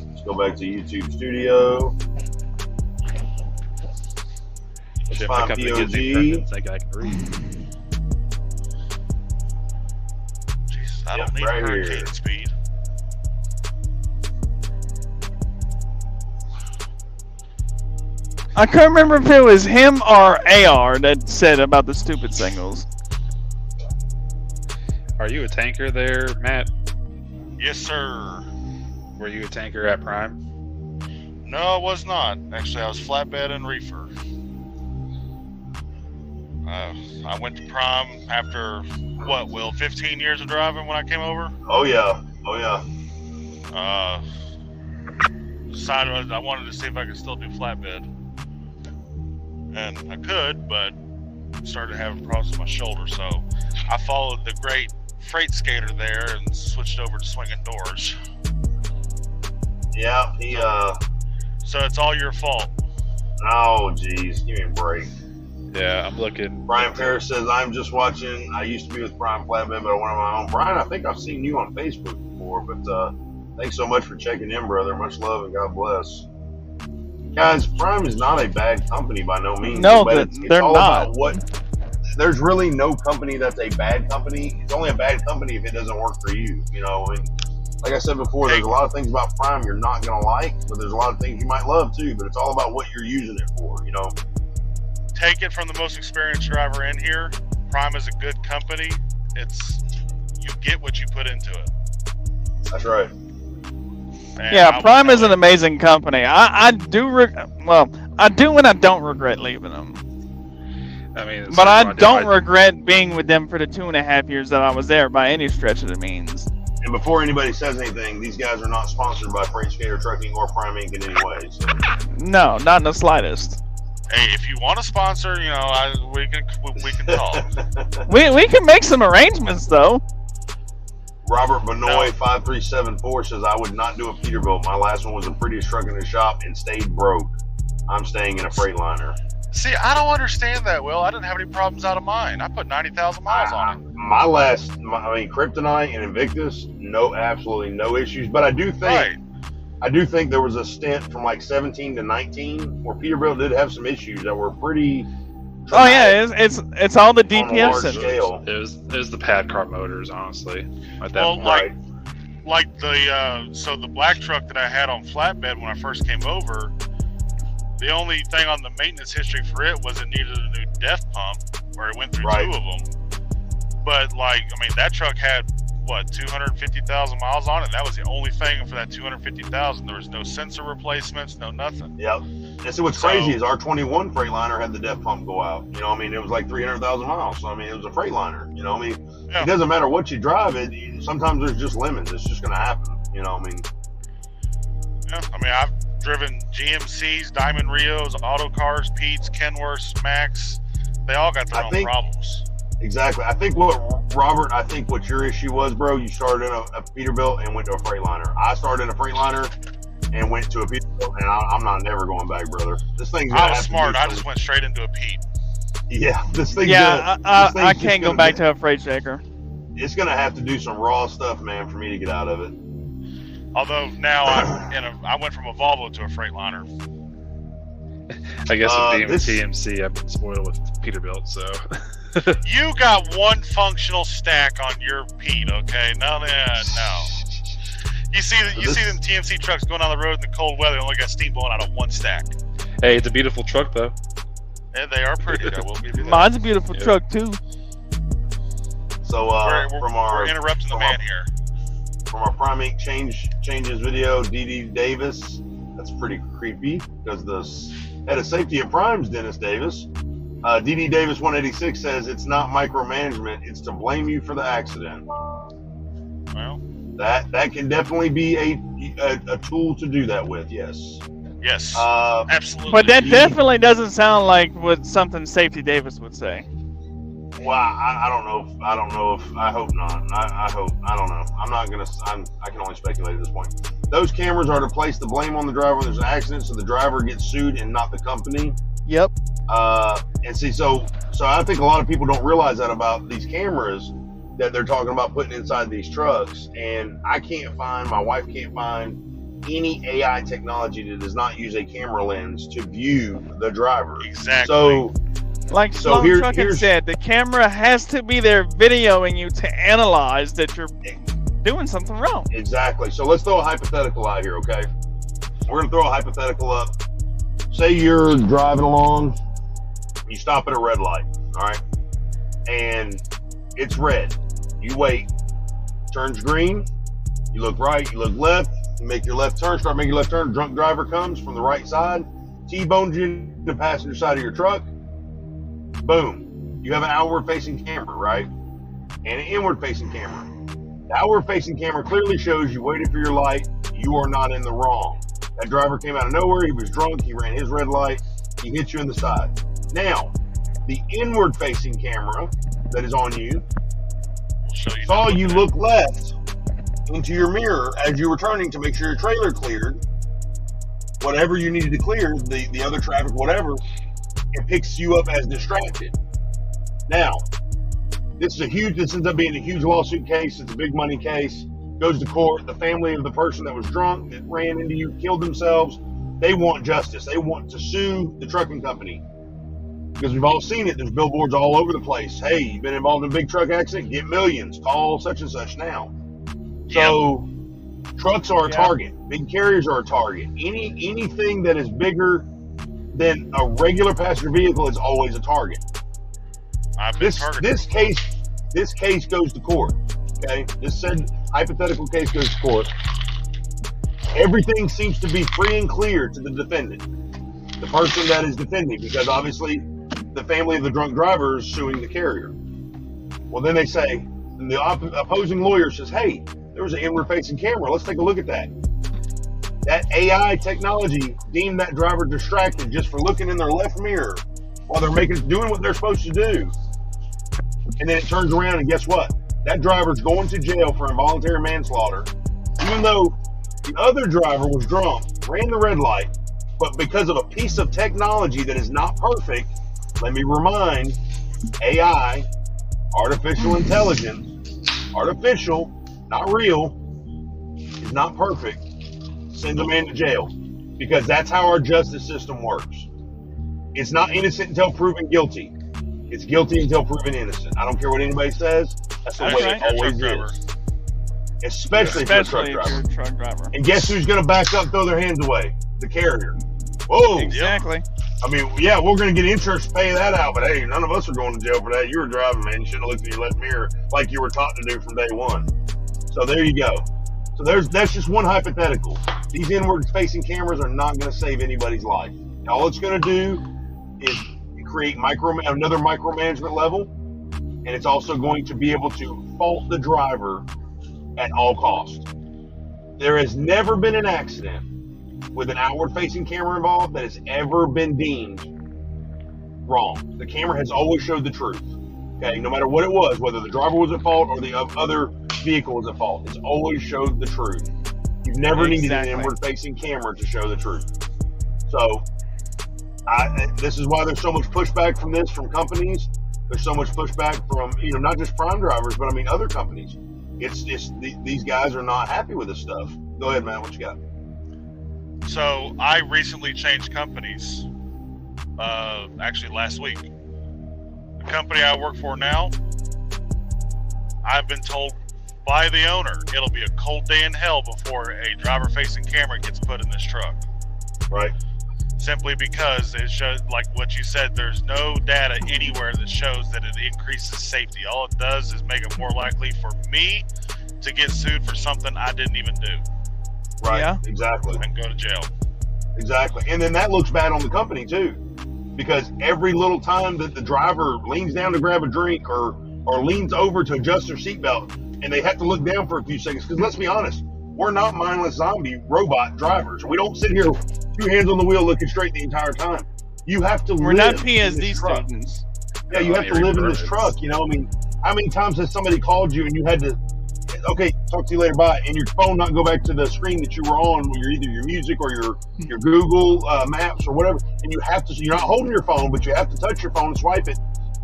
Let's go back to YouTube Studio. Let's Shit, find my company gives me POG. think I can read. Jesus, I don't need right hurricane here. speed. I couldn't remember if it was him or AR that said about the stupid singles. Are you a tanker there, Matt? Yes, sir. Were you a tanker at Prime? No, I was not. Actually, I was flatbed and reefer. I went to Prime after, what, Will, 15 years of driving when I came over? Oh, yeah. Oh, yeah. Decided I wanted to see if I could still do flatbed. And I could, but started having problems with my shoulder, so I followed the great Fr8sK8R there and switched over to swinging doors. Yeah, he, So it's all your fault. Oh, jeez. Give me a break. Yeah, I'm looking. Brian Paris says, I'm just watching. I used to be with Brian Flatbed, but I went on my own. Brian, I think I've seen you on Facebook before, but thanks so much for checking in, brother. Much love and God bless. Guys, Prime is not a bad company by no means. No, but they're all not. About what, there's really no company that's a bad company. It's only a bad company if it doesn't work for you, you know. And like I said before, there's a lot of things about Prime you're not going to like, but there's a lot of things you might love too. But it's all about what you're using it for, you know. Take it from the most experienced driver in here. Prime is a good company. It's, you get what you put into it. That's right. And Yeah, Prime is an amazing company. I do and I don't regret leaving them. I mean, But I don't regret being with them for the 2.5 years that I was there by any stretch of the means. And before anybody says anything, these guys are not sponsored by Fr8sK8R Trucking or Prime Inc. in any way. So. No, not in the slightest. Hey, if you want to sponsor, you know, we can talk. we can make some arrangements though. Robert Benoit 5374 says, I would not do a Peterbilt. My last one was the prettiest truck in the shop and stayed broke. I'm staying in a Freightliner. See, I don't understand that, Will. I didn't have any problems out of mine. I put 90,000 miles on it. Kryptonite and Invictus, absolutely no issues. But I do think there was a stint from like 17 to 19 where Peterbilt did have some issues that were pretty. Oh yeah, it's all the DPF scale. It was the pad car motors, honestly. At that Well, point. like the black truck that I had on flatbed when I first came over, the only thing on the maintenance history for it was it needed a new def pump, where it went through 2 of them. But that truck had what, 250,000 miles on it. That was the only thing for that 250,000. There was no sensor replacements, no nothing. Yep. And so what's crazy is our 21 Freightliner had the def pump go out. You know, it was like 300,000 miles. So it was a Freightliner. You know, it doesn't matter what you drive. Sometimes there's just lemons. It's just going to happen. You know, Yeah, I've driven GMCs, Diamond Rios, Auto Cars, Pete's, Kenworths, Max. They all got their own problems. Exactly. I think what your issue was, bro, you started in a Peterbilt and went to a Freightliner. I started in a Freightliner and went to a Peterbilt, and I'm not never going back, brother. This thing's I was smart. I just went straight into a Pete. Yeah, this thing. Yeah, I can't go back to a Fr8sK8R. It's gonna have to do some raw stuff, man, for me to get out of it. Although now I went from a Volvo to a Freightliner. I guess with being with TMC, I've been spoiled with Peterbilt, so. You got one functional stack on your Pete, okay? No. You see them TMC trucks going on the road in the cold weather, only got steam blowing out of one stack. Hey, it's a beautiful truck, though. And they are pretty. I will give you that. Mine's a beautiful truck too. So we're interrupting the man here. From our Prime Inc. changes video, DD Davis. That's pretty creepy because the head of safety at Prime's Dennis Davis. DD Davis 186 says it's not micromanagement; it's to blame you for the accident. Well, that can definitely be a tool to do that with. Yes. Yes. Absolutely. But that definitely doesn't sound like what something Safety Davis would say. Well, I don't know if I hope not. I hope. I don't know. I'm not gonna. I can only speculate at this point. Those cameras are to place the blame on the driver when there's an accident, so the driver gets sued and not the company. Yep. And see, so I think a lot of people don't realize that about these cameras that they're talking about putting inside these trucks. And my wife can't find any AI technology that does not use a camera lens to view the driver. Exactly. So, like Sloan Trucking said, the camera has to be there videoing you to analyze that you're doing something wrong. Exactly. So let's throw a hypothetical out here, okay? We're going to throw a hypothetical up. Say you're driving along, you stop at a red light, all right? And it's red. You wait. Turns green. You look right, you look left. You make your left turn, start making your left turn. Drunk driver comes from the right side, T-bones you in the passenger side of your truck. Boom. You have an outward-facing camera, right? And an inward-facing camera. The outward-facing camera clearly shows you waited for your light. You are not in the wrong. That driver came out of nowhere. He was drunk. He ran his red light. He hit you in the side. Now, the inward-facing camera that is on you saw you look left into your mirror as you were turning to make sure your trailer cleared. Whatever you needed to clear, the other traffic, whatever, it picks you up as distracted. Now, this ends up being a huge lawsuit case. It's a big money case. Goes to court. The family of the person that was drunk, that ran into you, killed themselves, they want justice. They want to sue the trucking company. Because we've all seen it. There's billboards all over the place. Hey, you've been involved in a big truck accident? Get millions. Call such and such now. So trucks are a target. Big carriers are a target. Anything that is bigger than a regular passenger vehicle is always a target. This case goes to court. Okay, this said hypothetical case goes to court. Everything seems to be free and clear to the defendant, the person that is defending, because obviously the family of the drunk driver is suing the carrier. Well, then they say, and the opposing lawyer says, hey, there was an inward-facing camera. Let's take a look at that. That AI technology deemed that driver distracted just for looking in their left mirror while they're doing what they're supposed to do. And then it turns around and guess what? That driver's going to jail for involuntary manslaughter, even though the other driver was drunk, ran the red light, but because of a piece of technology that is not perfect, let me remind, AI, artificial intelligence, artificial, not real, is not perfect, sends a man to jail. Because that's how our justice system works. It's not innocent until proven guilty. It's guilty until proven innocent. I don't care what anybody says. That's the way it always is. Especially for a truck driver. And guess who's going to back up, throw their hands away? The carrier. Whoa. Exactly. I mean, yeah, we're going to get insurance to pay that out, but hey, none of us are going to jail for that. You were driving, man. You shouldn't have looked in your left mirror like you were taught to do from day one. So there you go. So that's just one hypothetical. These inward-facing cameras are not going to save anybody's life. All it's going to do is create another micromanagement level, and it's also going to be able to fault the driver at all costs. There has never been an accident with an outward-facing camera involved that has ever been deemed wrong. The camera has always showed the truth. Okay, no matter what it was, whether the driver was at fault or the other vehicle was at fault, it's always showed the truth. You've never needed an inward-facing camera to show the truth. So, this is why there's so much pushback from companies. There's so much pushback from, not just prime drivers, but I mean other companies. These guys are not happy with this stuff. Go ahead, man. What you got? So I recently changed companies. Actually, last week. The company I work for now, I've been told by the owner it'll be a cold day in hell before a driver-facing camera gets put in this truck. Right. simply because it shows, like what you said, there's no data anywhere that shows that it increases safety. All it does is make it more likely for me to get sued for something I didn't even do. Right. Yeah. Exactly. And go to jail. Exactly. And then that looks bad on the company too, because every little time that the driver leans down to grab a drink or leans over to adjust their seatbelt, and they have to look down for a few seconds, because let's be honest, we're not mindless zombie robot drivers. We don't sit here 2 hands on the wheel looking straight the entire time. You have to We're live not PSD students. Yeah, you have to live in this truck. You know, I mean, how many times has somebody called you and you had to, okay, talk to you later, bye, and your phone not go back to the screen that you were on, where either your music or your Google Maps or whatever, and you have to, you're not holding your phone, but you have to touch your phone and swipe it.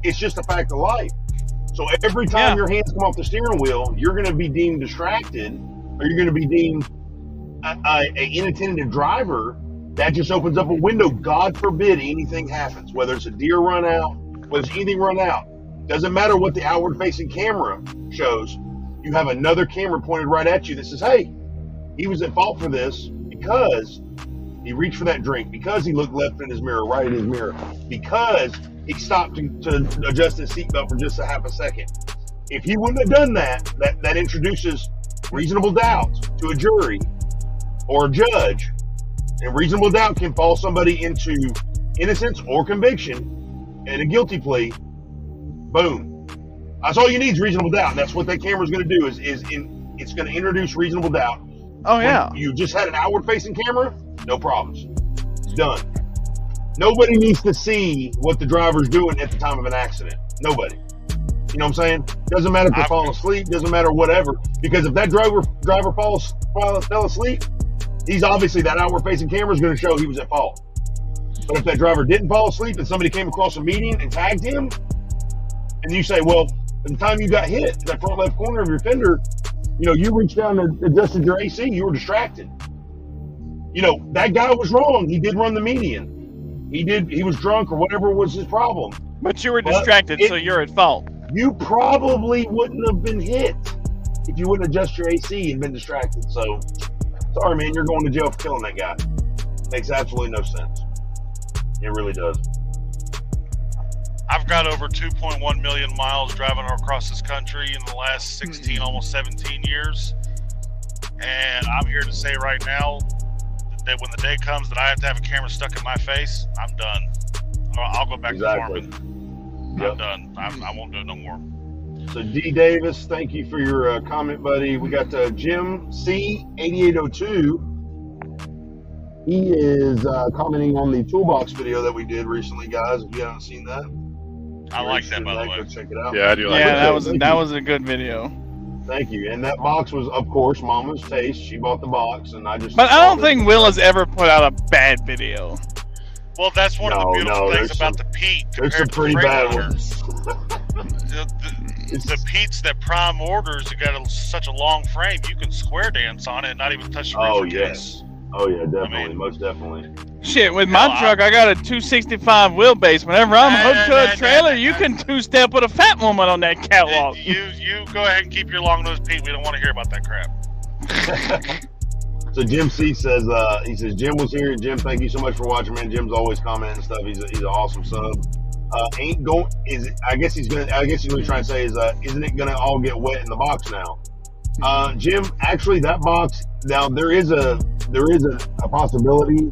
It's just a fact of life. So every time your hands come off the steering wheel, you're going to be deemed distracted, or you're going to be deemed an inattentive driver. That just opens up a window. God forbid anything happens, whether it's a deer run out, whether it's anything run out. Doesn't matter what the outward-facing camera shows. You have another camera pointed right at you that says, hey, he was at fault for this because he reached for that drink, because he looked left in his mirror, right in his mirror, because he stopped to adjust his seatbelt for just a half a second. If he wouldn't have done that, that introduces reasonable doubt to a jury or a judge, and reasonable doubt can fall somebody into innocence or conviction and a guilty plea. Boom. That's all you need is reasonable doubt. And that's what that camera is going to do. It's going to introduce reasonable doubt. Oh, yeah. When you just had an outward-facing camera, no problems. It's done. Nobody needs to see what the driver's doing at the time of an accident. Nobody. You know what I'm saying? Doesn't matter if they're falling asleep. Doesn't matter whatever. Because if that driver fell asleep, he's obviously, that outward-facing camera is going to show he was at fault. But if that driver didn't fall asleep and somebody came across a median and tagged him, and you say, well, at the time you got hit, that front left corner of your fender, you know, you reached down and adjusted your AC, you were distracted. You know, that guy was wrong. He did run the median. He was drunk or whatever was his problem. But you were distracted, so you're at fault. You probably wouldn't have been hit if you wouldn't adjust your AC and been distracted. So, sorry, man, you're going to jail for killing that guy. Makes absolutely no sense. It really does. I've got over 2.1 million miles driving across this country in the last 16, almost 17 years. And I'm here to say right now that when the day comes that I have to have a camera stuck in my face, I'm done. I'll go back to farming. I'm done. I won't do it no more. So D. Davis, thank you for your comment, buddy. We got Jim C. 8802. He is commenting on the toolbox video that we did recently, guys. If you haven't seen that, I like that, by the way. Go check it out. Yeah, I do like that. Yeah, that was a good video. Thank you. And that box was, of course, Mama's taste. She bought the box, and I just. But I don't think Will has ever put out a bad video. Well, that's one of the beautiful things about the Pete. There's some pretty bad ones. The Pete's that Prime orders, you got such a long frame, you can square dance on it and not even touch the roof case. Oh yeah, definitely, most definitely. Shit, with my truck, I got a 265 wheelbase. Whenever I'm hooked to a trailer, you can two-step with a fat woman on that catwalk. You go ahead and keep your long-nosed Pete. We don't want to hear about that crap. So Jim C says, he says, Jim was here. Jim, thank you so much for watching, man. Jim's always commenting and stuff. He's an awesome sub. I guess he's gonna try and say is, isn't it gonna all get wet in the box now? Jim, actually, that box, now there is a possibility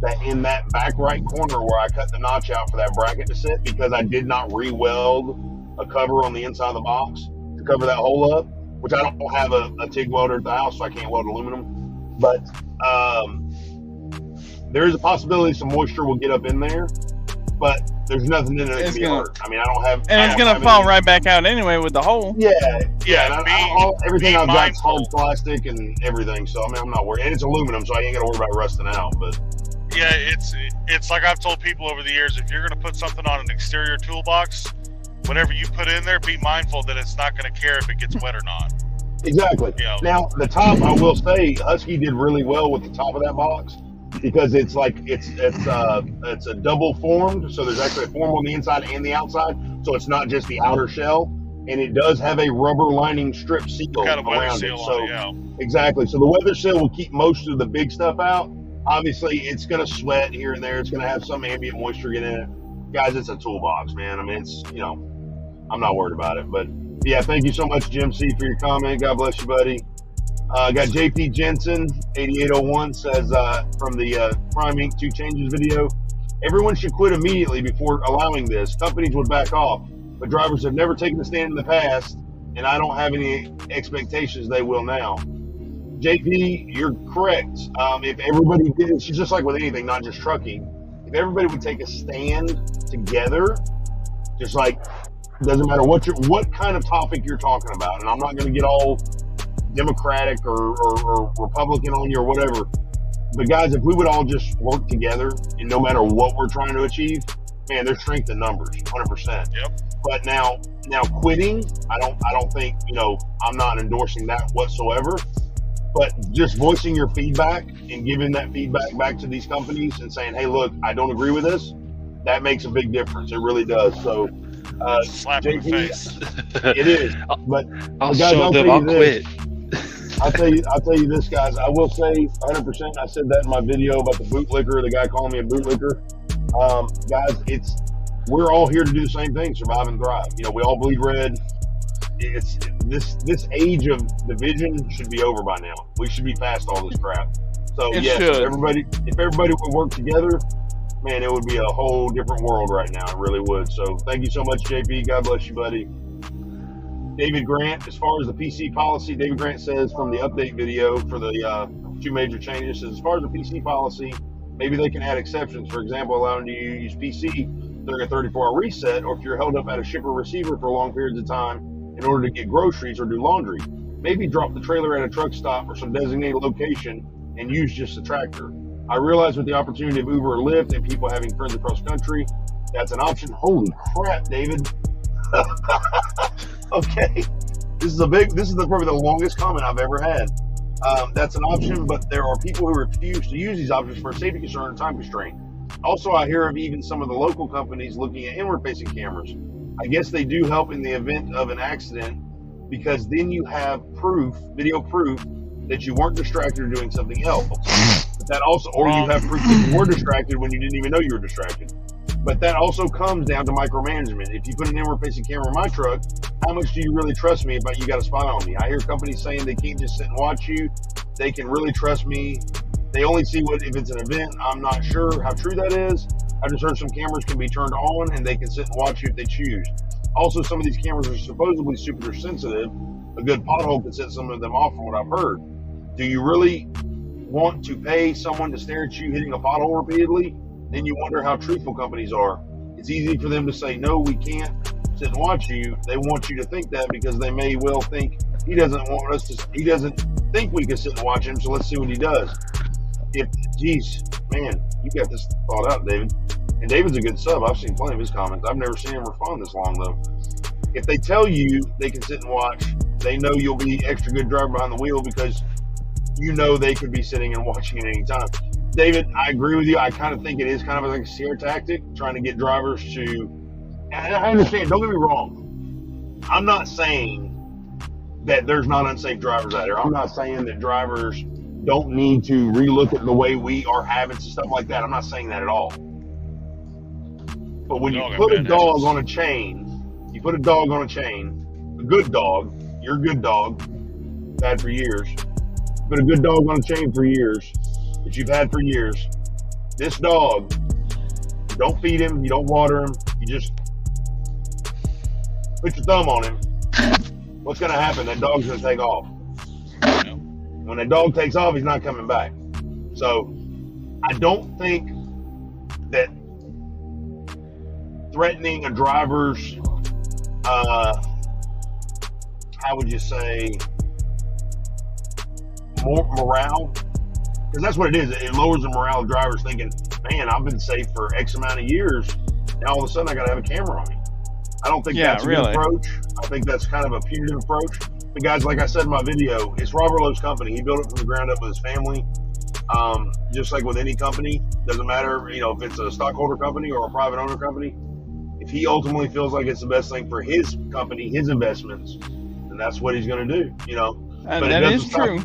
that in that back right corner where I cut the notch out for that bracket to sit, because I did not re-weld a cover on the inside of the box to cover that hole up, which I don't have a TIG welder at the house, so I can't weld aluminum. But there is a possibility some moisture will get up in there, but there's nothing in it that can be hurt. I mean, I don't have. And it's gonna fall right back out anyway with the hole. Yeah. Everything I've got is hard plastic and everything, so I mean, I'm not worried. And it's aluminum, so I ain't gotta worry about rusting out. But yeah, it's like I've told people over the years: if you're gonna put something on an exterior toolbox, whatever you put in there, be mindful that it's not gonna care if it gets wet or not. Exactly. Yeah. Now the top, I will say, Husky did really well with the top of that box, because it's like it's a double formed, so there's actually a form on the inside and the outside, so it's not just the outer shell, and it does have a rubber lining strip seal around it. So exactly, so the weather seal will keep most of the big stuff out, Obviously, it's going to sweat here and there. It's going to have some ambient moisture get in it. Guys, it's a toolbox, man. I mean, it's, I'm not worried about it. But, yeah, thank you so much, Jim C., for your comment. God bless you, buddy. Got JP Jensen, 8801, says from the Prime Inc. 2 Changes video, everyone should quit immediately before allowing this. Companies would back off, but drivers have never taken a stand in the past, and I don't have any expectations they will now. JP, you're correct. If everybody did, it's just like with anything, not just trucking. If everybody would take a stand together, just like, doesn't matter what kind of topic you're talking about, and I'm not going to get all Democratic or Republican on you or whatever. But guys, if we would all just work together, and no matter what we're trying to achieve, man, there's strength in numbers, 100%. Yep. But now quitting, I don't think, I'm not endorsing that whatsoever. But just voicing your feedback and giving that feedback back to these companies and saying, hey, look, I don't agree with this, that makes a big difference. It really does. So, slap in the face. It is. But I'll guys, show them I'll quit. I'll tell you this, guys. I will say 100%. I said that in my video about the bootlicker, the guy calling me a bootlicker. Guys, we're all here to do the same thing: survive and thrive. We all bleed red. It's this age of division should be over by now. We should be past all this crap. So yes, if everybody would work together, man, it would be a whole different world right now. It really would. So thank you so much, JP. God bless you, buddy. David Grant, as far as the PC policy, David Grant says from the update video for the 2 major changes, says as far as the PC policy, maybe they can add exceptions. For example, allowing you to use PC during a 34-hour reset, or if you're held up at a shipper receiver for long periods of time in order to get groceries or do laundry. Maybe drop the trailer at a truck stop or some designated location and use just the tractor. I realize with the opportunity of Uber or Lyft and people having friends across country, that's an option. Holy crap, David. Okay, this is probably the longest comment I've ever had. That's an option, but there are people who refuse to use these options for a safety concern and time constraint. Also, I hear of even some of the local companies looking at inward-facing cameras. I guess they do help in the event of an accident because then you have video proof that you weren't distracted or doing something else. But that also, or you have proof that you were distracted when you didn't even know you were distracted. But that also comes down to micromanagement. If you put an inward-facing camera in my truck, how much do you really trust me about you got a spy on me? I hear companies saying they can't just sit and watch you. They can really trust me. They only see if it's an event. I'm not sure how true that is. I just heard some cameras can be turned on and they can sit and watch you if they choose. Also, some of these cameras are supposedly super sensitive. A good pothole could set some of them off from what I've heard. Do you really want to pay someone to stare at you hitting a pothole repeatedly? Then you wonder how truthful companies are. It's easy for them to say, no, we can't sit and watch you. They want you to think that because they may well think he doesn't think we can sit and watch him, so let's see what he does. Man, you got this thought out, David. And David's a good sub. I've seen plenty of his comments. I've never seen him respond this long, though. If they tell you they can sit and watch, they know you'll be extra good driver behind the wheel because you know they could be sitting and watching at any time. David, I agree with you. I kind of think it is kind of like a scare tactic, trying to get drivers to, and I understand, don't get me wrong. I'm not saying that there's not unsafe drivers out there. I'm not saying that drivers don't need to relook at the way we are habits and stuff like that. I'm not saying that at all. But when you put a dog on a chain, a good dog, you're a good dog, bad for years, put a good dog on a chain for years, that you've had for years, this dog, you don't feed him, you don't water him, you just put your thumb on him, what's going to happen? That dog's going to take off. When that dog takes off, he's not coming back. So I don't think that threatening a driver's, how would you say, morale, because that's what it is. It lowers the morale of drivers thinking, man, I've been safe for X amount of years. Now all of a sudden I got to have a camera on me. I don't think that's a good approach. I think that's kind of a punitive approach. But guys, like I said in my video, it's Robert Lowe's company. He built it from the ground up with his family. Just like with any company, doesn't matter, if it's a stockholder company or a private owner company. If he ultimately feels like it's the best thing for his company, his investments, then that's what he's going to do. And that is true.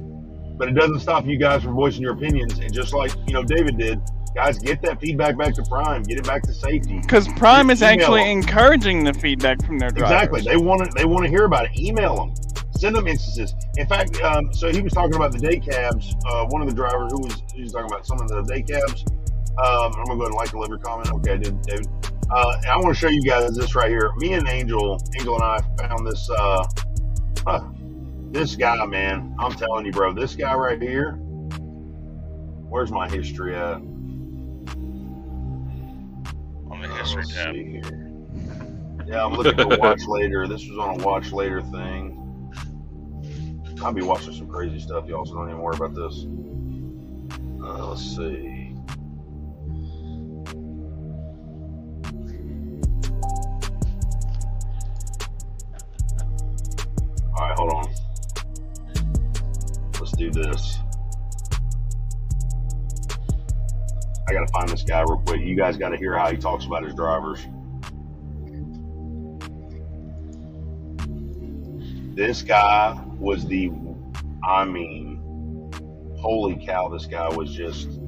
But it doesn't stop you guys from voicing your opinions. And just like, David did, guys, get that feedback back to Prime. Get it back to safety. Because Prime is actually encouraging the feedback from their drivers. Exactly. They want to hear about it. Email them. Send them instances. In fact, so he was talking about the day cabs. One of the drivers he was talking about some of the day cabs. I'm going to go ahead and like and leave your comment. Okay, I did, David. And I want to show you guys this right here. Me and Angel and I found this this guy, man. I'm telling you, bro, this guy right here. Where's my history at? On the history tab. Yeah, I'm looking for watch later. This was on a watch later thing. I'll be watching some crazy stuff, y'all, so don't even worry about this. Let's see. All right, hold on. Let's do this. I gotta find this guy real quick. You guys gotta hear how he talks about his drivers. This guy was holy cow, this guy was just...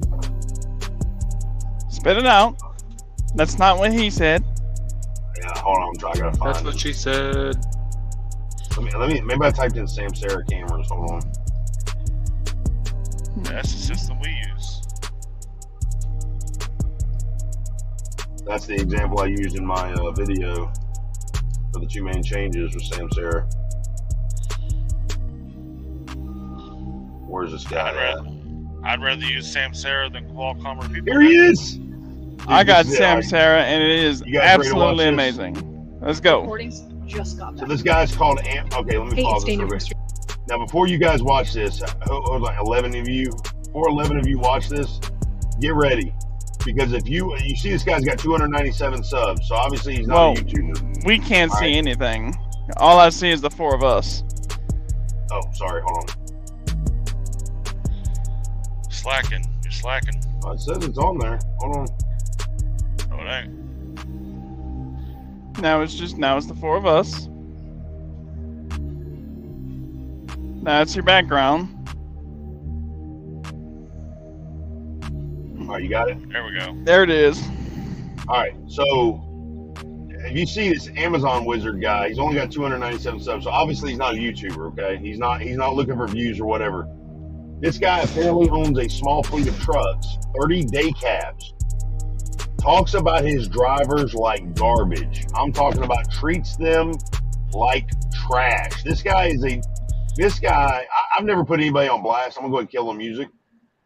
Spit it out. That's not what he said. Yeah, hold on, I gotta find That's what she said. Maybe I typed in Sam Sarah cameras, hold on. That's the system we use. That's the example I used in my video for the 2 main changes with Sam Sarah. Where's this guy? I'd rather use Sam Sarah than Qualcomm or people. Here he is. I got Sam Sarah, and it is absolutely amazing. Let's go. Recordings just got back. So this guy's called Okay, let me pause this real quick. Now, before you guys watch this, like 11 of you, 11 of you watch this, get ready. Because if you see this guy's got 297 subs, so obviously he's not a YouTuber. We can't see anything. All I see is the 4 of us. Oh, sorry, hold on. Slacking. You're slacking. Oh, it says it's on there. Hold on. Oh, it ain't. Now it's the 4 of us. That's your background. All right, you got it? There we go. There it is. All right, so if you see this Amazon wizard guy, he's only got 297 subs, so obviously he's not a YouTuber, okay? He's not looking for views or whatever. This guy apparently owns a small fleet of trucks, 30 day cabs. Talks about his drivers like garbage. I'm talking about treats them like trash. I've never put anybody on blast. I'm gonna go ahead and kill the music.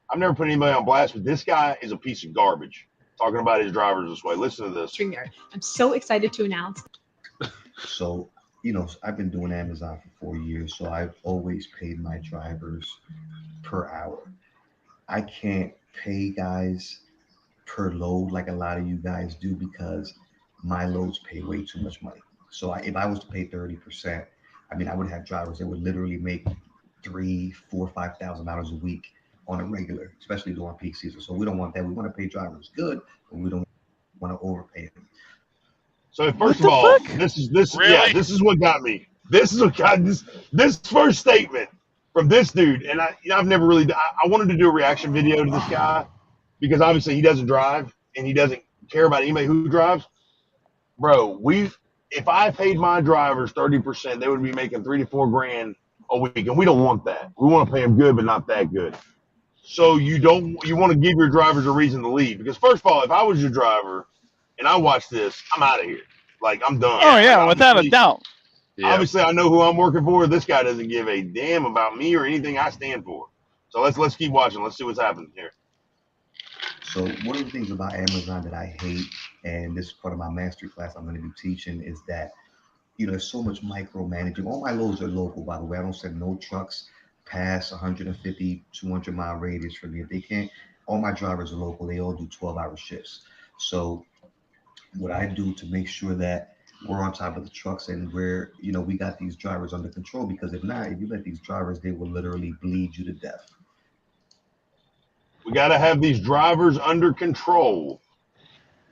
I've never put anybody on blast, but this guy is a piece of garbage. Talking about his drivers this way. Listen to this. StreamYard. I'm so excited to announce. So, I've been doing Amazon for 4 years, so I've always paid my drivers per hour. I can't pay guys per load like a lot of you guys do because my loads pay way too much money. So if I was to pay 30%, I would have drivers that would literally make $3,000, $4,000, $5,000 a week on a regular, especially during peak season. So we don't want that. We want to pay drivers good, but we don't want to overpay them. So first of all, this is what got me. This is what got this first statement from this dude, and I've never really. I wanted to do a reaction video to this guy because obviously he doesn't drive and he doesn't care about anybody who drives. Bro, if I paid my drivers 30%, they would be making $3,000 to $4,000 a week, and we don't want that. We want to pay them good, but not that good. So you want to give your drivers a reason to leave because first of all, if I was your driver and I watch this, I'm out of here. Like I'm done. Oh yeah, without a doubt. Yeah. Obviously, I know who I'm working for. This guy doesn't give a damn about me or anything I stand for. So let's keep watching. Let's see what's happening here. So one of the things about Amazon that I hate, and this is part of my master class I'm going to be teaching, is that there's so much micromanaging. All my loads are local, by the way. I don't send no trucks past 150, 200 mile radius from me. If they can't, all my drivers are local. They all do 12-hour shifts. So what I do to make sure that we're on top of the trucks and we got these drivers under control, because if not, if you let these drivers, they will literally bleed you to death. We got to have these drivers under control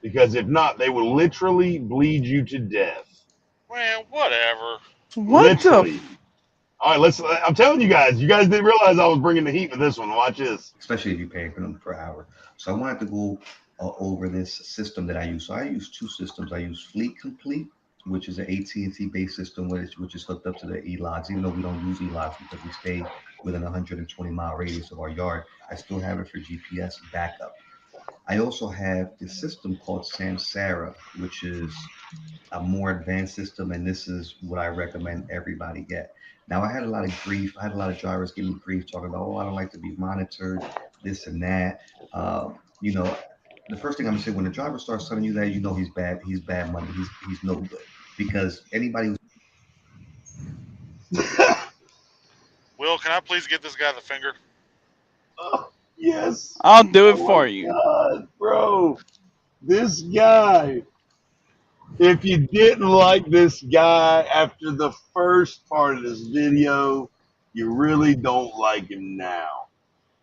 because if not, they will literally bleed you to death. Man, whatever. What the? All right, I'm telling you guys didn't realize I was bringing the heat with this one. Watch this. Especially if you're paying for them per hour. So I wanted to go over this system that I use. So I use two systems. I use Fleet Complete, which is an AT&T based system, which is hooked up to the e-logs. Even though we don't use e-logs because we stay within a 120-mile radius of our yard, I still have it for GPS backup. I also have this system called Samsara, which is a more advanced system, and this is what I recommend everybody get. Now, I had a lot of grief. I had a lot of drivers give me grief talking about, oh, I don't like to be monitored, this and that. You know, the first thing I'm gonna say, when the driver starts telling you that, you know he's bad. He's bad money. He's no good, because anybody who's Will, can I please get this guy the finger? Oh, yes. I'll do it for you. God, bro. This guy. If you didn't like this guy after the first part of this video, you really don't like him now.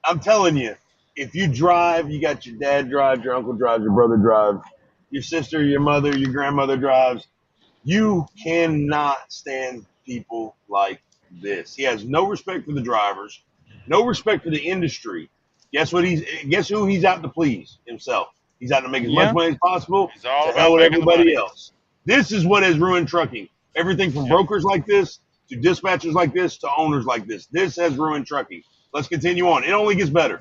I'm telling you, if you drive, you got your dad drives, your uncle drives, your brother drives, your sister, your mother, your grandmother drives. You cannot stand people like this. He has no respect for the drivers, no respect for the industry. Guess who he's out to please? Himself. He's out to make as much money as possible. He's all To about hell with making the everybody money. else. This is what has ruined trucking. Everything from brokers like this to dispatchers like this to owners like this. This has ruined trucking. Let's continue on. It only gets better.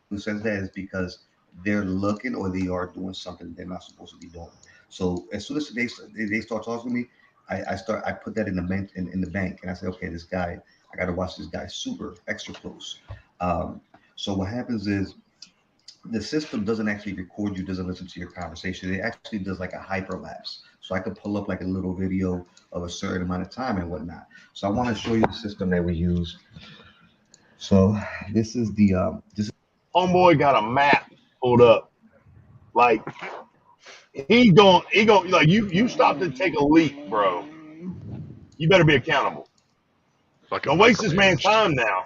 who says that is because they're looking or they are doing something they're not supposed to be doing. So as soon as they start talking to me, I put that in the bank, and I say, okay, this guy, I got to watch this guy super extra close. So what happens is the system doesn't actually record you, doesn't listen to your conversation. It actually does like a hyperlapse. So I could pull up like a little video of a certain amount of time and whatnot. So I want to show you the system that we use. So this is the Homeboy got a map pulled up. Like he going like you stopped to take a leak, bro. You better be accountable. Don't waste this man's time now.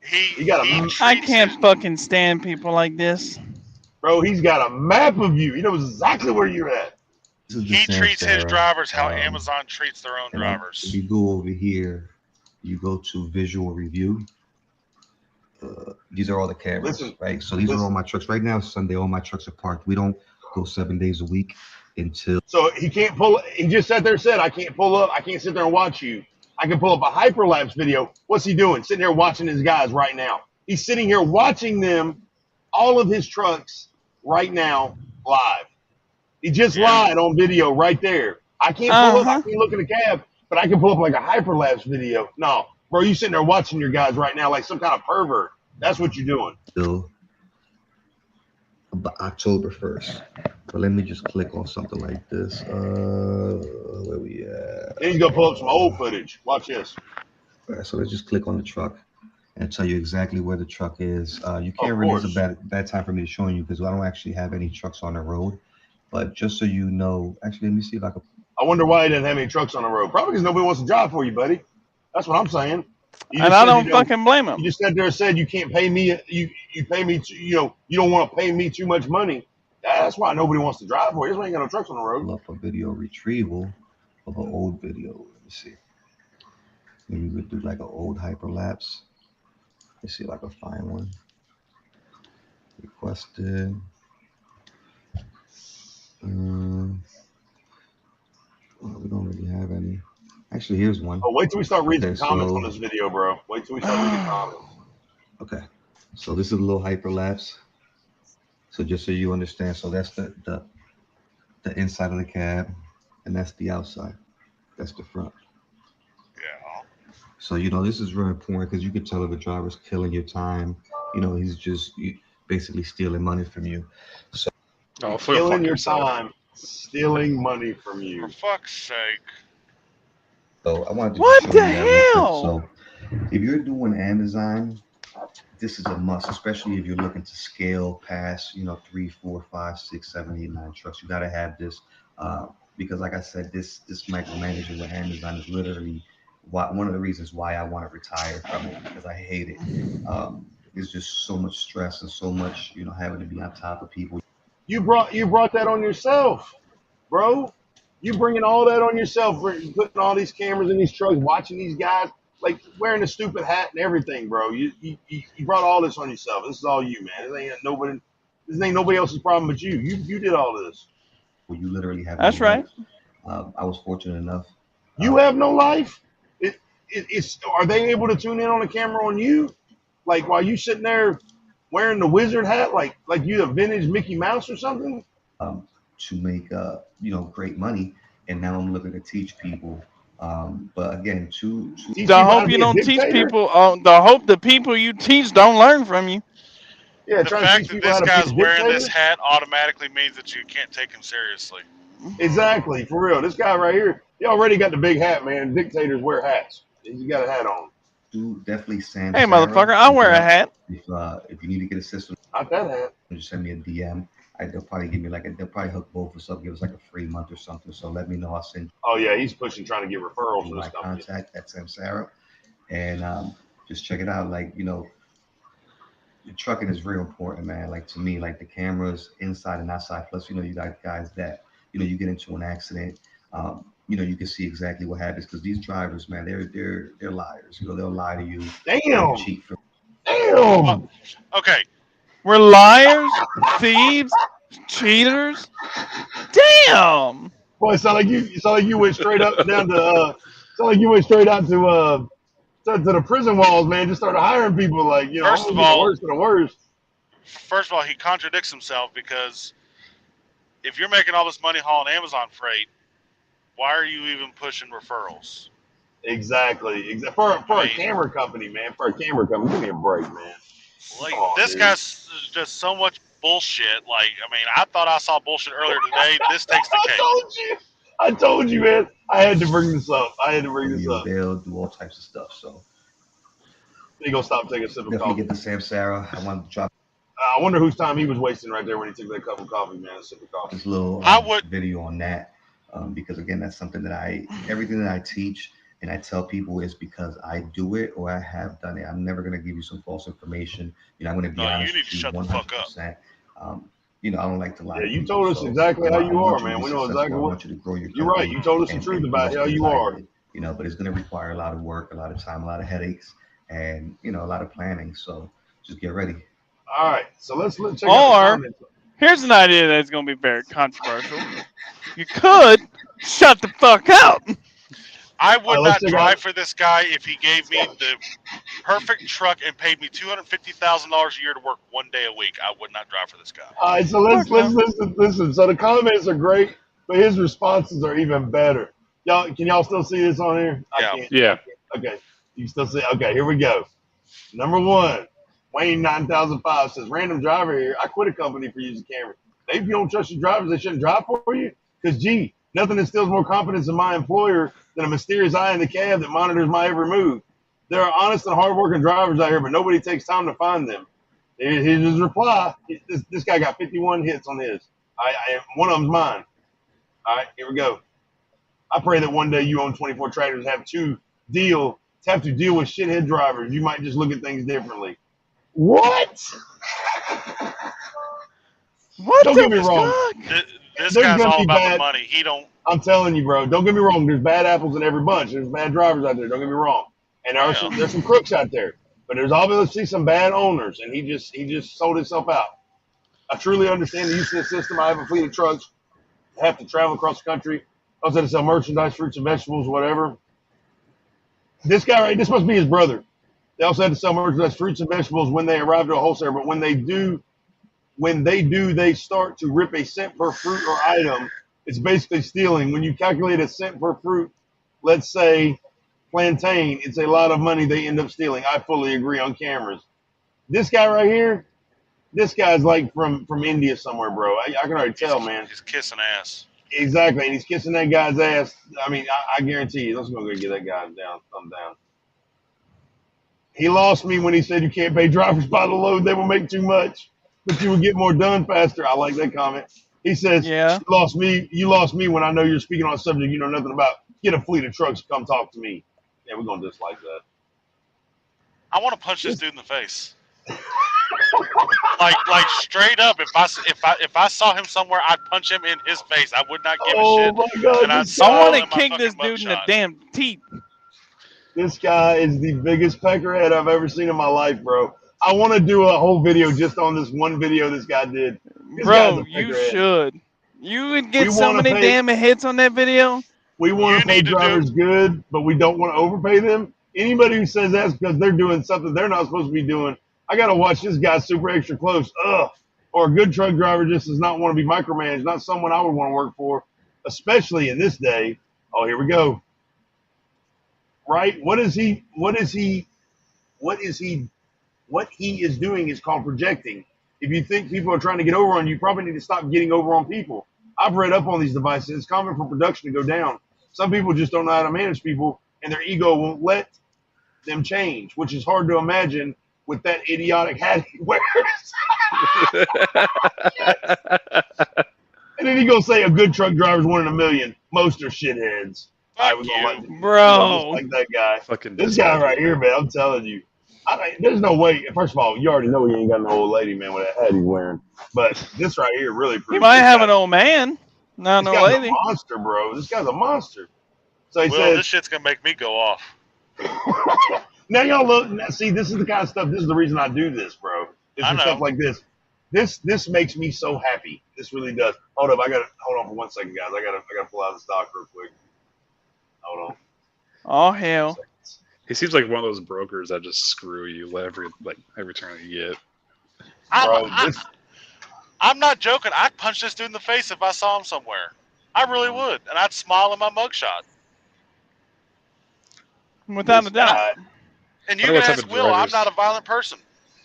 He got a I can't fucking stand people like this. Bro, he's got a map of you. He knows exactly where you're at. He treats his drivers how Amazon treats their own drivers. If you go over here, you go to visual review. These are all the cameras, right? So these are all my trucks. Right now, Sunday, all my trucks are parked. We don't go 7 days a week until. So he can't pull. He just sat there and said, I can't pull up. I can't sit there and watch you. I can pull up a hyperlapse video. What's he doing? Sitting here watching his guys right now. He's sitting here watching them, all of his trucks right now, live. He just lied on video right there. I can't pull up. I can't look in the cab, but I can pull up like a hyperlapse video. No, bro, you sitting there watching your guys right now like some kind of pervert. That's what you're doing. Till October 1st. But let me just click on something like this. Where we at? Then he's gonna pull up some old footage. Watch this. All right, so let's just click on the truck and tell you exactly where the truck is. You can't really, it's a bad time for me to show you because I don't actually have any trucks on the road. But just so you know, actually, let me see if I can. I wonder why he didn't have any trucks on the road. Probably because nobody wants to drive for you, buddy. That's what I'm saying. And I don't fucking blame him. You just sat there and said you can't pay me. You pay me. You don't want to pay me too much money. That's why nobody wants to drive for you. That's why you ain't got no trucks on the road. Pull up a video retrieval of an old video. Let me see. Maybe we could do like an old hyperlapse. Let's see if I can find one. Requested. We don't really have any. Actually, here's one. Oh, wait till we start reading the comments on this video, bro. Wait till we start reading comments. Okay. So this is a little hyperlapse. So just so you understand, so that's the inside of the cab, and that's the outside. That's the front. Yeah. So this is really important because you can tell if a driver's killing your time. He's just basically stealing money from you. So stealing your time, stealing money from you. For fuck's sake. So I wanted to what the hell? So if you're doing Amazon, this is a must, especially if you're looking to scale past, 3, 4, 5, 6, 7, 8, 9 trucks. You got to have this because, like I said, this micromanaging with Amazon is literally one of the reasons why I want to retire from it, because I hate it. It's just so much stress and so much, having to be on top of people. You brought that on yourself, bro. You bringing all that on yourself, putting all these cameras in these trucks, watching these guys. like wearing a stupid hat and everything, bro. You brought all this on yourself. This is all you, man. This ain't nobody else's problem but you. You did all this. Well, you literally have That's no right. life. I was fortunate enough. You have no life. Are they able to tune in on the camera on you, like while you sitting there wearing the wizard hat, like you a vintage Mickey Mouse or something? To make great money, and now I'm looking to teach people. But again, the hope you don't teach people. The hope the people you teach don't learn from you. Yeah, the fact that this guy's wearing this hat automatically means that you can't take him seriously. Exactly, for real. This guy right here, he already got the big hat, man. Dictators wear hats. He's got a hat on. Do definitely Sam. Hey, motherfucker, I wear a hat. If you need to get a system, not that hat. Just send me a DM. They'll probably give me they'll probably hook both of us up, give us like a free month or something. So let me know. I'll send. Oh yeah, he's pushing, trying to get referrals for my this company. Contact at Samsara, and just check it out. Like the trucking is real important, man. Like to me, like the cameras inside and outside. Plus, you got guys that you get into an accident. You can see exactly what happens because these drivers, man, they're liars. They'll lie to you. Damn. Cheat for. Damn. Okay. We're liars, thieves, cheaters. Damn. Boy, it sound like you went straight up down to sound like you went straight out to the prison walls, man. Just started hiring people like First of all, worse than the worst. First of all, he contradicts himself because if you're making all this money hauling Amazon freight, why are you even pushing referrals? Exactly. For a camera company, man. For a camera company, give me a break, man. Like this guy's just so much bullshit. Like, I mean, I thought I saw bullshit earlier today. This takes the cake. I told you, man. I had to bring this up. They'll do all types of stuff. So they gonna stop taking a sip of definitely coffee. Get the Samsara. I want to drop. I wonder whose time he was wasting right there when he took that cup of coffee, man. A sip of coffee. This little video on that because again, that's something that everything that I teach. And I tell people is because I do it or I have done it. I'm never going to give you some false information. I'm going to be honest with you 100%. I don't like to lie. Yeah, you told us exactly how you are, man. We know exactly what. I want you to grow your company. You're right. You told us the truth about how you are. But it's going to require a lot of work, a lot of time, a lot of headaches, and a lot of planning. So just get ready. All right. So let's check out the comments. Here's an idea that's going to be very controversial. You could shut the fuck up. I would not drive for this guy if he gave me the perfect truck and paid me $250,000 a year to work 1 day a week. I would not drive for this guy. All right, so let's listen. So the comments are great, but his responses are even better. Can y'all still see this on here? Yeah. Okay, you still see? Okay, here we go. Number one, Wayne 9005 says, "Random driver here. I quit a company for using cameras. If you don't trust your drivers, they shouldn't drive for you. Because nothing instills more confidence in my employer than a mysterious eye in the cab that monitors my every move. There are honest and hardworking drivers out here, but nobody takes time to find them." Here's his reply. This guy got 51 hits on his. One of them's mine. All right, here we go. "I pray that one day you own 24 tractors have to deal with shithead drivers. You might just look at things differently." What? Don't get me wrong. This guy's all about the money. He don't. I'm telling you, bro. Don't get me wrong. There's bad apples in every bunch. There's bad drivers out there. Don't get me wrong. And there's some crooks out there. But there's obviously some bad owners, and he just sold himself out. I truly understand the use of the system. I have a fleet of trucks. I have to travel across the country. I was going to sell merchandise, fruits and vegetables, whatever. This guy, right? This must be his brother. They also had to sell merchandise, fruits and vegetables when they arrive to a wholesaler. But when they do, they start to rip a cent per fruit or item. It's basically stealing. When you calculate a cent per fruit, let's say plantain, it's a lot of money they end up stealing. I fully agree on cameras. This guy right here, this guy's like from India somewhere, bro. I can already tell, man. He's kissing ass. Exactly, and he's kissing that guy's ass. I mean, I guarantee you, let's go get that guy down, thumb down. He lost me when he said you can't pay drivers by the load. They will make too much, but you will get more done faster. I like that comment. He says, "You lost me when I know you're speaking on a subject you know nothing about. Get a fleet of trucks, come talk to me." Yeah, we're gonna dislike that. I want to punch this dude in the face. like straight up. If I saw him somewhere, I'd punch him in his face. I would not give a shit. My God, I want to kick this dude in the damn teeth. This guy is the biggest peckerhead I've ever seen in my life, bro. I want to do a whole video just on this one video this guy did. This guy's a Bro, you peckerhead. should. You would We get so want to many pay. damn hits on that video. We want You to pay need to drivers good, but we don't want to overpay them. Anybody who says that's because they're doing something they're not supposed to be doing, I got to watch this guy super extra close. Ugh. Or a good truck driver just does not want to be micromanaged. Not someone I would want to work for, especially in this day. Oh, here we go. Right? What is he? What he is doing is called projecting. If you think people are trying to get over on you, you probably need to stop getting over on people. I've read up on these devices. It's common for production to go down. Some people just don't know how to manage people, and their ego won't let them change, which is hard to imagine with that idiotic hat he wears. And then he gonna say a good truck driver's one in a million. Most are shitheads. I was bro. Just like that guy. Fucking This guy right here, man. I'm telling you. There's no way. First of all, you already know he ain't got no old lady, man, with that hat he's wearing. But this right here really proves He might have an old man, not an old guy's lady. a monster, bro. This guy's a monster. So he Well, said, this shit's gonna make me go off. now y'all look. Now, see, this is the kind of stuff. This is the reason I do this, bro. It's for stuff like this. This makes me so happy. This really does. Hold up, hold on for 1 second, guys. I gotta pull out the stock real quick. Hold on. Oh hell. He seems like one of those brokers that just screw you every turn you get. I'm not joking. I'd punch this dude in the face if I saw him somewhere. I really would, and I'd smile in my mugshot. Without a doubt. And you can ask Will, I'm not a violent person.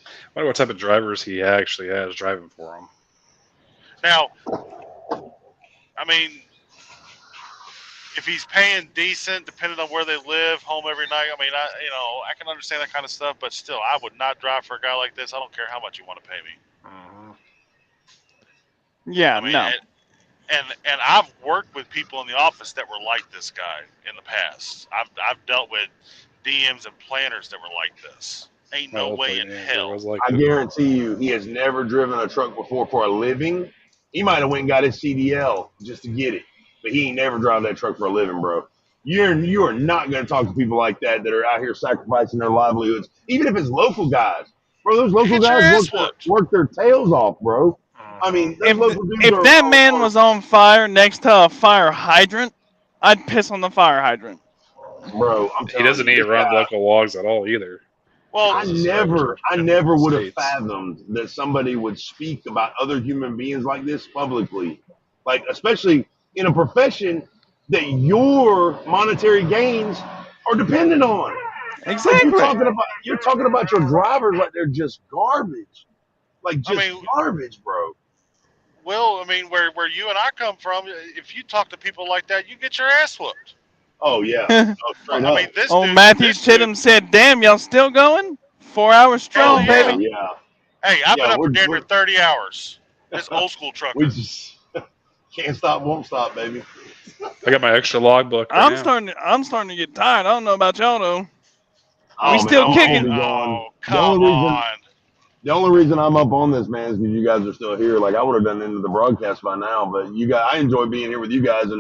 I wonder what type of drivers he actually has driving for him. Now, I mean, if he's paying decent, depending on where they live, home every night, I mean, I can understand that kind of stuff, but still, I would not drive for a guy like this. I don't care how much you want to pay me. Yeah, I mean, no. And I've worked with people in the office that were like this guy in the past. I've dealt with DMs and planners that were like this. Ain't no way in hell. I guarantee you, he has never driven a truck before for a living. He might have went and got his CDL just to get it, but he ain't never drive that truck for a living, bro. You are not going to talk to people like that are out here sacrificing their livelihoods, even if it's local guys, bro. Those local guys work their tails off, bro. I mean, if that man was on fire next to a fire hydrant, I'd piss on the fire hydrant. Bro, he doesn't need to run local logs at all either. Well, I never would have fathomed that somebody would speak about other human beings like this publicly, like especially in a profession that your monetary gains are dependent on. Exactly. Like you're talking about your drivers like they're just garbage, garbage, bro. Will, I mean, where you and I come from, if you talk to people like that, you get your ass whooped. Oh yeah. I mean, this dude, Matthew Chittum said, "Damn, y'all still going? 4 hours strong, baby." Yeah. Hey, I've been up for damn near 30 hours. It's old school trucker. We just can't stop, won't stop, baby. I got my extra logbook. I'm starting to get tired. I don't know about y'all though. We still kicking. Oh, come on. The only reason I'm up on this, man, is because you guys are still here. Like I would have done into the broadcast by now, but I enjoy being here with you guys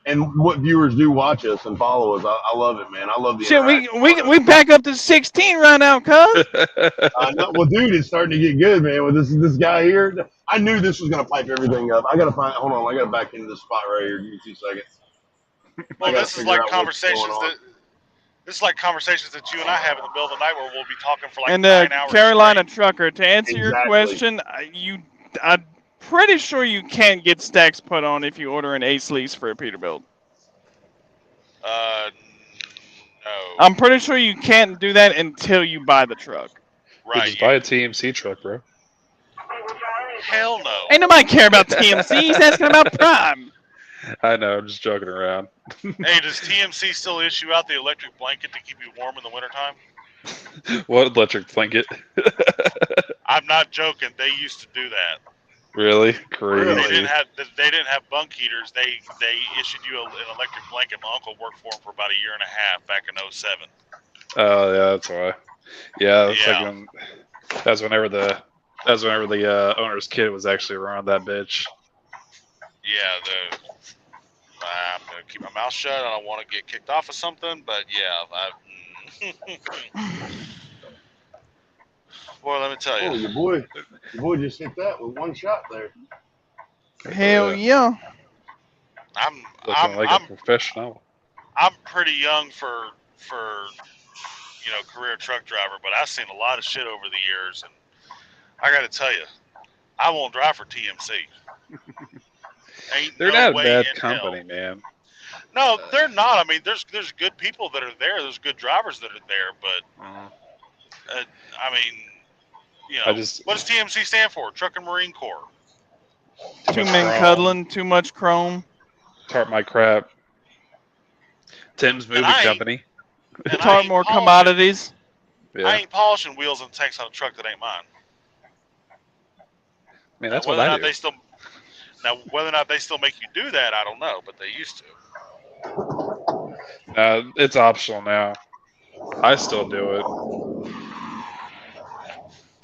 and what viewers do watch us and follow us. I love it, man. I love the shit. We back up to 16 right now, cuz. Well, dude, it's starting to get good, man. With this guy here, I knew this was gonna pipe everything up. I gotta hold on. I gotta back into this spot right here. Give me 2 seconds. Well, this is like conversations that you and I have in the middle of the night where we'll be talking for like 9 hours. Carolina trucker, to answer your question, I'm pretty sure you can't get stacks put on if you order an Ace lease for a Peterbilt. No. I'm pretty sure you can't do that until you buy the truck. Right. Just buy a TMC truck, bro. Hell no. Ain't nobody care about TMC. He's asking about Prime. I know, I'm just joking around. Hey, does TMC still issue out the electric blanket to keep you warm in the wintertime? What electric blanket? I'm not joking. They used to do that. Really? Crazy. They didn't have bunk heaters. They issued you an electric blanket. My uncle worked for them for about 1.5 years back in 2007. Oh yeah, that's why. Yeah, that's whenever the owner's kid was actually around that bitch. Yeah, I'm gonna keep my mouth shut. I don't want to get kicked off of something, but yeah, Boy, let me tell you. Oh, your boy just hit that with one shot there. Hell yeah. Looking like a professional. I'm pretty young for career truck driver, but I've seen a lot of shit over the years, and I got to tell you, I won't drive for TMC. They're no not a way bad in company, hell. man. No, they're not. I mean, there's good people that are there. There's good drivers that are there, but I mean, what does TMC stand for? Truck and Marine Corps. Too men cuddling, too much chrome. Tart my crap. Tim's moving company. Tart more commodities. Yeah. I ain't polishing wheels and tanks on a truck that ain't mine. I mean, that's what I do. Whether or not they still make you do that, I don't know, but they used to. It's optional now. I still do it.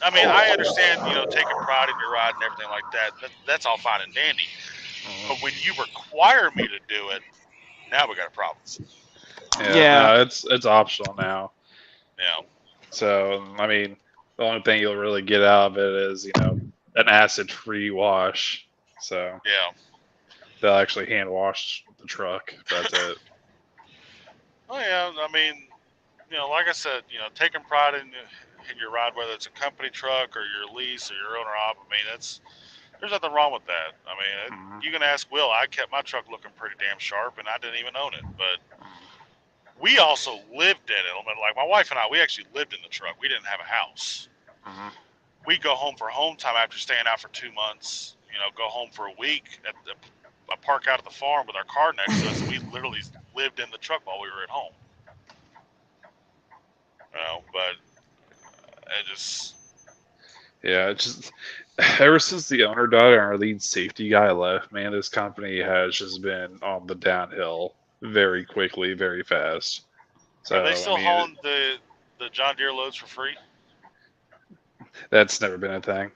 I mean, I understand, taking pride in your ride and everything like that. That's all fine and dandy. But when you require me to do it, now we got a problem. Yeah. No, it's optional now. Yeah. So, I mean, the only thing you'll really get out of it is, an acid-free wash. So, yeah, they'll actually hand wash the truck. That's it. Oh yeah, I mean, like I said, taking pride in your ride, whether it's a company truck or your lease or your owner op. I mean, there's nothing wrong with that. I mean, you can ask Will. I kept my truck looking pretty damn sharp, and I didn't even own it. But we also lived in it. I mean, like my wife and I, we actually lived in the truck. We didn't have a house. We'd go home for home time after staying out for 2 months. Go home for a week at a park out at the farm with our car next to us. And we literally lived in the truck while we were at home. But it just... Yeah, it's just ever since the owner died and our lead safety guy left, man, this company has just been on the downhill very quickly, very fast. So, are they still hauling the John Deere loads for free? That's never been a thing.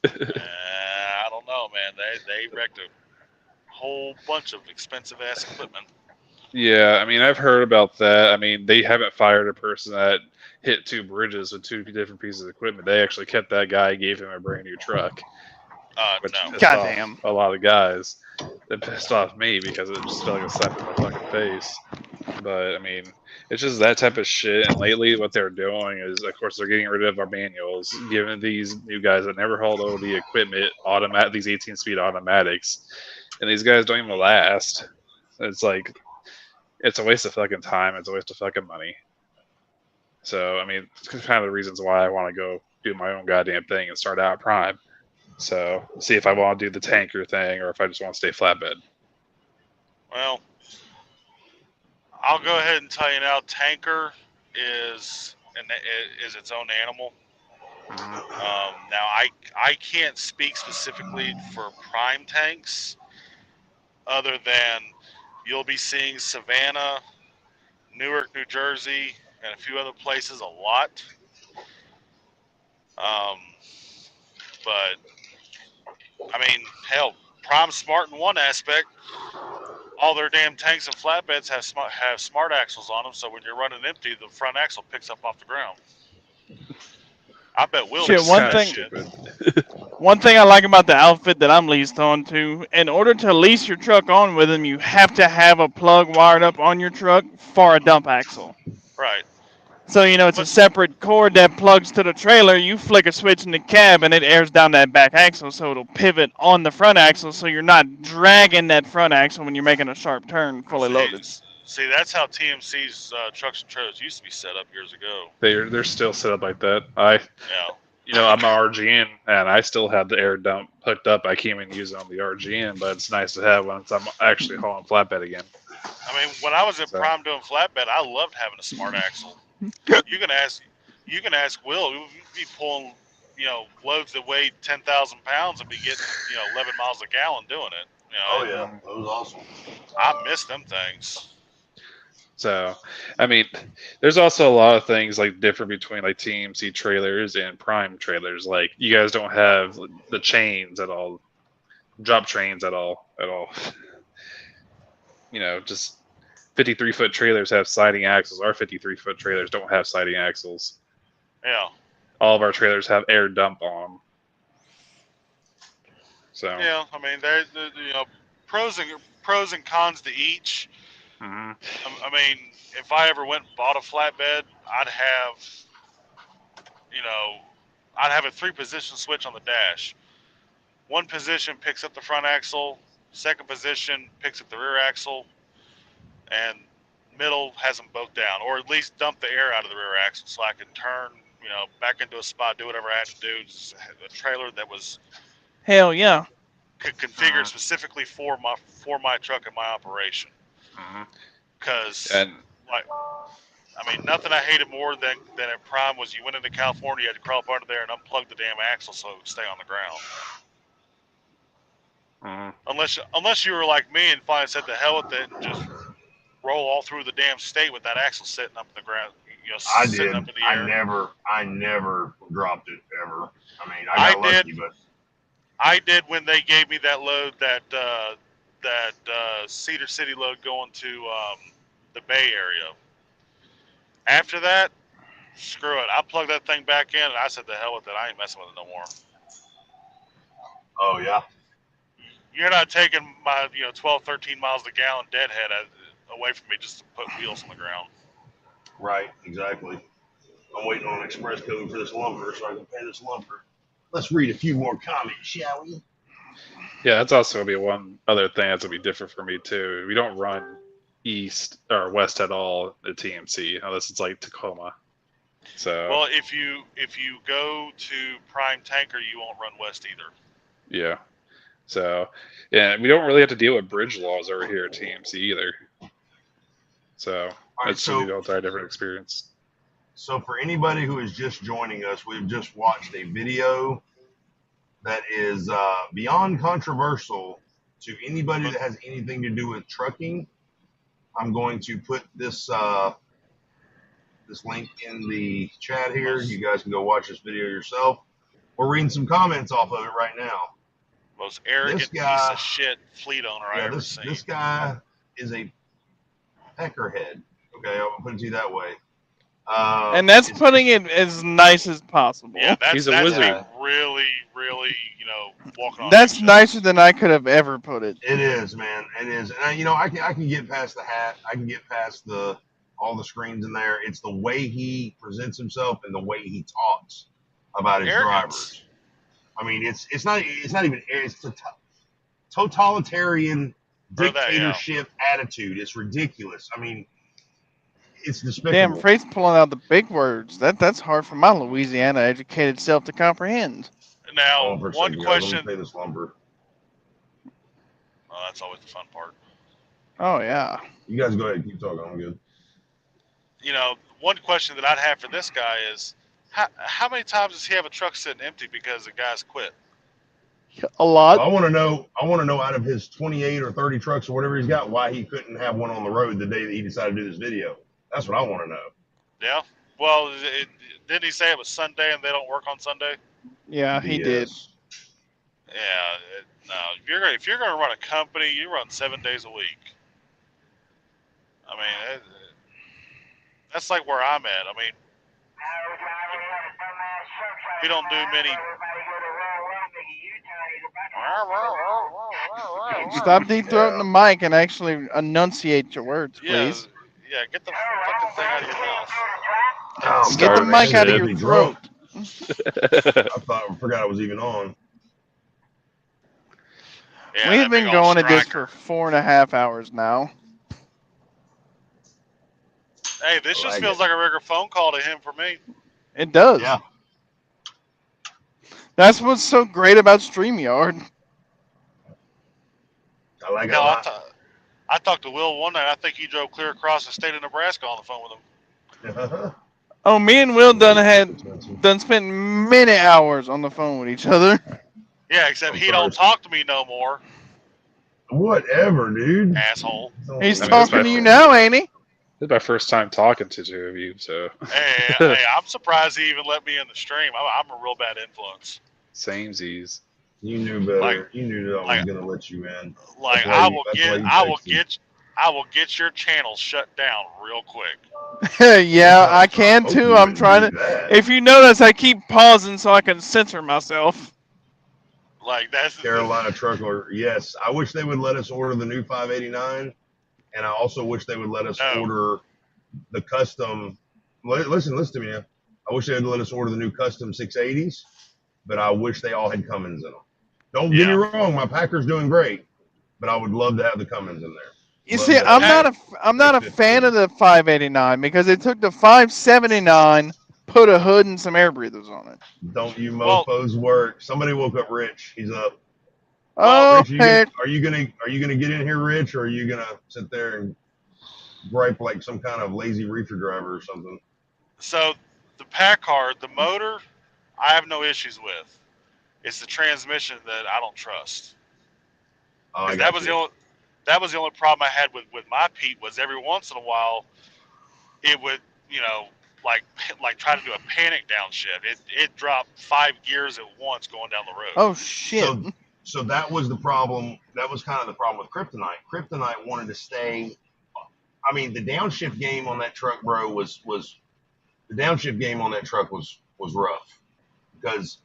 I don't know, man. They wrecked a whole bunch of expensive ass equipment. Yeah, I mean, I've heard about that. I mean, they haven't fired a person that hit 2 bridges with 2 different pieces of equipment. They actually kept that guy, gave him a brand new truck. Which pissed off a lot of guys. It pissed off me because it just felt like a slap in my fucking face. But, I mean, it's just that type of shit. And lately what they're doing is, of course, they're getting rid of our manuals, giving these new guys that never hauled over the equipment these 18-speed automatics. And these guys don't even last. It's like... It's a waste of fucking time. It's a waste of fucking money. So, I mean, it's kind of the reasons why I want to go do my own goddamn thing and start out Prime. So, see if I want to do the tanker thing or if I just want to stay flatbed. Well, I'll go ahead and tell you now, tanker is its own animal. Now, I can't speak specifically for Prime tanks other than you'll be seeing Savannah, Newark, New Jersey, and a few other places a lot. But, I mean, hell, Prime's smart in one aspect. All their damn tanks and flatbeds have smart axles on them, so when you're running empty, the front axle picks up off the ground. I bet Will One thing I like about the outfit that I'm leased on to, in order to lease your truck on with them, you have to have a plug wired up on your truck for a dump axle. Right. So, it's a separate cord that plugs to the trailer. You flick a switch in the cab and it airs down that back axle, so it'll pivot on the front axle, so you're not dragging that front axle when you're making a sharp turn fully loaded. See, that's how TMC's trucks and trailers used to be set up years ago. They're still set up like that. I'm an RGN, and I still have the air dump hooked up. I can't even use it on the RGN, but it's nice to have once I'm actually hauling flatbed again. I mean, when I was at Prime doing flatbed, I loved having a smart axle. You can ask Will. We'd be pulling, loads that weigh 10,000 pounds and be getting, 11 miles a gallon doing it. Oh yeah, that was awesome. I miss them things. So, I mean, there's also a lot of things like different between like TMC trailers and Prime trailers. Like you guys don't have the chains at all, drop trains at all. Just 53-foot trailers have sliding axles. Our 53-foot trailers don't have sliding axles. Yeah. All of our trailers have air dump on them. So. Yeah, I mean, there's pros and cons to each. Mm-hmm. I mean, if I ever went and bought a flatbed, I'd have a 3-position switch on the dash. One position picks up the front axle, second position picks up the rear axle, and middle has them both down, or at least dump the air out of the rear axle so I can turn, back into a spot, do whatever I had to do. Just a trailer that was hell yeah, configured specifically for my truck and my operation. Because nothing I hated more than at Prime was you went into California, you had to crawl up under there and unplug the damn axle so it would stay on the ground. Unless you were like me and finally said the hell with it and just roll all through the damn state with that axle sitting up in the ground. I sitting did. Up in the air. I never dropped it ever. I mean, I got lucky, but I did when they gave me that load, that Cedar City load going to the Bay Area. After that, screw it. I plugged that thing back in and I said the hell with it. I ain't messing with it no more. Oh yeah. You're not taking my 12, 13 miles a gallon deadhead away from me just to put wheels on the ground. Right, exactly. I'm waiting on an express code for this lumber so I can pay this lumber. Let's read a few more comments, shall we? Yeah, that's also going to be one other thing that's going to be different for me, too. We don't run east or west at all at TMC, unless it's like Tacoma. So. Well, if you go to Prime Tanker, you won't run west either. Yeah. So, yeah, we don't really have to deal with bridge laws over here at TMC either. So, that's going to be an entire different experience. So, for anybody who is just joining us, we've just watched a video that is beyond controversial to anybody that has anything to do with trucking. I'm going to put this this link in the chat here. You guys can go watch this video yourself. We're reading some comments off of it right now. Most arrogant piece of shit fleet owner I ever seen. This guy is a peckerhead. Okay, I'll put it to you that way. And that's putting it as nice as possible. Yeah, he's a wizard. Really, walking on. That's nicer than I could have ever put it. It is, man. It is. And I can get past the hat. I can get past all the screens in there. It's the way he presents himself and the way he talks about his drivers. I mean, it's not even, it's a totalitarian dictatorship attitude. It's ridiculous. I mean, it's despicable. Damn, Fr8's pulling out the big words. That's hard for my Louisiana educated self to comprehend. Now, one question. Let me pay this lumber. Oh, that's always the fun part. Oh yeah. You guys go ahead, keep talking. I'm good. One question that I'd have for this guy is, how many times does he have a truck sitting empty because the guy's quit? A lot. I want to know out of his 28 or 30 trucks or whatever he's got, why he couldn't have one on the road the day that he decided to do this video. That's what I want to know. Yeah. Well, didn't he say it was Sunday and they don't work on Sunday? Yeah, he did. Yeah. No, if you're going to run a company, you run 7 days a week. I mean, that's like where I'm at. I mean, we don't do many. Stop deep-throating the mic and actually enunciate your words, please. Yeah, get the fucking thing out of your mouth. Get the mic out of your throat. I forgot I was even on. Yeah, we've been going at this for 4.5 hours now. Hey, this just feels like a regular phone call to him for me. It does. Yeah. That's what's so great about StreamYard. I like it a lot. I talked to Will one night. I think he drove clear across the state of Nebraska on the phone with him. Oh, me and Will done spent many hours on the phone with each other. Yeah, except he don't talk to me no more. Whatever, dude. Asshole. He's talking to you now, ain't he? This is my first time talking to two of you, so. Hey, I'm surprised he even let me in the stream. I'm a real bad influence. Samesies. You knew better. You knew that I was gonna let you in. I will I will get your channel shut down real quick. Yeah, I can too. I'm trying to. If you notice, I keep pausing so I can censor myself. Like that's Carolina Truckler. Yes, I wish they would let us order the new 589, and I also wish they would let us order the custom. Listen to me now. I wish they would let us order the new custom 680s, but I wish they all had Cummins in them. Don't get me wrong, my Packer's doing great, but I would love to have the Cummins in there. You see, I'm not a fan of the 589 because they took the 579, put a hood and some air breathers on it. Don't you mofos work? Somebody woke up Rich. He's up. Oh, Rich, are you gonna get in here, Rich, or are you gonna sit there and gripe like some kind of lazy reefer driver or something? So the Packard, the motor, I have no issues with. It's the transmission that I don't trust. Oh, that was the only problem I had with my Pete was every once in a while it would, like try to do a panic downshift. It dropped 5 gears at once going down the road. Oh shit. So that was the problem. That was kind of the problem with Kryptonite. Kryptonite wanted to stay. I mean, the downshift game on that truck, bro, was rough because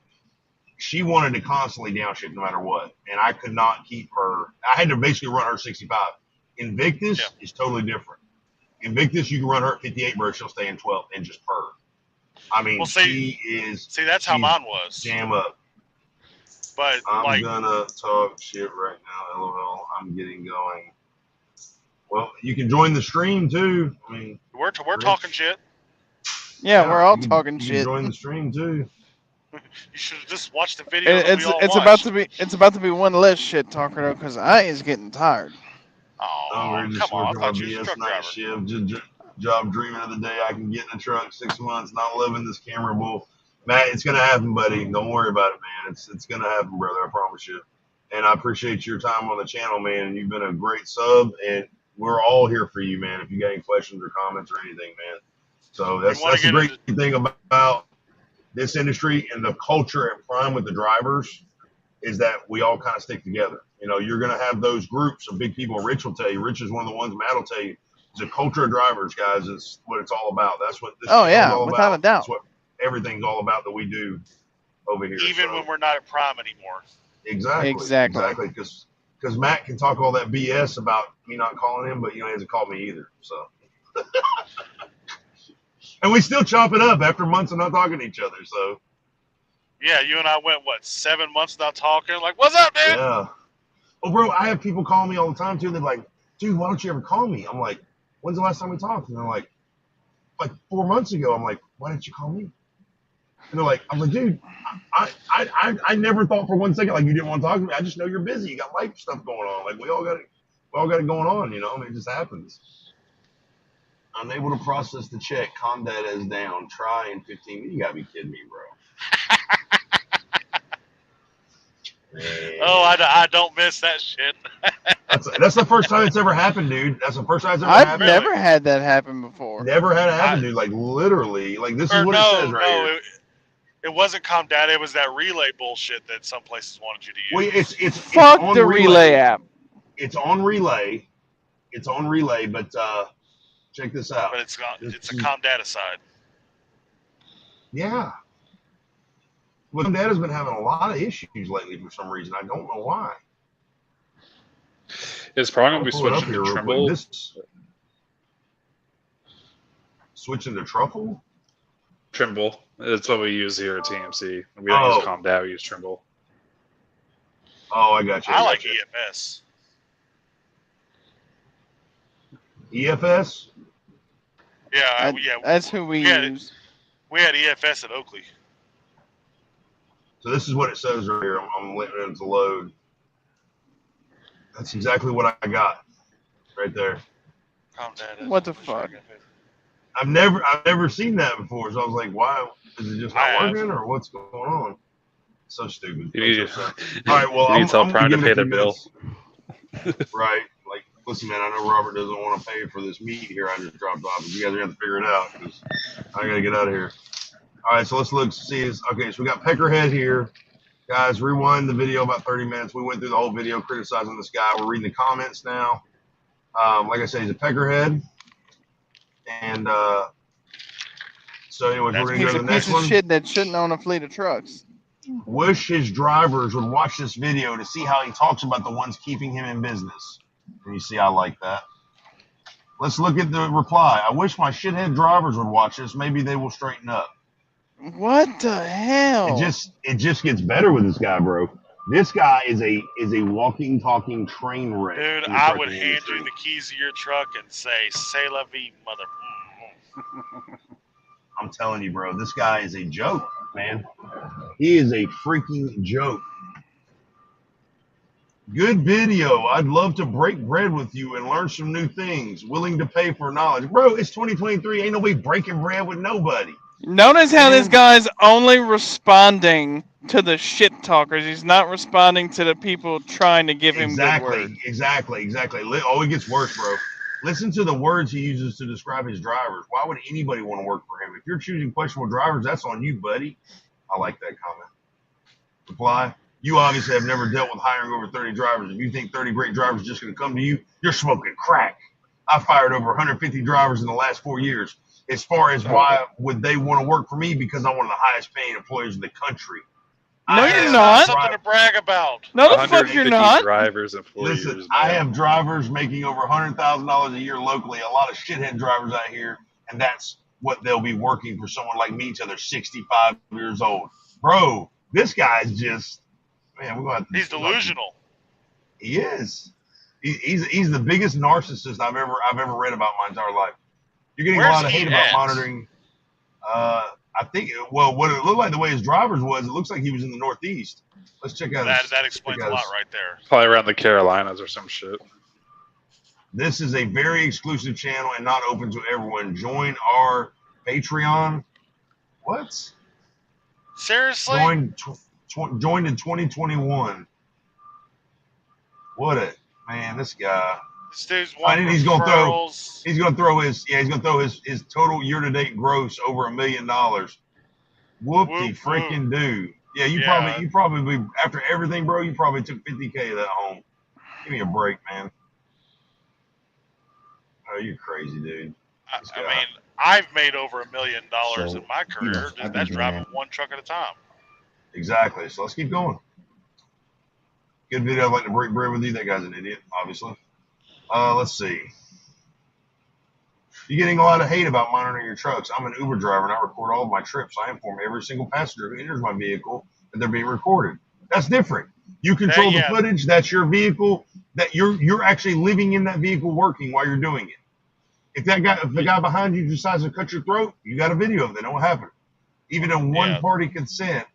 she wanted to constantly downshift no matter what, and I could not keep her. I had to basically run her 65. Invictus is totally different. Invictus, you can run her at 58, bro. She'll stay in 12 and just purr. I mean, she is. See, that's how mine was. Jam up. But I'm gonna talk shit right now. LOL. I'm getting going. Well, you can join the stream too. I mean, we're talking shit. Yeah, we're all talking shit. You can join the stream too. You should have just watched the video. It's about to be one less shit talker though, because I is getting tired. We're just working on BS night shift. Job dreaming of the day I can get in a truck 6 months, not loving this camera bull. Matt, it's gonna happen, buddy. Don't worry about it, man. It's gonna happen, brother. I promise you. And I appreciate your time on the channel, man. And you've been a great sub, and we're all here for you, man. If you got any questions or comments or anything, man. So that's the great thing about this industry and the culture at Prime with the drivers is that we all kind of stick together. You know, you're going to have those groups of big people. Rich will tell you. Rich is one of the ones. Matt will tell you. It's a culture of drivers, guys. It's what it's all about. That's what this is all about. Without a doubt. That's what everything's all about that we do over here. Even when we're not at Prime anymore. Exactly. Because Matt can talk all that BS about me not calling him, but he hasn't called me either. So. And we still chop it up after months of not talking to each other. So. Yeah, you and I went 7 months not talking. Like, what's up, dude? Yeah. Well, bro, I have people call me all the time too. They're like, "Dude, why don't you ever call me?" I'm like, "When's the last time we talked?" And they're like 4 months ago. I'm like, "Why didn't you call me?" And they're like, "I'm like, dude, I never thought for 1 second like you didn't want to talk to me. I just know you're busy. You got life stuff going on. Like we all got it going on. I mean, it just happens." Unable to process the check. Com data is down. Try in 15 minutes. You gotta be kidding me, bro. Oh, I don't miss that shit. That's the first time it's ever happened, dude. That's the first time it's ever happened. I've never had that happen before. Never had it happen, dude. Like literally, like this is what it says right here. It wasn't com data. It was that relay bullshit that some places wanted you to use. Well, it's fuck the relay app. It's on relay. It's on relay, but check this out. But it's a com data side. Yeah. Well, Data's been having a lot of issues lately for some reason. I don't know why. It's probably going to be switching to Trimble. Switching to Truffle? Trimble. That's what we use here at TMC. We don't use Com Data, we use Trimble. Oh, I got you. I like EFS. EFS? Yeah, that's who we use. We had EFS at Oakley. So this is what it says right here. I'm letting it to load. That's exactly what I got right there. What the fuck? I've never seen that before. So I was like, why? Is it just not working or what's going on? So stupid. All right, well, I'm trying to pay the bill. Right. Like, listen, man, I know Robert doesn't want to pay for this meat here I just dropped off. But you guys are going to have to figure it out because I got to get out of here. All right, so let's look to see this. Okay, so we got Peckerhead here. Guys, rewind the video about 30 minutes. We went through the whole video criticizing this guy. We're reading the comments now. Like I said, he's a peckerhead. And so, anyways, we're going to go to the next one. He's a piece of shit that shouldn't own a fleet of trucks. Wish his drivers would watch this video to see how he talks about the ones keeping him in business. And you see, I like that. Let's look at the reply. I wish my shithead drivers would watch this. Maybe they will straighten up. What the hell? It just gets better with this guy, bro. This guy is a walking, talking train wreck. Dude, I would hand you the keys of your truck and say, "C'est la vie, mother." I'm telling you, bro, this guy is a joke, man. He is a freaking joke. Good video. I'd love to break bread with you and learn some new things. Willing to pay for knowledge. Bro, it's 2023. Ain't nobody breaking bread with nobody. Notice how this guy's only responding to the shit talkers. He's not responding to the people trying to give him good words. Exactly. Oh, it gets worse, bro. Listen to the words he uses to describe his drivers. Why would anybody want to work for him? If you're choosing questionable drivers, that's on you, buddy. I like that comment. Reply. You obviously have never dealt with hiring over 30 drivers. If you think 30 great drivers are just going to come to you, you're smoking crack. I fired over 150 drivers in the last 4 years. As far as why would they want to work for me? Because I'm one of the highest paying employers in the country. No, you're not. Something to brag about. No, the fuck you're not. Drivers and 4 years. Listen, I have drivers making over $100,000 a year locally. A lot of shithead drivers out here, and that's what they'll be working for someone like me till they're 65 years old. Bro, this guy's just, man, we're going to He's delusional. He is. He's the biggest narcissist I've ever read about my entire life. You're getting a lot of hate about monitoring. I think, well, what it looked like the way his drivers was, it looks like he was in the Northeast. Let's check out that explains a lot right there. Probably around the Carolinas or some shit. This is a very exclusive channel and not open to everyone. Join our Patreon. What? Seriously? Joined in 2021. What a man! This guy. This dude's he's gonna throw his total year-to-date gross over $1 million. Whoop-de freaking do. Yeah, you probably after everything, bro, you probably took 50K of that home. Give me a break, man. Oh, you're crazy, dude. I mean, I've made over $1 million in my career. That's driving one truck at a time. Exactly. So let's keep going. Good video. I'd like to break bread with you. That guy's an idiot, obviously. Let's see. You're getting a lot of hate about monitoring your trucks. I'm an Uber driver and I record all of my trips. I inform every single passenger who enters my vehicle that they're being recorded. That's different. You control the footage. That's your vehicle. That you're actually living in that vehicle, working while you're doing it. If the guy behind you decides to cut your throat, you got a video of it. Know what happened. Even in one-party consent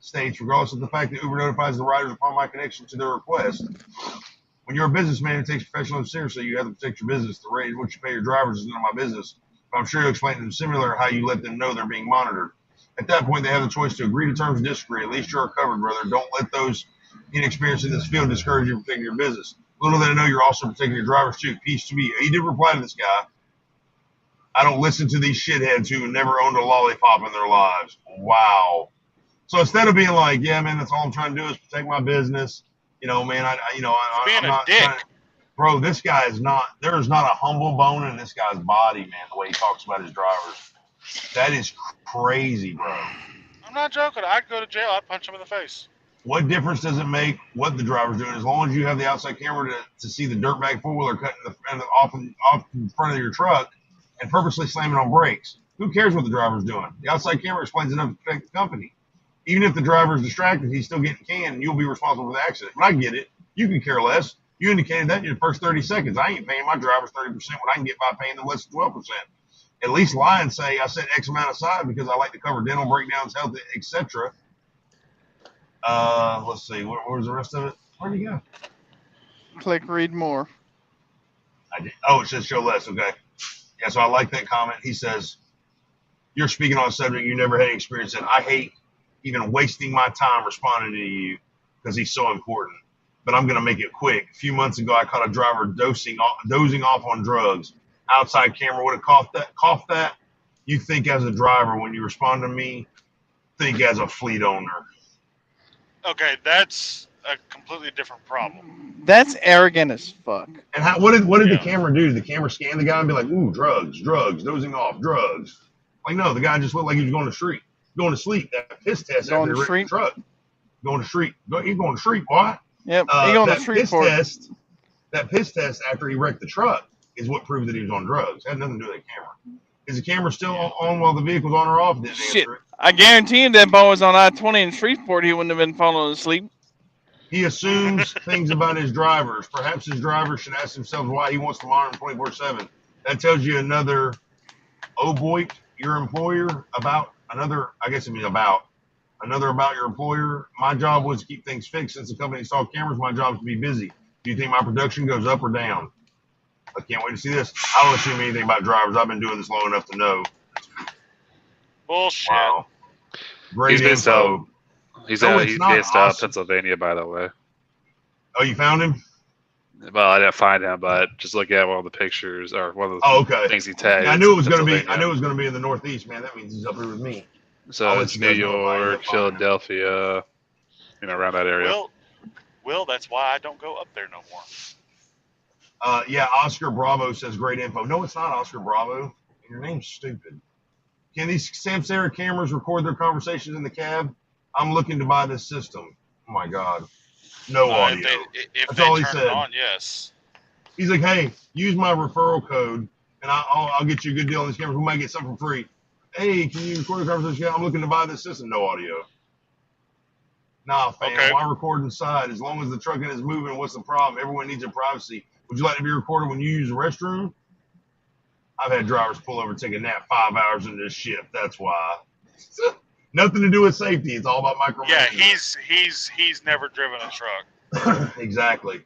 states, regardless of the fact that Uber notifies the riders upon my connection to their request. When you're a businessman who takes professionalism seriously, you have to protect your business. The rate at which you pay your drivers is none of my business. But I'm sure you'll explain to them similar how you let them know they're being monitored. At that point, they have the choice to agree to terms or disagree. At least you're covered, brother. Don't let those inexperienced in this field discourage you from protecting your business. Little do they know you're also protecting your drivers too. Peace to me. He did reply to this guy. I don't listen to these shitheads who never owned a lollipop in their lives. Wow. So instead of being like, yeah, man, that's all I'm trying to do is protect my business. You know, man, I'm not dick. Bro, this guy is not. There is not a humble bone in this guy's body, man. The way he talks about his drivers, that is crazy, bro. I'm not joking. I'd go to jail. I'd punch him in the face. What difference does it make what the driver's doing? As long as you have the outside camera to see the dirtbag four-wheeler cutting off in front of your truck and purposely slamming on brakes. Who cares what the driver's doing? The outside camera explains enough to protect the company. Even if the driver is distracted, he's still getting canned, and you'll be responsible for the accident. But I get it. You can care less. You indicated that in your first 30 seconds. I ain't paying my drivers 30% when I can get by paying them less than 12%. At least lie and say I set X amount aside because I like to cover dental breakdowns, health, etc. Let's see. What was the rest of it? Where'd he go? Click read more. I did. Oh, it says show less. Okay. Yeah, so I like that comment. He says, you're speaking on a subject you never had any experience in. I hate even wasting my time responding to you because he's so important. But I'm going to make it quick. A few months ago, I caught a driver dozing off on drugs. Outside camera would have coughed that. You think as a driver, when you respond to me, think as a fleet owner. Okay, that's a completely different problem. That's arrogant as fuck. And what did the camera do? Did the camera scan the guy and be like, "Ooh, drugs, dozing off, drugs"? Like, no, the guy just looked like he was going to sleep. That piss test after he wrecked the truck. Going to street. He's going to street, boy. Yep, he going to street for it. That piss test after he wrecked the truck is what proved that he was on drugs. It had nothing to do with the camera. Is the camera still on while the vehicle's on or off? Didn't Shit, I guarantee you that boy was on I-20 in Shreveport. He wouldn't have been falling asleep. He assumes things about his drivers. Perhaps his drivers should ask themselves why he wants to monitor 24/7. That tells you another, oh boy, your employer about another. I guess it means about your employer. My job was to keep things fixed. Since the company installed cameras, my job is to be busy. Do you think my production goes up or down? I can't wait to see this. I don't assume anything about drivers. I've been doing this long enough to know. Bullshit. Wow. Great info. He's based out of Pennsylvania, by the way. Oh, you found him? Well, I didn't find him, but just looking at one of the pictures or one of the things he tagged. Yeah, I knew it was going to be in the Northeast, man. That means he's up here with me. So it's New York, Philadelphia, around that area. Will, that's why I don't go up there no more. Yeah, Oscar Bravo says great info. No, it's not Oscar Bravo. Your name's stupid. Can these Samsara cameras record their conversations in the cab? I'm looking to buy this system. Oh my God. No audio. If That's they all he turn said. it on, yes. He's like, hey, use my referral code and I'll get you a good deal on these cameras. We might get something for free. Hey, can you record the conversation? I'm looking to buy this system. No audio. Nah, fam, why record inside? As long as the trucking is moving, what's the problem? Everyone needs their privacy. Would you like to be recorded when you use the restroom? I've had drivers pull over and take a nap 5 hours into this shift. That's why. Nothing to do with safety. It's all about micromanagement. Yeah, he's never driven a truck. Exactly.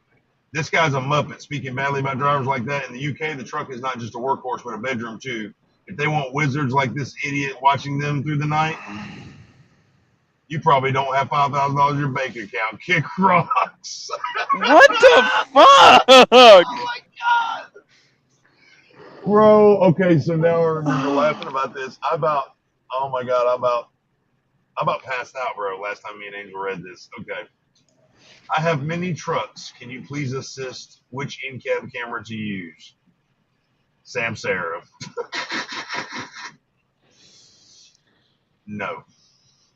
This guy's a muppet. Speaking badly about drivers like that, in the UK, the truck is not just a workhorse, but a bedroom too. If they want wizards like this idiot watching them through the night, you probably don't have $5,000 in your bank account. Kick rocks. What the fuck? Oh my God. Bro, okay, so now I remember laughing about this. I about passed out, bro, last time me and Angel read this. Okay. I have many trucks. Can you please assist which in-cab camera to use? Samsara. No.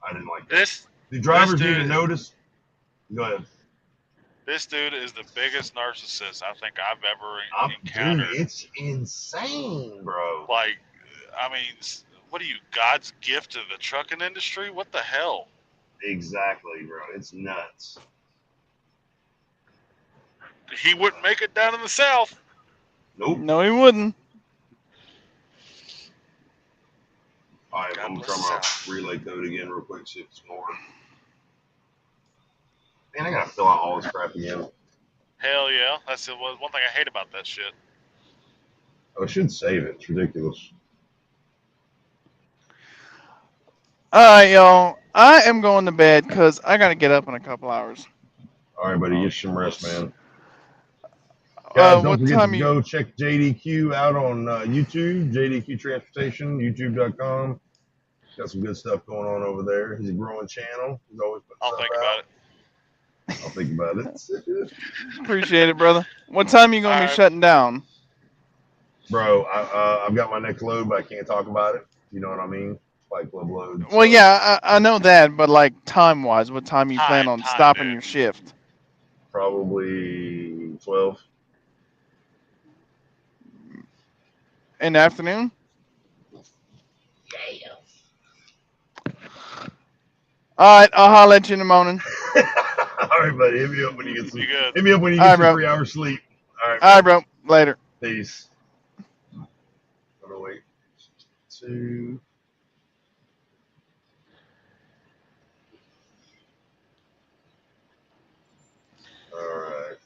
I didn't like that. The drivers need to notice. Go ahead. This dude is the biggest narcissist I think I've ever encountered. Dude, it's insane, bro. Like, I mean, what are you, God's gift to the trucking industry? What the hell? Exactly, bro. It's nuts. He wouldn't make it down in the South. Nope. No, he wouldn't. All right, I'm going to try my relay code again real quick, see if it's more. Man, I got to fill out all this crap again. Hell yeah. That's the one thing I hate about that shit. Oh, I should save it. It's ridiculous. Alright, y'all. I am going to bed because I got to get up in a couple hours. All right, buddy. Get some rest, man. Guys, don't forget to go check JDQ out on YouTube, JDQ Transportation, youtube.com. Got some good stuff going on over there. He's a growing channel. He's always putting I'll think about it. I'll think about it. Appreciate it, brother. What time are you going to be shutting down? Bro, I've got my next load, but I can't talk about it. You know what I mean? Fight Club load. Well, yeah, I know that, but like time-wise, what time you plan on stopping your shift? Probably 12. In the afternoon? Alright, I'll holler at you in the morning. All right, buddy. Hit me up when you get some. Hit me up when you get some 3 hours sleep. All right, bro. Later. Peace. Oh, wait. 2. All right.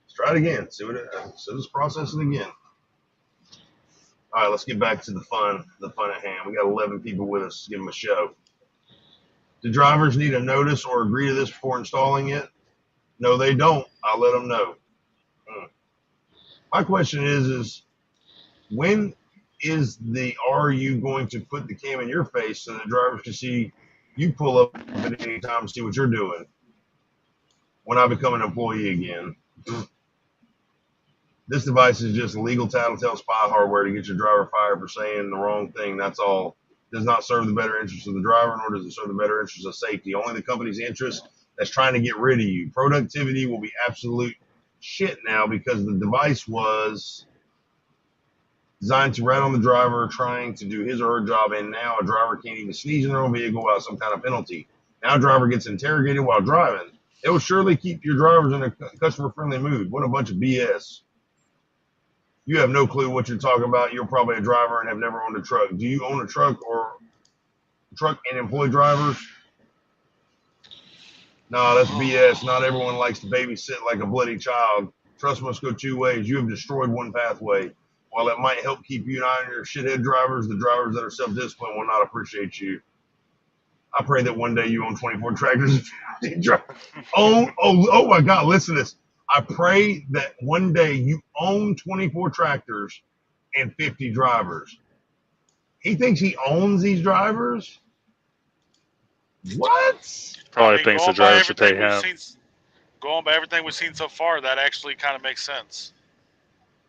Let's try it again. See what it. So let's process it again. All right, let's get back to the fun at hand. We got 11 people with us. Give them a show. Do drivers need a notice or agree to this before installing it? No, they don't. I'll let them know. My question is when are you going to put the cam in your face so that drivers can see You pull up at any time and see what you're doing when I become an employee again. This device is just legal tattletale spy hardware to get your driver fired for saying the wrong thing. That's all. Does not serve the better interest of the driver, nor does it serve the better interest of safety. Only the company's interest that's trying to get rid of you. Productivity will be absolute shit now because the device was designed to rat on the driver trying to do his or her job, and now a driver can't even sneeze in their own vehicle without some kind of penalty. Now a driver gets interrogated while driving. It will surely keep your drivers in a customer-friendly mood. What a bunch of BS. You have no clue what you're talking about. You're probably a driver and have never owned a truck. Do you own a truck or truck and employ drivers? No, that's BS. Not everyone likes to babysit like a bloody child. Trust must go two ways. You have destroyed one pathway. While it might help keep you an eye on your shithead drivers, the drivers that are self-disciplined will not appreciate you. I pray that one day you own 24 tractors. Oh my God, listen to this. I pray that one day you own 24 tractors and 50 drivers. He thinks he owns these drivers? What? Probably thinks the driver should pay him. Going by everything we've seen so far, that actually kind of makes sense.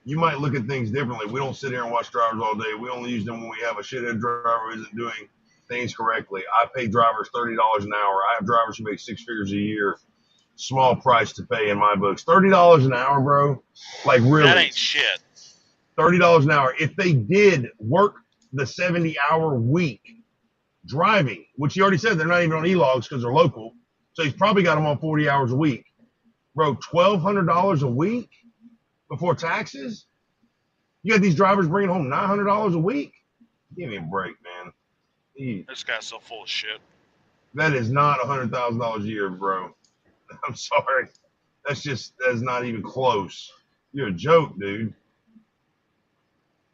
You might look at things differently. We don't sit here and watch drivers all day. We only use them when we have a shithead driver who isn't doing things correctly. I pay drivers $30 an hour. I have drivers who make six figures a year. Small price to pay in my books. $30 an hour, bro. Like, really? That ain't shit. $30 an hour. If they did work the 70-hour week driving, which he already said they're not even on e-logs because they're local, so he's probably got them on 40 hours a week. Bro, $1,200 a week before taxes? You got these drivers bringing home $900 a week? Give me a break, man. Jeez. This guy's so full of shit. That is not $100,000 a year, bro. I'm sorry. That's not even close. You're a joke, dude.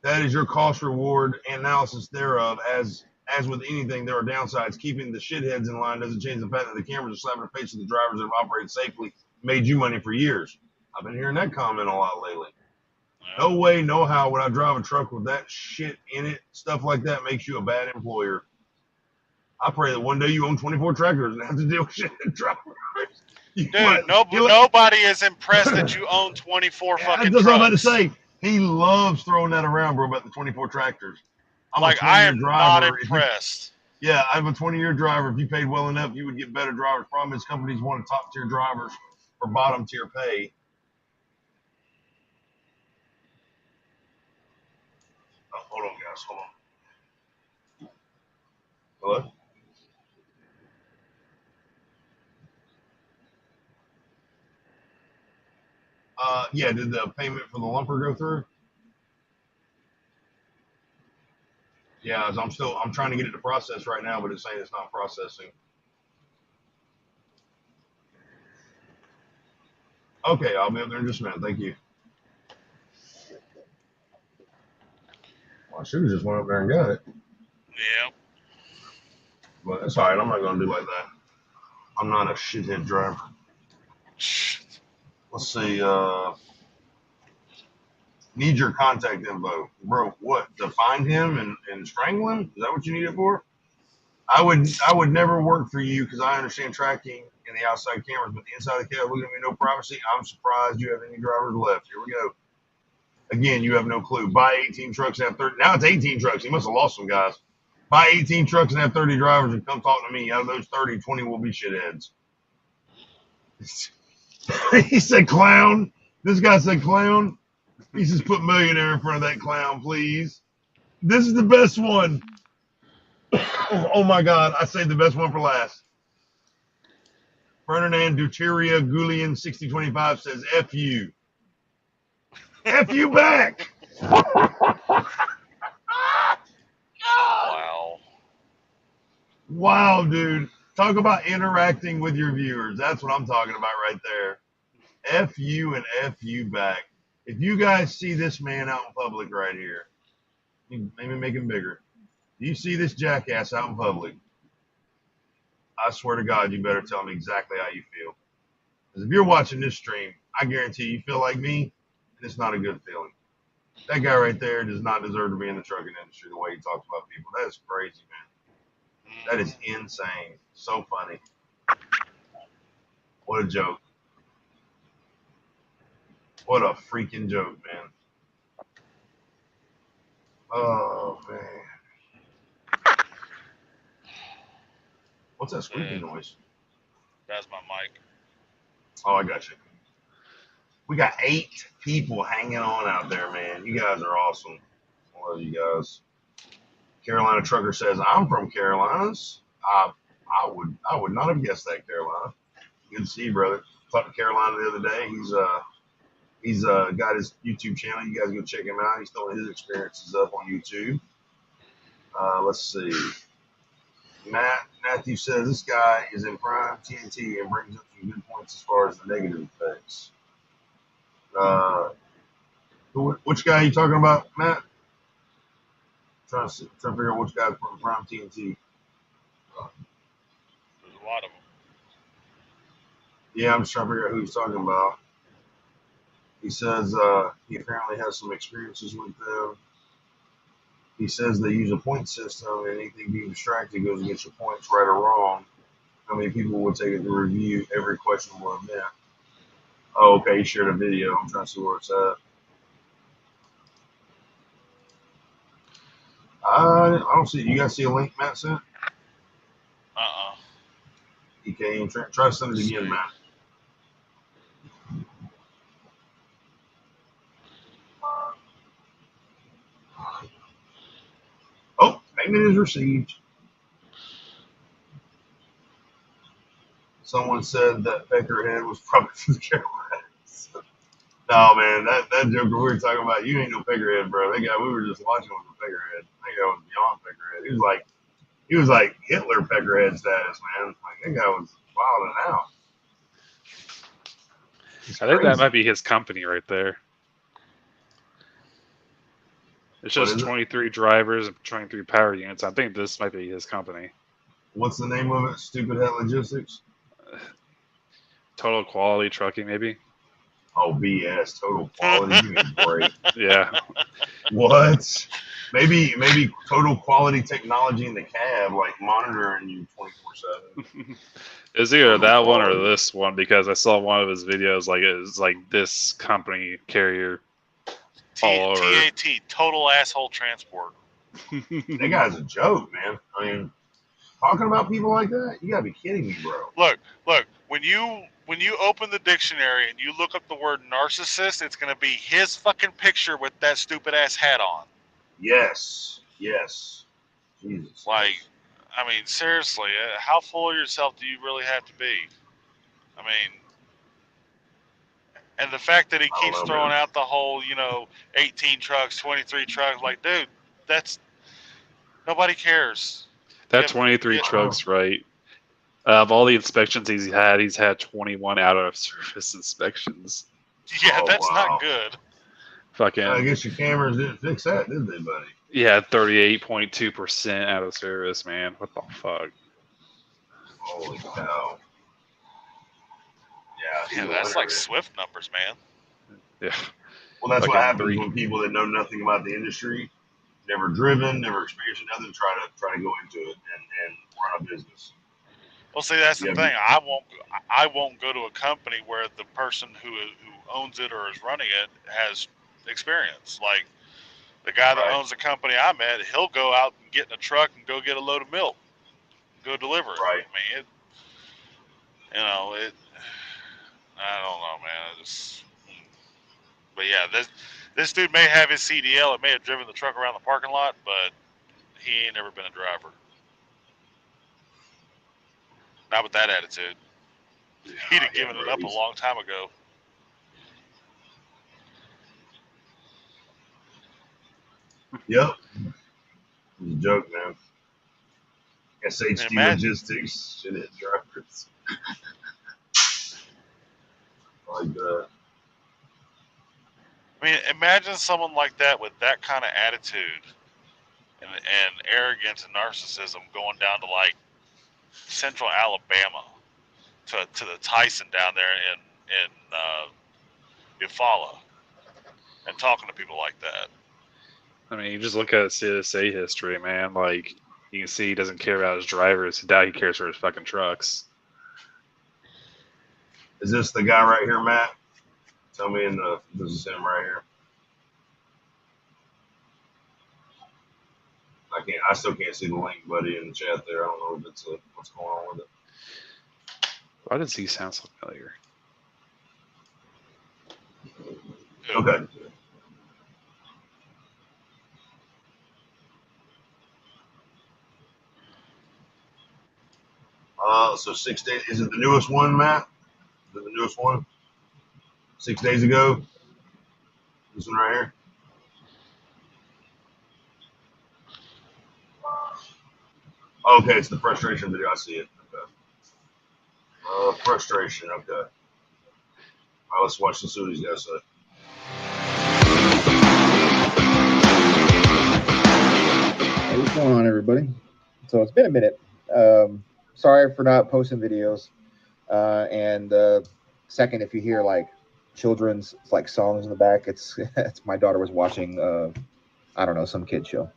That is your cost reward analysis thereof. As with anything, there are downsides. Keeping the shitheads in line doesn't change the fact that the cameras are slapping the face of the drivers that have operated safely, made you money for years. I've been hearing that comment a lot lately. No way, no how would I drive a truck with that shit in it. Stuff like that makes you a bad employer. I pray that one day you own 24 tractors and have to deal with shit drivers. Dude, nobody is impressed that you own 24 fucking trucks. That's what I'm about to say. He loves throwing that around, bro, about the 24 tractors. I am not impressed. Yeah, I'm a 20-year driver. If you paid well enough, you would get better drivers. Problem is, companies want top-tier drivers for bottom-tier pay. Oh, hold on, guys. Hold on. Hello? Yeah, did the payment for the lumper go through? Yeah, I'm trying to get it to process right now, but it's saying it's not processing. Okay, I'll be up there in just a minute. Thank you. Well, I should have just went up there and got it. Yeah. But that's all right. I'm not going to do like that. I'm not a shithead driver. Let's see. Need your contact info. Bro, what? To find him and strangle him? Is that what you need it for? I would never work for you because I understand tracking and the outside cameras, but the inside of the cab looking at me, no privacy. I'm surprised you have any drivers left. Here we go. Again, you have no clue. Buy 18 trucks and have 30. Now it's 18 trucks. He must have lost some guys. Buy 18 trucks and have 30 drivers and come talk to me. Out of those 30, 20 will be shitheads. He said clown. This guy said clown. He says put millionaire in front of that clown, please. This is the best one. Oh my God. I saved the best one for last. Ferdinand Duteria Gulian 6025 says F you. F you back. Wow. Wow, dude. Talk about interacting with your viewers. That's what I'm talking about right there. F you and F you back. If you guys see this man out in public right here, maybe make him bigger. Do you see this jackass out in public? I swear to God, you better tell me exactly how you feel. Because if you're watching this stream, I guarantee you feel like me, and it's not a good feeling. That guy right there does not deserve to be in the trucking industry the way he talks about people. That is crazy, That is insane. So funny. What a joke. What a freaking joke, man. Oh, man. What's that squeaking noise? That's my mic. Oh, I got you. We got 8 people hanging on out there, man. You guys are awesome. I love you guys. Carolina Trucker says, I'm from Carolinas. I would not have guessed that, Carolina. Good to see you, brother. Talked to Carolina the other day. He's got his YouTube channel. You guys go check him out. He's throwing his experiences up on YouTube. Let's see. Matthew says this guy is in prime TNT and brings up some good points as far as the negative effects. Which guy are you talking about, Matt? Trying to figure out which guy's from prime TNT. There's a lot of them. Yeah, I'm just trying to figure out who he's talking about. He says he apparently has some experiences with them. He says they use a point system, and anything being distracted goes against your points, right or wrong. How many people would take it to review every questionable event? Oh, okay, he shared a video. I'm trying to see where it's at. I don't see it. You guys see a link Matt sent? He came. Try to send it again, Matt. Oh, payment is received. Someone said that Peckerhead was probably from the Carolinas. No, man, that joker we were talking about, you ain't no Peckerhead, bro. That guy we were just watching was a Peckerhead. That guy was beyond Peckerhead. He was like Hitler Peckerhead status, man. Like that guy was wilding out. I think that might be his company right there. It's just 23 drivers and 23 power units. I think this might be his company. What's the name of it? Stupid Head Logistics? Total Quality Trucking, maybe? Oh, BS. Total Quality. Give me a break. Yeah. What? Maybe Total Quality Technology in the cab, like monitoring you 24/7. Is either that one or this one, because I saw one of his videos, like it was like this company carrier all over. TAT, Total Asshole Transport. That guy's a joke, man. I mean, talking about people like that, you gotta be kidding me, bro. Look. When you open the dictionary and you look up the word narcissist, it's gonna be his fucking picture with that stupid ass hat on. Yes. Jesus. Like, I mean, seriously, how full of yourself do you really have to be? I mean, and the fact that he keeps throwing out the whole, 18 trucks, 23 trucks, like, dude, nobody cares. That 23 trucks, right? Of all the inspections he's had 21 out of service inspections. Yeah, that's not good. Fucking. I guess your cameras didn't fix that, did they, buddy? Yeah, 38.2% out of service, man. What the fuck? Holy cow. Yeah, that's like Swift numbers, man. Yeah. Well, that's what happens when people that know nothing about the industry, never driven, never experienced nothing, try to go into it and run a business. Well, see, that's the thing. I won't go to a company where the person who owns it or is running it has experience. Like the guy that owns the company I met, he'll go out and get in a truck and go get a load of milk, go deliver it. Right. I mean, I don't know, man. But yeah, this dude may have his CDL and may have driven the truck around the parking lot, but he ain't never been a driver. Not with that attitude. He'd have given it up a long time ago. Yep. It's a joke, man. SHD Logistics. Shit, it drivers. Like that. I mean, imagine someone like that with that kind of attitude and arrogance and narcissism going down to like Central Alabama to the Tyson down there in Eufaula and talking to people like that. I mean, you just look at CSA history, man. Like, You can see he doesn't care about his drivers. Now he cares for his fucking trucks. Is this the guy right here, Matt? Tell me this is him right here. I still can't see the link, buddy, in the chat there. I don't know if it's what's going on with it. Why does he sound so familiar? Okay. So 6 days. Is it the newest one, Matt? Is it the newest one? 6 days ago? This one right here? Okay, it's the frustration video. I see it. Okay. Frustration. Okay. All right, let's watch this. See what these guys say. Hey, what's going on, everybody? So it's been a minute. Sorry for not posting videos. And second, if you hear like children's like songs in the back, it's my daughter was watching I don't know, some kid show,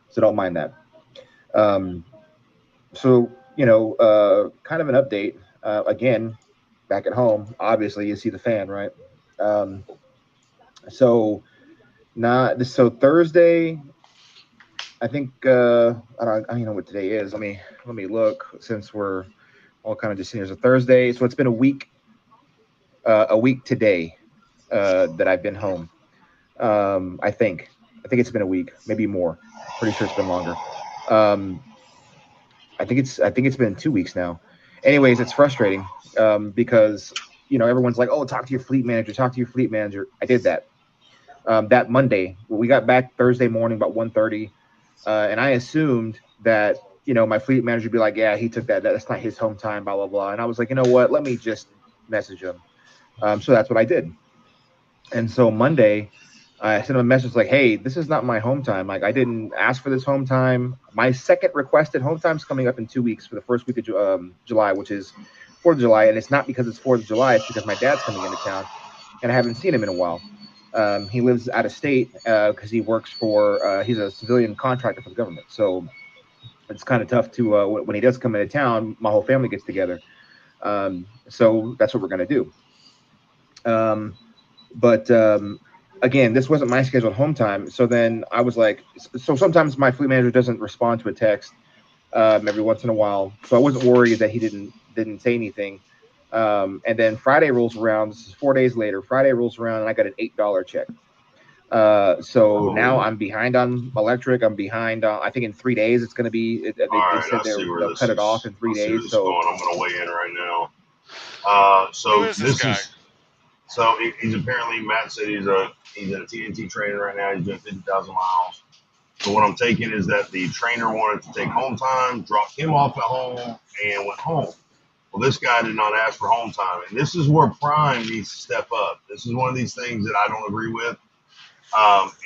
so don't mind that. So kind of an update. Again, back at home, obviously you see the fan, right? So Thursday, I think I don't know what today is. Let me look, since we're all kind of just sitting here. So Thursday, so it's been a week today that I've been home. I think it's been a week, maybe more. Pretty sure it's been longer. I think it's been 2 weeks now. Anyways, it's frustrating because everyone's like, "Oh, talk to your fleet manager. Talk to your fleet manager." I did that. That Monday, we got back Thursday morning about 1:30, and I assumed that my fleet manager would be like, "Yeah, he took that. That's not his home time." Blah blah blah. And I was like, you know what? Let me just message him. So that's what I did. And so Monday, I sent him a message like, "Hey, this is not my home time. Like, I didn't ask for this home time. My second requested home time is coming up in 2 weeks for the first week of July, which is 4th of July. And it's not because it's 4th of July. It's because my dad's coming into town, and I haven't seen him in a while. He lives out of state because he works for he's a civilian contractor for the government. So it's kind of tough to when he does come into town, my whole family gets together. So that's what we're gonna do. But again, this wasn't my scheduled home time. So then I was like, so sometimes my fleet manager doesn't respond to a text every once in a while. So I wasn't worried that he didn't say anything. And then Friday rolls around. This is 4 days later. Friday rolls around, and I got an $8 check. So now I'm behind on electric. I'm behind on, I think in 3 days it's going to be. They said they'll cut it off in 3 days. So I'm going to weigh in right now. So Who is this guy? So he's apparently, Matt said he's in a TNT trainer right now. He's doing 50,000 miles. So what I'm taking is that the trainer wanted to take home time, dropped him off at home, and went home. Well, this guy did not ask for home time. And this is where Prime needs to step up. This is one of these things that I don't agree with.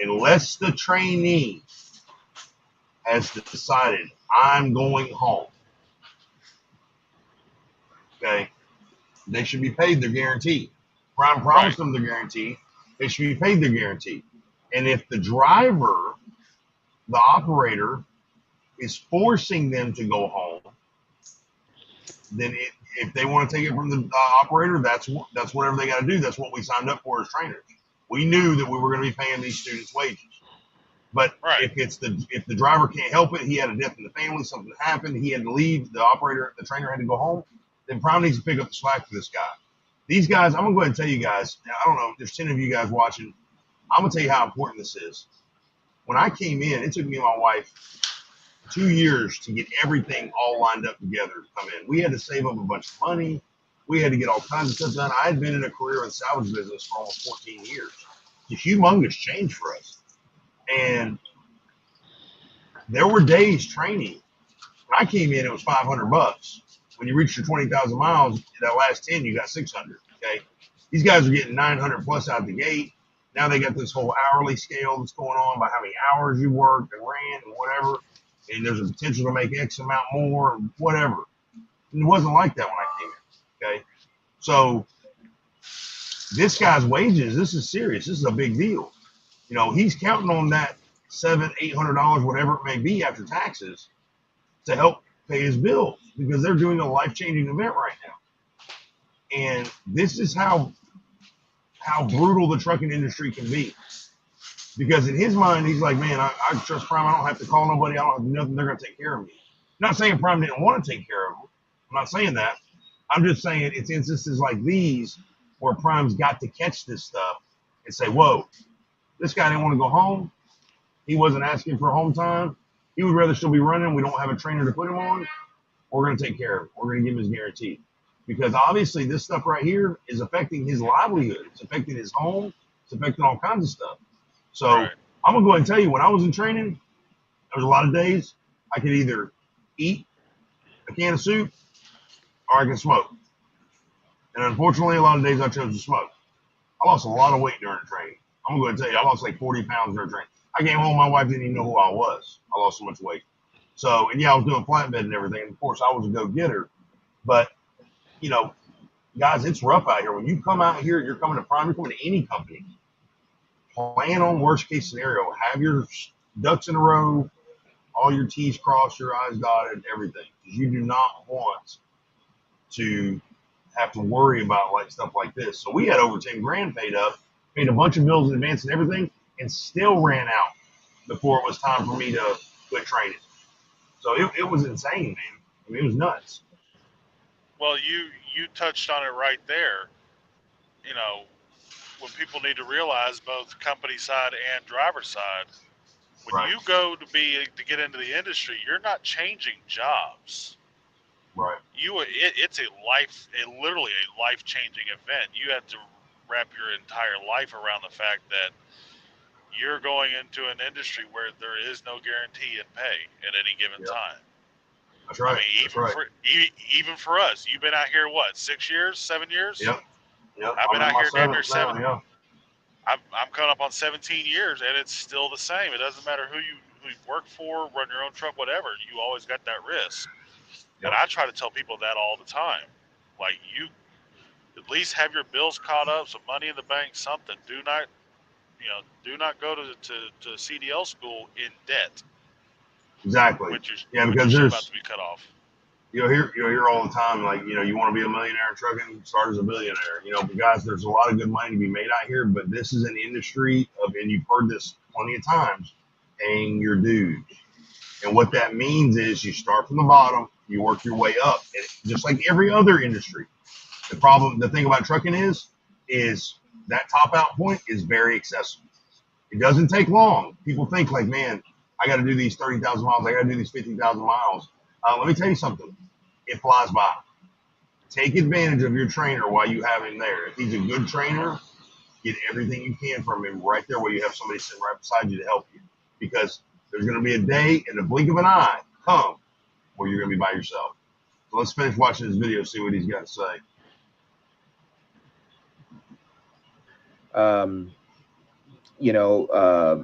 Unless the trainee has decided, I'm going home, okay, they should be paid their guarantee. Prime promised them the guarantee. They should be paid their guarantee. And if the driver, the operator, is forcing them to go home, then if they want to take it from the operator, that's whatever they got to do. That's what we signed up for as trainers. We knew that we were going to be paying these students wages. But if the driver can't help it, he had a death in the family, something happened, he had to leave, the trainer had to go home, then Prime needs to pick up the slack for this guy. These guys, I'm going to go ahead and tell you guys, I don't know, there's 10 of you guys watching. I'm going to tell you how important this is. When I came in, it took me and my wife 2 years to get everything all lined up together to come in. We had to save up a bunch of money. We had to get all kinds of stuff done. I had been in a career in the salvage business for almost 14 years. It's a humongous change for us. And there were days training. When I came in, it was $500. When you reach your 20,000 miles, that last 10, you got 600. Okay, these guys are getting 900 plus out the gate. Now they got this whole hourly scale that's going on by how many hours you worked and ran and whatever. And there's a potential to make X amount more, or whatever. And it wasn't like that when I came in. Okay, so this guy's wages, this is serious. This is a big deal. He's counting on that $700-800, whatever it may be after taxes, to help pay his bills because they're doing a life-changing event right now. And this is how brutal the trucking industry can be. Because in his mind, he's like, man, I trust Prime. I don't have to call nobody. I don't have to do nothing. They're going to take care of me. I'm not saying Prime didn't want to take care of him. I'm not saying that. I'm just saying it's instances like these where Prime's got to catch this stuff and say, whoa, this guy didn't want to go home. He wasn't asking for home time. He would rather still be running. We don't have a trainer to put him on. We're going to take care of him. We're going to give him his guarantee. Because obviously this stuff right here is affecting his livelihood. It's affecting his home. It's affecting all kinds of stuff. So I'm going to go ahead and tell you, when I was in training, there was a lot of days I could either eat a can of soup or I could smoke. And unfortunately, a lot of days I chose to smoke. I lost a lot of weight during training. I'm going to go ahead and tell you, I lost like 40 pounds during training. I came home, my wife didn't even know who I was. I lost so much weight. So, and yeah, I was doing flatbed and everything. And of course, I was a go-getter. But, you know, guys, it's rough out here. When you come out here, you're coming to Prime, you're coming to any company. Plan on worst case scenario. Have your ducks in a row, all your T's crossed, your I's dotted, everything. Because you do not want to have to worry about like stuff like this. So we had over 10 grand paid up, paid a bunch of bills in advance and everything, and still ran out before it was time for me to quit training. So it was insane, man. I mean, it was nuts. Well, you touched on it right there. You know, what people need to realize, both company side and driver side, when you go to get into the industry, you're not changing jobs. Right. It's literally a life-changing event. You have to wrap your entire life around the fact that you're going into an industry where there is no guarantee in pay at any given time. That's right. I mean, even for us, you've been out here, what, 6 years, 7 years? Yep. I've been out here damn near 7. Yeah. I'm coming up on 17 years, and it's still the same. It doesn't matter who you work for, run your own truck, whatever. You always got that risk. Yep. And I try to tell people that all the time. Like, you at least have your bills caught up, some money in the bank, something. Do not go to CDL school in debt. Exactly. Because there's about to be cut off. You'll hear all the time, like, you want to be a millionaire in trucking, start as a billionaire. But guys, there's a lot of good money to be made out here, but this is an industry and you've heard this plenty of times, paying your dues. And what that means is you start from the bottom, you work your way up. And just like every other industry, the thing about trucking is that top out point is very accessible. It doesn't take long. People think like, man, I got to do these 30,000 miles. I got to do these 50,000 miles. Let me tell you something. It flies by. Take advantage of your trainer while you have him there. If he's a good trainer, get everything you can from him right there where you have somebody sitting right beside you to help you. Because there's going to be a day in the blink of an eye where you're going to be by yourself. So let's finish watching this video, see what he's got to say.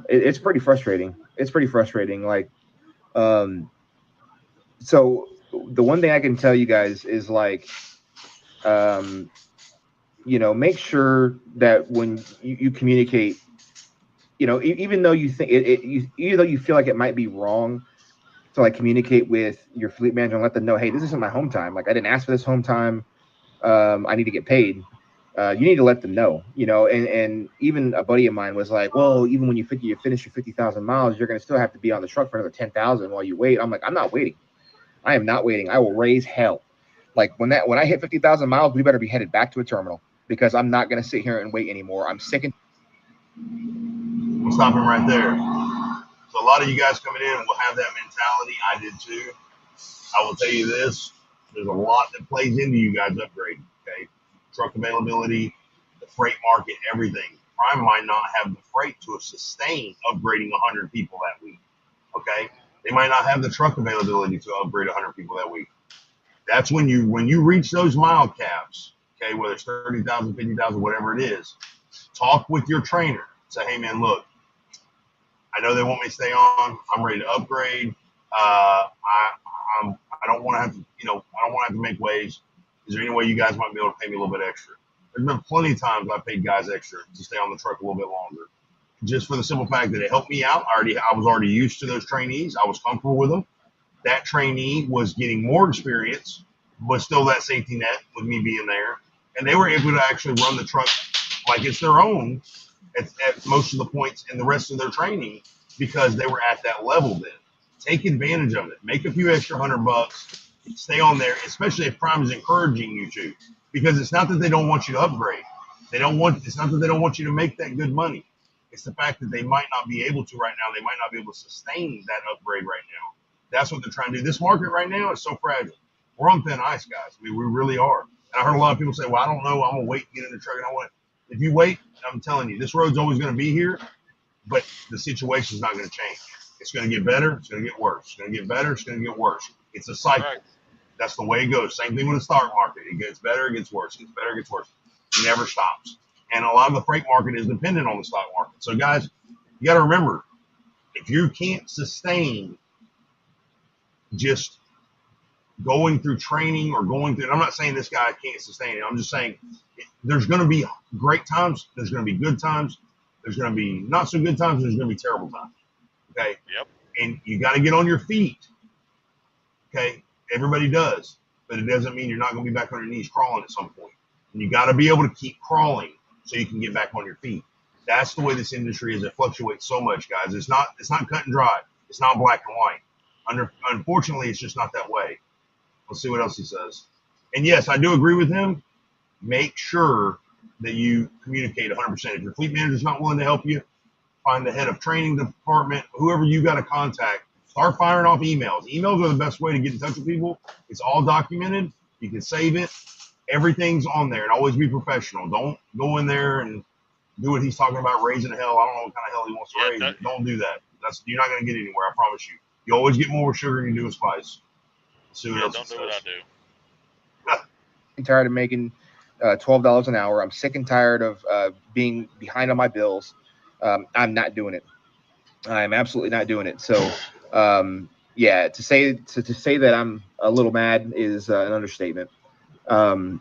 It's pretty frustrating. It's pretty frustrating. Like, so the one thing I can tell you guys is like, make sure that when you communicate, even though you think even though you feel like it might be wrong to like communicate with your fleet manager and let them know, hey, this isn't my home time. Like, I didn't ask for this home time. I need to get paid. You need to let them know, and even a buddy of mine was like, well, even when you finish your 50,000 miles, you're going to still have to be on the truck for another 10,000 while you wait. I'm like, I'm not waiting. I am not waiting. I will raise hell. Like, when I hit 50,000 miles, we better be headed back to a terminal because I'm not going to sit here and wait anymore. I'm sick and. We'll stop him right there. So a lot of you guys coming in will have that mentality. I did too. I will tell you this. There's a lot that plays into you guys upgrading, okay? Truck availability, the freight market, everything. Prime might not have the freight to sustain upgrading 100 people that week, okay? They might not have the truck availability to upgrade 100 people that week. That's when you reach those mile caps, okay, whether it's 30,000, 50,000, whatever it is, talk with your trainer. Say, hey, man, look, I know they want me to stay on. I'm ready to upgrade. I don't want to have to, I don't want to have to make waves. Is there any way you guys might be able to pay me a little bit extra? There's been plenty of times I've paid guys extra to stay on the truck a little bit longer, just for the simple fact that it helped me out. I was already used to those trainees. I was comfortable with them. that trainee was getting more experience, but still that safety net with me being there. And they were able to actually run the truck like it's their own at most of the points in the rest of their training because they were at that level then. Take advantage of it. Make a few extra $100. Stay on there, especially if Prime is encouraging you to. Because it's not that they don't want you to upgrade. It's not that they don't want you to make that good money. It's the fact that they might not be able to right now. They might not be able to sustain that upgrade right now. That's what they're trying to do. This market right now is so fragile. We're on thin ice, guys. I mean, we really are. And I heard a lot of people say, well, I don't know. I'm going to wait to get in the truck. And I want. If you wait, I'm telling you, this road's always going to be here, but the situation's not going to change. It's going to get better. It's going to get worse. It's going to get better. It's going to get worse. It's a cycle. Right. That's the way it goes. Same thing with the stock market. It gets better. It gets worse. It gets better. It gets worse. It never stops. And a lot of the freight market is dependent on the stock market. So, guys, you got to remember, if you can't sustain just going through training or going through, and I'm not saying this guy can't sustain it. I'm just saying there's going to be great times. There's going to be good times. There's going to be not so good times. There's going to be terrible times. Okay. Yep. And you got to get on your feet. Okay. Everybody does, but it doesn't mean you're not going to be back on your knees crawling at some point. And you got to be able to keep crawling so you can get back on your feet. That's the way this industry is. It fluctuates so much, guys. It's not cut and dry. It's not black and white. Unfortunately, it's just not that way. Let's see what else he says. And yes, I do agree with him. Make sure that you communicate 100%. If your fleet manager's not willing to help you, find the head of training department, whoever you got to contact. Start firing off emails. Emails are the best way to get in touch with people. It's all documented. You can save it. Everything's on there, and always be professional. Don't go in there and do what he's talking about, raising hell. I don't know what kind of hell he wants to raise. Don't do that. You're not going to get anywhere, I promise you. You always get more sugar than you do with spice. See what else don't do what I do. I'm tired of making $12 an hour. I'm sick and tired of being behind on my bills. I'm not doing it. I'm absolutely not doing it. So, yeah, to say that I'm a little mad is an understatement. It's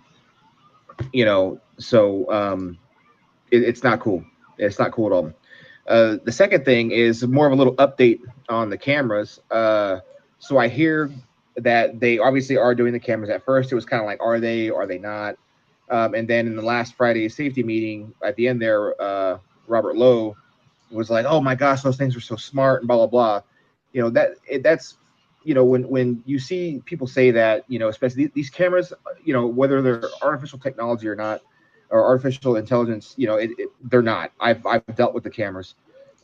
not cool. It's not cool at all. The second thing is more of a little update on the cameras. So I hear that they obviously are doing the cameras. At first, it was kind of like, are they not? And then in the last Friday safety meeting, at the end there, Robert Lowe was like, oh my gosh, those things are so smart and blah, blah, blah. That's when you see people say that, especially these cameras, whether they're artificial technology or not, or artificial intelligence, they're not. I've dealt with the cameras.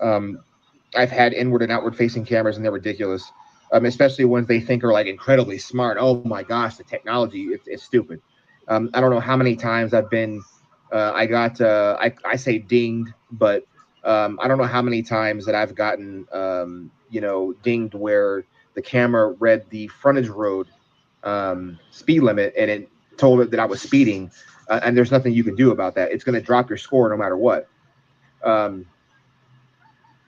I've had inward and outward facing cameras, and they're ridiculous. Especially ones they think are like incredibly smart. Oh my gosh, the technology, it's stupid. I don't know how many times I've been, I say dinged, but I don't know how many times that I've gotten, dinged where the camera read the frontage road speed limit and it told it that I was speeding, and there's nothing you can do about that. It's going to drop your score no matter what.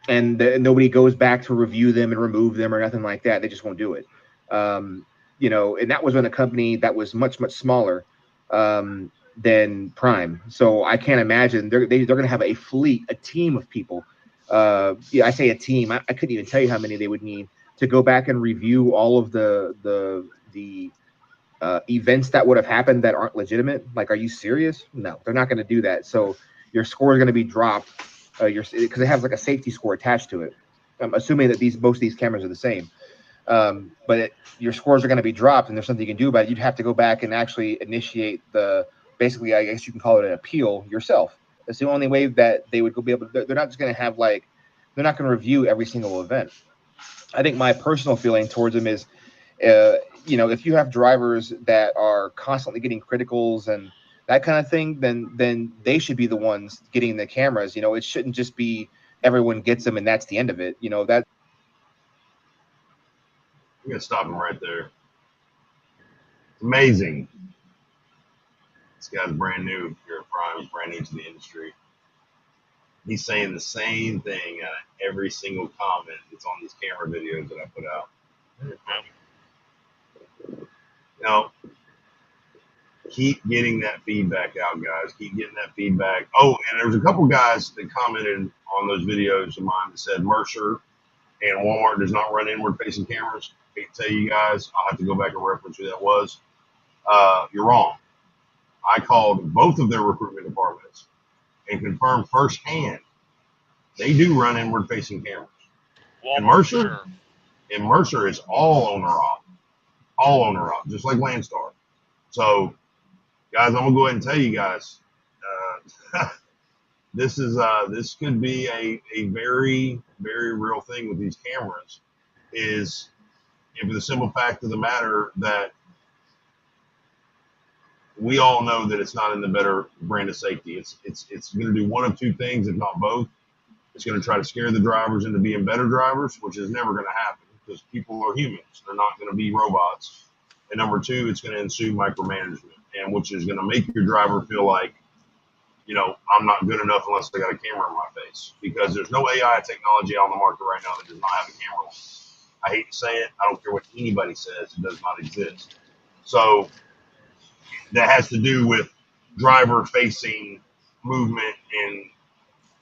And nobody goes back to review them and remove them or nothing like that. They just won't do it. And that was in a company that was much, much smaller than Prime. So I can't imagine they're going to have a fleet, a team of people. I say a team. I couldn't even tell you how many they would need to go back and review all of the events that would have happened that aren't legitimate. Like, are you serious? No, they're not going to do that. So your score is going to be dropped. Because it has like a safety score attached to it. I'm assuming that most of these cameras are the same. But your scores are going to be dropped, and there's something you can do about it. You'd have to go back and actually initiate basically, I guess you can call it an appeal yourself. That's the only way that they would be able to. They're not just going to have they're not going to review every single event. I think my personal feeling towards them is, if you have drivers that are constantly getting criticals and that kind of thing, then they should be the ones getting the cameras. It shouldn't just be everyone gets them and that's the end of it. That. I'm gonna stop him right there. It's amazing. This guy's brand new here at Prime. He's brand new to the industry. He's saying the same thing every single comment that's on these camera videos that I put out. Keep getting that feedback out, guys. Keep getting that feedback. Oh, and there's a couple guys that commented on those videos of mine that said Mercer and Walmart does not run inward-facing cameras. hate to tell you guys, I'll have to go back and reference who that was. You're wrong. I called both of their recruitment departments and confirmed firsthand they do run inward facing cameras. And Mercer is all owner op, just like Landstar. So, guys, I'm gonna go ahead and tell you guys, this could be a very, very real thing with these cameras. Is, and for the simple fact of the matter that we all know that it's not in the better brand of safety. It's going to do one of two things, if not both. It's going to try to scare the drivers into being better drivers, which is never going to happen because people are humans. They're not going to be robots. And number two, it's going to ensue micromanagement, and which is going to make your driver feel like, you know, I'm not good enough unless I got a camera in my face, because there's no AI technology on the market right now that does not have a camera. I hate to say it. I don't care what anybody says. It does not exist. So that has to do with driver-facing movement and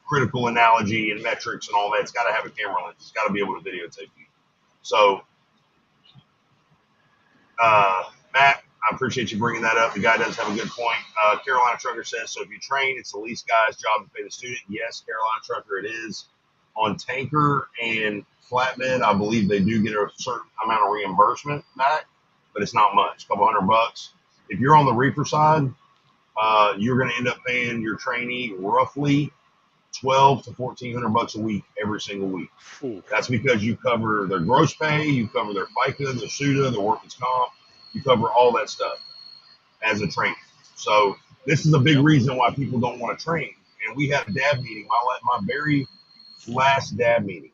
critical analogy and metrics and all that. It's got to have a camera lens. It's got to be able to videotape you. So, Matt, I appreciate you bringing that up. The guy does have a good point. Carolina Trucker says, so if you train, it's the least guy's job to pay the student. Yes, Carolina Trucker, it is. On tanker and flatbed, I believe they do get a certain amount of reimbursement back, but it's not much, a couple $100. If you're on the reefer side, you're going to end up paying your trainee roughly $1,200 to $1,400 a week every single week. That's because you cover their gross pay, you cover their FICA, their SUTA, their workman's comp, you cover all that stuff as a trainer. So this is a big reason why people don't want to train. And we had a DAB meeting, my very last DAB meeting.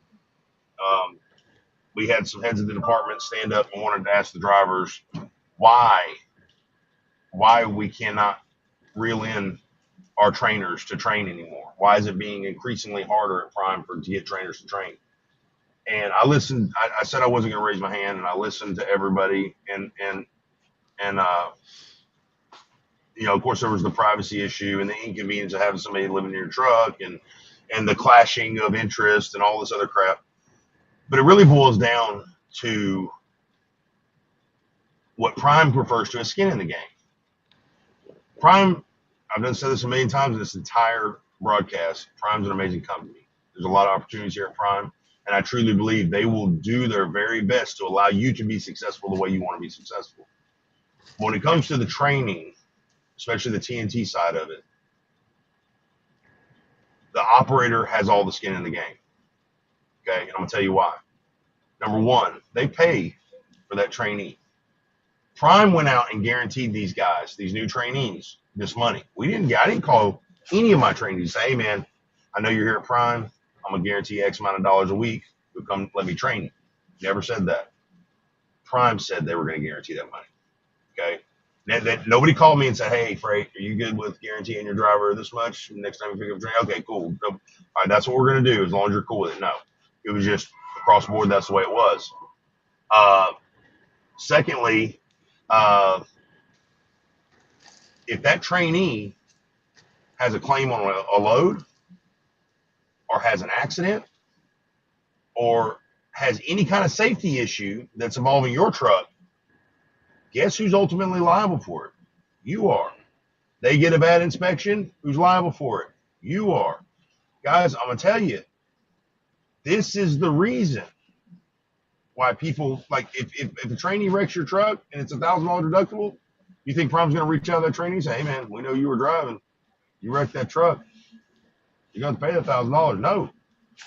We had some heads of the department stand up and wanted to ask the drivers why we cannot reel in our trainers to train anymore. Why is it being increasingly harder at Prime to get trainers to train? And I listened. I said I wasn't going to raise my hand, and I listened to everybody. And you know, of course, there was the privacy issue and the inconvenience of having somebody living in your truck, and the clashing of interest and all this other crap. But it really boils down to what Prime refers to as skin in the game. Prime, I've said this a million times in this entire broadcast, Prime's an amazing company. There's a lot of opportunities here at Prime, and I truly believe they will do their very best to allow you to be successful the way you want to be successful. When it comes to the training, especially the TNT side of it, the operator has all the skin in the game. Okay, and I'm going to tell you why. Number one, they pay for that trainee. Prime went out and guaranteed these guys, these new trainees, this money. I didn't call any of my trainees say, hey man, I know you're here at Prime. I'm gonna guarantee X amount of dollars a week. You'll come let me train you. Never said that. Prime said they were gonna guarantee that money. Okay. Nobody called me and said, hey, Freight, are you good with guaranteeing your driver this much next time you pick up a train? Okay, cool. All right, that's what we're gonna do as long as you're cool with it. No. It was just across the board, that's the way it was. Secondly, if that trainee has a claim on a load or has an accident or has any kind of safety issue that's involving your truck, guess who's ultimately liable for it? You are. They get a bad inspection, who's liable for it? You are. Guys, I'm going to tell you, this is the reason why people, like, if a trainee wrecks your truck and it's $1,000 deductible, you think Prime's going to reach out to that trainee and say, hey, man, we know you were driving. You wrecked that truck. You're going to pay the $1,000. No.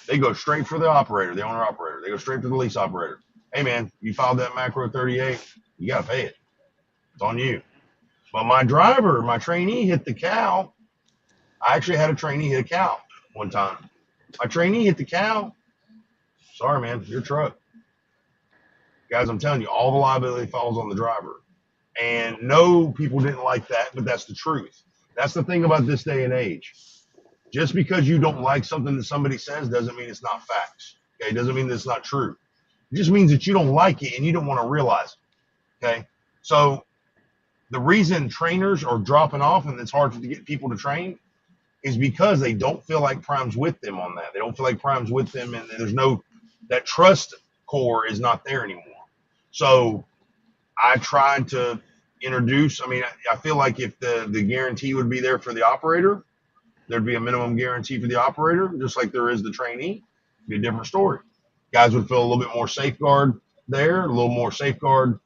They go straight for the operator, the owner operator. They go straight for the lease operator. Hey, man, you filed that macro 38. You got to pay it. It's on you. But my driver, my trainee hit the cow. I actually had a trainee hit a cow one time. My trainee hit the cow. Sorry, man, your truck. Guys, I'm telling you, all the liability falls on the driver. And no, people didn't like that, but that's the truth. That's the thing about this day and age. Just because you don't like something that somebody says doesn't mean it's not facts. Okay, it doesn't mean that it's not true. It just means that you don't like it and you don't want to realize it. Okay, so the reason trainers are dropping off and it's hard to get people to train is because they don't feel like Prime's with them on that. They don't feel like Prime's with them, and there's no, that trust core is not there anymore. So I tried to introduce. I mean, I feel like if the guarantee would be there for the operator, there'd be a minimum guarantee for the operator, just like there is the trainee. It'd be a different story. Guys would feel a little bit more safeguard there, a little more safeguard,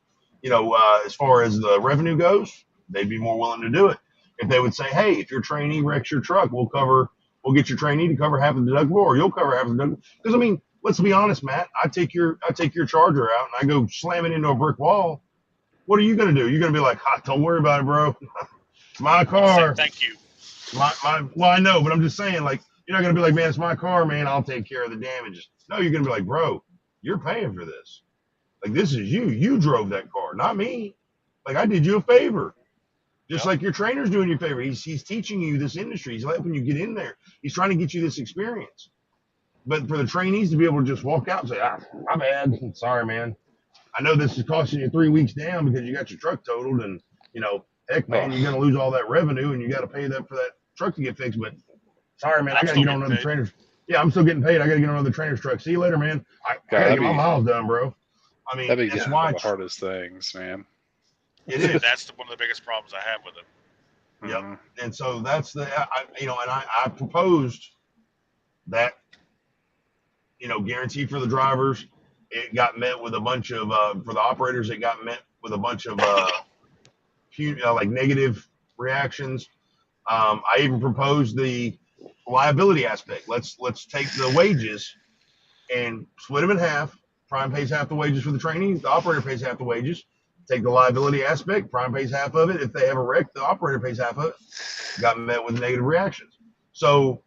as far as the revenue goes. They'd be more willing to do it. If they would say, hey, if your trainee wrecks your truck, we'll get your trainee to cover half of the deductible, or you'll cover half of the deductible. Because I mean, let's be honest, Matt. I take your charger out and I go slam it into a brick wall. What are you gonna do? You're gonna be like, don't worry about it, bro. It's my car. Thank you. Well, I know, but I'm just saying, like, you're not gonna be like, man, it's my car, man. I'll take care of the damages. No, you're gonna be like, bro, you're paying for this. Like, this is you. You drove that car, not me. Like, I did you a favor. Just like your trainer's doing you a favor. He's teaching you this industry. He's helping you get in there. He's trying to get you this experience. But for the trainees to be able to just walk out and say, my bad. Sorry, man. I know this is costing you 3 weeks down because you got your truck totaled, and heck, man, you're gonna lose all that revenue, and you got to pay that for that truck to get fixed. But sorry, man, I got to get on another trainer's. Yeah, I'm still getting paid. I got to get on another trainer's truck. See you later, man. I got to get my miles done, bro. I mean, that'd be that's one of the hardest things, man. It is. That's one of the biggest problems I have with it. Yep. And so that's I proposed that, guarantee for the drivers. It got met with a bunch of, for the operators, it got met with a bunch of, like negative reactions. I even proposed the liability aspect. Let's take the wages and split them in half. Prime pays half the wages for the trainee. The operator pays half the wages. Take the liability aspect. Prime pays half of it. If they have a wreck, the operator pays half of it. Got met with negative reactions. So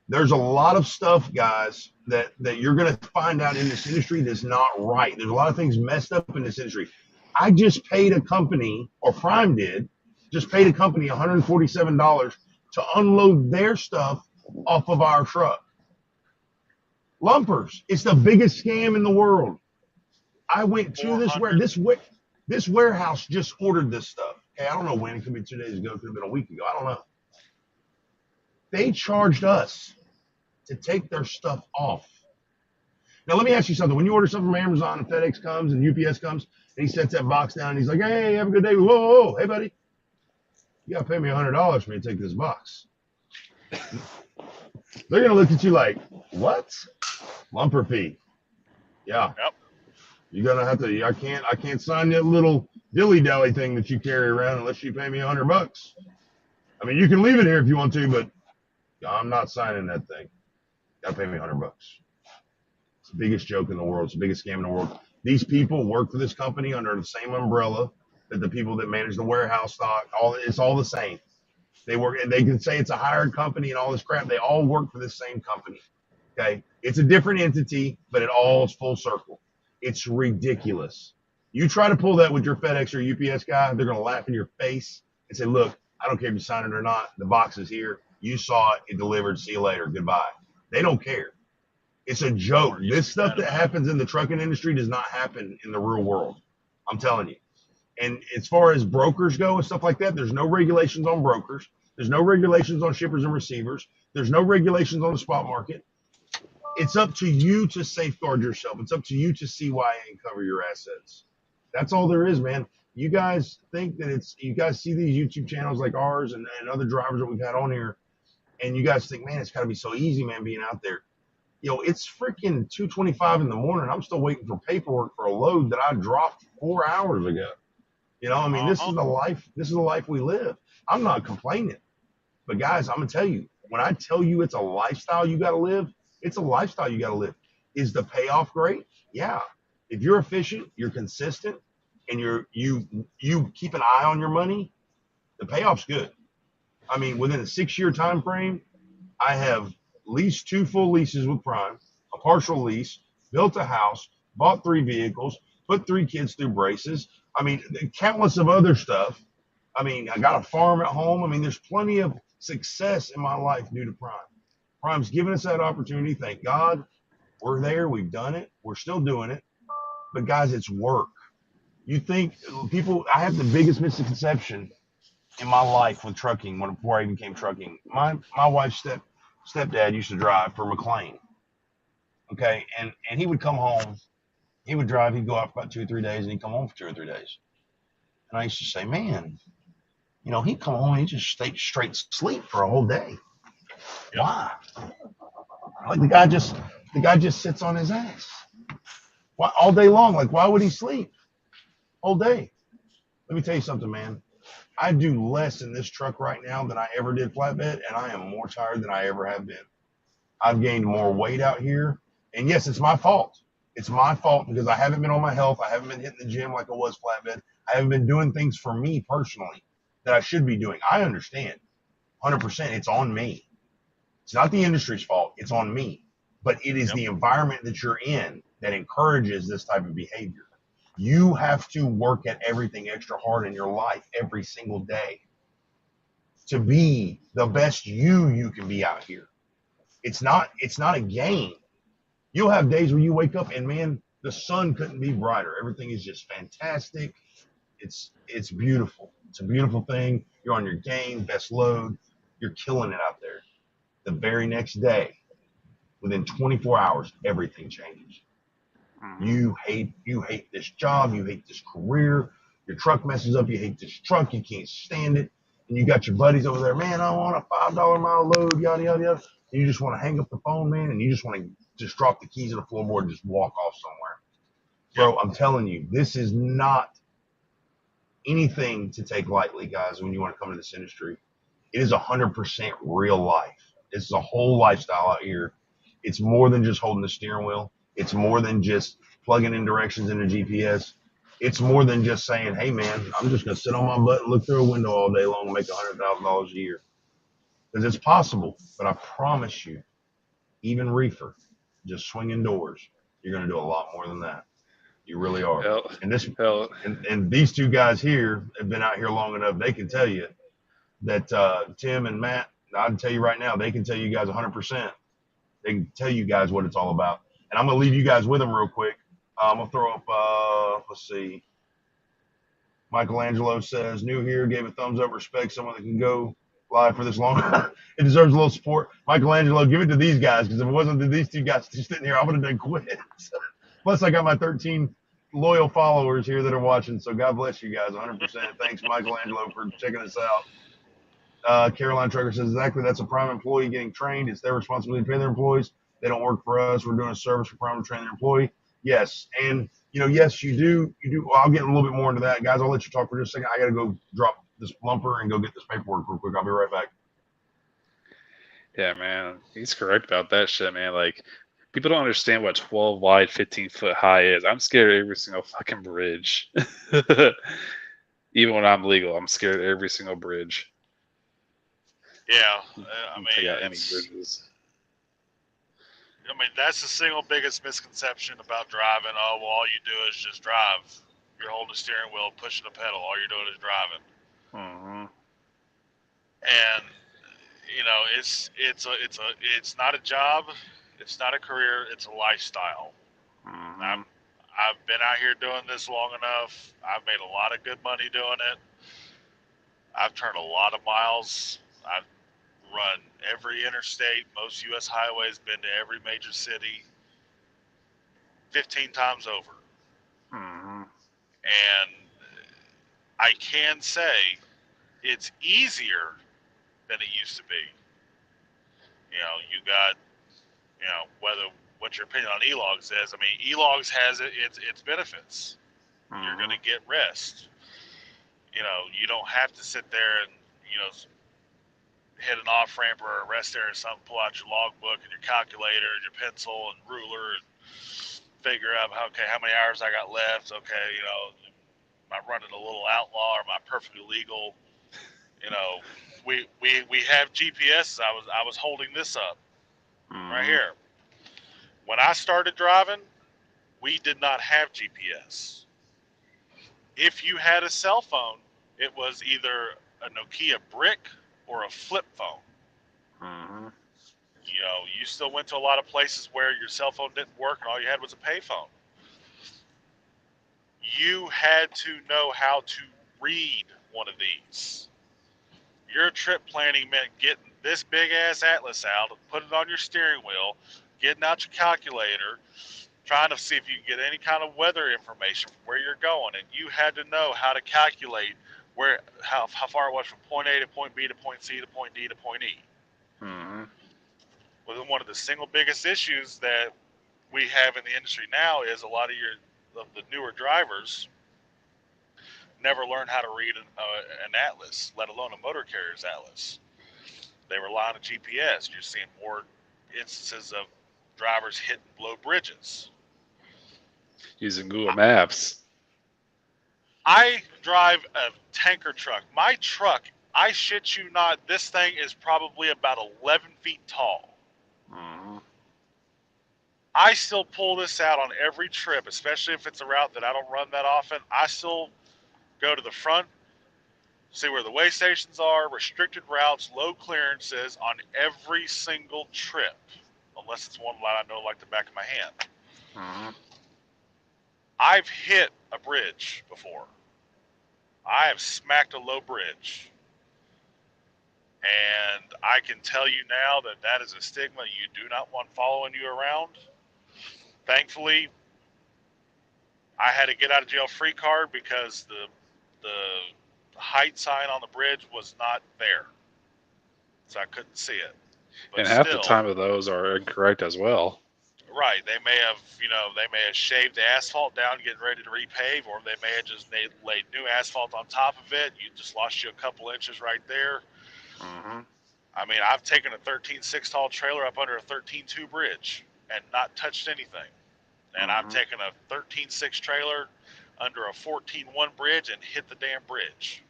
there's a lot of stuff, guys, that you're going to find out in this industry that's not right. There's a lot of things messed up in this industry. I just paid a company, or Prime just paid a company $147 to unload their stuff off of our truck. Lumpers. It's the biggest scam in the world. I went to this warehouse just ordered this stuff. Okay, I don't know when. It could be 2 days ago. It could have been a week ago. I don't know. They charged us to take their stuff off. Now, let me ask you something. When you order something from Amazon and FedEx comes and UPS comes and he sets that box down and he's like, hey, have a good day. Whoa, hey, buddy. You got to pay me $100 for me to take this box. They're going to look at you like, what? Lumper fee. Yeah. Yep. You're going to have to, I can't sign that little dilly-dally thing that you carry around unless you pay me $100. I mean, you can leave it here if you want to, but I'm not signing that thing. Got to pay me $100. It's the biggest joke in the world. It's the biggest scam in the world. These people work for this company under the same umbrella that the people that manage the warehouse stock. It's all the same. They work, and they can say it's a hired company and all this crap. They all work for the same company. Okay, it's a different entity, but it all is full circle. It's ridiculous. You try to pull that with your FedEx or UPS guy, they're gonna laugh in your face and say, "Look, I don't care if you sign it or not. The box is here. You saw it. It delivered. See you later. Goodbye." They don't care. It's a joke. This stuff that happens in the trucking industry does not happen in the real world. I'm telling you. And as far as brokers go and stuff like that, there's no regulations on brokers. There's no regulations on shippers and receivers. There's no regulations on the spot market. It's up to you to safeguard yourself. It's up to you to CYA and cover your assets. That's all there is, man. You guys think that you guys see these YouTube channels like ours and other drivers that we've had on here, and you guys think, man, it's got to be so easy, man, being out there. It's freaking 2:25 in the morning. I'm still waiting for paperwork for a load that I dropped 4 hours ago. I mean, this is the life. This is the life we live. I'm not complaining, but guys, I'm gonna tell you. When I tell you it's a lifestyle you got to live, it's a lifestyle you got to live. Is the payoff great? Yeah. If you're efficient, you're consistent, and you keep an eye on your money, the payoff's good. I mean, within a 6-year time frame, I have leased 2 full leases with Prime, a partial lease, built a house, bought 3 vehicles, put 3 kids through braces. I mean, countless of other stuff. I mean, I got a farm at home. I mean, there's plenty of success in my life due to Prime. Prime's given us that opportunity. Thank God. We're there. We've done it. We're still doing it. But guys, it's work. You think I have the biggest misconception in my life with trucking before I even came trucking. My wife's stepdad used to drive for McLean. Okay. And he would come home. he would drive. He'd go out for about 2 or 3 days, and he'd come home for 2 or 3 days. And I used to say, man, he'd come home and he'd just stay straight sleep for a whole day. Why? Like the guy just sits on his ass. Why all day long? Like, why would he sleep all day? Let me tell you something, man. I do less in this truck right now than I ever did flatbed, and I am more tired than I ever have been. I've gained more weight out here, and yes, it's my fault. It's my fault because I haven't been on my health. I haven't been hitting the gym like I was flatbed. I haven't been doing things for me personally that I should be doing. I understand 100%. It's on me. It's not the industry's fault. It's on me. But it is the environment that you're in that encourages this type of behavior. You have to work at everything extra hard in your life every single day to be the best you can be out here. It's not a game. You'll have days where you wake up and, man, the sun couldn't be brighter. Everything is just fantastic. It's beautiful. It's a beautiful thing. You're on your game, best load. You're killing it out there. The very next day, within 24 hours, everything changes. You hate this job. You hate this career. Your truck messes up. You hate this truck. You can't stand it. And you got your buddies over there, man, I want a $5 mile load, yada, yada, yada. And you just want to hang up the phone, man, and you just want to just drop the keys on the floorboard and just walk off somewhere. Bro, I'm telling you, this is not anything to take lightly, guys, when you want to come to this industry. It is 100% real life. It's a whole lifestyle out here. It's more than just holding the steering wheel. It's more than just plugging in directions into GPS. It's more than just saying, hey, man, I'm just going to sit on my butt and look through a window all day long and make $100,000 a year. Because it's possible, but I promise you, even reefer, just swinging doors, you're going to do a lot more than that. You really are. And these two guys here have been out here long enough. They can tell you that Tim and Matt, I can tell you right now, they can tell you guys 100%. They can tell you guys what it's all about. And I'm going to leave you guys with them real quick. I'm going to throw up, let's see. Michelangelo says, new here, gave a thumbs up, respect someone that can go live for this long. It deserves a little support. Michelangelo, give it to these guys, because if it wasn't to these two guys just sitting here, I would have done quit. Plus, I got my 13 loyal followers here that are watching, so God bless you guys 100%. Thanks, Michelangelo, for checking us out. Caroline Trucker says, exactly, that's a prime employee getting trained. It's their responsibility to pay their employees. They don't work for us. We're doing a service for prime to train their employee. Yes, and, yes, you do. Well, I'll get a little bit more into that. Guys, I'll let you talk for just a second. I got to go drop this lumper and go get this paperwork real quick. I'll be right back. Yeah, man, he's correct about that shit, man. Like, people don't understand what 12 wide, 15 foot high is. I'm scared of every single fucking bridge. Even when I'm legal, I'm scared of every single bridge. Yeah, I mean, take out any bridges. I mean, that's the single biggest misconception about driving. Oh, well, all you do is just drive. You're holding the steering wheel, pushing the pedal. All you're doing is driving. Mm-hmm. And it's not a job. It's not a career. It's a lifestyle. Mm-hmm. I've been out here doing this long enough. I've made a lot of good money doing it. I've turned a lot of miles. I've run every interstate, most U.S. highways, been to every major city 15 times over. Mm-hmm. And I can say it's easier than it used to be. You got, what your opinion on e-logs is. I mean, e-logs has its benefits. Mm-hmm. You're going to get rest. You don't have to sit there and, hit an off ramp or a rest area or something, pull out your logbook and your calculator and your pencil and ruler and figure out, okay, how many hours I got left. Okay, am I running a little outlaw or am I perfectly legal? We have GPS. I was holding this up right here. When I started driving, we did not have GPS. If you had a cell phone, it was either a Nokia brick or a flip phone. Mm-hmm. You still went to a lot of places where your cell phone didn't work and all you had was a payphone. You had to know how to read one of these. Your trip planning meant getting this big ass atlas out, putting it on your steering wheel, getting out your calculator, trying to see if you can get any kind of weather information from where you're going, and you had to know how to calculate how far it was from point A to point B to point C to point D to point E. Mm-hmm. Well, one of the single biggest issues that we have in the industry now is a lot of the newer drivers never learn how to read an atlas, let alone a motor carrier's atlas. They rely on a GPS. You're seeing more instances of drivers hitting below bridges. Using Google Maps. I drive a tanker truck. My truck, I shit you not, this thing is probably about 11 feet tall. Mm-hmm. I still pull this out on every trip, especially if it's a route that I don't run that often. I still go to the front, see where the way stations are, restricted routes, low clearances on every single trip, unless it's one that I know like the back of my hand. Mm-hmm. I've hit a bridge before. I have smacked a low bridge. And I can tell you now that that is a stigma you do not want following you around. Thankfully, I had to get out of jail free card because the height sign on the bridge was not there. So I couldn't see it. But and half the time of those are incorrect as well. Right. They may have, shaved the asphalt down getting ready to repave, or they may have just laid new asphalt on top of it. You just lost you a couple inches right there. Mm-hmm. I mean, I've taken a 13.6 tall trailer up under a 13.2 bridge and not touched anything. And I've taken a 13.6 trailer under a 14.1 bridge and hit the damn bridge.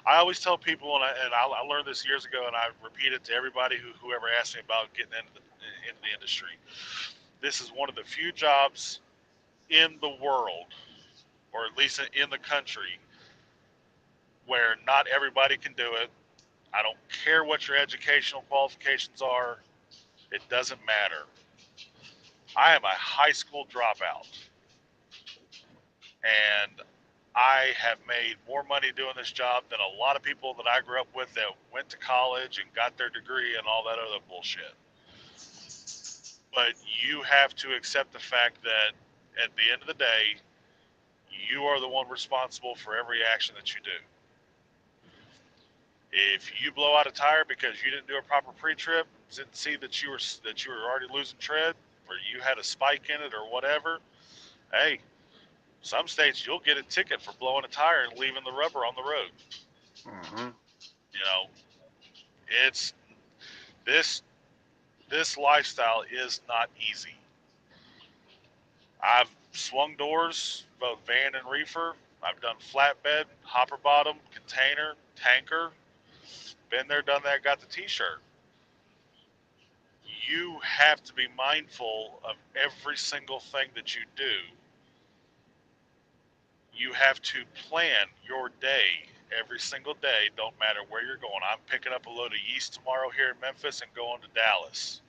I always tell people, and I learned this years ago, and I repeat it to everybody whoever asks me about getting into the industry. This is one of the few jobs in the world, or at least in the country, where not everybody can do it. I don't care what your educational qualifications are. It doesn't matter. I am a high school dropout. And I have made more money doing this job than a lot of people that I grew up with that went to college and got their degree and all that other bullshit. But you have to accept the fact that at the end of the day, you are the one responsible for every action that you do. If you blow out a tire because you didn't do a proper pre-trip, didn't see that you were already losing tread, or you had a spike in it or whatever, hey, some states you'll get a ticket for blowing a tire and leaving the rubber on the road. Mm-hmm. It's this lifestyle is not easy. I've swung doors, both van and reefer. I've done flatbed, hopper bottom, container, tanker. Been there, done that, got the t-shirt. You have to be mindful of every single thing that you do. You have to plan your day every single day, don't matter where you're going. I'm picking up a load of yeast tomorrow here in Memphis and going to Dallas.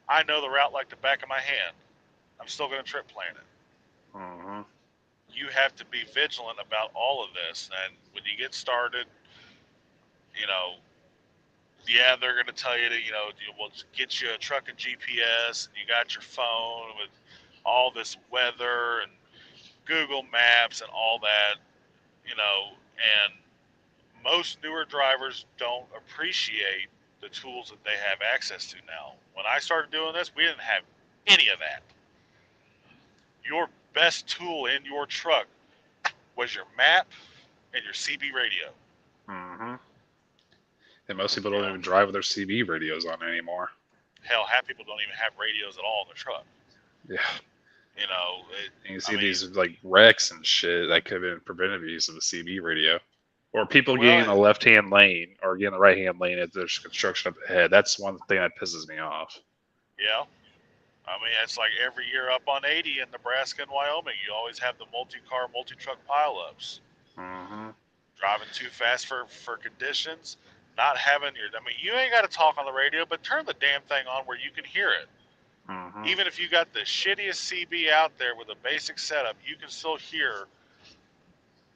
I know the route like the back of my hand. I'm still going to trip plan it. Mm-hmm. You have to be vigilant about all of this. And when you get started, they're going to tell you to, we'll get you a truck and GPS, and you got your phone with all this weather and Google Maps and all that, and most newer drivers don't appreciate the tools that they have access to now. When I started doing this, we didn't have any of that. Your best tool in your truck was your map and your CB radio. Mm-hmm. And most people don't even drive with their CB radios on anymore. Hell, half people don't even have radios at all in their truck. Yeah. You see these like wrecks and shit that could have been preventive use of the CB radio. Or people getting in the left-hand lane or getting the right-hand lane if there's construction up ahead. That's one thing that pisses me off. Yeah. I mean, it's like every year up on 80 in Nebraska and Wyoming, you always have the multi-car, multi-truck pileups. Mm-hmm. Driving too fast for conditions, not having you ain't got to talk on the radio, but turn the damn thing on where you can hear it. Mm-hmm. Even if you got the shittiest CB out there with a basic setup, you can still hear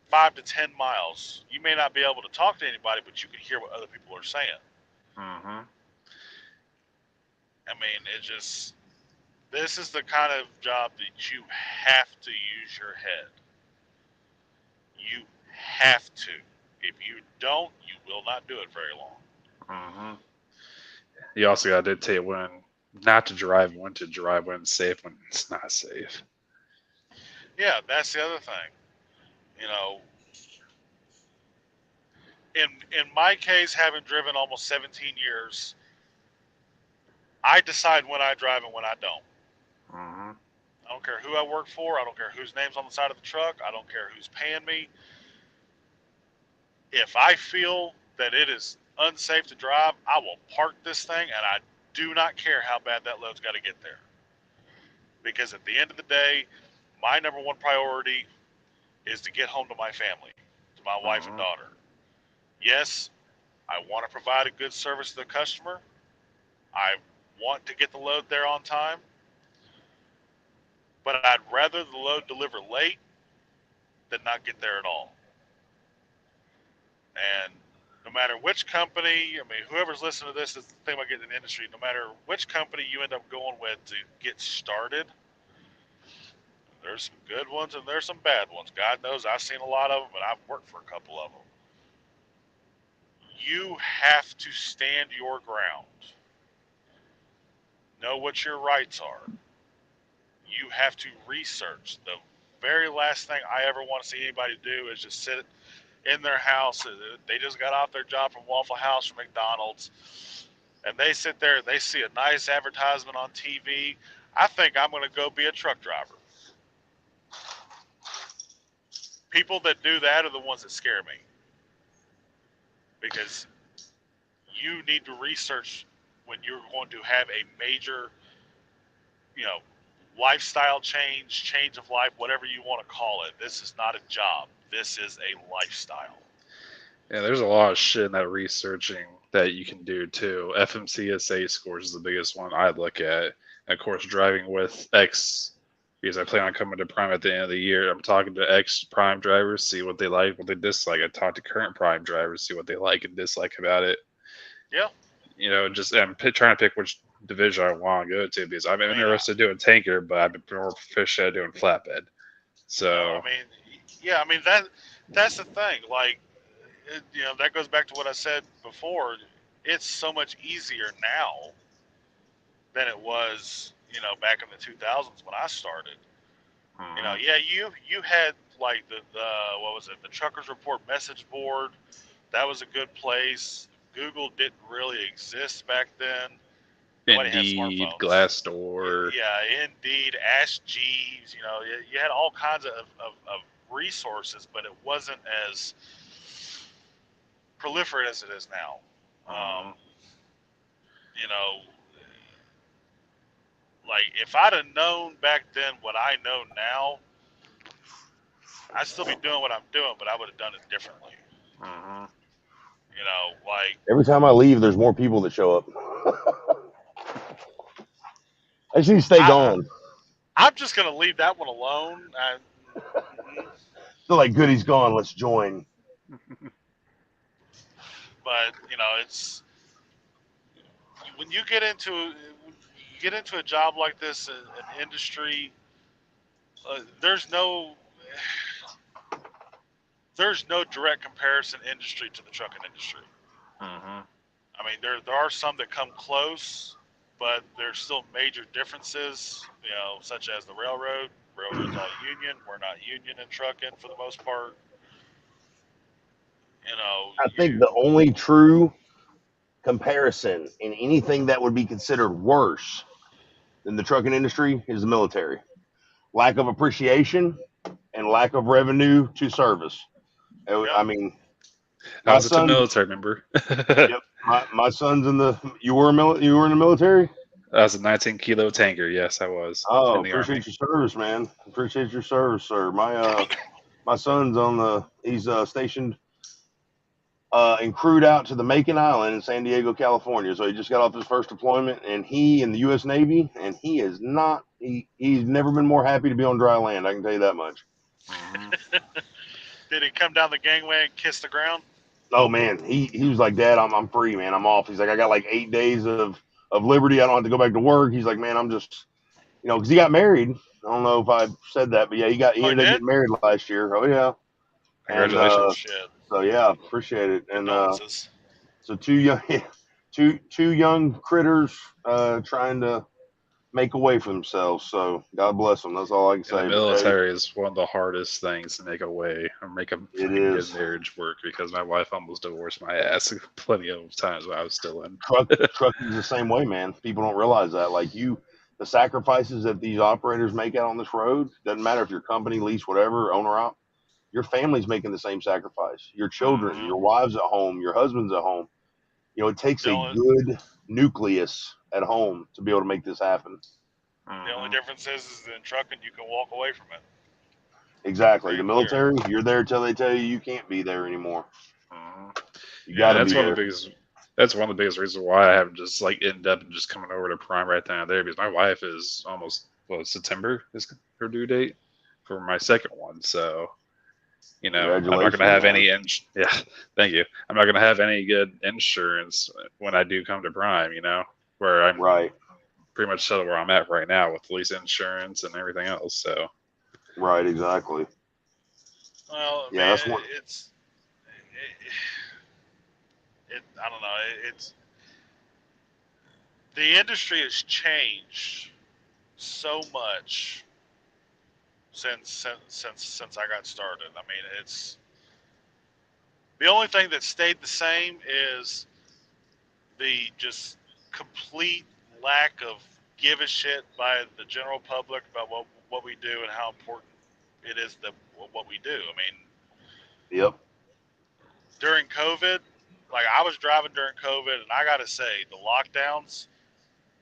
5 to 10 miles. You may not be able to talk to anybody, but you can hear what other people are saying. Mm-hmm. I mean, this is the kind of job that you have to use your head. You have to. If you don't, you will not do it very long. Mm-hmm. You also got to dictate when not to drive, when to drive, when it's safe, when it's not safe. Yeah, that's the other thing. You know, in my case, having driven almost 17 years, I decide when I drive and when I don't. Mm-hmm. I don't care who I work for. I don't care whose name's on the side of the truck. I don't care who's paying me. If I feel that it is unsafe to drive, I will park this thing, and I do not care how bad that load's got to get there. Because at the end of the day, my number one priority is to get home to my family, to my wife and daughter. Yes, I want to provide a good service to the customer. I want to get the load there on time. But I'd rather the load deliver late than not get there at all. And no matter which company, I mean, whoever's listening to this is the thing about getting in the industry. No matter which company you end up going with to get started, there's some good ones and there's some bad ones. God knows I've seen a lot of them, and I've worked for a couple of them. You have to stand your ground. Know what your rights are. You have to research. The very last thing I ever want to see anybody do is just sit in their house. They just got off their job from Waffle House or McDonald's, and they sit there, they see a nice advertisement on TV. I think I'm going to go be a truck driver. People that do that are the ones that scare me, because you need to research when you're going to have a major, lifestyle change of life, whatever you want to call it. This is not a job. This is a lifestyle. Yeah, there's a lot of shit in that researching that you can do too. FMCSA scores is the biggest one I look at. And of course, driving with X, because I plan on coming to Prime at the end of the year. I'm talking to X Prime drivers, see what they like, what they dislike. I talk to current Prime drivers, see what they like and dislike about it. Yeah. Just I'm trying to pick which division I want to go to, because I'm interested in doing tanker, but I've been more proficient at doing flatbed. So that's the thing. Like, that goes back to what I said before. It's so much easier now than it was, back in the 2000s when I started. You had like the what was it? The Truckers Report message board. That was a good place. Google didn't really exist back then. Nobody Indeed, had smartphones. Glassdoor. Yeah, Indeed, Ask Jeeves. You had all kinds of resources, but it wasn't as proliferate as it is now. Like, if I'd have known back then what I know now, I'd still be doing what I'm doing, but I would have done it differently. Like, every time I leave, there's more people that show up. I just need to stay gone. I'm just gonna leave that one alone. They're like, good, he's gone. Let's join. But it's when you get into a job like this, an industry. There's no direct comparison industry to the trucking industry. I mean, there are some that come close, but there's still major differences, such as the railroad. Railroad's all union. We're not union in trucking for the most part. I think the only true comparison in anything that would be considered worse than the trucking industry is the military. Lack of appreciation and lack of revenue to service. I mean, I was a military member. Yep, my son's in the. You were in the military. I was a 19-kilo tanker. Yes, I was. Oh, appreciate your service, man. Appreciate your service, sir. My son's on the. He's stationed and crewed out to the Macon Island in San Diego, California. So he just got off his first deployment, and he in the U.S. Navy, and he is not. He's never been more happy to be on dry land. I can tell you that much. Did he come down the gangway and kiss the ground? Oh man, he was like, Dad, I'm free, man. I'm off. He's like, I got like 8 days of liberty. I don't have to go back to work. He's like, man, I'm just, because he got married. I don't know if I said that, but yeah, he ended up getting married last year. Oh yeah, Congratulations. And so yeah, appreciate it. And Condolences. so two young critters trying to make a way for themselves. So God bless them. That's all I can say. The military is one of the hardest things to make a way or make a fucking good marriage work, because my wife almost divorced my ass plenty of times when I was still in. Trucking's the same way, man. People don't realize that. Like the sacrifices that these operators make out on this road, doesn't matter if you're company, lease, whatever, owner op, your family's making the same sacrifice. Your children, your wives at home, your husband's at home. It takes a good nucleus at home to be able to make this happen. The only difference is in trucking, you can walk away from it. Exactly. The military, you're there till they tell you can't be there anymore. You got to be there. That's one of the biggest reasons why I haven't just ended up just coming over to Prime right down there, because my wife is almost September is her due date for my second one. So, I'm not going to have any. Thank you. I'm not going to have any good insurance when I do come to Prime. Where I'm pretty much settled where I'm at right now with lease insurance and everything else. So. Right. Exactly. Well, yeah, man, that's what. I don't know. The industry has changed so much since I got started. I mean, it's the only thing that stayed the same is the just complete lack of give a shit by the general public about what we do and how important it is that what we do. I mean, yep. During COVID, like I was driving during COVID, and I gotta say, the lockdowns,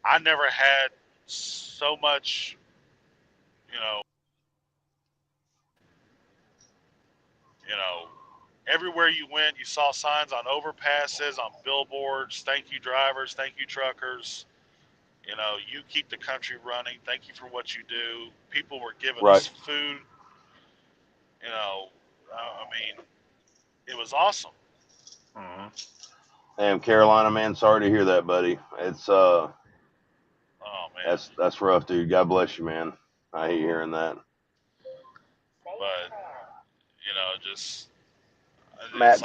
I never had so much, everywhere you went, you saw signs on overpasses, on billboards, thank you drivers, thank you truckers, you keep the country running, thank you for what you do. People were giving us food, I mean, it was awesome. Damn, Carolina, man, sorry to hear that, buddy. It's oh man, that's rough, dude. God bless you, man. I hate hearing that. But just Matt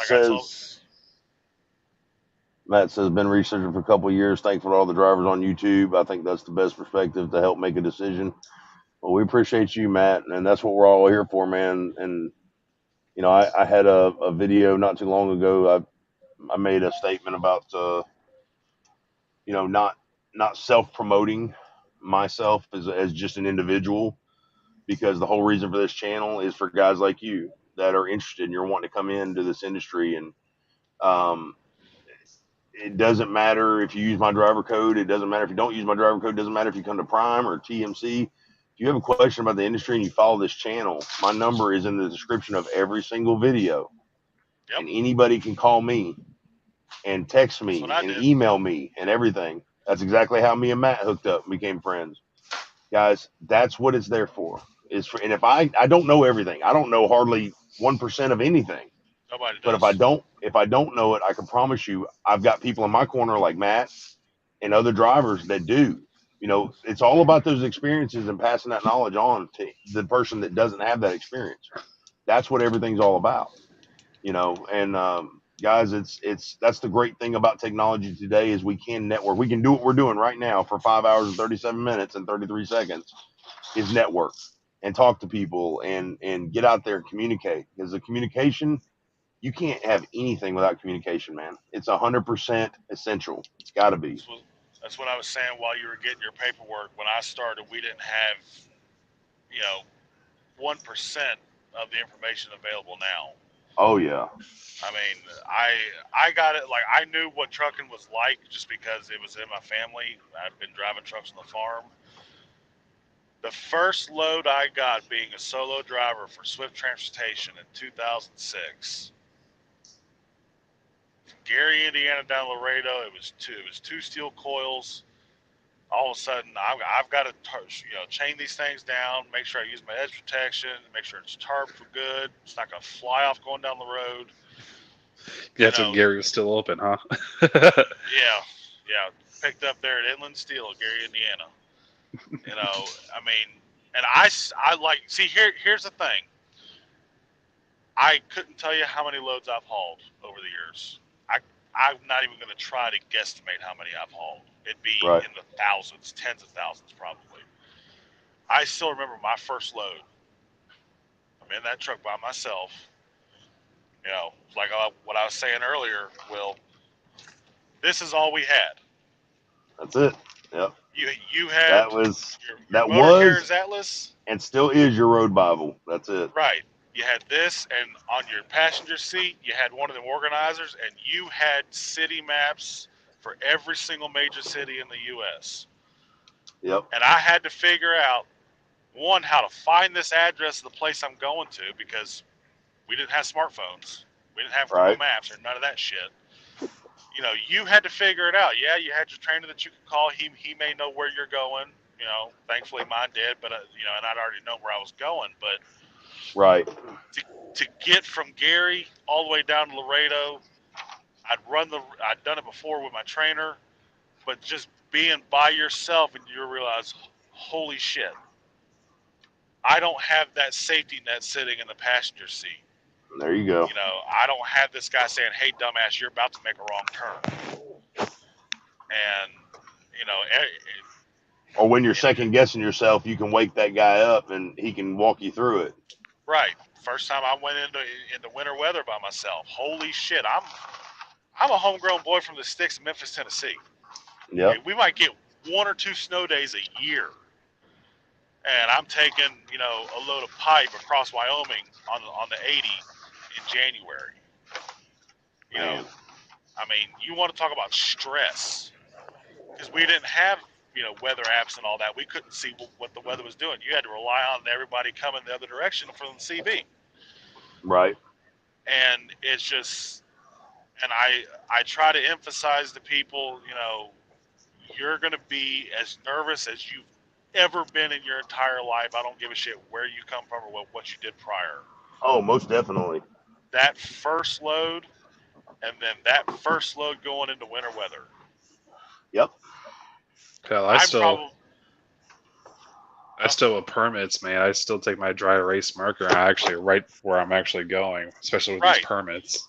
says been researching for a couple of years. Thankful to all the drivers on YouTube. I think that's the best perspective to help make a decision. Well, we appreciate you, Matt, and that's what we're all here for, man. And I had a video not too long ago. I made a statement about not self-promoting myself as just an individual, because the whole reason for this channel is for guys like you that are interested and you're wanting to come into this industry. And it doesn't matter if you use my driver code. It doesn't matter if you don't use my driver code. It doesn't matter if you come to Prime or TMC. If you have a question about the industry and you follow this channel, my number is in the description of every single video. Yep. And anybody can call me and text me and email me and everything. That's exactly how me and Matt hooked up and became friends. Guys, that's what it's there for. And if I don't know everything, I don't know hardly 1% of anything. Nobody does. But if I don't know it, I can promise you, I've got people in my corner like Matt and other drivers that do. It's all about those experiences and passing that knowledge on to the person that doesn't have that experience. That's what everything's all about. And guys, that's the great thing about technology today is we can network. We can do what we're doing right now for 5 hours and 37 minutes and 33 seconds is network and talk to people and get out there and communicate, because the communication, you can't have anything without communication, man. It's 100% essential. It's got to be. That's what I was saying while you were getting your paperwork. When I started, we didn't have, 1% of the information available now. Oh yeah. I mean, I got it. Like, I knew what trucking was like just because it was in my family. I've been driving trucks on the farm. The first load I got being a solo driver for Swift Transportation in 2006. From Gary, Indiana down Laredo, it was two steel coils. All of a sudden, I've got to chain these things down, make sure I use my edge protection, make sure it's tarped for good. It's not going to fly off going down the road. Yeah, so Gary was still open, huh? yeah. Picked up there at Inland Steel, Gary, Indiana. I mean, and I like, see, here's the thing. I couldn't tell you how many loads I've hauled over the years. I'm not even going to try to guesstimate how many I've hauled. It'd be in the thousands, tens of thousands probably. I still remember my first load. I'm in that truck by myself. Like what I was saying earlier, Will, this is all we had. That's it. Yep. You had that was Atlas, and still is your road Bible. That's it. Right. You had this, and on your passenger seat, you had one of the organizers, and you had city maps for every single major city in the U.S. Yep. And I had to figure out, one, how to find this address of the place I'm going to, because we didn't have smartphones. We didn't have Google Maps or none of that shit. You had to figure it out. Yeah, you had your trainer that you could call. He may know where you're going. Thankfully mine did, but and I'd already know where I was going. But to get from Gary all the way down to Laredo, I'd done it before with my trainer, but just being by yourself and you realize, holy shit, I don't have that safety net sitting in the passenger seat. There you go. I don't have this guy saying, hey, dumbass, you're about to make a wrong turn. And, or when you're second guessing yourself, you can wake that guy up and he can walk you through it. Right. First time I went into winter weather by myself. Holy shit. I'm a homegrown boy from the sticks of Memphis, Tennessee. Yeah. We might get 1 or 2 snow days a year. And I'm taking, a load of pipe across Wyoming on the 80 in January. You want to talk about stress. Because we didn't have, weather apps and all that. We couldn't see what the weather was doing. You had to rely on everybody coming the other direction from the CB. Right. And it's just, and I try to emphasize to people, you're going to be as nervous as you've ever been in your entire life. I don't give a shit where you come from or what you did prior. Oh, most definitely. That first load, and then that first load going into winter weather. Yep. Hell, I still with permits, man. I still take my dry erase marker and I actually write where I'm actually going, especially with these permits.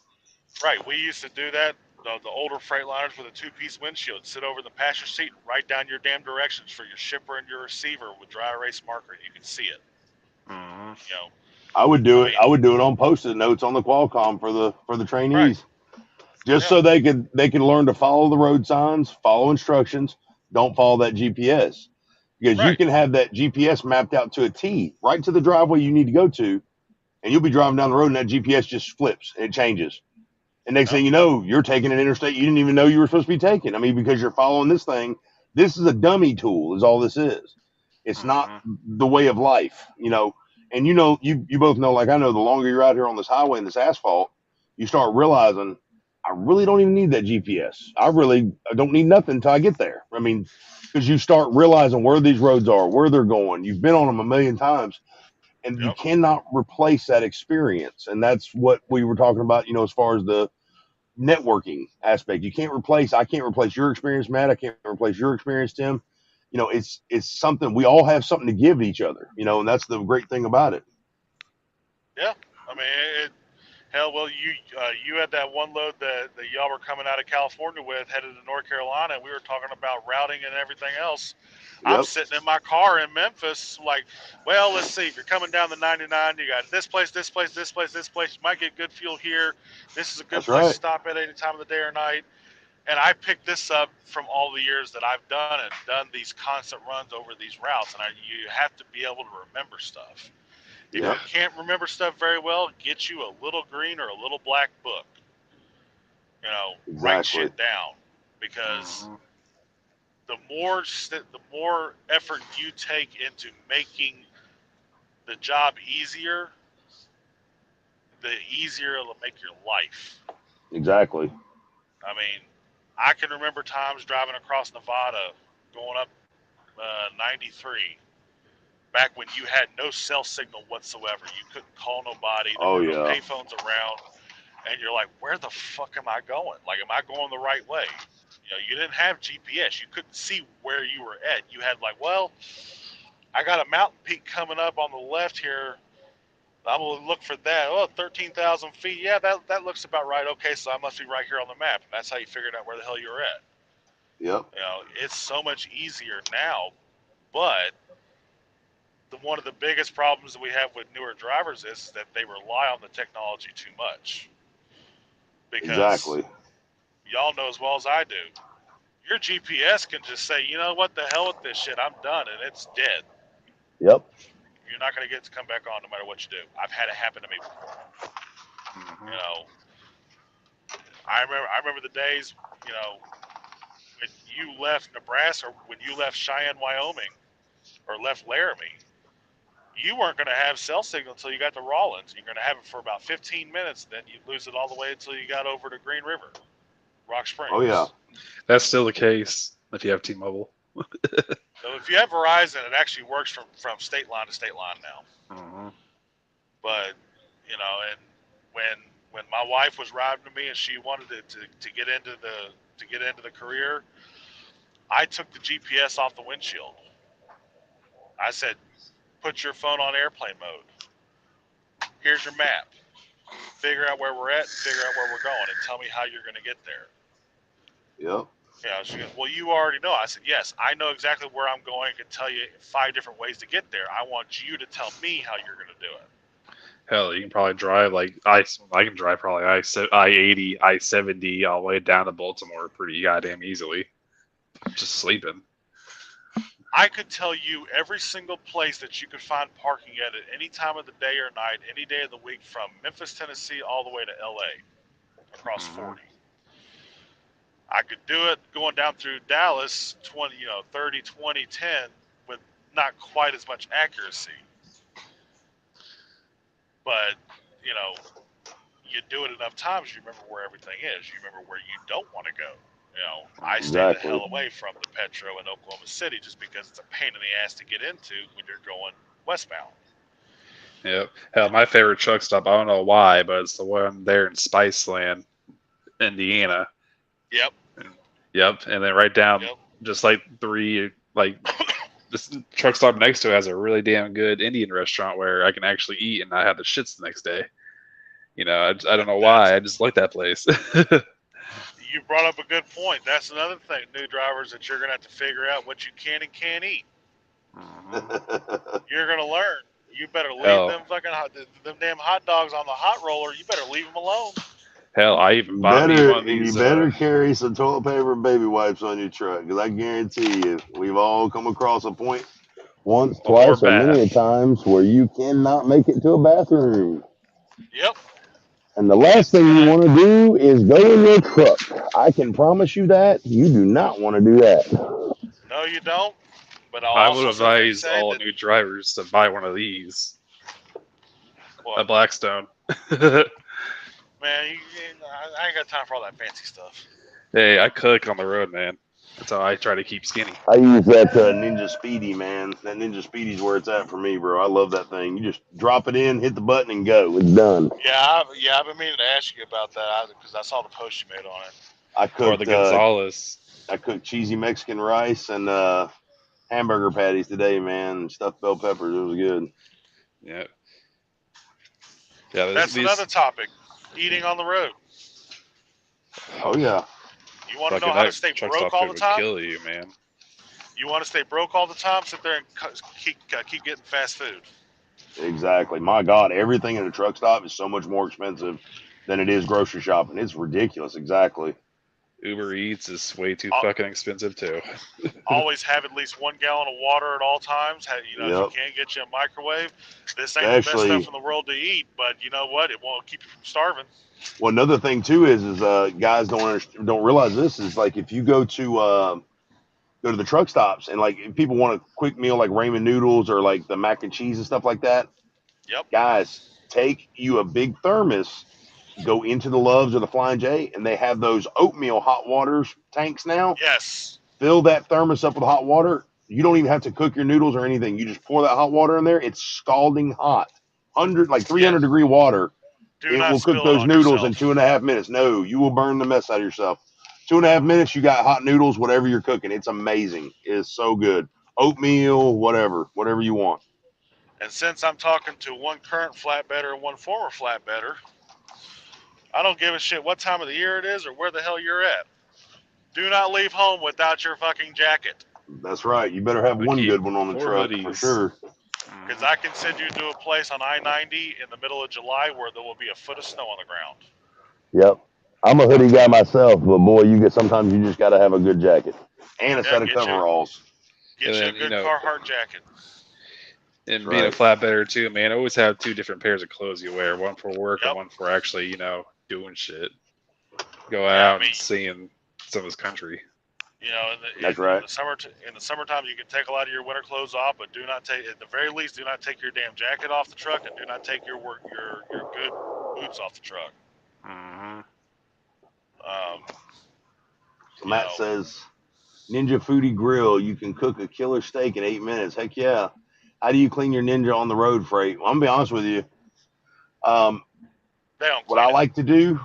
Right. We used to do that. The older Freightliners with a 2-piece windshield, sit over in the passenger seat and write down your damn directions for your shipper and your receiver with dry erase marker, and you can see it. Mm-hmm. I would do it. I would do it on Post-it notes on the Qualcomm for the trainees, just so they can learn to follow the road signs, follow instructions, don't follow that GPS, because you can have that GPS mapped out to a T, right to the driveway you need to go to, and you'll be driving down the road and that GPS just flips and it changes. And next thing you know, you're taking an interstate you didn't even know you were supposed to be taking. I mean, because you're following this thing. This is a dummy tool is all this is. It's not the way of life, And you both know, like I know, the longer you're out here on this highway and this asphalt, you start realizing I really don't even need that GPS. I don't need nothing until I get there. I mean, because you start realizing where these roads are, where they're going. You've been on them a million times. And you cannot replace that experience. And that's what we were talking about, as far as the networking aspect. I can't replace your experience, Matt. I can't replace your experience, Tim. It's something we all have something to give each other, and that's the great thing about it. Yeah. I mean, you had that one load that y'all were coming out of California with, headed to North Carolina, and we were talking about routing and everything else. I'm sitting in my car in Memphis, like, well, let's see. If you're coming down the 99, you got this place, this place, this place, this place. You might get good fuel here. This is a good place to stop at any time of the day or night. And I picked this up from all the years that I've done these constant runs over these routes. And you have to be able to remember stuff. If you can't remember stuff very well, get you a little green or a little black book. Write shit down, because the more effort you take into making the job easier, the easier it'll make your life. Exactly. I mean, I can remember times driving across Nevada, going up 93, back when you had no cell signal whatsoever. You couldn't call nobody. There were no payphones around. and you're like, where the fuck am I going? Like, am I going the right way? You know, you didn't have GPS. You couldn't see where you were at. You had like, well, I got a mountain peak coming up on the left here. I'm going to look for that. Oh, 13,000 feet. Yeah, that looks about right. Okay, so I must be right here on the map. And that's how you figured out where the hell you were at. Yep. You know, it's so much easier now, but one of the biggest problems that we have with newer drivers is that they rely on the technology too much. Because exactly. Y'all know as well as I do, your GPS can just say, you know what, the hell with this shit, I'm done, and it's dead. Yep. You're not going to get to come back on no matter what you do. I've had it happen to me before. You know, I remember the days, you know, when you left Nebraska, or when you left Cheyenne, Wyoming, or left Laramie, you weren't going to have cell signal until you got to Rawlins. You're going to have it for about 15 minutes, then you lose it all the way until you got over to Green River, Rock Springs. Oh, yeah. That's still the case if you have T-Mobile. So if you have Verizon, it actually works from state line to state line now. Mm-hmm. But, you know, and when my wife was riding to me and she wanted to get into the career, I took the GPS off the windshield. I said, put your phone on airplane mode. Here's your map. Figure out where we're at, figure out where we're going, and tell me how you're going to get there. Yep. Yeah, she goes, well, you already know. I said, yes, I know exactly where I'm going. I can tell you 5 different ways to get there. I want you to tell me how you're going to do it. Hell, you can probably drive like I can drive probably I-80, I-70 all the way down to Baltimore pretty goddamn easily. Just sleeping. I could tell you every single place that you could find parking at any time of the day or night, any day of the week, from Memphis, Tennessee, all the way to LA, across 40. I could do it going down through Dallas 30, 20, 10 with not quite as much accuracy. But, you know, you do it enough times, you remember where everything is. You remember where you don't want to go. You know, I stay the hell away from the Petro in Oklahoma City just because it's a pain in the ass to get into when you're going westbound. Yep. Hell, my favorite truck stop, I don't know why, but it's the one there in Spiceland, Indiana. Yep. Yep. And then right down, just like this truck stop next to it has a really damn good Indian restaurant where I can actually eat and not have the shits the next day. You know, I don't know why. I just like that place. You brought up a good point. That's another thing, new drivers, that you're going to have to figure out what you can and can't eat. You're going to learn. You better leave them damn hot dogs on the hot roller. You better leave them alone. Hell, I even bought me one of these. You better carry some toilet paper and baby wipes on your truck, because I guarantee you, we've all come across a point once, twice, or many times where you cannot make it to a bathroom. Yep. And the last thing you want to do is go in your truck. I can promise you that. You do not want to do that. No, you don't. But I would advise all new drivers to buy one of these. What? A Blackstone. Man, I ain't got time for all that fancy stuff. Hey, I cook on the road, man. That's how I try to keep skinny. I use that Ninja Speedy, man. That Ninja Speedy's where it's at for me, bro. I love that thing. You just drop it in, hit the button, and go. It's done. Yeah, I've been meaning to ask you about that because I saw the post you made on it. I cooked, or the Gonzales. I cooked cheesy Mexican rice and hamburger patties today, man. And stuffed bell peppers. It was good. Yeah. Yeah. That's another topic. Eating on the road. Oh yeah. You want to know how to stay broke all the time? Kill you, man. You want to stay broke all the time? Sit there and keep getting fast food. Exactly. My God, everything at a truck stop is so much more expensive than it is grocery shopping. It's ridiculous. Exactly. Uber Eats is way too fucking expensive too. Always have at least 1 gallon of water at all times. You know, if you can't get you a microwave, this ain't the best stuff in the world to eat. But you know what? It won't keep you from starving. Well, another thing too is guys don't realize this is like if you go to the truck stops and like if people want a quick meal like ramen noodles or like the mac and cheese and stuff like that. Yep. Guys, take you a big thermos. Go into the Loves or the Flying J, and they have those oatmeal hot waters tanks now. Yes. Fill that thermos up with hot water. You don't even have to cook your noodles or anything. You just pour that hot water in there. It's scalding hot, 300 degree water. It will cook those noodles in 2.5 minutes. No, you will burn the mess out of yourself. 2.5 minutes, you got hot noodles, whatever you're cooking. It's amazing. It's so good. Oatmeal, whatever you want. And since I'm talking to one current flatbedder and one former flatbedder, I don't give a shit what time of the year it is or where the hell you're at. Do not leave home without your fucking jacket. That's right. You better have one good one on the truck for sure. Because I can send you to a place on I-90 in the middle of July where there will be a foot of snow on the ground. Yep. I'm a hoodie guy myself, but boy, sometimes you just got to have a good jacket and a set of coveralls. Get you a good Carhartt jacket. And being a flatbedder too, man, always have 2 different pairs of clothes you wear, one for work and one for actually, doing shit. Go out and seeing some of this country. That's right. In the summertime, you can take a lot of your winter clothes off, but do not take, at the very least, do not take your damn jacket off the truck, and do not take your good boots off the truck. Mm-hmm. Matt says, Ninja Foodie Grill, you can cook a killer steak in 8 minutes. Heck yeah. How do you clean your Ninja on the road, Fr8? Well, I'm gonna be honest with you. What I like to do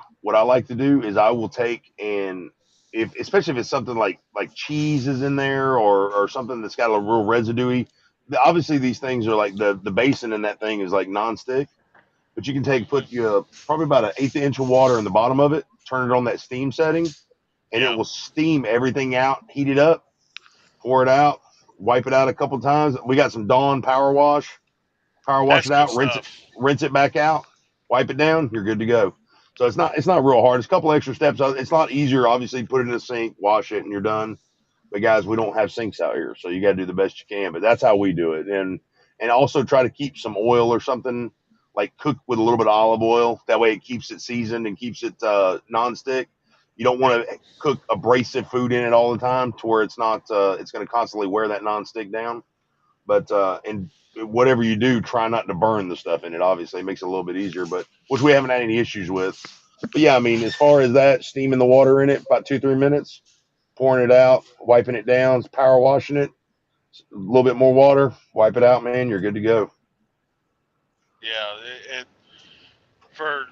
is I will take and especially if it's something like cheese is in there or something that's got a real residuey. Obviously, these things are like the basin in that thing is like nonstick, but you can put probably about an 1/8 inch of water in the bottom of it, turn it on that steam setting, and it will steam everything out, heat it up, pour it out, wipe it out a couple times. We got some Dawn power wash it out, rinse it back out, wipe it down, you're good to go. So it's not real hard. It's a couple extra steps. It's a lot easier, obviously, put it in the sink, wash it, and you're done. But guys, we don't have sinks out here, so you got to do the best you can. But that's how we do it, and also try to keep some oil or something, like cook with a little bit of olive oil. That way, it keeps it seasoned and keeps it non-stick. You don't want to cook abrasive food in it all the time to where it's not. It's going to constantly wear that non-stick down. But and whatever you do, try not to burn the stuff in it. Obviously, it makes it a little bit easier, but which we haven't had any issues with. But yeah, I mean, as far as that, steaming the water in it about 2-3 minutes, pouring it out, wiping it down, power washing it, a little bit more water, wipe it out, man, you're good to go. Yeah, for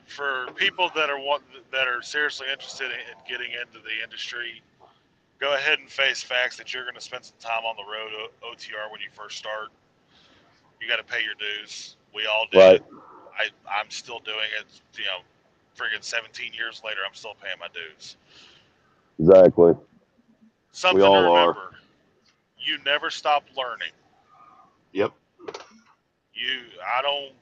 people that are seriously interested in getting into the industry, go ahead and face facts that you're going to spend some time on the road OTR when you first start. You got to pay your dues. We all do. Right. I'm still doing it. Friggin' 17 years later, I'm still paying my dues. Exactly. Something we all to remember. Are. You never stop learning. Yep. I don't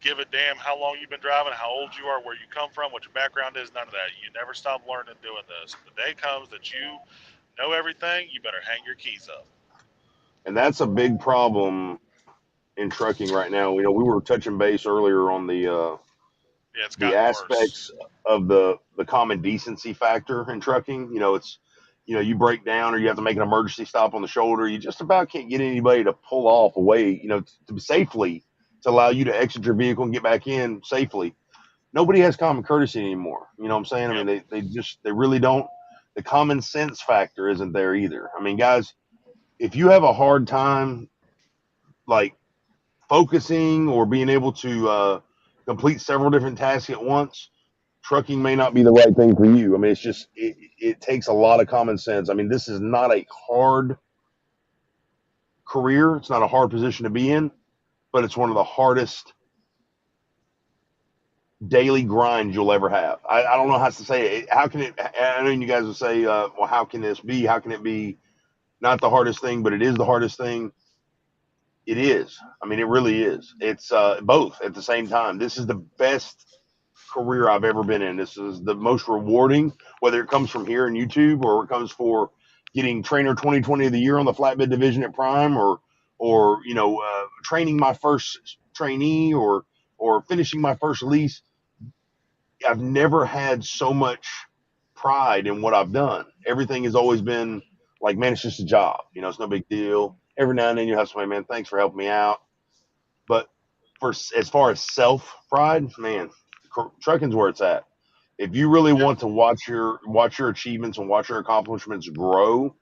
give a damn how long you've been driving, how old you are, where you come from, what your background is, none of that. You never stop learning doing this. The day comes that you know everything, you better hang your keys up. And that's a big problem in trucking right now. We were touching base earlier on the aspects of the common decency factor in trucking. It's you break down or you have to make an emergency stop on the shoulder. You just about can't get anybody to pull off away, to safely to allow you to exit your vehicle and get back in safely. Nobody has common courtesy anymore. You know what I'm saying? I mean, they really don't. The common sense factor isn't there either. I mean, guys, if you have a hard time like focusing or being able to complete several different tasks at once, trucking may not be the right thing for you. I mean, it's just it takes a lot of common sense. I mean, this is not a hard career. It's not a hard position to be in, but it's one of the hardest daily grinds you'll ever have. I don't know how to say it. How can it? I know you guys will say, well, how can this be? How can it be not the hardest thing, but it is the hardest thing? It is. I mean, it really is. It's both at the same time. This is the best career I've ever been in. This is the most rewarding, whether it comes from here in YouTube or it comes for getting Trainer 2020 of the Year on the flatbed division at Prime, or training my first trainee, or finishing my first lease. I've never had so much pride in what I've done. Everything has always been like, man, it's just a job. It's no big deal. Every now and then you have somebody, man, thanks for helping me out. But as far as self pride, man, trucking's where it's at. If you really want to watch your achievements and watch your accomplishments grow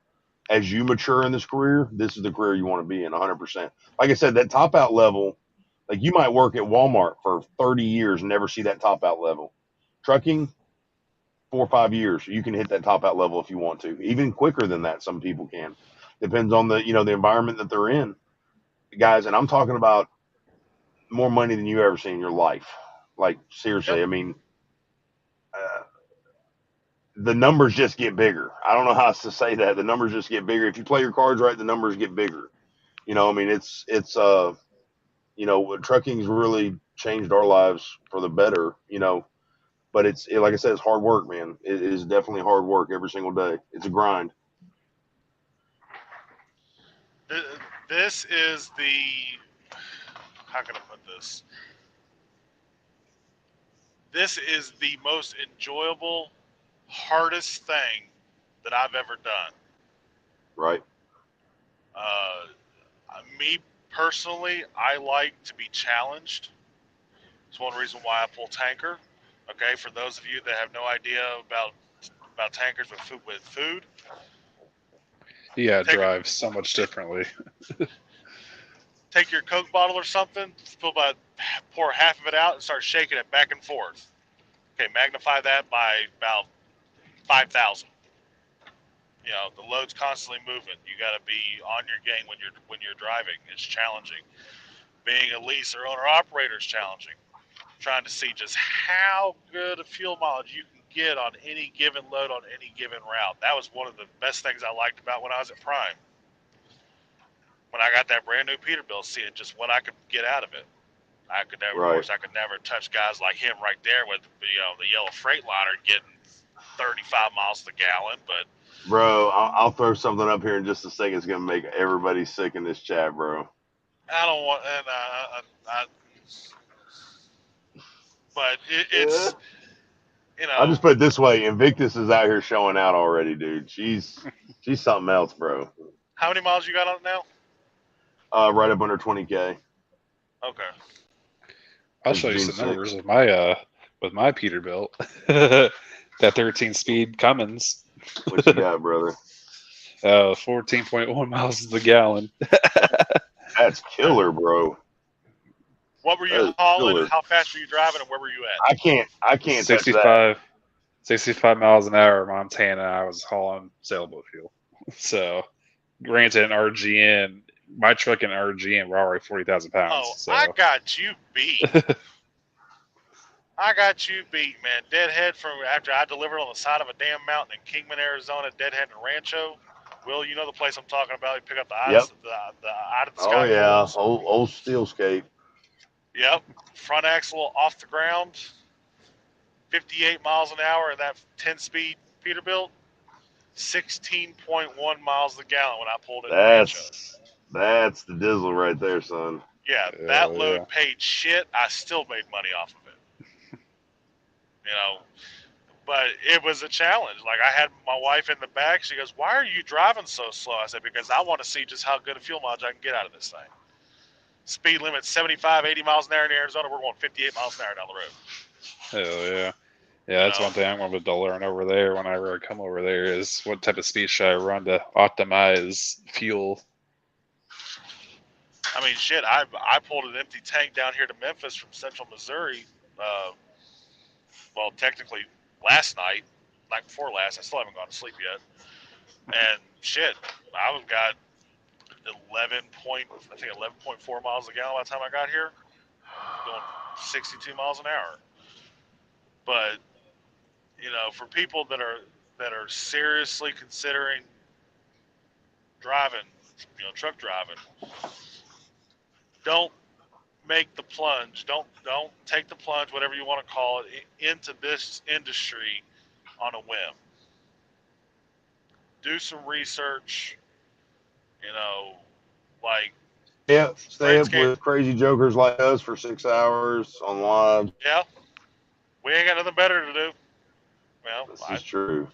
as you mature in this career, this is the career you want to be in 100%. Like I said, that top out level Like you might work at Walmart for 30 years and never see that top out level. Trucking, 4 or 5 years, you can hit that top out level if you want to. Even quicker than that, some people can. Depends on the the environment that they're in, guys. And I'm talking about more money than you ever seen in your life. Like seriously, Yep. I mean, the numbers just get bigger. I don't know how else to say that. The numbers just get bigger. If you play your cards right, the numbers get bigger. I mean, it's trucking's really changed our lives for the better. But like I said, it's hard work, man. It is definitely hard work every single day. It's a grind. This is how can I put this? This is the most enjoyable, hardest thing that I've ever done. Right. Me personally, I like to be challenged. It's one reason why I pull tanker. Okay, for those of you that have no idea about tankers with food. Yeah, it drives so much differently. Take your Coke bottle or something, pour half of it out and start shaking it back and forth. Okay, magnify that by about 5,000. The load's constantly moving. You got to be on your game when you're driving. It's challenging. Being a lease or owner operator is challenging. Trying to see just how good a fuel mileage you can get on any given load on any given route. That was one of the best things I liked about when I was at Prime. When I got that brand new Peterbilt, seeing just what I could get out of it. I could never, of course, I could never touch guys like him right there with the yellow Freightliner getting 35 miles to the gallon. But bro, I'll throw something up here in just a second. It's gonna make everybody sick in this chat, bro. I don't want, but it's I'll just put it this way: Invictus is out here showing out already, dude. She's something else, bro. How many miles you got on it now? Right up under 20K. Okay. I'll show you some numbers with my Peterbilt. That 13-speed Cummins. What you got, brother? 14.1 miles to the gallon. That's killer, bro. What were you hauling? And how fast were you driving? And where were you at? I can't 65, touch that. 65 miles an hour, Montana. I was hauling sailboat fuel. So, granted, an RGN, my truck and RGN were already 40,000 pounds. Oh, so. I got you beat. I got you beat, man. Deadhead from after I delivered on the side of a damn mountain in Kingman, Arizona, Deadhead and Rancho. Will, you know the place I'm talking about? You pick up the eye of the sky. Oh yeah, old Steelscape. Yep, front axle off the ground, 58 miles an hour, and that 10-speed Peterbilt, 16.1 miles a gallon when I pulled it. That's the dizzle right there, son. Yeah, that load paid shit. I still made money off of it. But it was a challenge. Like, I had my wife in the back. She goes, "Why are you driving so slow?" I said, "Because I want to see just how good a fuel mileage I can get out of this thing." Speed limit 75, 80 miles an hour in Arizona. We're going 58 miles an hour down the road. Hell yeah. Yeah, that's one thing I'm going to learn over there whenever I come over there is what type of speed should I run to optimize fuel. I mean, shit, I pulled an empty tank down here to Memphis from central Missouri. Well, technically last night before last. I still haven't gone to sleep yet. And shit, I've got 11.4 miles a gallon by the time I got here. Going 62 miles an hour. But for people that are seriously considering driving, truck driving, don't make the plunge. Don't take the plunge, whatever you want to call it, into this industry on a whim. Do some research. Stay up with crazy jokers like us for 6 hours on live. Yeah, we ain't got nothing better to do. Well, this is true.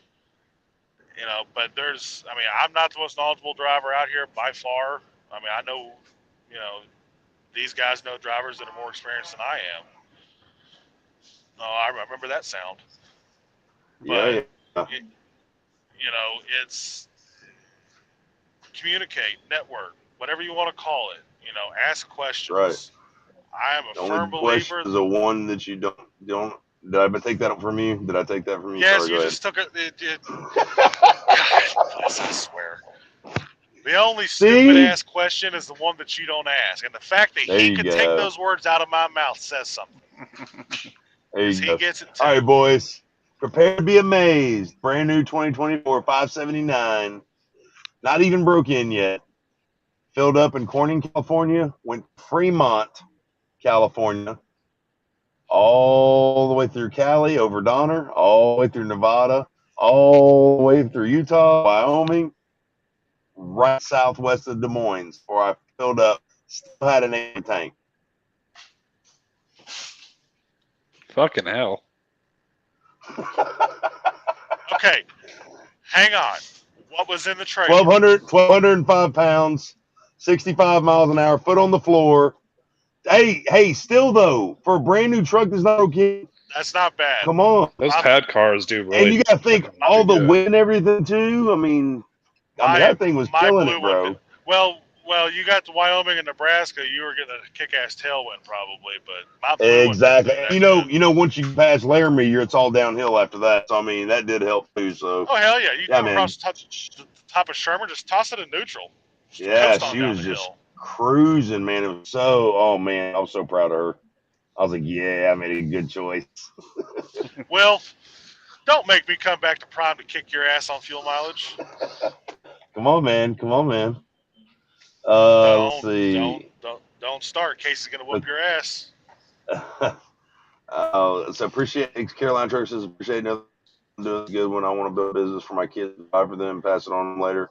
But I'm not the most knowledgeable driver out here by far. I mean, I know, these guys know drivers that are more experienced than I am. No, I remember that sound. But, it's communicate, network, whatever you want to call it. Ask questions. Right. I am a the firm only question believer. is the one that you don't. Did I take that from you? Did I take that from you? Yes, Sorry, you just took it. God bless, I swear. The only stupid ass question is the one that you don't ask, and the fact that he could take those words out of my mouth says something. There you go. He gets it too. All right, boys, prepare to be amazed. Brand new 2024 579, not even broke in yet. Filled up in Corning, California. Went to Fremont, California, all the way through Cali, over Donner, all the way through Nevada, all the way through Utah, Wyoming, right southwest of Des Moines, where I filled up. Still had an empty tank. Fucking hell. Okay, hang on. What was in the trailer? 1,205 pounds, 65 miles an hour, foot on the floor. Hey, still though, for a brand new truck that's not okay. That's not bad. Come on. Those pad cars do really. And you got to think all the wind and everything too. I mean, that thing was killing it, bro. Well, you got to Wyoming and Nebraska. You were getting a kick-ass tailwind probably, but my blue Exactly. You know, once you pass Laramie, it's all downhill after that. So I mean, that did help too. So. Oh hell yeah! You come across the top of Sherman, just toss it in neutral. Yeah, she was just cruising, man. It was oh man, I was so proud of her. I was like, yeah, I made a good choice. Well, don't make me come back to Prime to kick your ass on fuel mileage. Come on, man. Let's see. Don't start. Casey's gonna whoop your ass. So appreciate Carolina Truck says appreciate another doing a good one. I want to build a business for my kids, buy for them, pass it on later.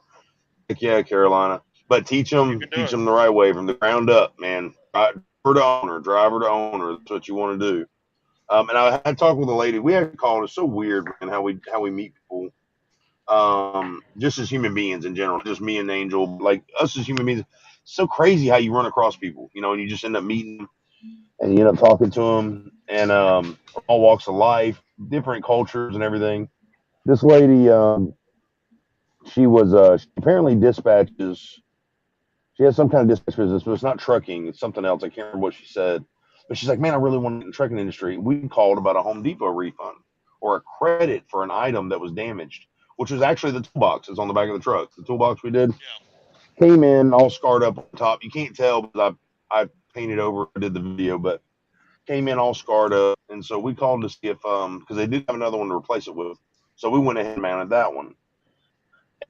Heck yeah, Carolina. But teach them the right way from the ground up, man. Driver to owner. That's what you want to do. And I had talked with a lady. We had called. It's so weird, man, how we meet people. Just as human beings in general, just me and Angel, like us as human beings. It's so crazy how you run across people, and you just end up meeting them and you end up talking to them, and all walks of life, different cultures and everything. This lady, she was she apparently dispatches. She has some kind of dispatch business, but it's not trucking. It's something else. I can't remember what she said. But she's like, man, I really want to get in the trucking industry. We called about a Home Depot refund or a credit for an item that was damaged, which was actually the toolbox. It's on the back of the truck. The toolbox we did came in all scarred up on top. You can't tell because I painted over, did the video, but came in all scarred up. And so we called to see if, because they did have another one to replace it with. So we went ahead and mounted that one.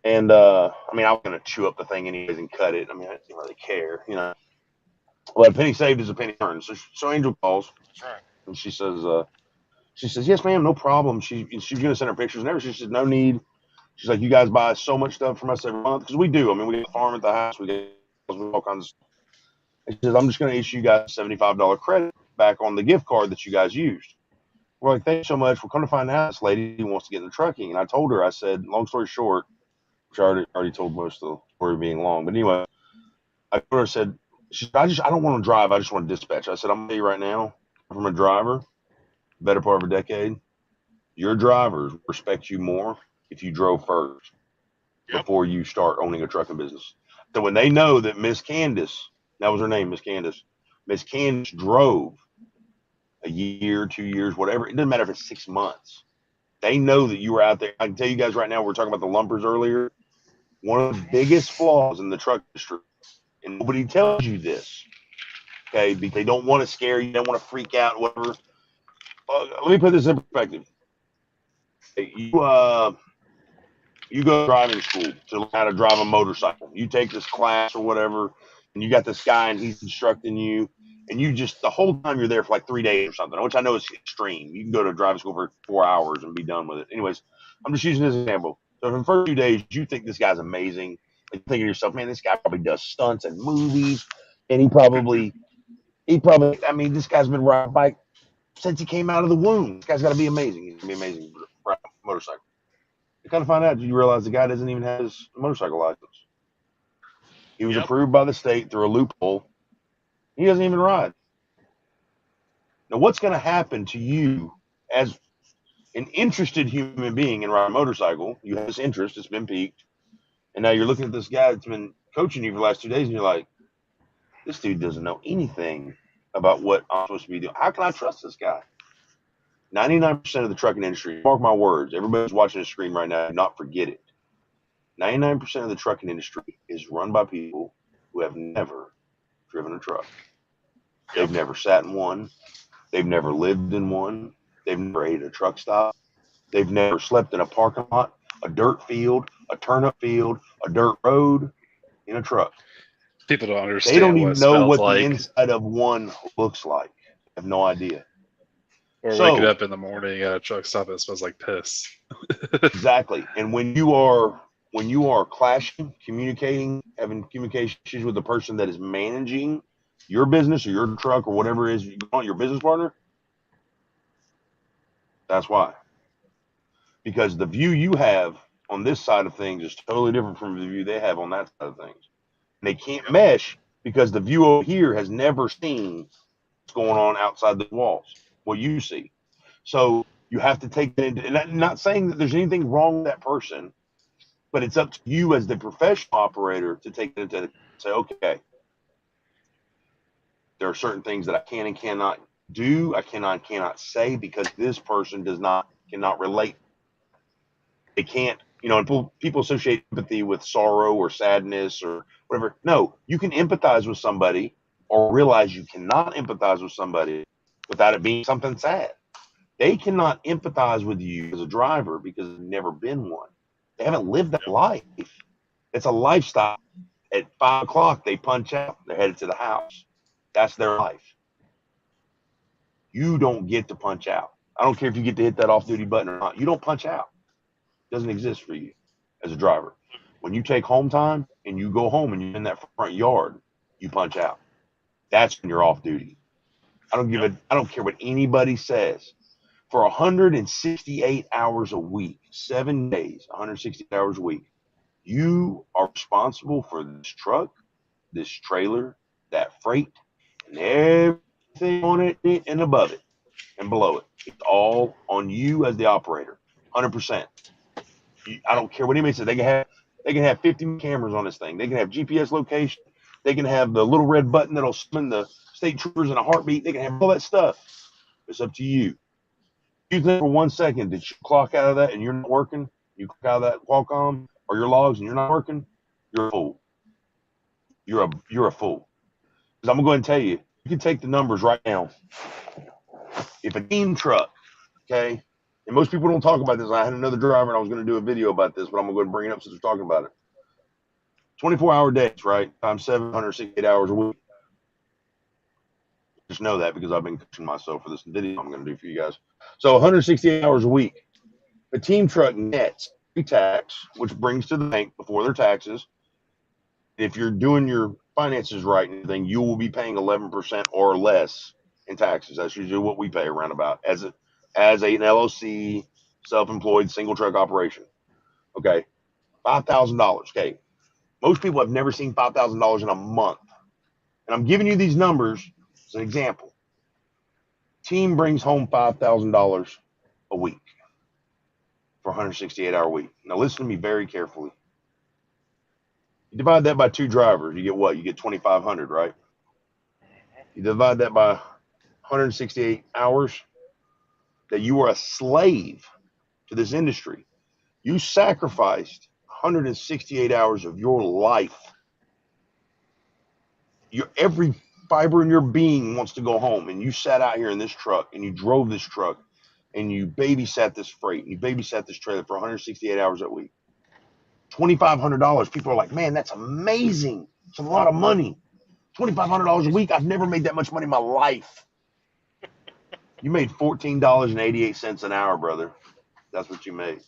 And I mean, I was going to chew up the thing anyways and cut it. I mean, I didn't really care, Well, a penny saved is a penny earned. So Angel calls. That's right. And she says, yes, ma'am, no problem. She's going to send her pictures and everything. She said, no need. She's like, you guys buy so much stuff from us every month. Because we do. I mean, we get a farm at the house. We get all kinds of stuff. And she says, I'm just going to issue you guys a $75 credit back on the gift card that you guys used. We're like, thanks so much. We're going to find out this lady wants to get into trucking. And I told her, I said, long story short, which I already told most of the story being long. But anyway, I told her, I said, I don't want to drive. I just want to dispatch. I said, I'm going to tell you right now, from a driver, better part of a decade, your drivers respect you more if you drove first before you start owning a trucking business. So when they know that Miss Candace, that was her name, Miss Candace drove a year, 2 years, whatever. It doesn't matter if it's 6 months. They know that you were out there. I can tell you guys right now, we were talking about the lumpers earlier. One of the biggest flaws in the truck industry, and nobody tells you this, okay, because they don't want to scare you, they don't want to freak out, whatever. Let me put this in perspective. You go to driving school to learn how to drive a motorcycle. You take this class or whatever, and you got this guy, and he's instructing you, and you just, the whole time you're there for like 3 days or something, which I know is extreme. You can go to driving school for 4 hours and be done with it. Anyways, I'm just using this example. So for the first 2 days, you think this guy's amazing. And you think to yourself, man, this guy probably does stunts and movies, and he probably, I mean, this guy's been riding a bike since he came out of the womb. This guy's got to be amazing. He's going to be amazing riding a motorcycle. You kind of find out, you realize the guy doesn't even have his motorcycle license. He was approved by the state through a loophole. He doesn't even ride. Now, what's going to happen to you as an interested human being in riding a motorcycle? You have this interest, it's been piqued, and now you're looking at this guy that's been coaching you for the last 2 days, and you're like, this dude doesn't know anything about what I'm supposed to be doing. How can I trust this guy? 99% of the trucking industry, mark my words, everybody's watching the screen right now, do not forget it. 99% of the trucking industry is run by people who have never driven a truck. They've never sat in one. They've never lived in one. They've never ate at a truck stop. They've never slept in a parking lot, a dirt field, a turnip field, a dirt road in a truck. People don't understand. They don't what even it know smells what like. the inside of one looks like. They have no idea. Or waking up in the morning at a truck stop and it smells like piss. Exactly. And when you are clashing, communicating, having communication issues with the person that is managing your business or your truck or whatever it is you want, your business partner, that's why. Because the view you have on this side of things is totally different from the view they have on that side of things. And they can't mesh because the view over here has never seen what's going on outside the walls, what you see. So you have to take it into, and I'm not saying that there's anything wrong with that person, but it's up to you as the professional operator to take it into, say, okay, there are certain things that I can and cannot do, I cannot say because this person cannot relate. They can't, and people associate empathy with sorrow or sadness or whatever. No, you can empathize with somebody or realize you cannot empathize with somebody without it being something sad. They cannot empathize with you as a driver because they've never been one. They haven't lived that life. It's a lifestyle. At 5 o'clock, they punch out. They're headed to the house. That's their life. You don't get to punch out. I don't care if you get to hit that off-duty button or not. You don't punch out. It doesn't exist for you as a driver. When you take home time and you go home and you're in that front yard, you punch out. That's when you're off duty. I don't care what anybody says. For 168 hours a week, 7 days, 168 hours a week, you are responsible for this truck, this trailer, that freight, and everything on it and above it and below it. It's all on you as the operator, 100%. I don't care what anybody says. They can have 50 cameras on this thing. They can have GPS location. They can have the little red button that'll summon the state troopers in a heartbeat. They can have all that stuff. It's up to you. You think for 1 second that you clock out of that and you're not working, you clock out of that Qualcomm or your logs and you're not working, you're a fool. You're a fool. Because I'm gonna go ahead and tell you, you can take the numbers right now. If a team truck, okay, and most people don't talk about this. I had another driver and I was going to do a video about this, but I'm going to go ahead and bring it up since we're talking about it. 24-hour days, right? Times 768 hours a week. Just know that because I've been coaching myself for this video I'm going to do for you guys. So 168 hours a week. A team truck nets pre-tax, which brings to the bank before their taxes. If you're doing your finances right and everything, you will be paying 11% or less in taxes. That's usually what we pay around about as an LLC, self-employed, single truck operation. Okay, $5,000. Okay, most people have never seen $5,000 in a month. And I'm giving you these numbers as an example. Team brings home $5,000 a week for a 168-hour week. Now listen to me very carefully. You divide that by 2 drivers, you get what? You get 2,500, right? You divide that by 168 hours that you are a slave to this industry. You sacrificed 168 hours of your life. Every fiber in your being wants to go home, and you sat out here in this truck and you drove this truck and you babysat this freight and you babysat this trailer for 168 hours a week. $2,500. People are like, man, that's amazing. It's a lot of money. $2,500 a week. I've never made that much money in my life. You made $14.88 an hour, brother. That's what you made.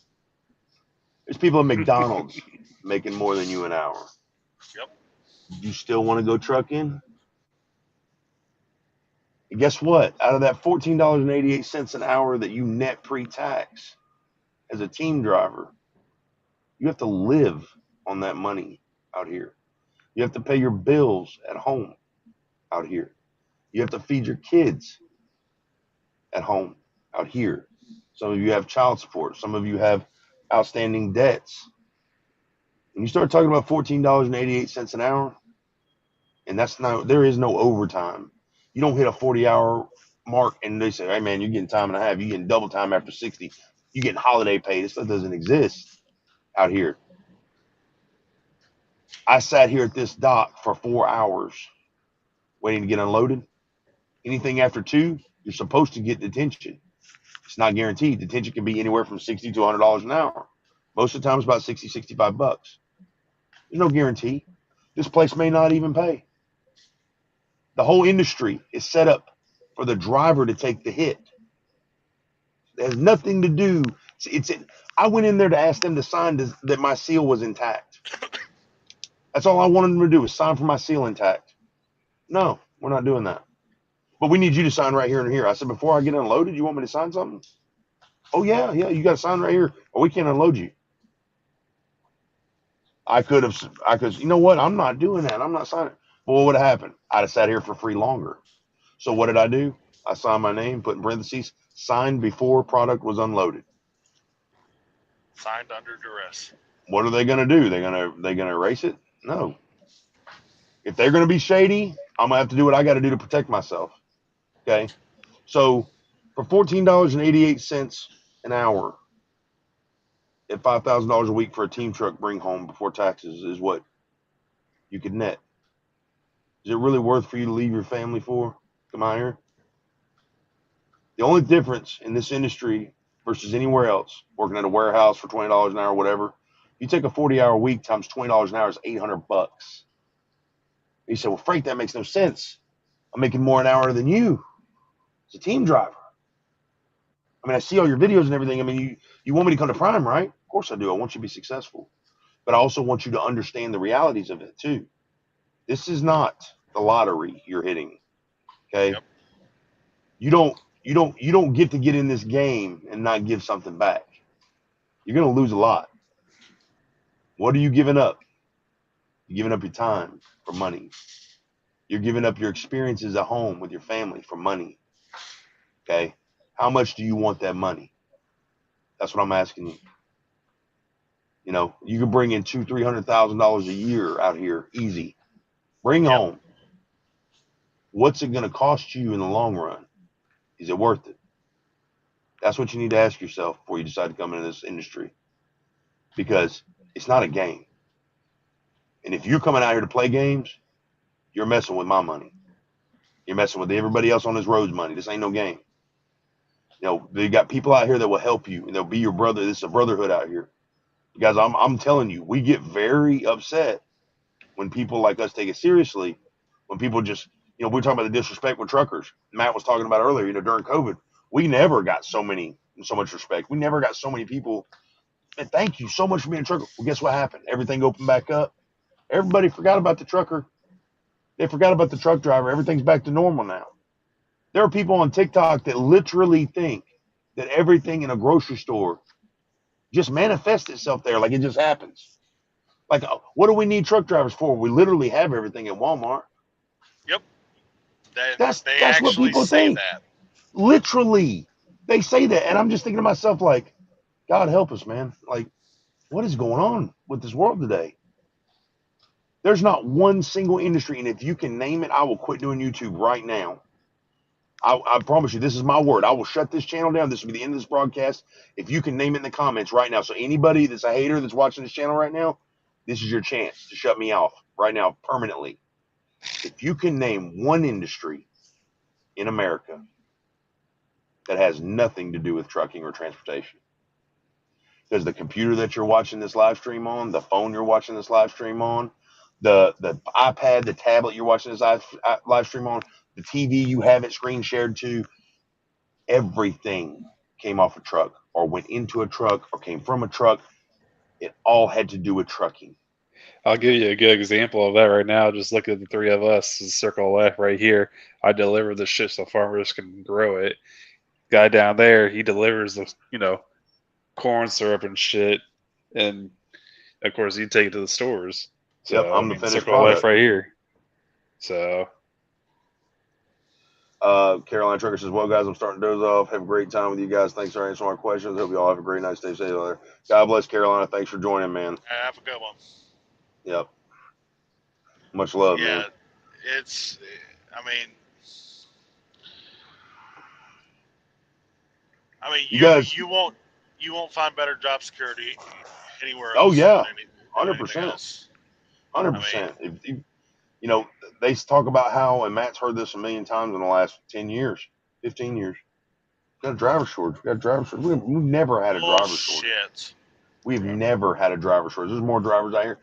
There's people at McDonald's making more than you an hour. Yep. You still want to go trucking? And guess what? Out of that $14.88 an hour that you net pre-tax as a team driver, you have to live on that money out here. You have to pay your bills at home out here. You have to feed your kids at home out here. Some of you have child support. Some of you have outstanding debts. When you start talking about $14.88 an hour, and there is no overtime. You don't hit a 40-hour mark and they say, hey, man, you're getting time and a half. You're getting double time after 60. You're getting holiday pay. This stuff doesn't exist out here. I sat here at this dock for 4 hours waiting to get unloaded. Anything after 2, you're supposed to get detention. It's not guaranteed. Detention can be anywhere from $60 to $100 an hour. Most of the time, it's about 60, 65 bucks. There's no guarantee. This place may not even pay. The whole industry is set up for the driver to take the hit. It has nothing to do. I went in there to ask them to sign that my seal was intact. That's all I wanted them to do was sign for my seal intact. No, we're not doing that. But we need you to sign right here and here. I said, before I get unloaded, you want me to sign something? Oh, yeah, you got to sign right here or we can't unload you. I could, you know what? I'm not doing that. I'm not signing. Well, what would have happened? I'd have sat here for free longer. So what did I do? I signed my name, put in parentheses, signed before product was unloaded. Signed under duress. What are they going to do? They going to erase it? No. If they're going to be shady, I'm going to have to do what I got to do to protect myself. Okay. So for $14.88 an hour at $5,000 a week for a team truck bring home before taxes is what you could net. Is it really worth for you to leave your family for? Come out here. The only difference in this industry versus anywhere else, working at a warehouse for $20 an hour, whatever, you take a 40-hour week times $20 an hour is $800. You say, well, Frank, that makes no sense. I'm making more an hour than you as a team driver. I mean, I see all your videos and everything. I mean, you want me to come to Prime, right? Of course I do. I want you to be successful. But I also want you to understand the realities of it, too. This is not the lottery you're hitting, okay? Yep. You don't get to get in this game and not give something back. You're going to lose a lot. What are you giving up? You're giving up your time for money. You're giving up your experiences at home with your family for money. Okay? How much do you want that money? That's what I'm asking you. You know, you can bring in $200,000-$300,000 a year out here, easy. Bring home. What's it going to cost you in the long run? Is it worth it? That's what you need to ask yourself before you decide to come into this industry. Because it's not a game. And if you're coming out here to play games, you're messing with my money. You're messing with everybody else on this road's money. This ain't no game. You know, they got people out here that will help you, and they'll be your brother. This is a brotherhood out here. Guys, I'm telling you, we get very upset when people like us take it seriously. When people just, you know, we're talking about the disrespect with truckers. Matt was talking about earlier, you know, during COVID, we never got so much respect. We never got so many people. And thank you so much for being a trucker. Well, guess what happened? Everything opened back up. Everybody forgot about the trucker. They forgot about the truck driver. Everything's back to normal now. There are people on TikTok that literally think that everything in a grocery store just manifests itself there like it just happens. Like, what do we need truck drivers for? We literally have everything at Walmart. Yep. That's what people think. That. Literally, they say that. And I'm just thinking to myself, like, God help us, man. Like, what is going on with this world today? There's not one single industry, and if you can name it, I will quit doing YouTube right now. I promise you, this is my word. I will shut this channel down. This will be the end of this broadcast. If you can name it in the comments right now. So anybody that's a hater that's watching this channel right now, this is your chance to shut me off right now permanently. If you can name one industry in America that has nothing to do with trucking or transportation, because the computer that you're watching this live stream on, the phone you're watching this live stream on, the iPad, the tablet you're watching this live stream on, the TV you have it screen shared to, everything came off a truck or went into a truck or came from a truck. It all had to do with trucking. I'll give you a good example of that right now. Just look at the three of us, circle left right here. I deliver the shit so farmers can grow it. Guy down there, he delivers the, you know, corn syrup and shit. And of course, you take it to the stores. So, yep, I'm the finished circle product. left right here. So, Carolina Trucker says, well, guys, I'm starting to doze off. Have a great time with you guys. Thanks for answering our questions. Hope you all have a great night. Stay safe out there. God bless, Carolina. Thanks for joining, man. Have a good one. Yep. Much love, man. It's, I mean, I mean, You guys, you won't find better job security anywhere oh else yeah, than anything 100%, else. I mean, 100%. If you know, they talk about how, and Matt's heard this a million times in the last 10 years, 15 years. Got a driver shortage. We got a driver shortage. We've never had a driver shortage. bullshit. We've never had a driver shortage. There's more drivers out here.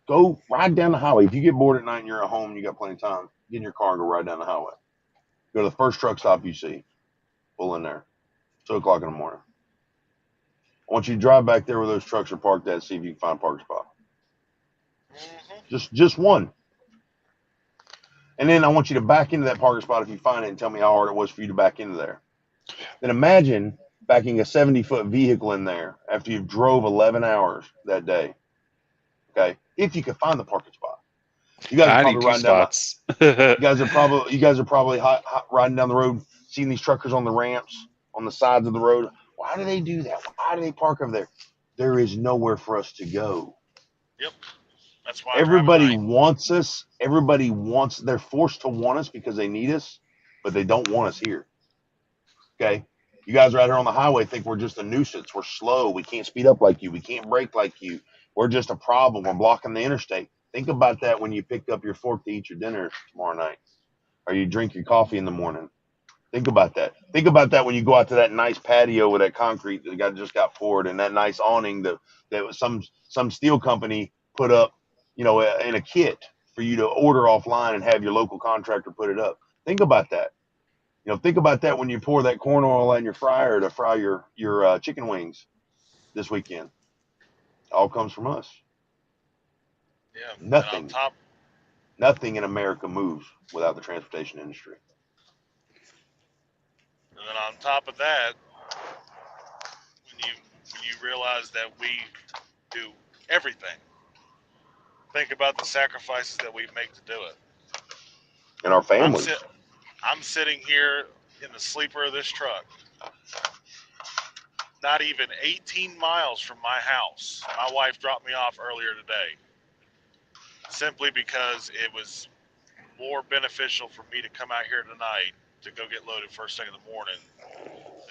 Go ride down the highway. If you get bored at night and you're at home, you got plenty of time. Get in your car and go ride down the highway. Go to the first truck stop you see. Pull in there. 2 o'clock in the morning. I want you to drive back there where those trucks are parked at. See if you can find a parking spot. Just one. And then I want you to back into that parking spot if you find it and tell me how hard it was for you to back into there. Then imagine backing a 70-foot vehicle in there after you've drove 11 hours that day. Okay, if you could find the parking spot. You guys are probably riding down you guys are probably riding down the road, seeing these truckers on the ramps, on the sides of the road. Why do they do that? Why do they park over there? There is nowhere for us to go. Yep. That's why everybody wants us. Everybody wants. They're forced to want us because they need us, but they don't want us here. Okay. You guys are out here on the highway think we're just a nuisance. We're slow. We can't speed up like you. We can't brake like you. We're just a problem. We're blocking the interstate. Think about that when you pick up your fork to eat your dinner tomorrow night, or you drink your coffee in the morning. Think about that. Think about that when you go out to that nice patio with that concrete that just got poured, and that nice awning that some steel company put up, in a kit for you to order offline and have your local contractor put it up. Think about that. Think about that when you pour that corn oil in your fryer to fry your chicken wings this weekend. It all comes from us. Yeah. Nothing in America moves without the transportation industry. And then on top of that, when you realize that we do everything, think about the sacrifices that we make to do it. And our families. I'm sitting here in the sleeper of this truck, not even 18 miles from my house. My wife dropped me off earlier today, simply because it was more beneficial for me to come out here tonight to go get loaded first thing in the morning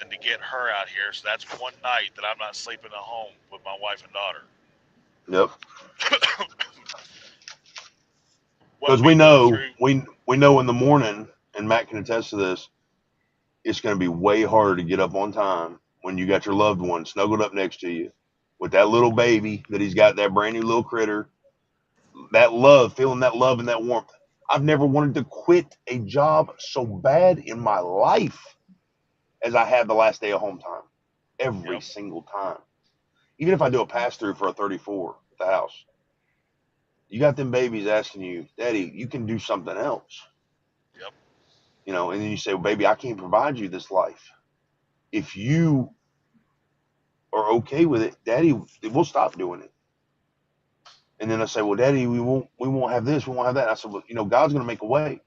than to get her out here. So that's one night that I'm not sleeping at home with my wife and daughter. Yep. Because we know in the morning, and Matt can attest to this, it's going to be way harder to get up on time when you got your loved one snuggled up next to you with that little baby that he's got, that brand new little critter, that love, feeling that love and that warmth. I've never wanted to quit a job so bad in my life as I had the last day of home time. Every single time. Even if I do a pass through for a 34 at the house. You got them babies asking you, Daddy, you can do something else. Yep. And then you say, well, baby, I can't provide you this life. If you are okay with it, Daddy, we'll stop doing it. And then I say, well, Daddy, we won't have this, we won't have that. I said, well, God's going to make a way.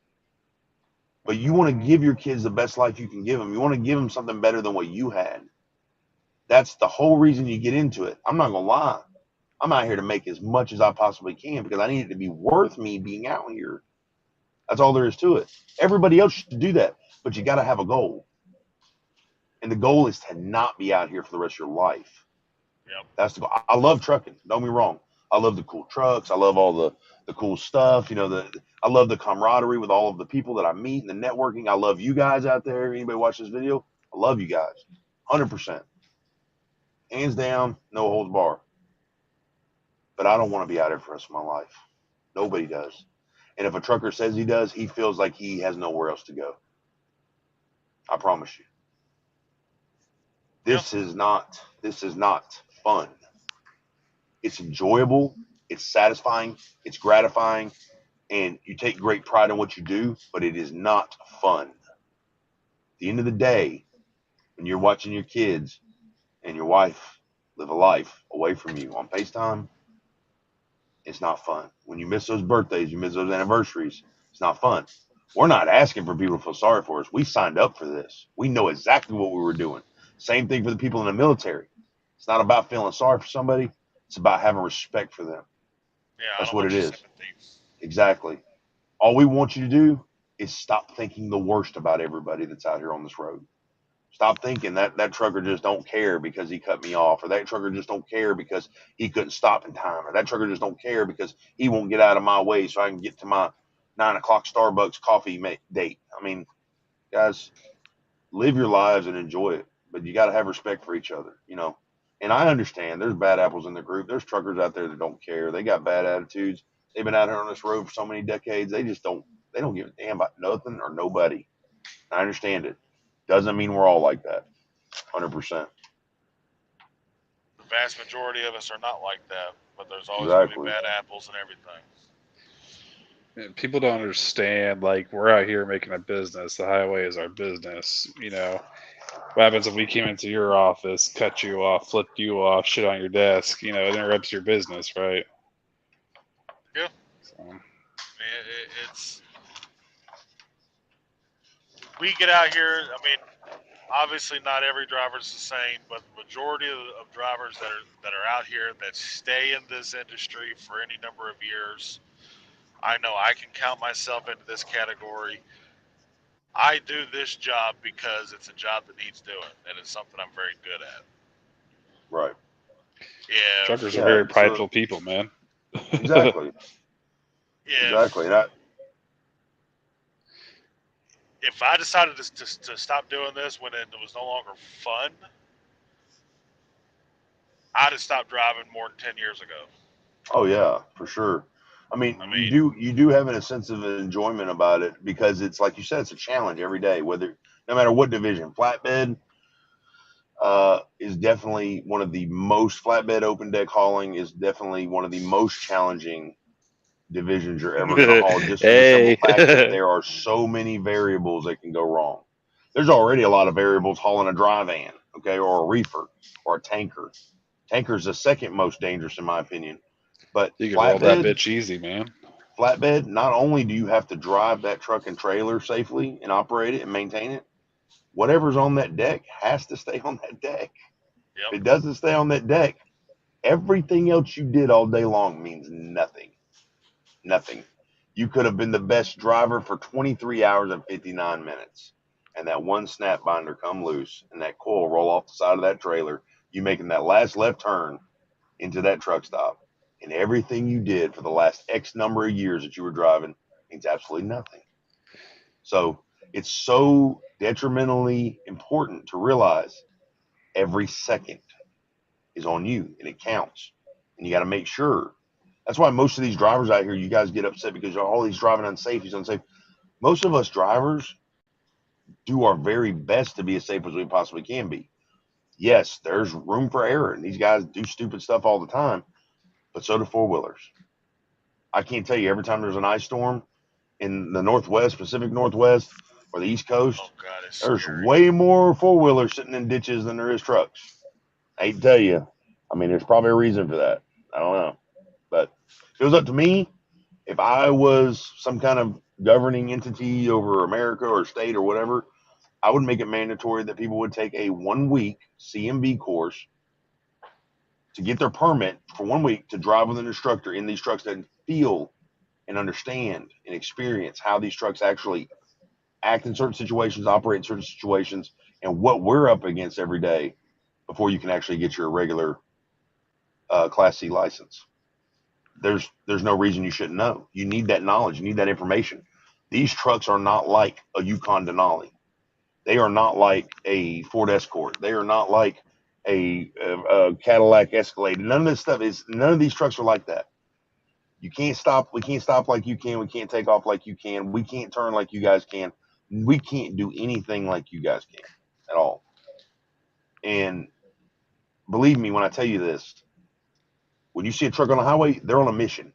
But you want to give your kids the best life you can give them. You want to give them something better than what you had. That's the whole reason you get into it. I'm not going to lie. I'm out here to make as much as I possibly can because I need it to be worth me being out here. That's all there is to it. Everybody else should do that, but you got to have a goal. And the goal is to not be out here for the rest of your life. Yep. That's the goal. I love trucking. Don't be wrong. I love the cool trucks. I love all the cool stuff. I love the camaraderie with all of the people that I meet and the networking. I love you guys out there. Anybody watch this video? I love you guys. 100%. Hands down, no holds bar. But I don't want to be out here for the rest of my life. Nobody does. And if a trucker says he does, he feels like he has nowhere else to go. I promise you. This is not fun. It's enjoyable, it's satisfying, it's gratifying, and you take great pride in what you do, but it is not fun. At the end of the day, when you're watching your kids and your wife live a life away from you on FaceTime, it's not fun. When you miss those birthdays, you miss those anniversaries, it's not fun. We're not asking for people to feel sorry for us. We signed up for this. We know exactly what we were doing. Same thing for the people in the military. It's not about feeling sorry for somebody. It's about having respect for them. Yeah, that's what it is. Exactly. All we want you to do is stop thinking the worst about everybody that's out here on this road. Stop thinking that trucker just don't care because he cut me off, or that trucker just don't care because he couldn't stop in time, or that trucker just don't care because he won't get out of my way so I can get to my 9 o'clock Starbucks coffee date. I mean, guys, live your lives and enjoy it, but you got to have respect for each other, you know. And I understand there's bad apples in the group. There's truckers out there that don't care. They got bad attitudes. They've been out here on this road for so many decades. They don't give a damn about nothing or nobody. I understand it. Doesn't mean we're all like that. 100%. The vast majority of us are not like that, but there's always Exactly. going to be bad apples and everything. People don't understand, like, we're out here making a business. The highway is our business. You know, what happens if we came into your office, cut you off, flipped you off, shit on your desk? You know, it interrupts your business, right? Yeah. So. It's we get out here. I mean, obviously not every driver's the same, but the majority of drivers that are out here that stay in this industry for any number of years, I know I can count myself into this category. I do this job because it's a job that needs doing, and it's something I'm very good at. Right. Truckers are very prideful people, man. Exactly. Exactly. If I decided to stop doing this when it was no longer fun, I'd have stopped driving more than 10 years ago. Oh yeah, for sure. I mean, you do have a sense of enjoyment about it because it's like you said, it's a challenge every day. Whether no matter what division, flatbed is definitely one of the most flatbed open deck hauling is definitely one of the most challenging divisions you're ever going to haul. Just for the simple fact that there are so many variables that can go wrong. There's already a lot of variables hauling a dry van, okay, or a reefer or a tanker. Tanker is the second most dangerous in my opinion. But you can roll that bitch easy, man. Flatbed, not only do you have to drive that truck and trailer safely and operate it and maintain it, whatever's on that deck has to stay on that deck. Yep. If it doesn't stay on that deck, everything else you did all day long means nothing. Nothing. You could have been the best driver for 23 hours and 59 minutes. And that one snap binder come loose and that coil roll off the side of that trailer, you making that last left turn into that truck stop. And everything you did for the last X number of years that you were driving means absolutely nothing. So it's so detrimentally important to realize every second is on you and it counts. And you got to make sure. That's why most of these drivers out here, you guys get upset because all he's driving unsafe, he's unsafe. Most of us drivers do our very best to be as safe as we possibly can be. Yes, there's room for error, and these guys do stupid stuff all the time. But so do four-wheelers. I can't tell you, every time there's an ice storm in the Northwest, Pacific Northwest, or the East Coast, there's way more four-wheelers sitting in ditches than there is trucks. I hate to tell you. I mean, there's probably a reason for that. I don't know. But if it was up to me, if I was some kind of governing entity over America or state or whatever, I would make it mandatory that people would take a 1-week CMB course to get their permit for 1 week to drive with an instructor in these trucks that feel and understand and experience how these trucks actually act in certain situations, operate in certain situations, and what we're up against every day before you can actually get your regular Class C license. There's no reason you shouldn't know. You need that knowledge. You need that information. These trucks are not like a Yukon Denali. They are not like a Ford Escort. They are not like a Cadillac Escalade. None of these trucks are like that. You can't stop. We can't stop like you can. We can't take off like you can. We can't turn like you guys can. We can't do anything like you guys can at all. And believe me when I tell you this, when you see a truck on the highway, they're on a mission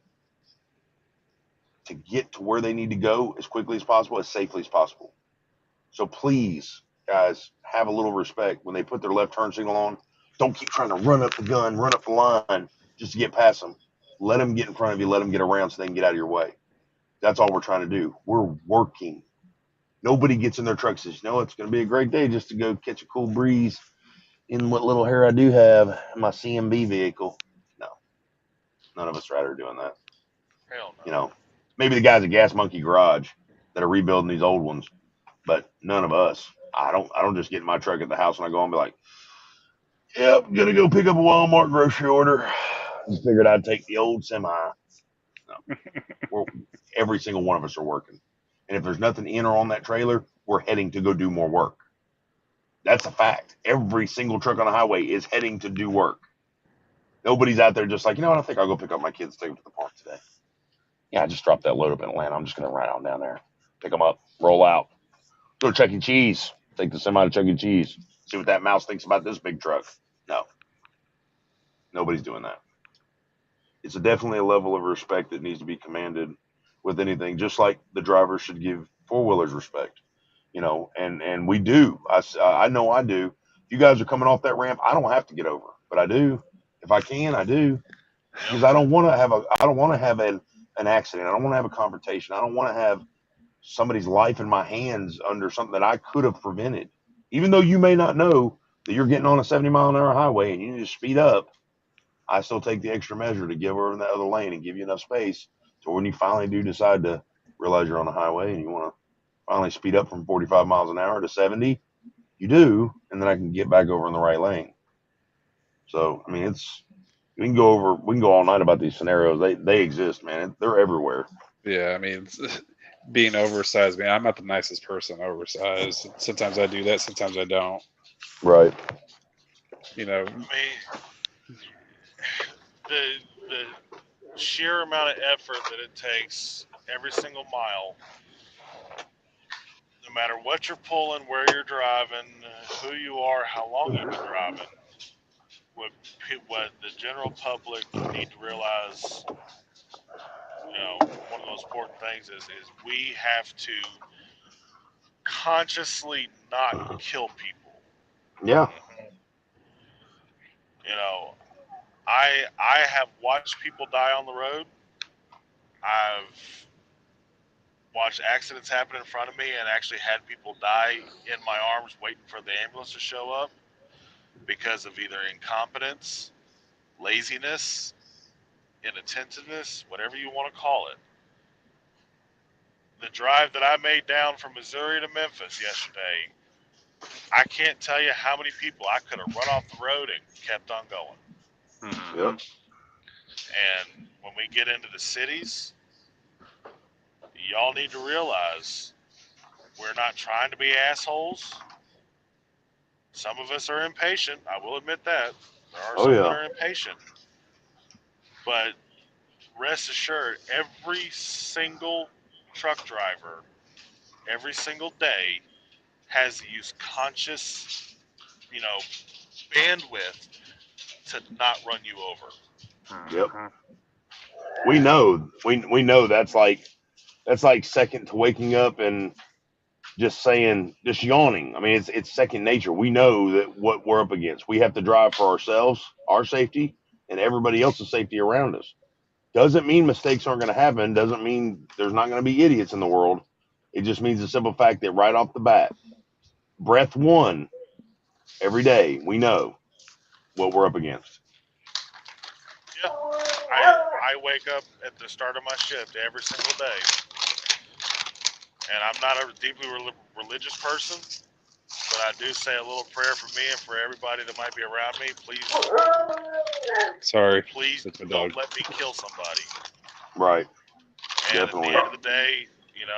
to get to where they need to go as quickly as possible, as safely as possible. So please, guys, have a little respect when they put their left turn signal on. Don't keep trying to run up the gun, run up the line just to get past them. Let them get in front of you. Let them get around so they can get out of your way. That's all we're trying to do. We're working. Nobody gets in their truck and says, no, it's going to be a great day just to go catch a cool breeze in what little hair I do have in my CMB vehicle. No. None of us are out here doing that. Hell no. You know, maybe the guys at Gas Monkey Garage that are rebuilding these old ones, but none of us. I don't just get in my truck at the house and I go and be like, yep, gonna go pick up a Walmart grocery order. Just figured I'd take the old semi. No. Every single one of us are working. And if there's nothing in or on that trailer, we're heading to go do more work. That's a fact. Every single truck on the highway is heading to do work. Nobody's out there just like, you know what, I think I'll go pick up my kids, take them to the park today. Yeah, I just dropped that load up in Atlanta. I'm just going to ride on down there, pick them up, roll out, go to Chuck E. Cheese, take the semi to Chuck E. Cheese, see what that mouse thinks about this big truck. No, nobody's doing that. It's definitely a level of respect that needs to be commanded with anything, just like the drivers should give four-wheelers respect, you know, and we do. I know I do. If you guys are coming off that ramp, I don't have to get over, but I do. If I can, I do, because I don't want to have an accident. I don't want to have a confrontation. I don't want to have somebody's life in my hands under something that I could have prevented. Even though you may not know that you're getting on a 70-mile-an-hour highway and you need to speed up, I still take the extra measure to get over in that other lane and give you enough space so when you finally do decide to realize you're on the highway and you want to finally speed up from 45 miles an hour to 70, you do, and then I can get back over in the right lane. So, I mean, we can go all night about these scenarios. They exist, man. They're everywhere. Yeah, I mean, being oversized, man, I'm not the nicest person oversized. Sometimes I do that, sometimes I don't. Right. You know, I mean, the sheer amount of effort that it takes every single mile, no matter what you're pulling, where you're driving, who you are, how long you've been driving, what the general public need to realize, you know, one of the most important things is we have to consciously not kill people. Yeah. You know, I have watched people die on the road. I've watched accidents happen in front of me and actually had people die in my arms waiting for the ambulance to show up because of either incompetence, laziness, inattentiveness, whatever you want to call it. The drive that I made down from Missouri to Memphis yesterday, I can't tell you how many people I could have run off the road and kept on going. Yep. And when we get into the cities, y'all need to realize we're not trying to be assholes. Some of us are impatient. I will admit that. There are some that are impatient. But rest assured, every single truck driver, every single day, has to use conscious, you know, bandwidth to not run you over. Yep. We know that's like second to waking up and just yawning. I mean, it's second nature. We know that what we're up against. We have to drive for ourselves, our safety, and everybody else's safety around us. Doesn't mean mistakes aren't going to happen. Doesn't mean there's not going to be idiots in the world. It just means the simple fact that right off the bat, breath one, every day, we know what we're up against. Yeah, I wake up at the start of my shift every single day, and I'm not a deeply religious person, but I do say a little prayer for me and for everybody that might be around me. Please, please don't let me kill somebody. Right. And Definitely. at the end of the day, you know,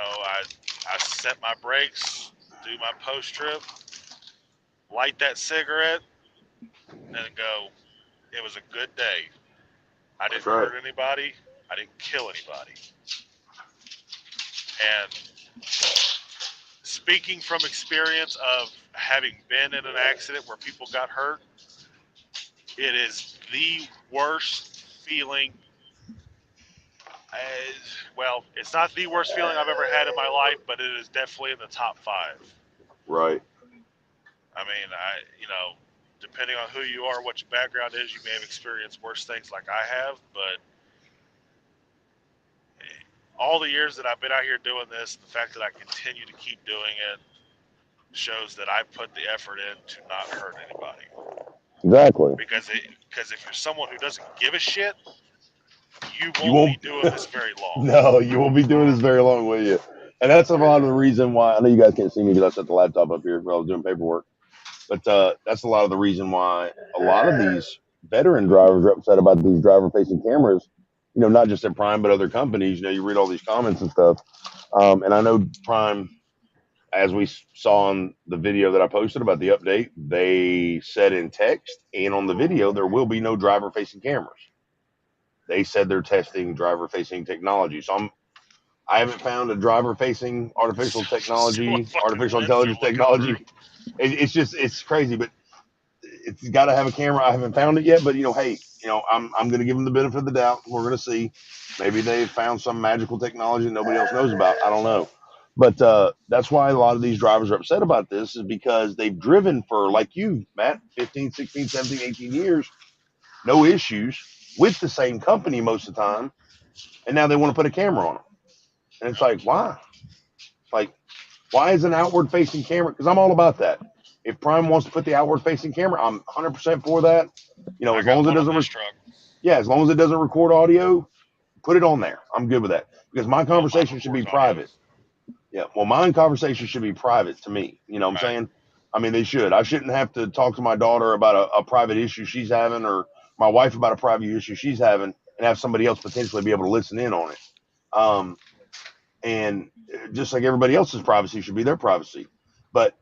I set my brakes, do my post trip, light that cigarette, and go, it was a good day. I didn't hurt anybody. I didn't kill anybody. And speaking from experience of having been in an accident where people got hurt, it is the worst feeling. Well, it's not the worst feeling I've ever had in my life, but it is definitely in the top 5. Right. I mean, you know, depending on who you are, what your background is, you may have experienced worse things like I have, but all the years that I've been out here doing this, the fact that I continue to keep doing it shows that I put the effort in to not hurt anybody. Exactly. Because if you're someone who doesn't give a shit, you won't be doing this very long. No, you won't be doing this very long, will you? And that's a lot of the reason why I know you guys can't see me because I set the laptop up here while I was doing paperwork. But that's a lot of the reason why a lot of these veteran drivers are upset about these driver-facing cameras. You know, not just at Prime, but other companies. You know, you read all these comments and stuff. And I know Prime, as we saw on the video that I posted about the update, they said in text and on the video there will be no driver-facing cameras. They said they're testing driver-facing technology. So I haven't found a driver-facing artificial technology, artificial intelligence technology. It's crazy, but it's got to have a camera. I haven't found it yet, but hey, I'm going to give them the benefit of the doubt. We're going to see. Maybe they've found some magical technology that nobody else knows about. I don't know. But that's why a lot of these drivers are upset about this, is because they've driven for, like you, Matt, 15, 16, 17, 18 years, no issues with the same company most of the time. And now they want to put a camera on them. And it's like, why? Like, why is an outward facing camera? Because I'm all about that. If Prime wants to put the outward facing camera, I'm 100% for that. As long as it doesn't, as long as it doesn't record audio, put it on there. I'm good with that, because my conversation should be private. Yeah, well, my conversation should be private to me. You know what I'm saying? I mean, they should. I shouldn't have to talk to my daughter about a private issue she's having, or my wife about a private issue she's having, and have somebody else potentially be able to listen in on it. And just like everybody else's privacy should be their privacy. But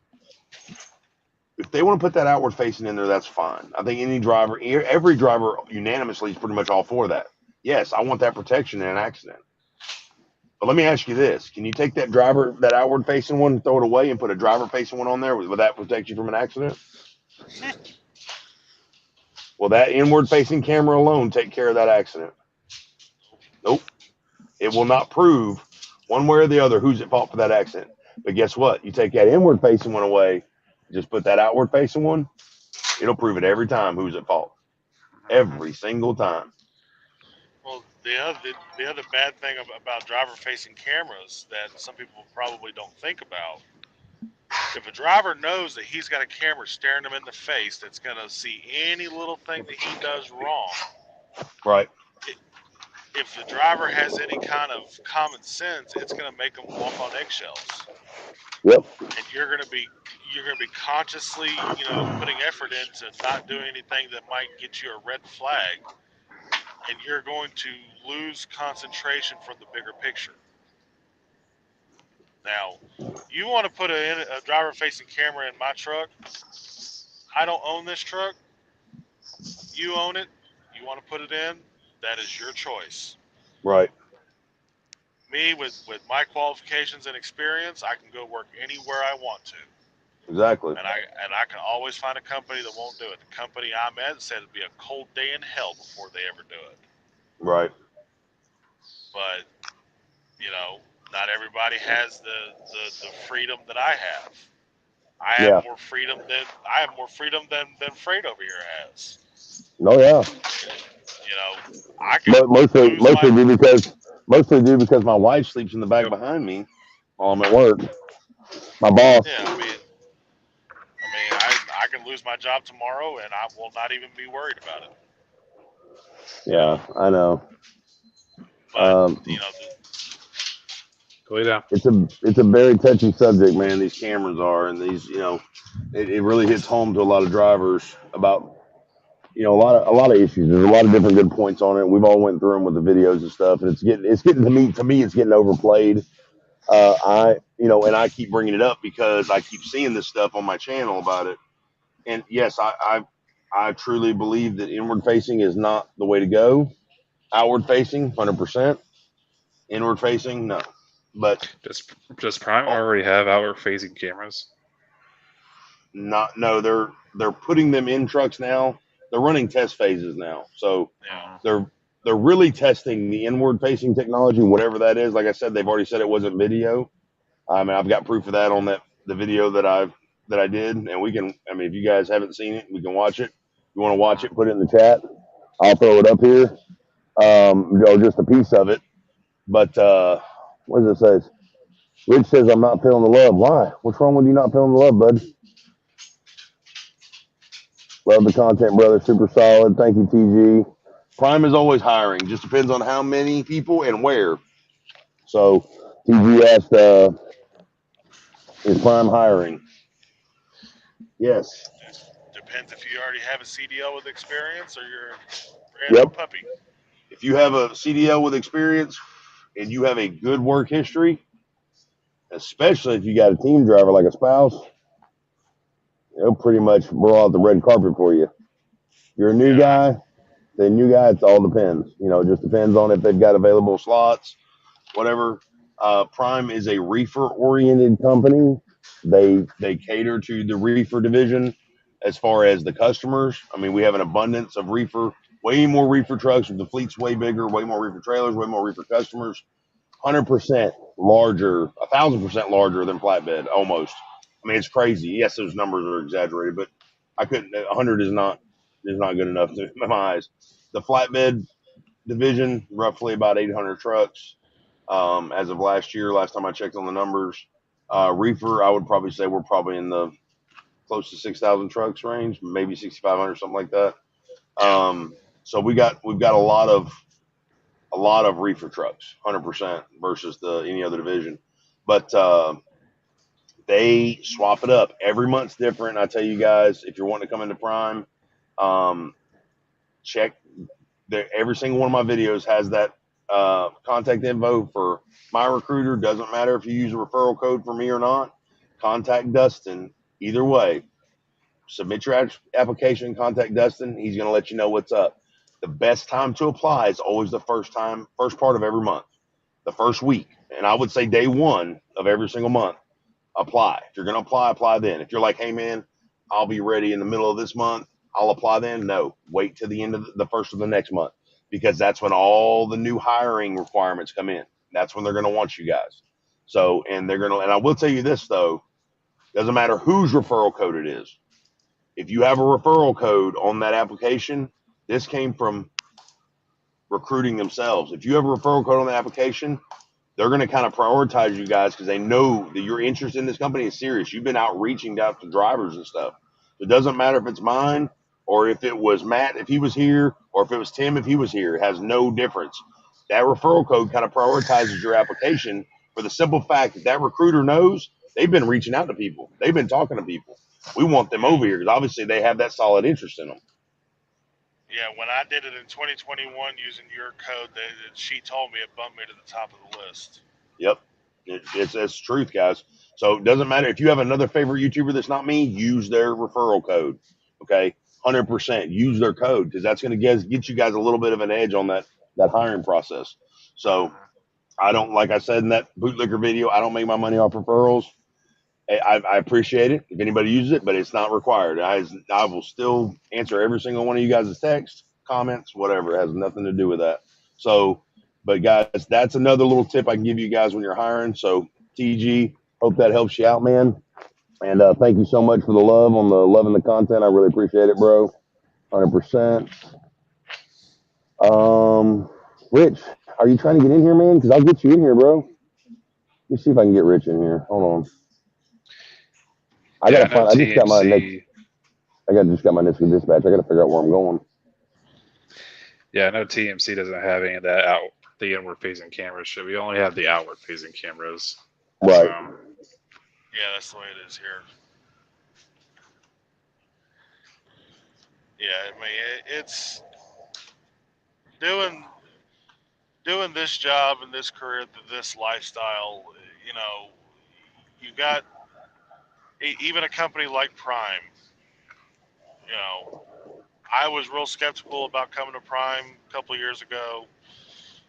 if they want to put that outward facing in there, that's fine. I think every driver unanimously is pretty much all for that. Yes, I want that protection in an accident. But let me ask you this. Can you take that outward facing one and throw it away and put a driver facing one on there? Will that protect you from an accident? Will that inward facing camera alone take care of that accident? Nope. It will not prove one way or the other who's at fault for that accident. But guess what? You take that inward facing one away, just put that outward facing one, it'll prove it every time who's at fault. Every single time. Well, the other bad thing about driver-facing cameras that some people probably don't think about, if a driver knows that he's got a camera staring him in the face that's going to see any little thing that he does wrong, right? If the driver has any kind of common sense, it's going to make him walk on eggshells. Yep. And you're going to be consciously, putting effort into not doing anything that might get you a red flag, and you're going to lose concentration from the bigger picture. Now, you want to put a driver-facing camera in my truck? I don't own this truck. You own it. You want to put it in? That is your choice. Right. Me, with my qualifications and experience, I can go work anywhere I want to. Exactly. And I can always find a company that won't do it. The company I'm at said it'd be a cold day in hell before they ever do it. Right. But, not everybody has the freedom that I have. I have more freedom than Freight over here has. Oh yeah. I can mostly because my wife sleeps in the back behind me while I'm at work. My boss. Yeah, I mean, I can lose my job tomorrow, and I will not even be worried about it. Yeah, I know. But, Go down. It's a very touchy subject, man. These cameras are, and these, it really hits home to a lot of drivers about, a lot of issues. There's a lot of different good points on it. We've all went through them with the videos and stuff, and it's getting to me, it's getting overplayed. And I keep bringing it up because I keep seeing this stuff on my channel about it. And yes, I truly believe that inward facing is not the way to go. Outward facing, 100%. Inward facing, no. But does Prime already have outward facing cameras? No, they're putting them in trucks now. They're running test phases now. So they're really testing the inward facing technology, whatever that is. Like I said, they've already said it wasn't video. I mean, I've got proof of that on the video that I did, and we can. I mean, if you guys haven't seen it, we can watch it. If you want to watch it, put it in the chat. I'll throw it up here. Just a piece of it. But what does it say? Rich says I'm not feeling the love. Why? What's wrong with you not feeling the love, bud? Love the content, brother. Super solid. Thank you, TG. Prime is always hiring. Just depends on how many people and where. So TG asked, is Prime hiring? Yes. Depends if you already have a CDL with experience or you're a brand new puppy. If you have a CDL with experience and you have a good work history, especially if you got a team driver like a spouse, they'll pretty much roll out the red carpet for you. You're a new guy, it all depends. It just depends on if they've got available slots, whatever. Prime is a reefer-oriented company. They cater to the reefer division as far as the customers. I mean, we have an abundance of reefer, way more reefer trucks. The fleet's way bigger, way more reefer trailers, way more reefer customers. 100% larger, 1,000% larger than flatbed, almost. I mean, it's crazy. Yes, those numbers are exaggerated, but 100 is not good enough in my eyes. The flatbed division, roughly about 800 trucks as of last time I checked on the numbers. Reefer, I would probably say we're probably in the close to 6,000 trucks range, maybe 6,500, something like that. So we've got a lot of reefer trucks, 100% versus any other division. But they swap it up. Every month's different. I tell you guys, if you're wanting to come into Prime, check. Every single one of my videos has that contact info for my recruiter. Doesn't matter if you use a referral code for me or not. Contact Dustin. Either way, submit your application. Contact Dustin. He's going to let you know what's up. The best time to apply is always the first part of every month, the first week. And I would say day one of every single month, apply. If you're going to apply then. If you're like, hey man, I'll be ready in the middle of this month, I'll apply then. No, wait till the end of the first of the next month, because that's when all the new hiring requirements come in. That's when they're going to want you guys. So, and I will tell you this though, doesn't matter whose referral code it is. If you have a referral code on that application, this came from recruiting themselves. If you have a referral code on the application, they're going to kind of prioritize you guys because they know that your interest in this company is serious. You've been outreaching out to drivers and stuff. It doesn't matter if it's mine or if it was Matt, if he was here, or if it was Tim, if he was here. It has no difference. That referral code kind of prioritizes your application for the simple fact that recruiter knows they've been reaching out to people. They've been talking to people. We want them over here because obviously they have that solid interest in them. Yeah, when I did it in 2021 using your code, she told me it bumped me to the top of the list. Yep, it's truth, guys. So it doesn't matter if you have another favorite YouTuber that's not me. Use their referral code. Okay, 100% use their code because that's going to get you guys a little bit of an edge on that hiring process. So I don't, like I said in that bootlicker video, I don't make my money off referrals. I appreciate it if anybody uses it, but it's not required. I will still answer every single one of you guys' texts, comments, whatever. It has nothing to do with that. So, but guys, that's another little tip I can give you guys when you're hiring. So, TG, hope that helps you out, man. And thank you so much for the love on the loving the content. I really appreciate it, bro. 100%. Rich, are you trying to get in here, man? Because I'll get you in here, bro. Let me see if I can get Rich in here. Hold on. I just got my next dispatch. I gotta figure out where I'm going. Yeah, I know TMC doesn't have any of that the inward facing cameras. So we only have the outward facing cameras. Right. So, yeah, that's the way it is here. Yeah, I mean it's doing this job and this career, this lifestyle. You know, you got even a company like Prime. You know, I was real skeptical about coming to Prime a couple of years ago.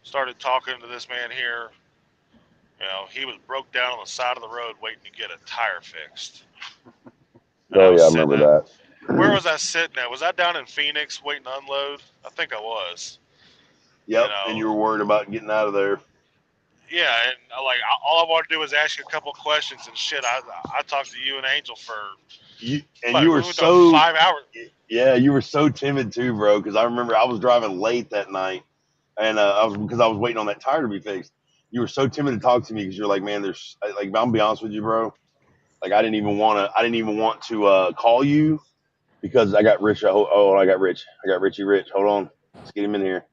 Started talking to this man here. You know, he was broke down on the side of the road waiting to get a tire fixed. Oh yeah, I remember that. Where was I sitting at? Was I down in Phoenix waiting to unload? I think I was. Yep, you know, and you were worried about getting out of there. Yeah, and all I wanted to do was ask you a couple of questions and shit. I talked to you and Angel for you were so 5 hours. Yeah, you were so timid too, bro. Because I remember I was driving late that night, and because I was waiting on that tire to be fixed. You were so timid to talk to me because you're like, man, I'm gonna be honest with you, bro. Like I didn't even want to call you because I got Rich. I got Rich. I got Richie Rich. Hold on, let's get him in here.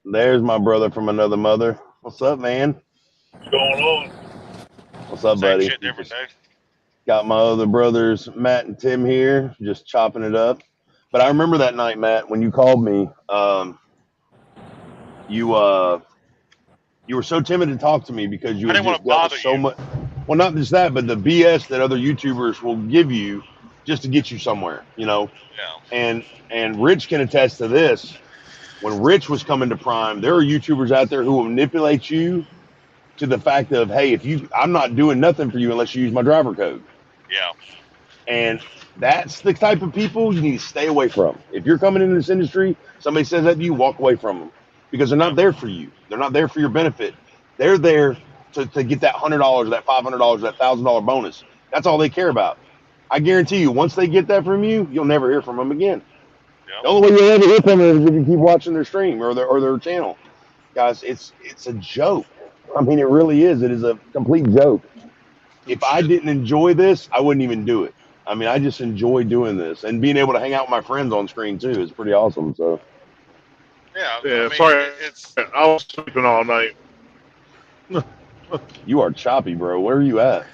There's my brother from another mother. What's up, man? What's going on? What's up, Same buddy? shit, different day. Got my other brothers, Matt and Tim, here, just chopping it up. But I remember that night, Matt, when you called me. You were so timid to talk to me because you I had didn't want just to dealt with bother so you. much. Well, not just that, but the BS that other YouTubers will give you just to get you somewhere, you know. Yeah. And Rich can attest to this. When Rich was coming to Prime, there are YouTubers out there who will manipulate you to the fact of, hey, I'm not doing nothing for you unless you use my driver code. Yeah. And that's the type of people you need to stay away from. If you're coming into this industry, somebody says that to you, walk away from them because they're not there for you. They're not there for your benefit. They're there to get that $100, that $500, that $1,000 bonus. That's all they care about. I guarantee you, once they get that from you, you'll never hear from them again. Yep. The only way you'll ever hear from them is if you keep watching their stream or their channel. Guys, it's a joke. I mean, it really is. It is a complete joke. If I didn't enjoy this, I wouldn't even do it. I mean, I just enjoy doing this and being able to hang out with my friends on screen too is pretty awesome. So, yeah. Yeah, I mean, sorry, it's. I was sleeping all night. you are choppy, bro. Where are you at?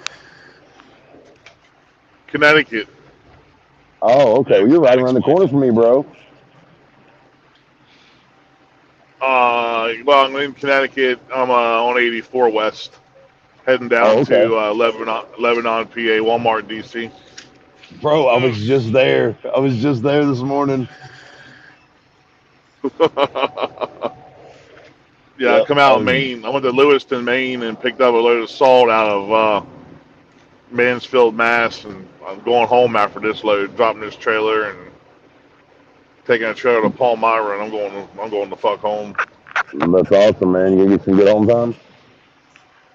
Connecticut. Oh, okay. Well, you're right around the corner from me, bro. Well, I'm in Connecticut. I'm on 84 West, heading down to Lebanon, PA, Walmart, DC. Bro, I was just there. I was just there this morning. Yeah, I come out of Maine. I went to Lewiston, Maine, and picked up a load of salt out of Mansfield, Mass, and I'm going home after this load, dropping this trailer and taking a trailer to Palmyra, and I'm going to fuck home. That's awesome, man. You gonna get some good home time?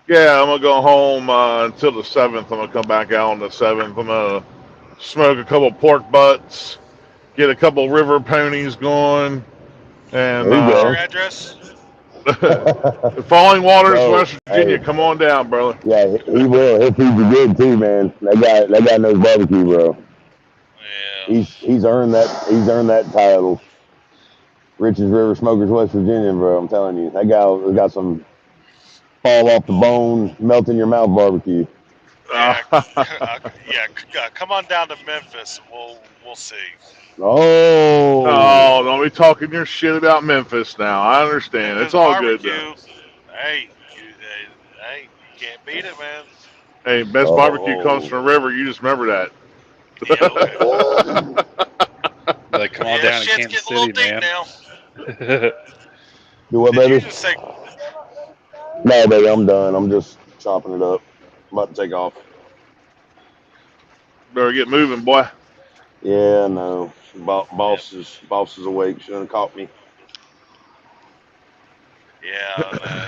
Yeah, I'm gonna go home until the 7th. I'm gonna come back out on the 7th. I'm gonna smoke a couple pork butts, get a couple river ponies going, and What's your address? Falling Waters, bro, West Virginia. Hey, come on down, brother. Yeah, he will. He'll feed you good too, man. That guy knows barbecue, bro. Yeah. He's earned that. He's earned that title. Richest River Smokers, West Virginia, bro. I'm telling you, that guy got some fall off the bone, melt in your mouth barbecue. Yeah, come on down to Memphis. We'll see. Oh, don't be talking your shit about Memphis now. I understand. It's all good though. Hey, you can't beat it, man. Hey, best barbecue comes from the river. You just remember that. Yeah, like, come on down to Kansas City, man. Do what, baby? No, baby, I'm done. I'm just chopping it up. I'm about to take off. Better get moving, boy. Yeah, no. Boss is awake. She done caught me. Yeah.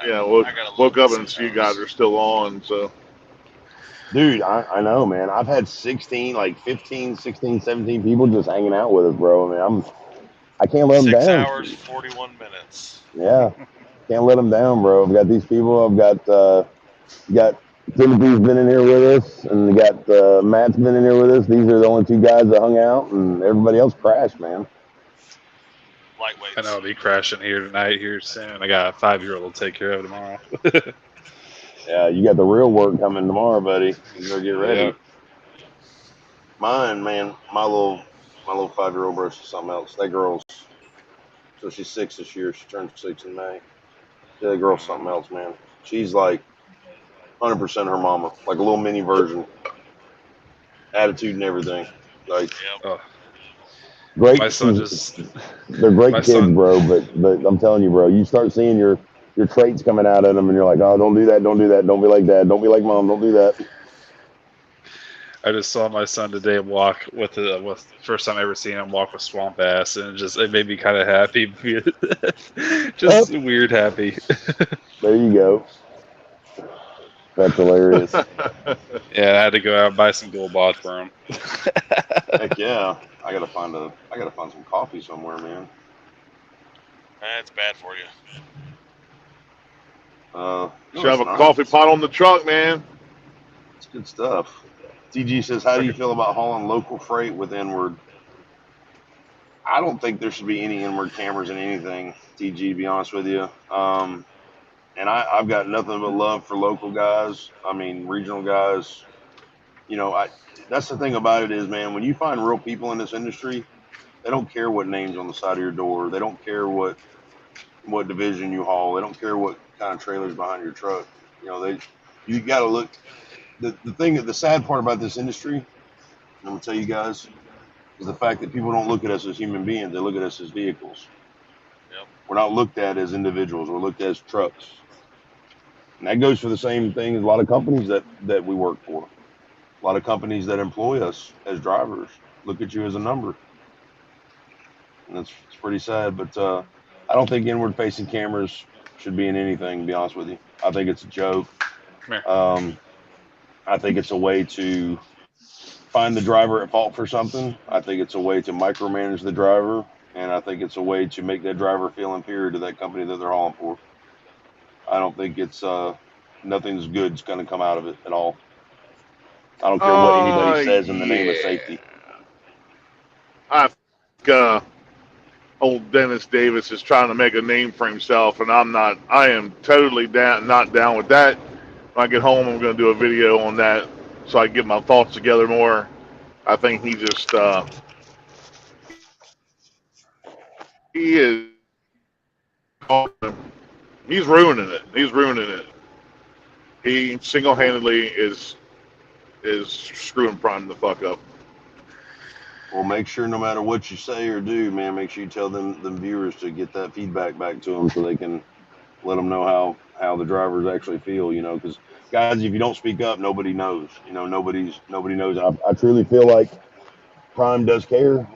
Yeah, woke up and see you guys are still on, so. Dude, I know, man. I've had 15, 16, 17 people just hanging out with us, bro. I mean, I can't let them down. 6 hours, 41 minutes. Yeah. Can't let them down, bro. I've got these people. I've got Timothy's been in here with us, and we got Matt's been in here with us. These are the only 2 guys that hung out, and everybody else crashed, man. Lightweights. I know I'll be crashing here tonight, here soon. I got a 5-year-old to take care of tomorrow. Yeah, you got the real work coming tomorrow, buddy. You gotta get ready. Yep. Mine, man, my little 5-year-old bro, she's something else. That girl's, so she's 6 this year. She turned 6 in May. Yeah, that girl's something else, man. She's like 100% her mama, like a little mini version. Attitude and everything. Like, great. My son just. They're great kids, bro. But I'm telling you, bro, you start seeing your traits coming out of them, and you're like, oh, don't do that, don't do that, don't be like dad, don't be like mom, don't do that. I just saw my son today walk with first time I ever seen him walk with swamp ass, and it made me kind of happy, just weird happy. There you go. That's hilarious. Yeah, I had to go out and buy some gold bots for him. Heck yeah, I gotta find some coffee somewhere, man. That's bad for you. Should have a coffee pot on the truck, man. It's good stuff. TG says, how do you feel about hauling local freight with inward? I don't think there should be any inward cameras in anything, TG, to be honest with you. And I've got nothing but love for local guys. I mean, regional guys. You know, that's the thing about it is, man, when you find real people in this industry, they don't care what name's on the side of your door. They don't care what division you haul. They don't care what kind of trailer's behind your truck. You know, you got to look. The sad part about this industry, I'm gonna tell you guys, is the fact that people don't look at us as human beings. They look at us as vehicles. Yep. We're not looked at as individuals. We're looked at as trucks. And that goes for the same thing as a lot of companies that we work for. A lot of companies that employ us as drivers look at you as a number. And it's pretty sad. But I don't think inward facing cameras should be in anything, to be honest with you. I think it's a joke. I think it's a way to find the driver at fault for something. I think it's a way to micromanage the driver. And I think it's a way to make that driver feel inferior to that company that they're hauling for. I don't think it's nothing's good's going to come out of it at all. I don't care what anybody says in the name of safety. I think old Dennis Davis is trying to make a name for himself, and I'm not. I am totally not down with that. When I get home, I'm going to do a video on that so I can get my thoughts together more. I think he just he is he's ruining it. He's ruining it. He single-handedly is screwing Prime the fuck up. Well, make sure no matter what you say or do, man, make sure you tell them viewers to get that feedback back to them so they can let them know how the drivers actually feel. You know, because guys, if you don't speak up, nobody knows. You know, nobody knows. I truly feel like Prime does care.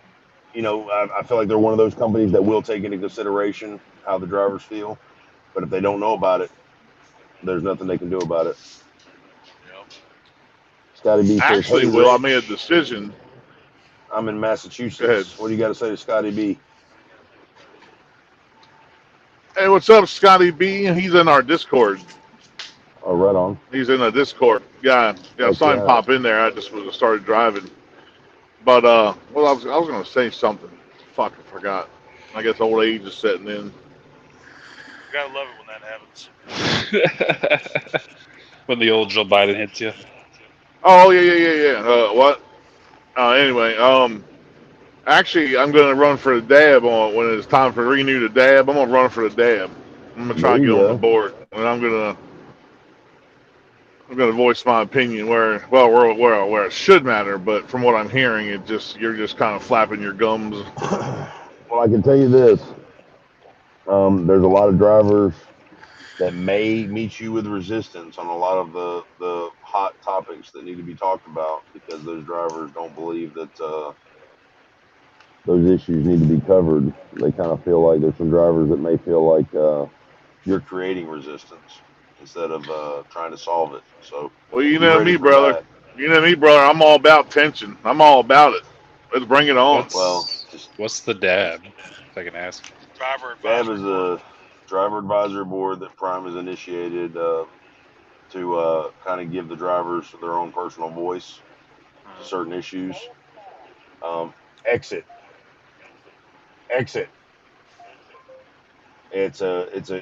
You know, I feel like they're one of those companies that will take into consideration how the drivers feel. But if they don't know about it, there's nothing they can do about it. Yep. Scotty B says, actually, hey, Will, I made a decision. I'm in Massachusetts. What do you got to say to Scotty B? Hey, what's up, Scotty B? He's in our Discord. Oh, right on. He's in the Discord. Yeah, I saw him pop in there. I just started driving. But well, I was gonna say something. Fuck, I forgot. I guess old age is setting in. You gotta love it when that happens. When the old Joe Biden hits you. Oh yeah. What? Anyway, actually, I'm gonna run for the dab on when it's time to renew the dab. I'm gonna run for the dab. I'm gonna try to get on the board, and I'm gonna voice my opinion where it should matter, but from what I'm hearing, you're just kind of flapping your gums. Well, I can tell you this: there's a lot of drivers that may meet you with resistance on a lot of the hot topics that need to be talked about because those drivers don't believe that those issues need to be covered. They kind of feel like there's some drivers that may feel like you're creating resistance instead of trying to solve it. So, well, you know me, brother. I'm all about tension. I'm all about it. Let's bring it on. What's the dab, if I can ask? DAB is a driver advisory board that Prime has initiated to kind of give the drivers their own personal voice to certain issues. Exit. It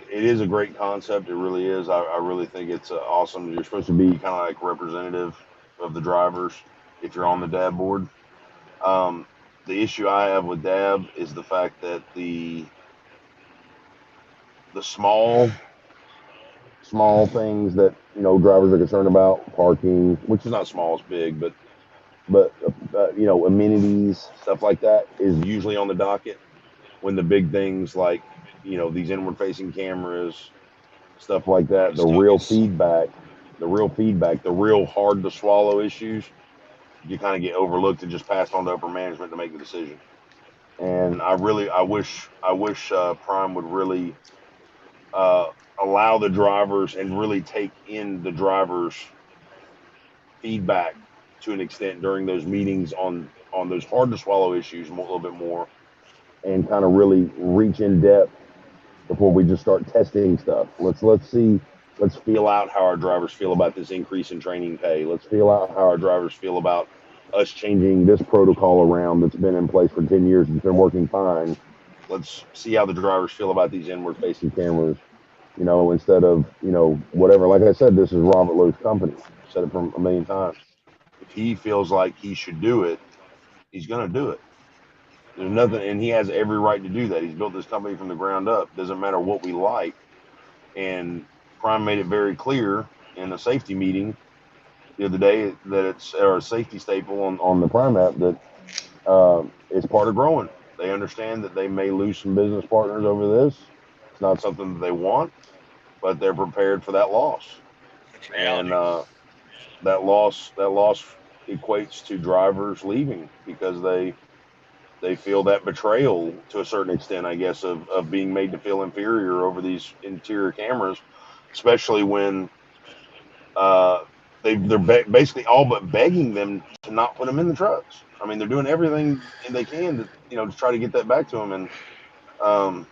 is a great concept. It really is. I really think it's awesome. You're supposed to be kind of like representative of the drivers if you're on the DAB board. The issue I have with DAB is the fact that the small things that drivers are concerned about, parking, which is not small, it's big, but amenities, stuff like that is usually on the docket. When the big things like these inward facing cameras, stuff like that, the real feedback, the real hard to swallow issues, you kind of get overlooked and just passed on to upper management to make the decision. And I wish Prime would really allow the drivers and really take in the drivers' feedback to an extent during those meetings on those hard to swallow issues a little bit more, and kind of really reach in depth before we just start testing stuff. Let's see Let's feel out how our drivers feel about this increase in training pay. Let's feel out how our drivers feel about us changing this protocol around that's been in place for 10 years. It's been working fine. Let's see how the drivers feel about these inward facing cameras, instead of, whatever. Like I said, this is Robert Lowe's company. I've said it from a million times. If he feels like he should do it, he's going to do it. There's nothing, and he has every right to do that. He's built this company from the ground up. Doesn't matter what we like. And Prime made it very clear in a safety meeting the other day that it's a safety staple on the Prime app that it's part of growing. They understand that they may lose some business partners over this. It's not something that they want, but they're prepared for that loss. And that loss equates to drivers leaving because they feel that betrayal to a certain extent, I guess, of being made to feel inferior over these interior cameras, especially when they're basically all but begging them to not put them in the trucks. I mean, they're doing everything they can to to try to get that back to them. And I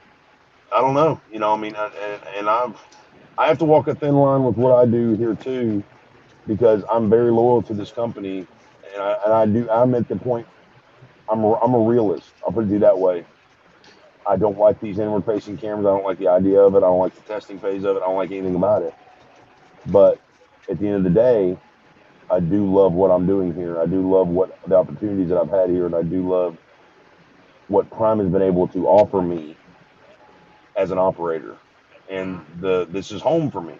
don't know, I mean, I have to walk a thin line with what I do here too, because I'm very loyal to this company, and I'm at the point. I'm a realist. I'll put it that way. I don't like these inward facing cameras. I don't like the idea of it. I don't like the testing phase of it. I don't like anything about it. But at the end of the day, I do love what I'm doing here. I do love what the opportunities that I've had here, and I do love what Prime has been able to offer me as an operator. And this is home for me,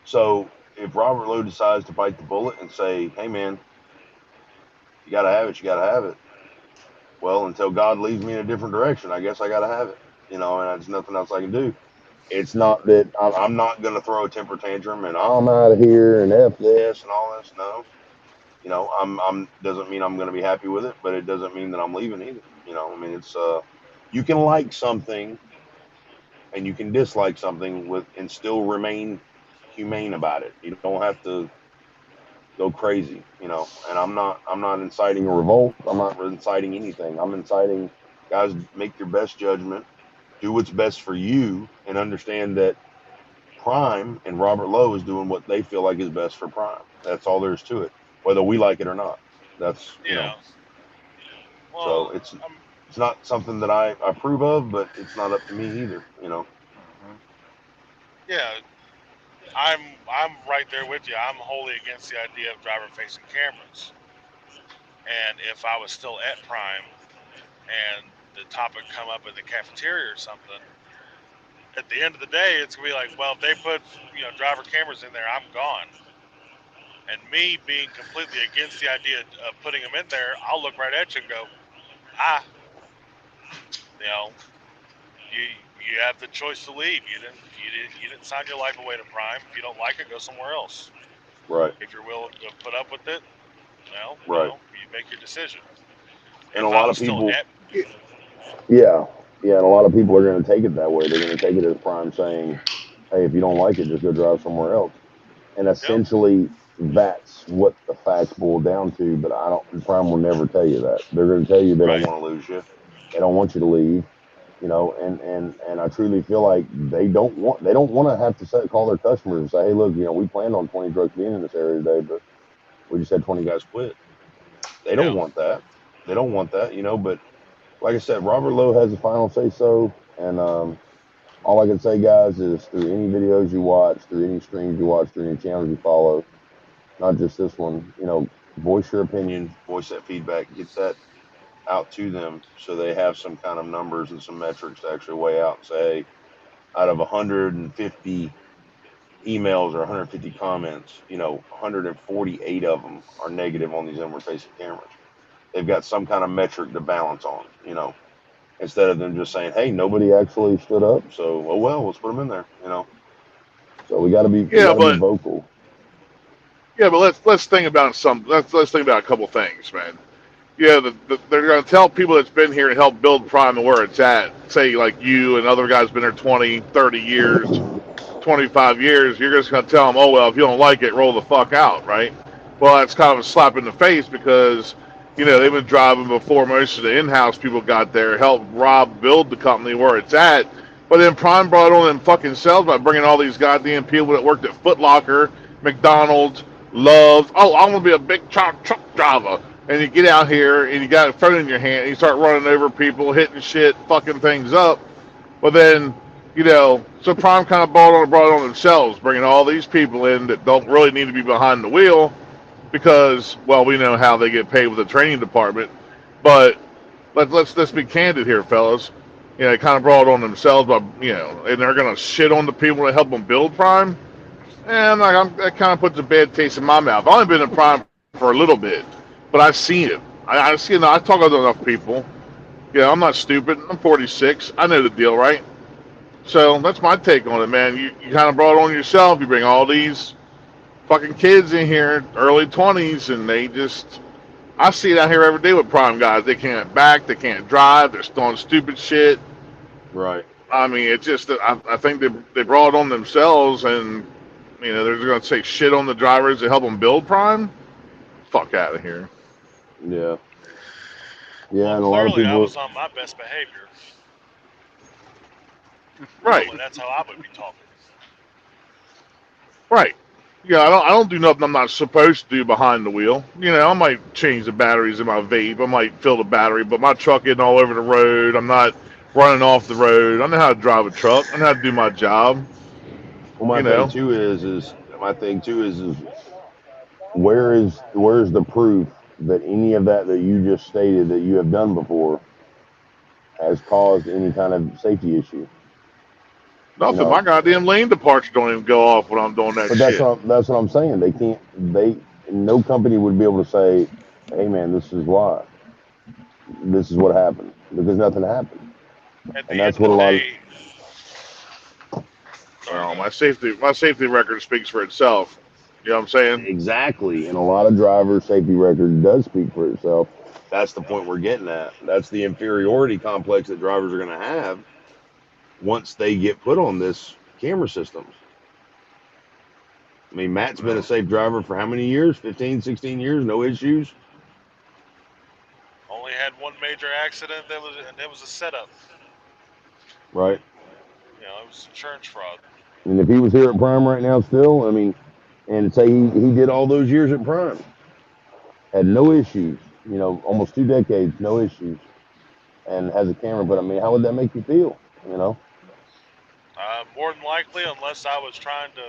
So if Robert Lowe decides to bite the bullet and say, "Hey, man, you got to have it. You got to have it." Well, until God leads me in a different direction, I guess I got to have it, and there's nothing else I can do. It's not that I'm not going to throw a temper tantrum and I'm out of here and F this and all this. No, I'm doesn't mean I'm going to be happy with it, but it doesn't mean that I'm leaving either. I mean, it's you can like something and you can dislike something and still remain humane about it. You don't have to go crazy, and I'm not inciting a revolt. I'm not inciting anything. I'm inciting guys, make your best judgment, do what's best for you, and understand that Prime and Robert Lowe is doing what they feel like is best for Prime. That's all there is to it, whether we like it or not. That's so it's not something that I approve of, but it's not up to me either. Yeah, I'm right there with you. I'm wholly against the idea of driver-facing cameras. And if I was still at Prime and the topic come up in the cafeteria or something, at the end of the day, it's gonna be like, well, if they put driver cameras in there, I'm gone. And me being completely against the idea of putting them in there, I'll look right at you and go, you have the choice to leave. You didn't sign your life away to Prime. If you don't like it, go somewhere else. Right. If you're willing to put up with it, right. You make your decision. And a lot of people, yeah, and a lot of people are going to take it that way. They're going to take it as Prime saying, "Hey, if you don't like it, just go drive somewhere else." And essentially, that's what the facts boil down to. But Prime will never tell you that. They're going to tell you they don't want to lose you. They don't want you to leave. And I truly feel like they don't want to have to call their customers and say, "Hey, look, we planned on 20 trucks being in this area today, but we just had 20 guys quit." They don't want that. They don't want that, but like I said, Robert Lowe has the final say so. And all I can say, guys, is through any videos you watch, through any streams you watch, through any channels you follow, not just this one, voice your opinion, voice that feedback, get that out to them so they have some kind of numbers and some metrics to actually weigh out and say, hey, out of 150 emails or 150 comments, 148 of them are negative on these inward facing cameras. They've got some kind of metric to balance on, instead of them just saying, hey, nobody actually stood up, so oh well, let's put them in there, So we got to be be vocal. Yeah, but let's think about let's think about a couple things, man. Yeah, they're going to tell people that's been here and helped build Prime and where it's at, say like you and other guys been there 20, 30 years, 25 years, you're just going to tell them, oh, well, if you don't like it, roll the fuck out, right? Well, that's kind of a slap in the face because, they've been driving before most of the in-house people got there, helped Rob build the company where it's at. But then Prime brought on them fucking sales by bringing all these goddamn people that worked at Foot Locker, McDonald's, Love's. Oh, I want to be a big truck driver. And you get out here and you got a phone in your hand and you start running over people, hitting shit, fucking things up. But then, so Prime kind of brought on themselves, bringing all these people in that don't really need to be behind the wheel because, well, we know how they get paid with the training department. But let's be candid here, fellas. They kind of brought it on themselves, but and they're gonna shit on the people that help them build Prime. And that kind of puts a bad taste in my mouth. I've only been in Prime for a little bit, but I've seen it. I've seen it. I talk to enough people. I'm not stupid. I'm 46. I know the deal, right? So that's my take on it, man. You kind of brought it on yourself. You bring all these fucking kids in here, early 20s, and they just. I see it out here every day with Prime guys. They can't back, they can't drive, they're doing stupid shit. Right. I mean, it's just that I think they brought it on themselves, and they're going to say shit on the drivers to help them build Prime. Fuck out of here. Yeah. Yeah, and a lot of people. I was on my best behavior. Right. Normally, that's how I would be talking. Right. Yeah, I don't do nothing I'm not supposed to do behind the wheel. I might change the batteries in my vape. I might fill the battery, but my truck isn't all over the road. I'm not running off the road. I know how to drive a truck. I know how to do my job. Well, my thing too is where's the proof that any of that you just stated that you have done before has caused any kind of safety issue? Nothing. My goddamn lane departure don't even go off when I'm doing that shit. But that's what I'm saying. They can't. No company would be able to say, "Hey, man, this is why. This is what happened," because nothing happened. And that's what a lot of. Well, my safety record speaks for itself. You know what I'm saying? Exactly, and a lot of drivers' safety record does speak for itself. That's the point we're getting at. That's the inferiority complex that drivers are going to have once they get put on this camera system. I mean, Matt's been a safe driver for how many years? 15, 16 years, no issues. Only had one major accident, and it was a setup. Right. It was insurance fraud. And if he was here at Prime right now still, I mean, and say he did all those years at Prime, had no issues, almost 2 decades, no issues, and has a camera, but I mean, how would that make you feel, More than likely, unless I was trying to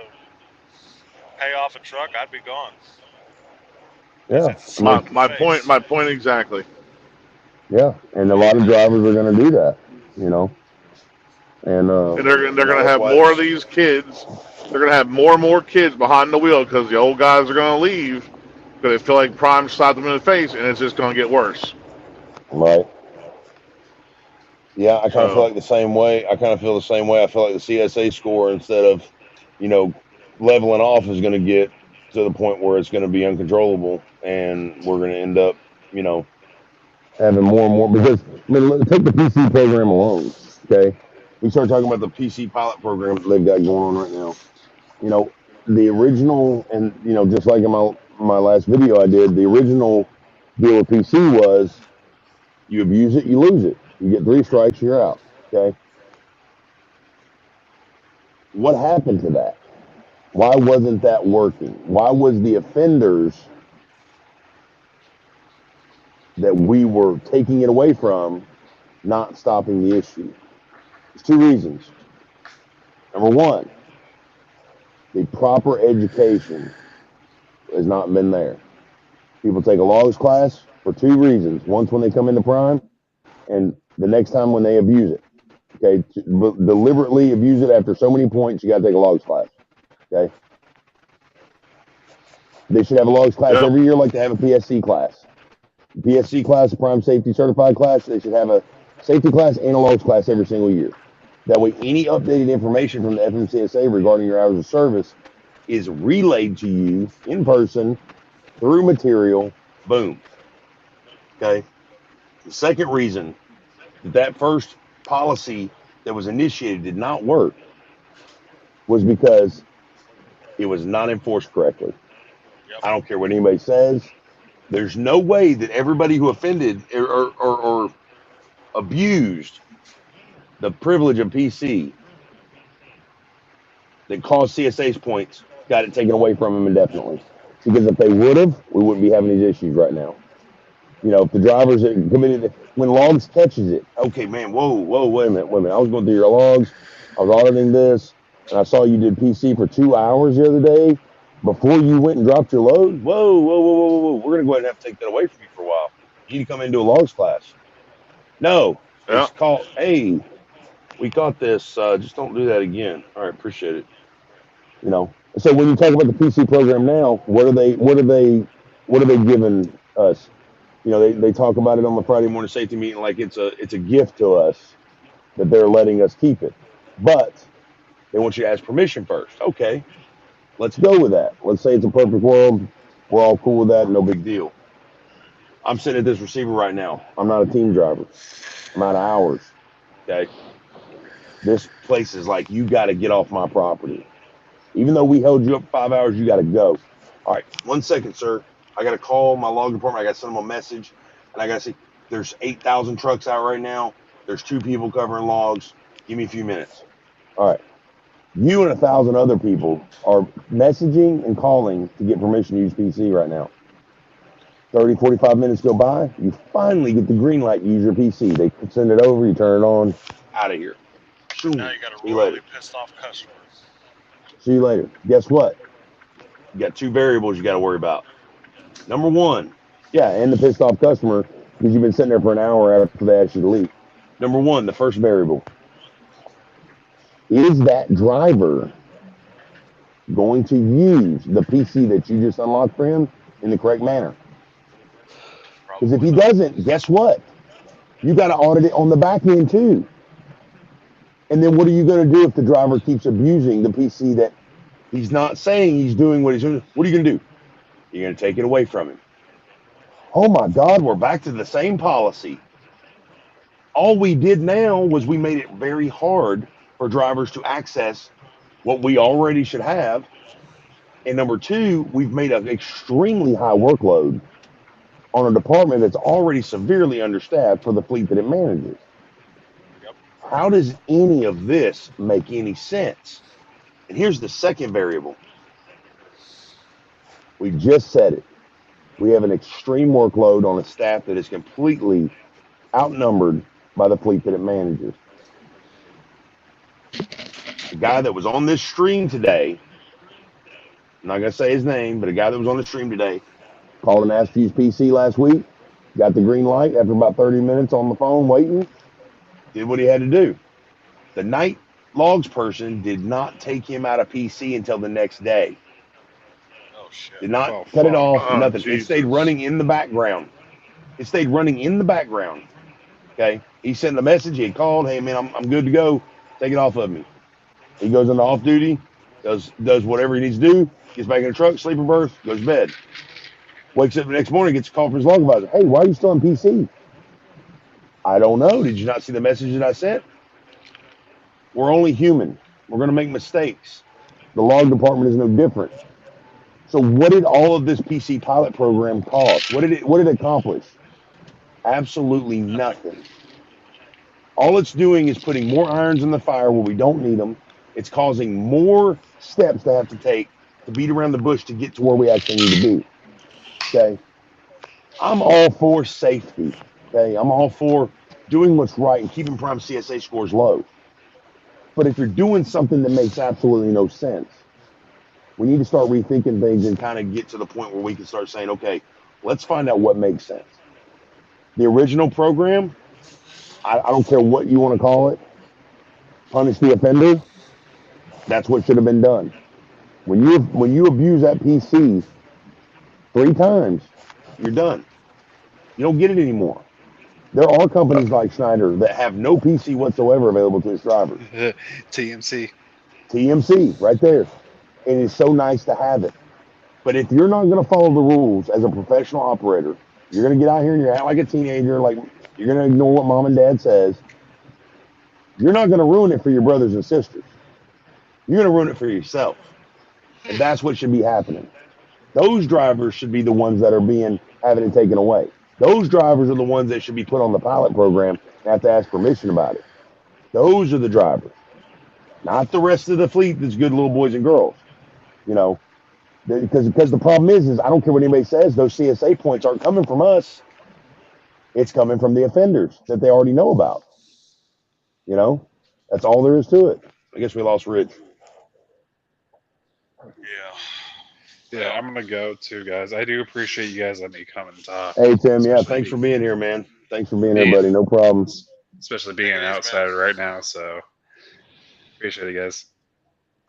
pay off a truck, I'd be gone. Yeah. My point exactly. Yeah, and a lot of drivers are going to do that, And they're going to have more of these kids. They're going to have more and more kids behind the wheel because the old guys are going to leave because they feel like Prime slapped them in the face, and it's just going to get worse. Right. Yeah, I kind of feel like the same way. I feel like the CSA score, instead of, leveling off, is going to get to the point where it's going to be uncontrollable, and we're going to end up, having more and more. Because, I mean, take the PC program alone, okay? We start talking about the PC pilot program that they've got going on right now. The original, and, just like in my last video I did, the original deal with PC was you abuse it, you lose it. You get 3 strikes, you're out, okay? What happened to that? Why wasn't that working? Why was the offenders that we were taking it away from not stopping the issue? There's 2 reasons. Number 1, the proper education has not been there. People take a logs class for 2 reasons. Once when they come into Prime, and the next time when they abuse it. Okay, deliberately abuse it after so many points, you got to take a logs class. Okay, they should have a logs class every year, like they have a PSC class. PSC class, a Prime Safety Certified class, they should have a safety class and a logs class every single year. That way, any updated information from the FMCSA regarding your hours of service is relayed to you in person through material. Boom. Okay. The second reason that first policy that was initiated did not work was because it was not enforced correctly. I don't care what anybody says. There's no way that everybody who offended or abused the privilege of PC that caused CSA's points got it taken away from them indefinitely. Because if they would have, we wouldn't be having these issues right now. You know, if the drivers that committed, when logs catches it, okay, man, whoa, wait a minute. I was going through your logs, I was auditing this, and I saw you did PC for 2 hours the other day before you went and dropped your load. Whoa. We're going to go ahead and have to take that away from you for a while. You need to come into a logs class. No, it's called, hey, we caught this. Just don't do that again. All right, appreciate it. You know, so when you talk about the PC program now, what are they giving us? You know, they talk about it on the Friday morning safety meeting like it's a gift to us that they're letting us keep it, but they want you to ask permission first. Okay, let's go with that. Let's say it's a perfect world. We're all cool with that. No big deal. I'm sitting at this receiver right now. I'm not a team driver. I'm out of hours. Okay. This place is like, you got to get off my property. Even though we held you up 5 hours, you got to go. All right, 1 second, sir. I got to call my log department. I got to send them a message. And I got to say, there's 8,000 trucks out right now. There's 2 people covering logs. Give me a few minutes. All right. You and 1,000 other people are messaging and calling to get permission to use PC right now. 30, 45 minutes go by. You finally get the green light to use your PC. They send it over. You turn it on. Out of here. Now you got a really pissed off customer. See you later. Guess what? You got 2 variables you got to worry about. Number 1, yeah, and the pissed off customer because you've been sitting there for an hour after they asked you to leave. Number 1, the first variable. Is that driver going to use the PC that you just unlocked for him in the correct manner? Because if he doesn't, guess what? You got to audit it on the back end too. And then what are you going to do if the driver keeps abusing the PC that he's not saying he's doing what he's doing? What are you going to do? You're going to take it away from him. Oh my God, we're back to the same policy. All we did now was we made it very hard for drivers to access what we already should have. And number 2, we've made an extremely high workload on a department that's already severely understaffed for the fleet that it manages. How does any of this make any sense? And here's the second variable. We just said it. We have an extreme workload on a staff that is completely outnumbered by the fleet that it manages. The guy that was on this stream today, I'm not going to say his name, but a guy that was on the stream today called and asked to use PC last week, got the green light after about 30 minutes on the phone waiting, did what he had to do. The night logs person did not take him out of PC until the next day. Oh, shit. Did not cut it off, nothing. Jesus. It stayed running in the background. Okay? He sent a message. He had called, hey, man, I'm good to go. Take it off of me. He goes into off duty, does whatever he needs to do, gets back in the truck, sleeper berth, goes to bed. Wakes up the next morning, gets a call from his log advisor. Hey, why are you still on PC? I don't know. Did you not see the message that I sent? We're only human. We're going to make mistakes. The log department is no different. So what did all of this PC pilot program cost? What did it accomplish? Absolutely nothing. All it's doing is putting more irons in the fire where we don't need them. It's causing more steps to have to take to beat around the bush to get to where we actually need to be. Okay? I'm all for safety. Okay? I'm all for doing what's right and keeping prime CSA scores low. But if you're doing something that makes absolutely no sense, we need to start rethinking things and kind of get to the point where we can start saying, okay, let's find out what makes sense. The original program, I don't care what you want to call it, punish the offender, that's what should have been done. When you abuse that PC 3 times, you're done. You don't get it anymore. There are companies like Schneider that have no PC whatsoever available to its drivers. TMC, right there. And it's so nice to have it. But if you're not going to follow the rules as a professional operator, you're going to get out here and you're acting like a teenager, like you're going to ignore what mom and dad says. You're not going to ruin it for your brothers and sisters. You're going to ruin it for yourself. And that's what should be happening. Those drivers should be the ones that are having it taken away. Those drivers are the ones that should be put on the pilot program and have to ask permission about it. Those are the drivers, not the rest of the fleet that's good little boys and girls. You know, because the problem is I don't care what anybody says, those CSA points aren't coming from us. It's coming from the offenders that they already know about. You know, that's all there is to it. I guess we lost Rich. Yeah, I'm gonna go too, guys. I do appreciate you guys letting me come and talk. Hey Tim, yeah, thanks for being here, man. Thanks for being here, buddy. No problem. Especially being an outsider right now, so appreciate it, guys.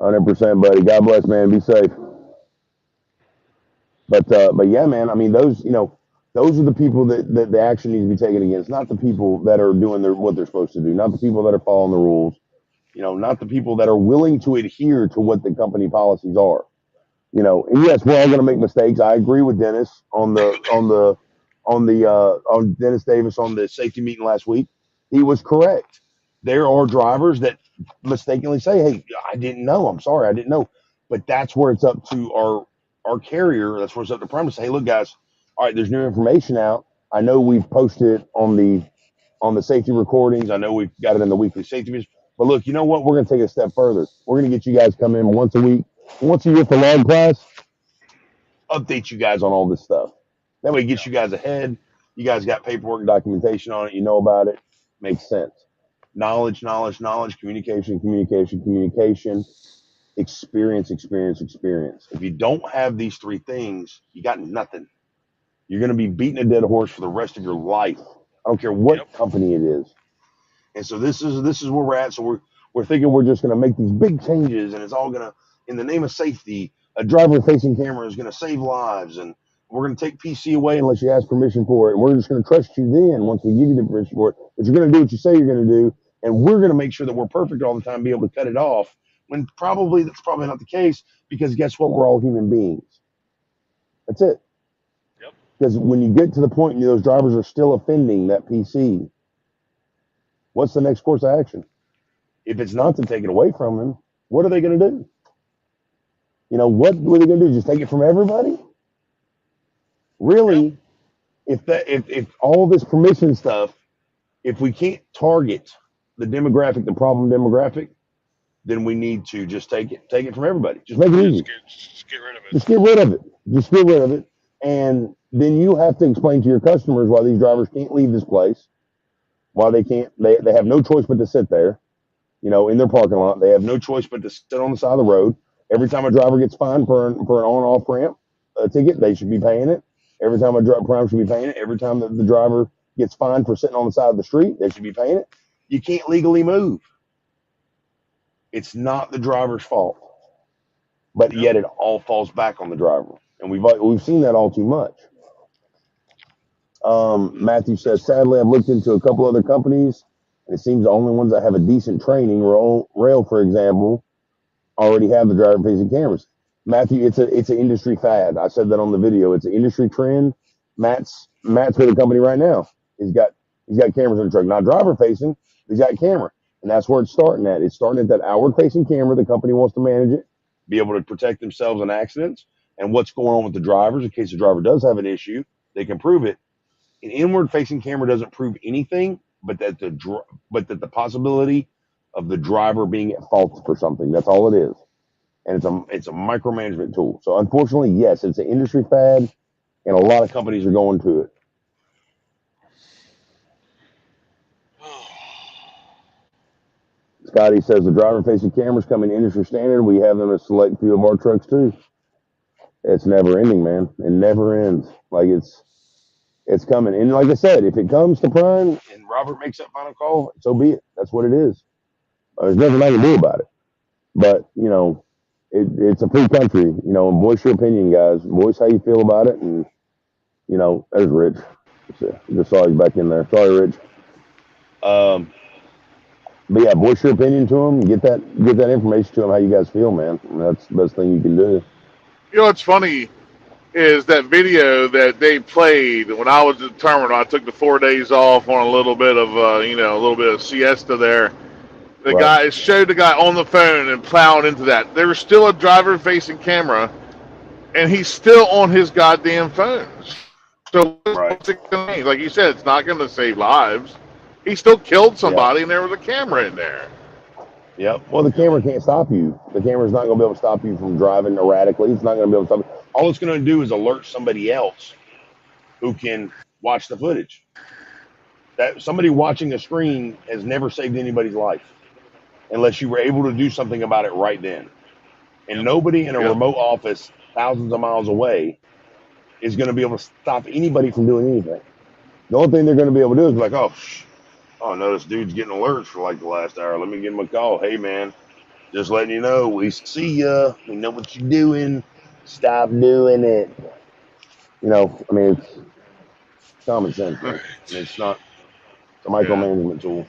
100%, buddy. God bless, man. Be safe. But yeah, man. I mean, those are the people that the action needs to be taken against. Not the people that are doing what they're supposed to do. Not the people that are following the rules. You know, not the people that are willing to adhere to what the company policies are. You know, and yes, we're all going to make mistakes. I agree with Dennis on Dennis Davis on the safety meeting last week. He was correct. There are drivers that mistakenly say, "Hey, I didn't know. I'm sorry, I didn't know." But that's where it's up to our carrier. That's where it's up to Prime to say, "Hey, look, guys. All right, there's new information out. I know we've posted it on the safety recordings. I know we've got it in the weekly safety meetings. But look, you know what? We're going to take it a step further. We're going to get you guys come in once a week, once a year for log class. Update you guys on all this stuff. That way it gets you guys ahead. You guys got paperwork and documentation on it. You know about it. Makes sense. Knowledge, communication, experience. If you don't have these three things, you got nothing. You're going to be beating a dead horse for the rest of your life. I don't care what company it is. And so this is where we're at. So we're thinking we're just going to make these big changes, and it's all going to, in the name of safety, a driver-facing camera is going to save lives, and we're going to take PC away unless you ask permission for it. And we're just going to trust you then once we give you the permission for it. But you're going to do what you say you're going to do, and we're going to make sure that we're perfect all the time, be able to cut it off. When that's probably not the case, because guess what? We're all human beings. That's it. Because when you get to the point those drivers are still offending that PC, what's the next course of action? If it's not to take it away from them, what are they going to do? You know, what are they going to do? Just take it from everybody? Really, if all this permission stuff, if we can't target the demographic, the problem demographic, then we need to just take it from everybody. Just make it easy. Just get rid of it. Just get rid of it. Just get rid of it. And then you have to explain to your customers why these drivers can't leave this place, why they can't. They have no choice but to sit there, you know, in their parking lot. They have no choice but to sit on the side of the road. Every time a driver gets fined for an on-off ramp ticket, they should be paying it. Every time a prime should be paying it. Every time that the driver gets fined for sitting on the side of the street, they should be paying it. You can't legally move. It's not the driver's fault, but yet it all falls back on the driver, and we've seen that all too much. Matthew says, sadly, I've looked into a couple other companies, and it seems the only ones that have a decent training, Rail, for example, already have the driver-facing cameras. Matthew, it's an industry fad. I said that on the video. It's an industry trend. Matt's with a company right now. He's got cameras in the truck, not driver-facing. He's got camera, and that's where it's starting at. It's starting at that outward-facing camera. The company wants to manage it, be able to protect themselves in accidents, and what's going on with the drivers in case the driver does have an issue. They can prove it. An inward-facing camera doesn't prove anything, but that the possibility of the driver being at fault for something. That's all it is, and it's a micromanagement tool. So unfortunately, yes, it's an industry fad, and a lot of companies are going to it. Scotty says the driver-facing cameras come in industry standard. We have them in a select few of our trucks too. It's never ending, man. It never ends. Like it's coming. And like I said, if it comes to Prime and Robert makes that final call, so be it. That's what it is. There's nothing I can do about it. But, you know, it's a free country, you know, and voice your opinion, guys. Voice how you feel about it. And, you know, there's Rich. Just saw he's back in there. Sorry, Rich. But yeah, voice your opinion to them. Get that information to them how you guys feel, man. And that's the best thing you can do. You know what's funny is that video that they played when I was at the terminal. I took the 4 days off on a little bit of a little bit of siesta there. The guy showed the guy on the phone and plowed into that. There was still a driver-facing camera, and he's still on his goddamn phone. So what's it going to mean? Like you said, it's not going to save lives. he still killed somebody, and there was a camera in there. Yep. Well, the camera can't stop you. The camera's not going to be able to stop you from driving erratically. It's not going to be able to stop you. All it's going to do is alert somebody else who can watch the footage. That somebody watching a screen has never saved anybody's life unless you were able to do something about it right then. And nobody in a remote office thousands of miles away is going to be able to stop anybody from doing anything. The only thing they're going to be able to do is be like, oh, no, this dude's getting alerts for like the last hour. Let me give him a call. Hey, man, just letting you know, we see ya. We know what you're doing. Stop doing it. You know, I mean, it's common sense. Right? It's not a micromanagement tool.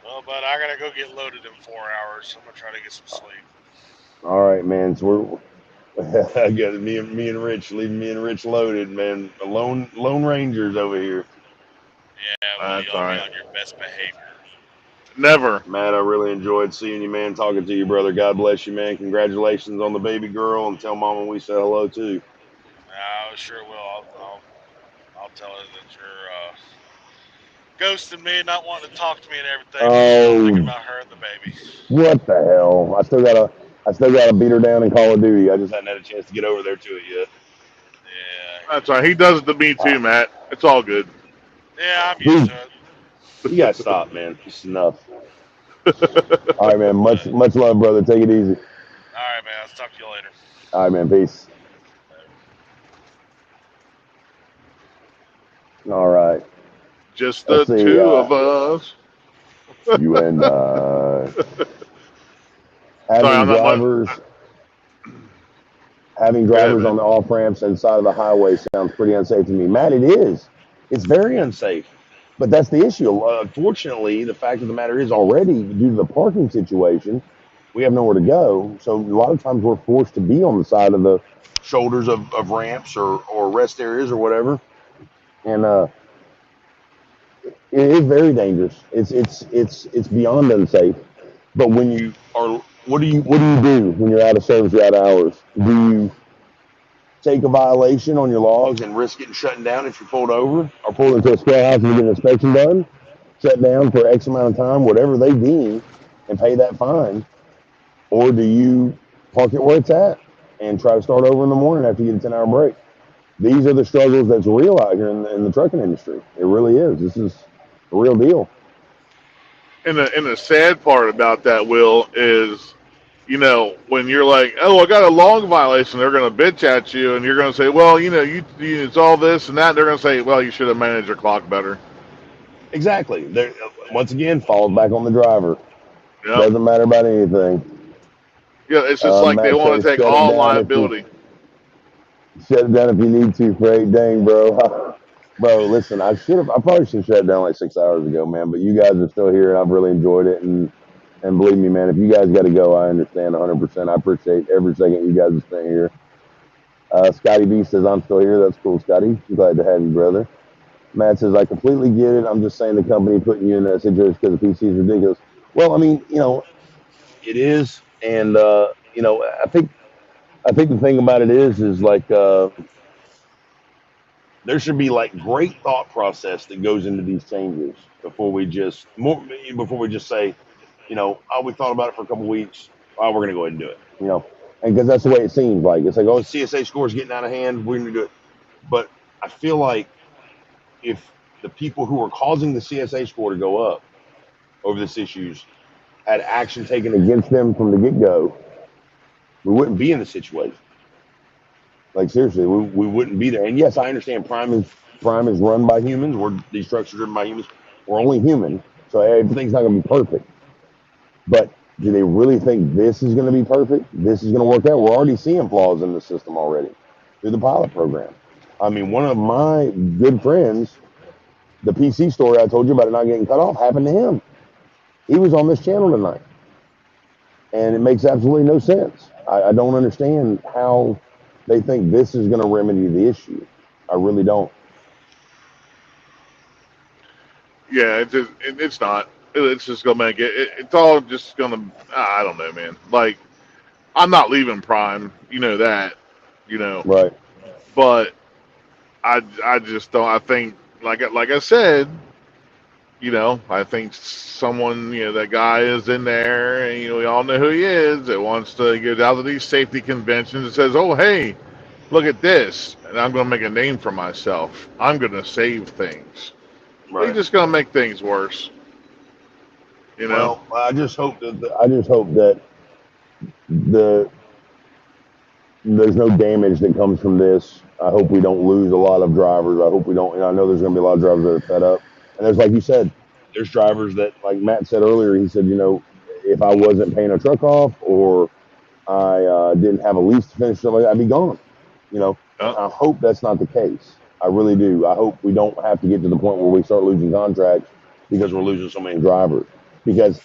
Well, but I gotta go get loaded in 4 hours. I'm gonna try to get some sleep. All right, man. So I got me and Rich, leaving me and Rich loaded, man. The Lone Rangers over here. Yeah, well, y'all be on your best behavior. Never. Matt, I really enjoyed seeing you, man, talking to you, brother. God bless you, man. Congratulations on the baby girl, and tell Mama we said hello, too. I sure will. I'll tell her that you're ghosting me, not wanting to talk to me and everything. Still thinking about her and the baby. What the hell? I still gotta beat her down in Call of Duty. I just hadn't had a chance to get over there to it yet. Yeah. That's right. He does it to me too, Matt. It's all good. Yeah, I'm used to it. You gotta stop, man. It's enough. All right, man. Much love, brother. Take it easy. All right, man. I'll talk to you later. All right, man. Peace. All right. Just the two of us. You and having drivers on the off ramps and side of the highway sounds pretty unsafe to me. Matt, it is. It's very unsafe. But that's the issue. Unfortunately, the fact of the matter is already due to the parking situation, we have nowhere to go. So a lot of times we're forced to be on the side of the shoulders of ramps or rest areas or whatever. And it is very dangerous. It's beyond unsafe. But when you are, what do you do when you're out of service, you're out of hours? Do you take a violation on your logs and risk getting shut down if you're pulled over or pulled into a square house and get an inspection done, shut down for X amount of time, whatever they deem, and pay that fine? Or do you park it where it's at and try to start over in the morning after you get a 10-hour break? These are the struggles that's real out here in the trucking industry. It really is. This is a real deal. And the sad part about that, Will, is, you know, when you're like, oh, I got a log violation, they're going to bitch at you, and you're going to say, well, you know, it's all this and that. They're going to say, well, you should have managed your clock better. Exactly. Once again, falls back on the driver. Yep. Doesn't matter about anything. Yeah, it's just like they want to take all liability. Shut it down if you need to, Fr8. Dang, bro. Bro, listen, I probably should have shut it down like 6 hours ago, man. But you guys are still here, and I've really enjoyed it. And believe me, man, if you guys got to go, I understand 100%. I appreciate every second you guys have spent here. Scotty B says, I'm still here. That's cool, Scotty. Glad to have you, brother. Matt says, I completely get it. I'm just saying the company putting you in that situation because the PC is ridiculous. Well, I mean, you know, it is. And, you know, I think the thing about it is like, there should be like great thought process that goes into these changes before we just say, you know, oh, we thought about it for a couple of weeks. Oh, we're going to go ahead and do it, you know, and because that's the way it seems like. It's like, oh, CSA score is getting out of hand. We're going to do it. But I feel like if the people who are causing the CSA score to go up over this issues had action taken against them from the get-go, we wouldn't be in the situation. Like, seriously, we wouldn't be there. And yes, I understand Prime is run by humans. These trucks are driven by humans. We're only human, so everything's not going to be perfect. But do they really think this is going to be perfect? This is going to work out? We're already seeing flaws in the system already through the pilot program. I mean, one of my good friends, the PC story I told you about it not getting cut off, happened to him. He was on this channel tonight. And it makes absolutely no sense. I don't understand how they think this is going to remedy the issue. I really don't. Yeah, it's not. It's just going to make it. It's all just going to. I don't know, man. Like, I'm not leaving Prime. You know that. You know. Right. But I just don't. I think, like I said, You know, I think someone, that guy is in there, and we all know who he is. That wants to get out of these safety conventions and says, "Oh, hey, look at this, and I'm going to make a name for myself. I'm going to save things." They're just going to make things worse. Well, I just hope that there's no damage that comes from this. I hope we don't lose a lot of drivers. I hope we don't. I know there's going to be a lot of drivers that are fed up. And there's, like you said, there's drivers that, like Matt said earlier, he said, if I wasn't paying a truck off or I didn't have a lease to finish something, I'd be gone. I hope that's not the case. I really do. I hope we don't have to get to the point where we start losing contracts because we're losing so many drivers. Because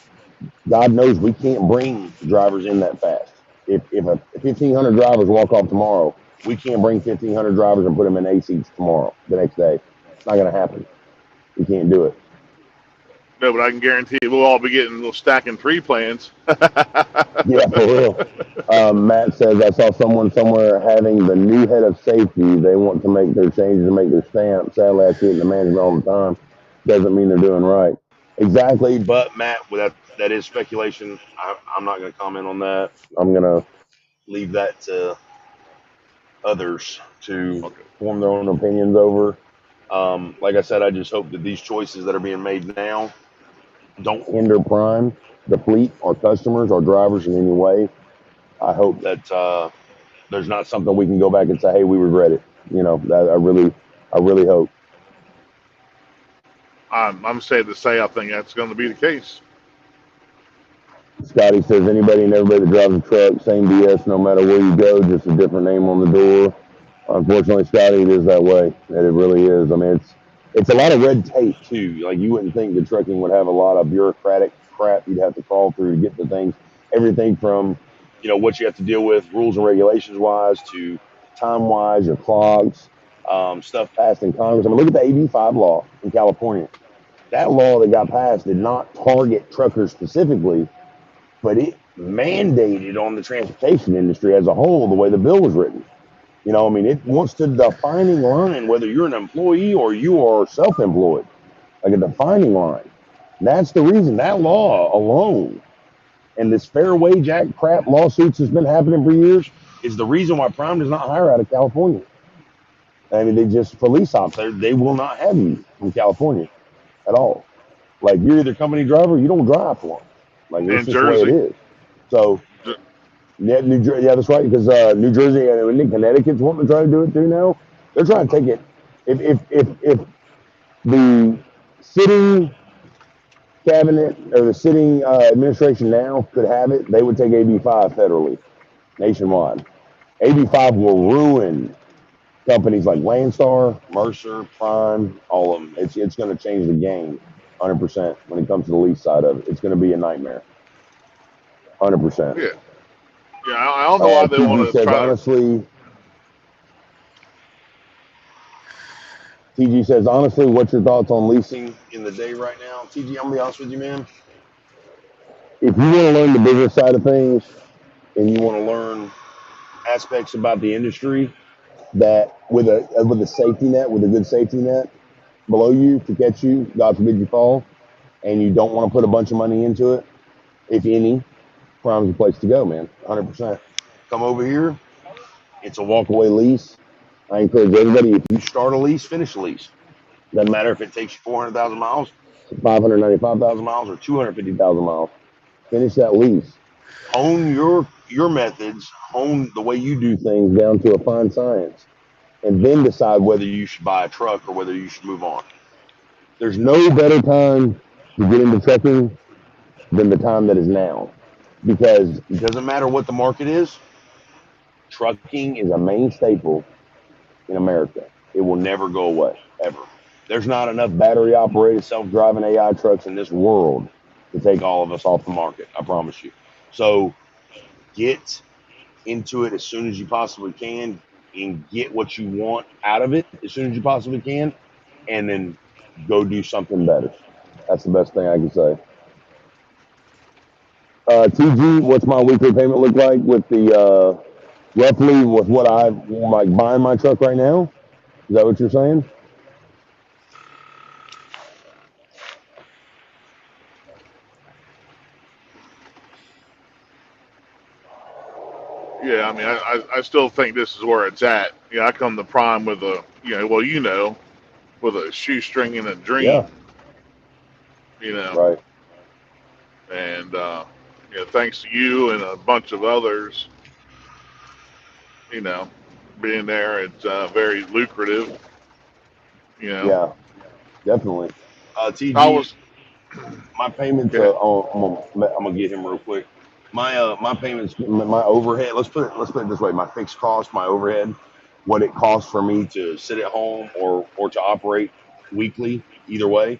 God knows we can't bring drivers in that fast. If 1,500 drivers walk off tomorrow, we can't bring 1,500 drivers and put them in A seats tomorrow, the next day. It's not going to happen. We can't do it. No, but I can guarantee we'll all be getting little stacking 3 plans. Yeah, for real. Matt says, I saw someone somewhere having the new head of safety. They want to make their changes and make their stamp. Sadly, I see it in the management all the time. Doesn't mean they're doing right. Exactly, but Matt, that is speculation. I'm not going to comment on that. I'm going to leave that to others to form their own opinions over. Like I said, I just hope that these choices that are being made now don't hinder Prime, the fleet, our customers, our drivers in any way. I hope that there's not something we can go back and say, "Hey, we regret it." That I really hope. I'm sad to say I think that's going to be the case. Scotty says, anybody and everybody that drives a truck, same BS, no matter where you go, just a different name on the door. Unfortunately, Scotty, it is that way. And it really is. I mean, it's a lot of red tape, too. Like, you wouldn't think that trucking would have a lot of bureaucratic crap you'd have to crawl through to get the things. Everything from, what you have to deal with rules and regulations-wise to time-wise, your clogs, stuff passed in Congress. I mean, look at the AB5 law in California. That law that got passed did not target truckers specifically, but it mandated on the transportation industry as a whole the way the bill was written. It wants to defining line whether you're an employee or you are self-employed, like a defining line. That's the reason that law alone and this Fair Wage Act crap lawsuits has been happening for years is the reason why Prime does not hire out of California. I mean, they just police ops there. They will not have you from California at all. Like, you're either company driver or you don't drive for them. Like, that's just the way it is. So, yeah, that's right. Because New Jersey and Connecticut's wanting to try to do it too now. They're trying to take it. If the sitting cabinet or the sitting administration now could have it, they would take AB5 federally, nationwide. AB5 will ruin companies like Landstar, Mercer, Prime, all of them. It's going to change the game 100% when it comes to the lease side of it. It's going to be a nightmare. 100%. Yeah. Yeah, I don't know why they want to try honestly, TG says, honestly, what's your thoughts on leasing in the day right now? TG, I'm going to be honest with you, man. If you want to learn the business side of things and you want to learn aspects about the industry that with a safety net, with a good safety net below you to catch you, God forbid you fall, and you don't want to put a bunch of money into it, if any, Prime's the place to go, man. 100%. Come over here. It's a walk-away lease. I encourage everybody, if you start a lease, finish a lease. Doesn't matter if it takes you 400,000 miles, 595,000 miles, or 250,000 miles. Finish that lease. Hone your methods, hone the way you do things down to a fine science, and then decide whether you should buy a truck or whether you should move on. There's no better time to get into trucking than the time that is now, because it doesn't matter what the market is. Trucking is a main staple in America. It will never go away, ever. There's not enough battery-operated, self-driving AI trucks in this world to take all of us off the market, I promise you. So get into it as soon as you possibly can and get what you want out of it as soon as you possibly can, and then go do something better. That's the best thing I can say. TG, what's my weekly payment look like with the roughly with what I'm like buying my truck right now? Is that what you're saying? Yeah, I mean, I still think this is where it's at. Yeah, I come to Prime with a, with a shoestring and a dream. Yeah. Right. And thanks to you and a bunch of others, being there, it's very lucrative. Yeah, definitely. TG, I was. my payments. I'm gonna get him real quick. My payments, my overhead. Let's put it this way: my fixed cost, my overhead, what it costs for me to sit at home or to operate weekly. Either way,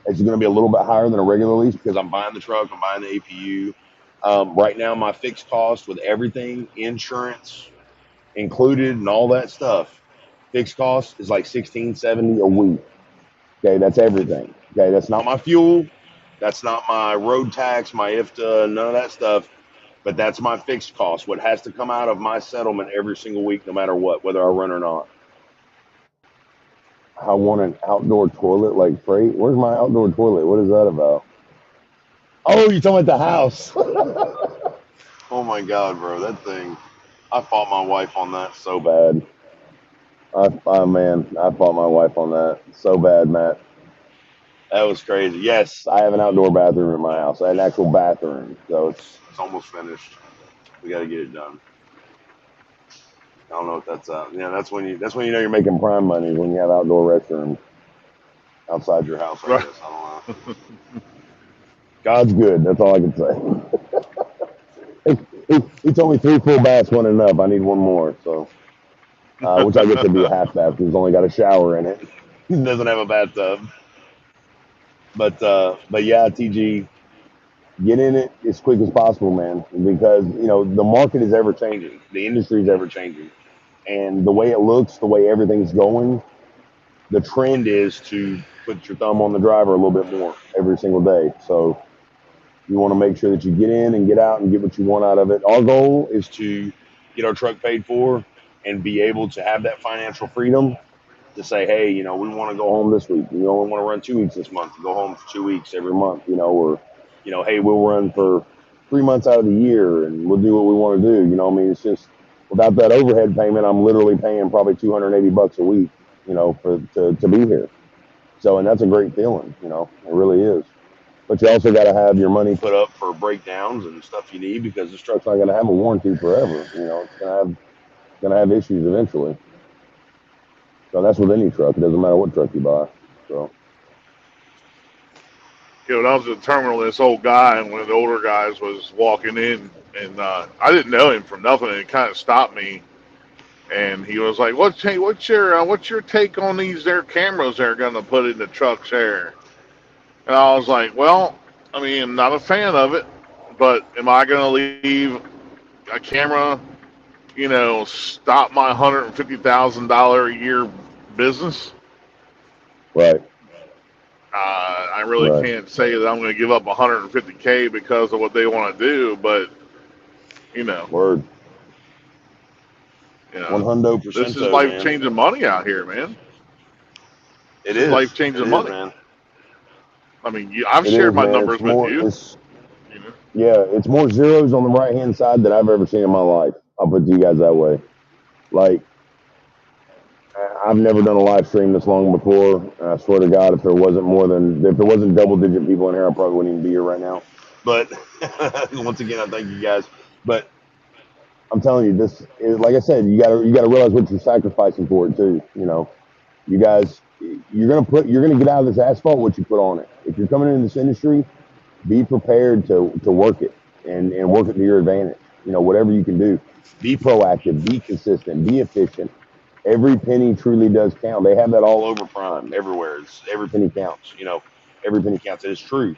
it's going to be a little bit higher than a regular lease because I'm buying the truck, I'm buying the APU. Right now, my fixed cost with everything, insurance included, and all that stuff, fixed cost is like $16.70 a week. Okay, that's everything. Okay, that's not my fuel, that's not my road tax, my IFTA, none of that stuff. But that's my fixed cost. What has to come out of my settlement every single week, no matter what, whether I run or not. I want an outdoor toilet like Freight. Where's my outdoor toilet? What is that about? Oh, you're talking about the house. Oh my God, bro, that thing. I fought my wife on that so bad. I fought my wife on that so bad, Matt. That was crazy. Yes, I have an outdoor bathroom in my house. I have an actual bathroom, so it's almost finished. We got to get it done. I don't know if that's that's when you know you're making prime money, when you have outdoor restrooms outside your house. I guess I don't know. God's good. That's all I can say. He told me 3 full baths wasn't enough. I need 1 more. So, which I guess would be a half bath because it's only got a shower in it. It doesn't have a bathtub. But yeah, TG, get in it as quick as possible, man, because the market is ever changing, the industry is ever changing, and the way it looks, the way everything's going, the trend is to put your thumb on the driver a little bit more every single day. So you want to make sure that you get in and get out and get what you want out of it. Our goal is to get our truck paid for and be able to have that financial freedom to say, hey, we want to go home this week. We only want to run 2 weeks this month. Go home for 2 weeks every month, or, hey, we'll run for 3 months out of the year and we'll do what we want to do. I mean, it's just without that overhead payment, I'm literally paying probably $280 a week, to be here. So, and that's a great feeling, it really is. But you also got to have your money put up for breakdowns and stuff you need because this truck's not going to have a warranty forever. It's going to have issues eventually. So that's with any truck. It doesn't matter what truck you buy. So. When I was at the terminal, this old guy, and one of the older guys was walking in, and I didn't know him from nothing, and it kind of stopped me. And he was like, "What's your take on these there cameras they're gonna put in the trucks there?" And I was like, "Well, I mean, I'm not a fan of it, but am I gonna leave a camera, stop my $150,000 a year business?" Right. I really can't say that I'm going to give up 150K because of what they want to do, but Word. 100%. This is life-changing money out here, man. It is life-changing money, man. I mean, I've shared my numbers with you. Yeah, it's more zeros on the right-hand side than I've ever seen in my life. I'll put you guys that way. Like, I've never done a live stream this long before. I swear to God, if there wasn't double-digit people in here, I probably wouldn't even be here right now. But once again, I thank you guys. But I'm telling you, this is, like I said, you gotta realize what you're sacrificing for it too. You guys, you're gonna get out of this asphalt what you put on it. If you're coming into this industry, be prepared to work it and work it to your advantage. Whatever you can do, be proactive, be consistent, be efficient. Every penny truly does count. They have that all over Prime everywhere. Every penny counts. Every penny counts. It's true.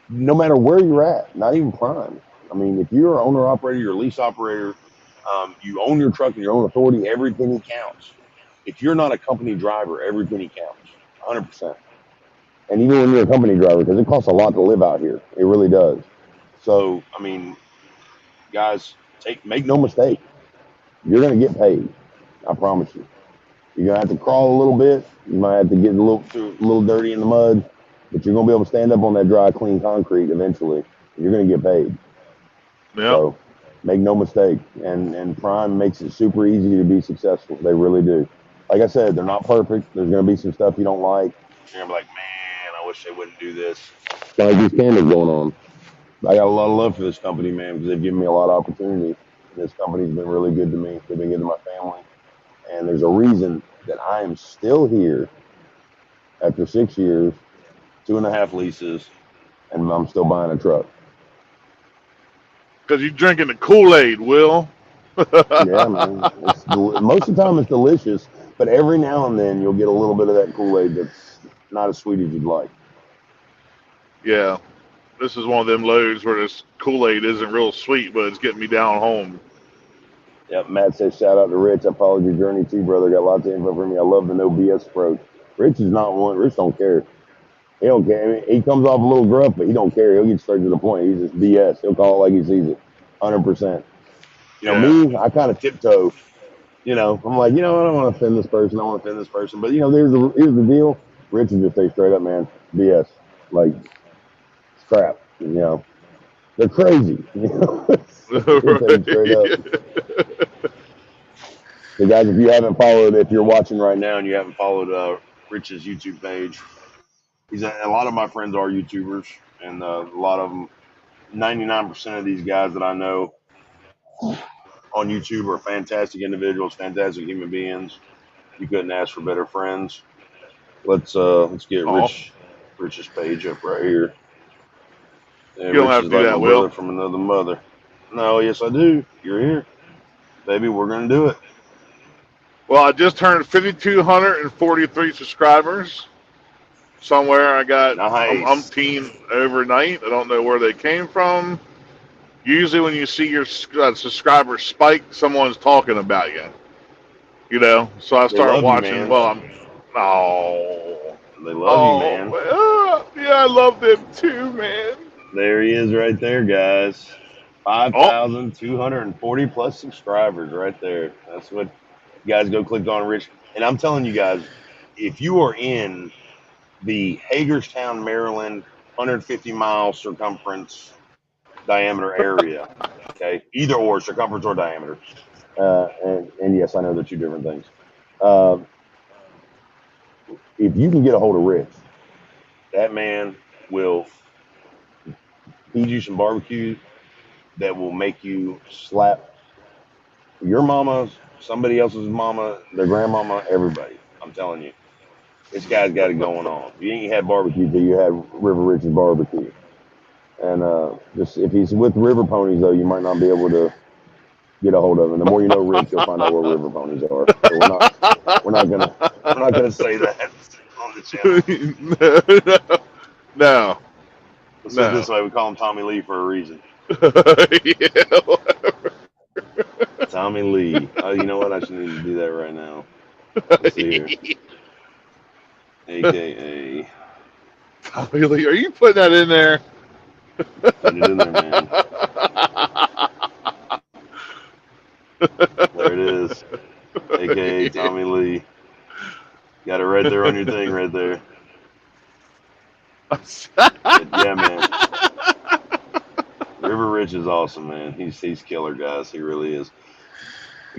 No matter where you're at, not even Prime. I mean, if you're an owner operator, you're a lease operator, you own your truck and your own authority, every penny counts. If you're not a company driver, every penny counts, 100%. And even when you're a company driver, because it costs a lot to live out here, it really does. So, I mean, guys, make no mistake, you're gonna get paid. I promise you. You're gonna have to crawl a little bit. You might have to get a little dirty in the mud, but you're gonna be able to stand up on that dry, clean concrete eventually. You're gonna get paid. Yeah. Make no mistake. And Prime makes it super easy to be successful. They really do. Like I said, they're not perfect. There's going to be some stuff you don't like. You're going to be like, man, I wish they wouldn't do this. Kind of like these cameras going on. I got a lot of love for this company, man, because they've given me a lot of opportunity. This company's been really good to me. They've been good to my family. And there's a reason that I am still here after 6 years, 2.5 leases, and I'm still buying a truck. Because you're drinking the Kool-Aid, Will. Yeah, man. Most of the time it's delicious, but every now and then you'll get a little bit of that Kool-Aid that's not as sweet as you'd like. Yeah. This is one of them loads where this Kool-Aid isn't real sweet, but it's getting me down home. Yep, Matt says, shout out to Rich. I followed your journey too, brother. Got lots of info from me. I love the no BS approach. Rich is not one. Rich don't care. He don't care. I mean, he comes off a little gruff, but he don't care. He'll get straight to the point. He's just BS. He'll call it like he sees it. 100%. You know, me, I kind of tiptoe. You know, I'm like, you know, I don't want to offend this person. I want to offend this person. But, you know, here's the deal. Rich will just say straight up, man, BS. Like, it's crap. You know, they're crazy. You know, straight up. So, guys, if you haven't followed, if you're watching right now and you haven't followed Rich's YouTube page, a lot of my friends are YouTubers, and a lot of them, 99% of these guys that I know on YouTube are fantastic individuals, fantastic human beings. You couldn't ask for better friends. Let's get Rich's page up right here. Yeah, you don't Rich have is to do like that, my Will. brother from another mother. No, yes I do. You're here, baby. We're gonna do it. Well, I just turned 5,243 subscribers. Somewhere I got umpteen overnight. I don't know where they came from. Usually when you see your subscribers spike, someone's talking about you. You know, so I started watching. You, well, they love you, man. Yeah, I love them too, man. There he is right there, guys. 5,240 plus subscribers right there. That's what you guys go click on, Rich. And I'm telling you guys, if you are in the Hagerstown, Maryland, 150-mile circumference diameter area, okay, either or, circumference or diameter, and yes, I know they're two different things. If you can get a hold of Rich, that man will feed you some barbecue that will make you slap your mama, somebody else's mama, their grandmama, everybody. I'm telling you, this guy's got it going on. You ain't had barbecue till you had River Rich's barbecue. And just if he's with River Ponies, though, you might not be able to get a hold of him. The more you know Rich, you'll find out where River Ponies are. So we're not gonna say that on the channel. No. Let's put it this way: we call him Tommy Lee for a reason. Tommy Lee. Oh, you know what? I should need to do that right now. Let's see here. AKA Tommy Lee. Are you putting that in there? Put it in there, man. There it is. AKA Tommy Lee. Got it right there on your thing right there. Yeah, man. River Rich is awesome, man. He's killer, guys. He really is.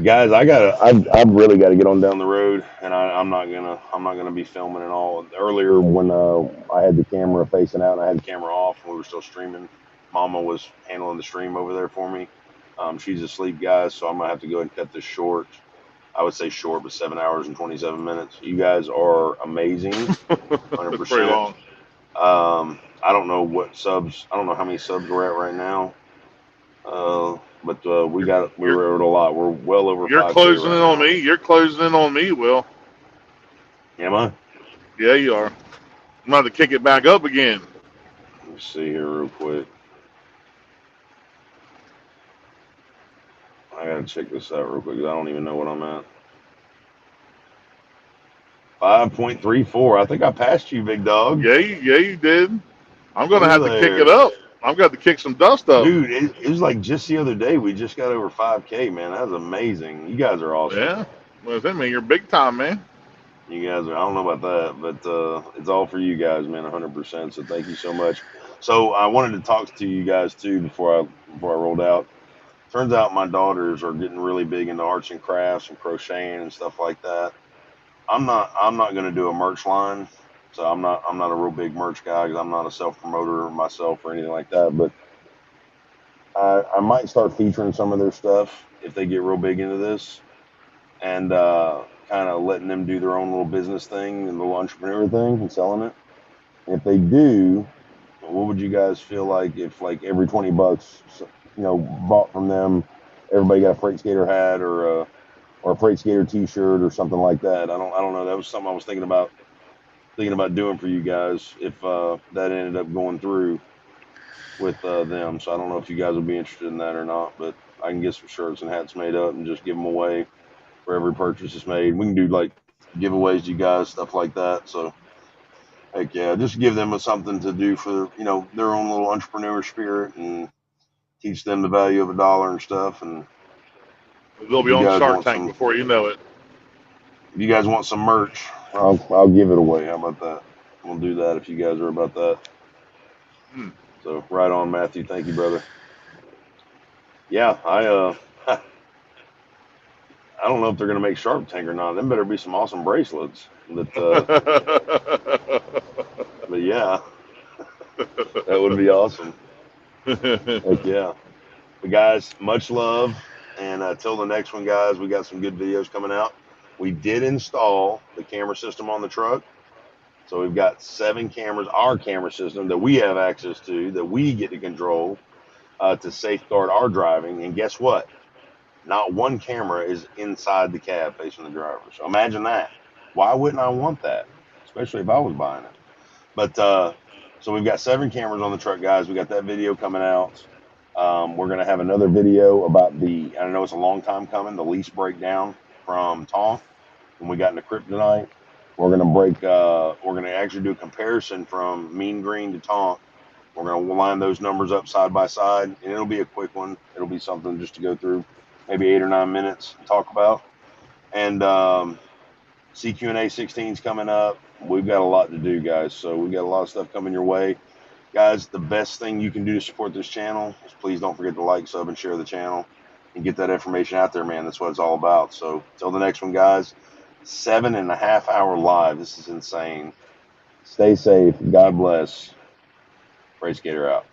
Guys, I've really got to get on down the road, and I'm not gonna be filming at all. Earlier when I had the camera facing out and I had the camera off and we were still streaming, Mama was handling the stream over there for me. She's asleep, guys, so I'm gonna have to go ahead and cut this short. I would say short, but 7 hours and 27 minutes. You guys are amazing, 100%. That's pretty long. I don't know what subs. I don't know how many subs we're at right now. But we were at a lot. We're well over. You're closing in on me. You're closing in on me, Will. Am I? Yeah, you are. I'm about to kick it back up again. Let me see here real quick. I gotta check this out real quick. I don't even know what I'm at. 5.34. I think I passed you, big dog. Yeah, you did. I'm gonna have to kick it up. I've got to kick some dust up. Dude, it was like just the other day we just got over 5K, man. That was amazing. You guys are awesome. Yeah. Well, that mean you're big time, man. You guys are. I don't know about that, but it's all for you guys, man. 100%. So thank you so much. So I wanted to talk to you guys too before I rolled out. turns out my daughters are getting really big into arts and crafts and crocheting and stuff like that. I'm not going to do a merch line, so I'm not a real big merch guy because I'm not a self promoter myself or anything like that. But I might start featuring some of their stuff if they get real big into this, and kind of letting them do their own little business thing and little entrepreneur thing and selling it. And if they do, what would you guys feel like if like every $20, bought from them, everybody got a Fr8sK8R hat or a Fr8sK8R T-shirt or something like that? I don't know. That was something I was thinking about doing for you guys if that ended up going through with them. So I don't know if you guys would be interested in that or not, but I can get some shirts and hats made up and just give them away for every purchase is made. We can do like giveaways to you guys, stuff like that. So heck yeah, just give them something to do for their own little entrepreneur spirit and teach them the value of a dollar and stuff. And they'll be on Shark Tank before you know it. If you guys want some merch, I'll give it away. How about that? We'll do that if you guys are about that. So right on, Matthew. Thank you, brother. Yeah, I don't know if they're gonna make Shark Tank or not. Them better be some awesome bracelets. But yeah, that would be awesome. Heck yeah. But guys, much love, and till the next one, guys. We got some good videos coming out. We did install the camera system on the truck. So we've got 7 cameras, our camera system that we have access to, that we get to control to safeguard our driving. And guess what? Not one camera is inside the cab facing the driver. So imagine that. Why wouldn't I want that? Especially if I was buying it. But so we've got 7 cameras on the truck, guys. We got that video coming out. We're going to have another video about I know it's a long time coming, the lease breakdown from Tonk when we got into Kryptonite. We're going to actually do a comparison from Mean Green to Tonk. We're going to line those numbers up side by side, and it'll be a quick one. It'll be something just to go through maybe 8 or 9 minutes and talk about. And CQ&A 16 is coming up. We've got a lot to do, guys. So we've got a lot of stuff coming your way. Guys, the best thing you can do to support this channel is please don't forget to like, sub, and share the channel and get that information out there, man. That's what it's all about. So till the next one, guys. 7.5 hour live. This is insane. Stay safe. God bless. Fr8sK8R out.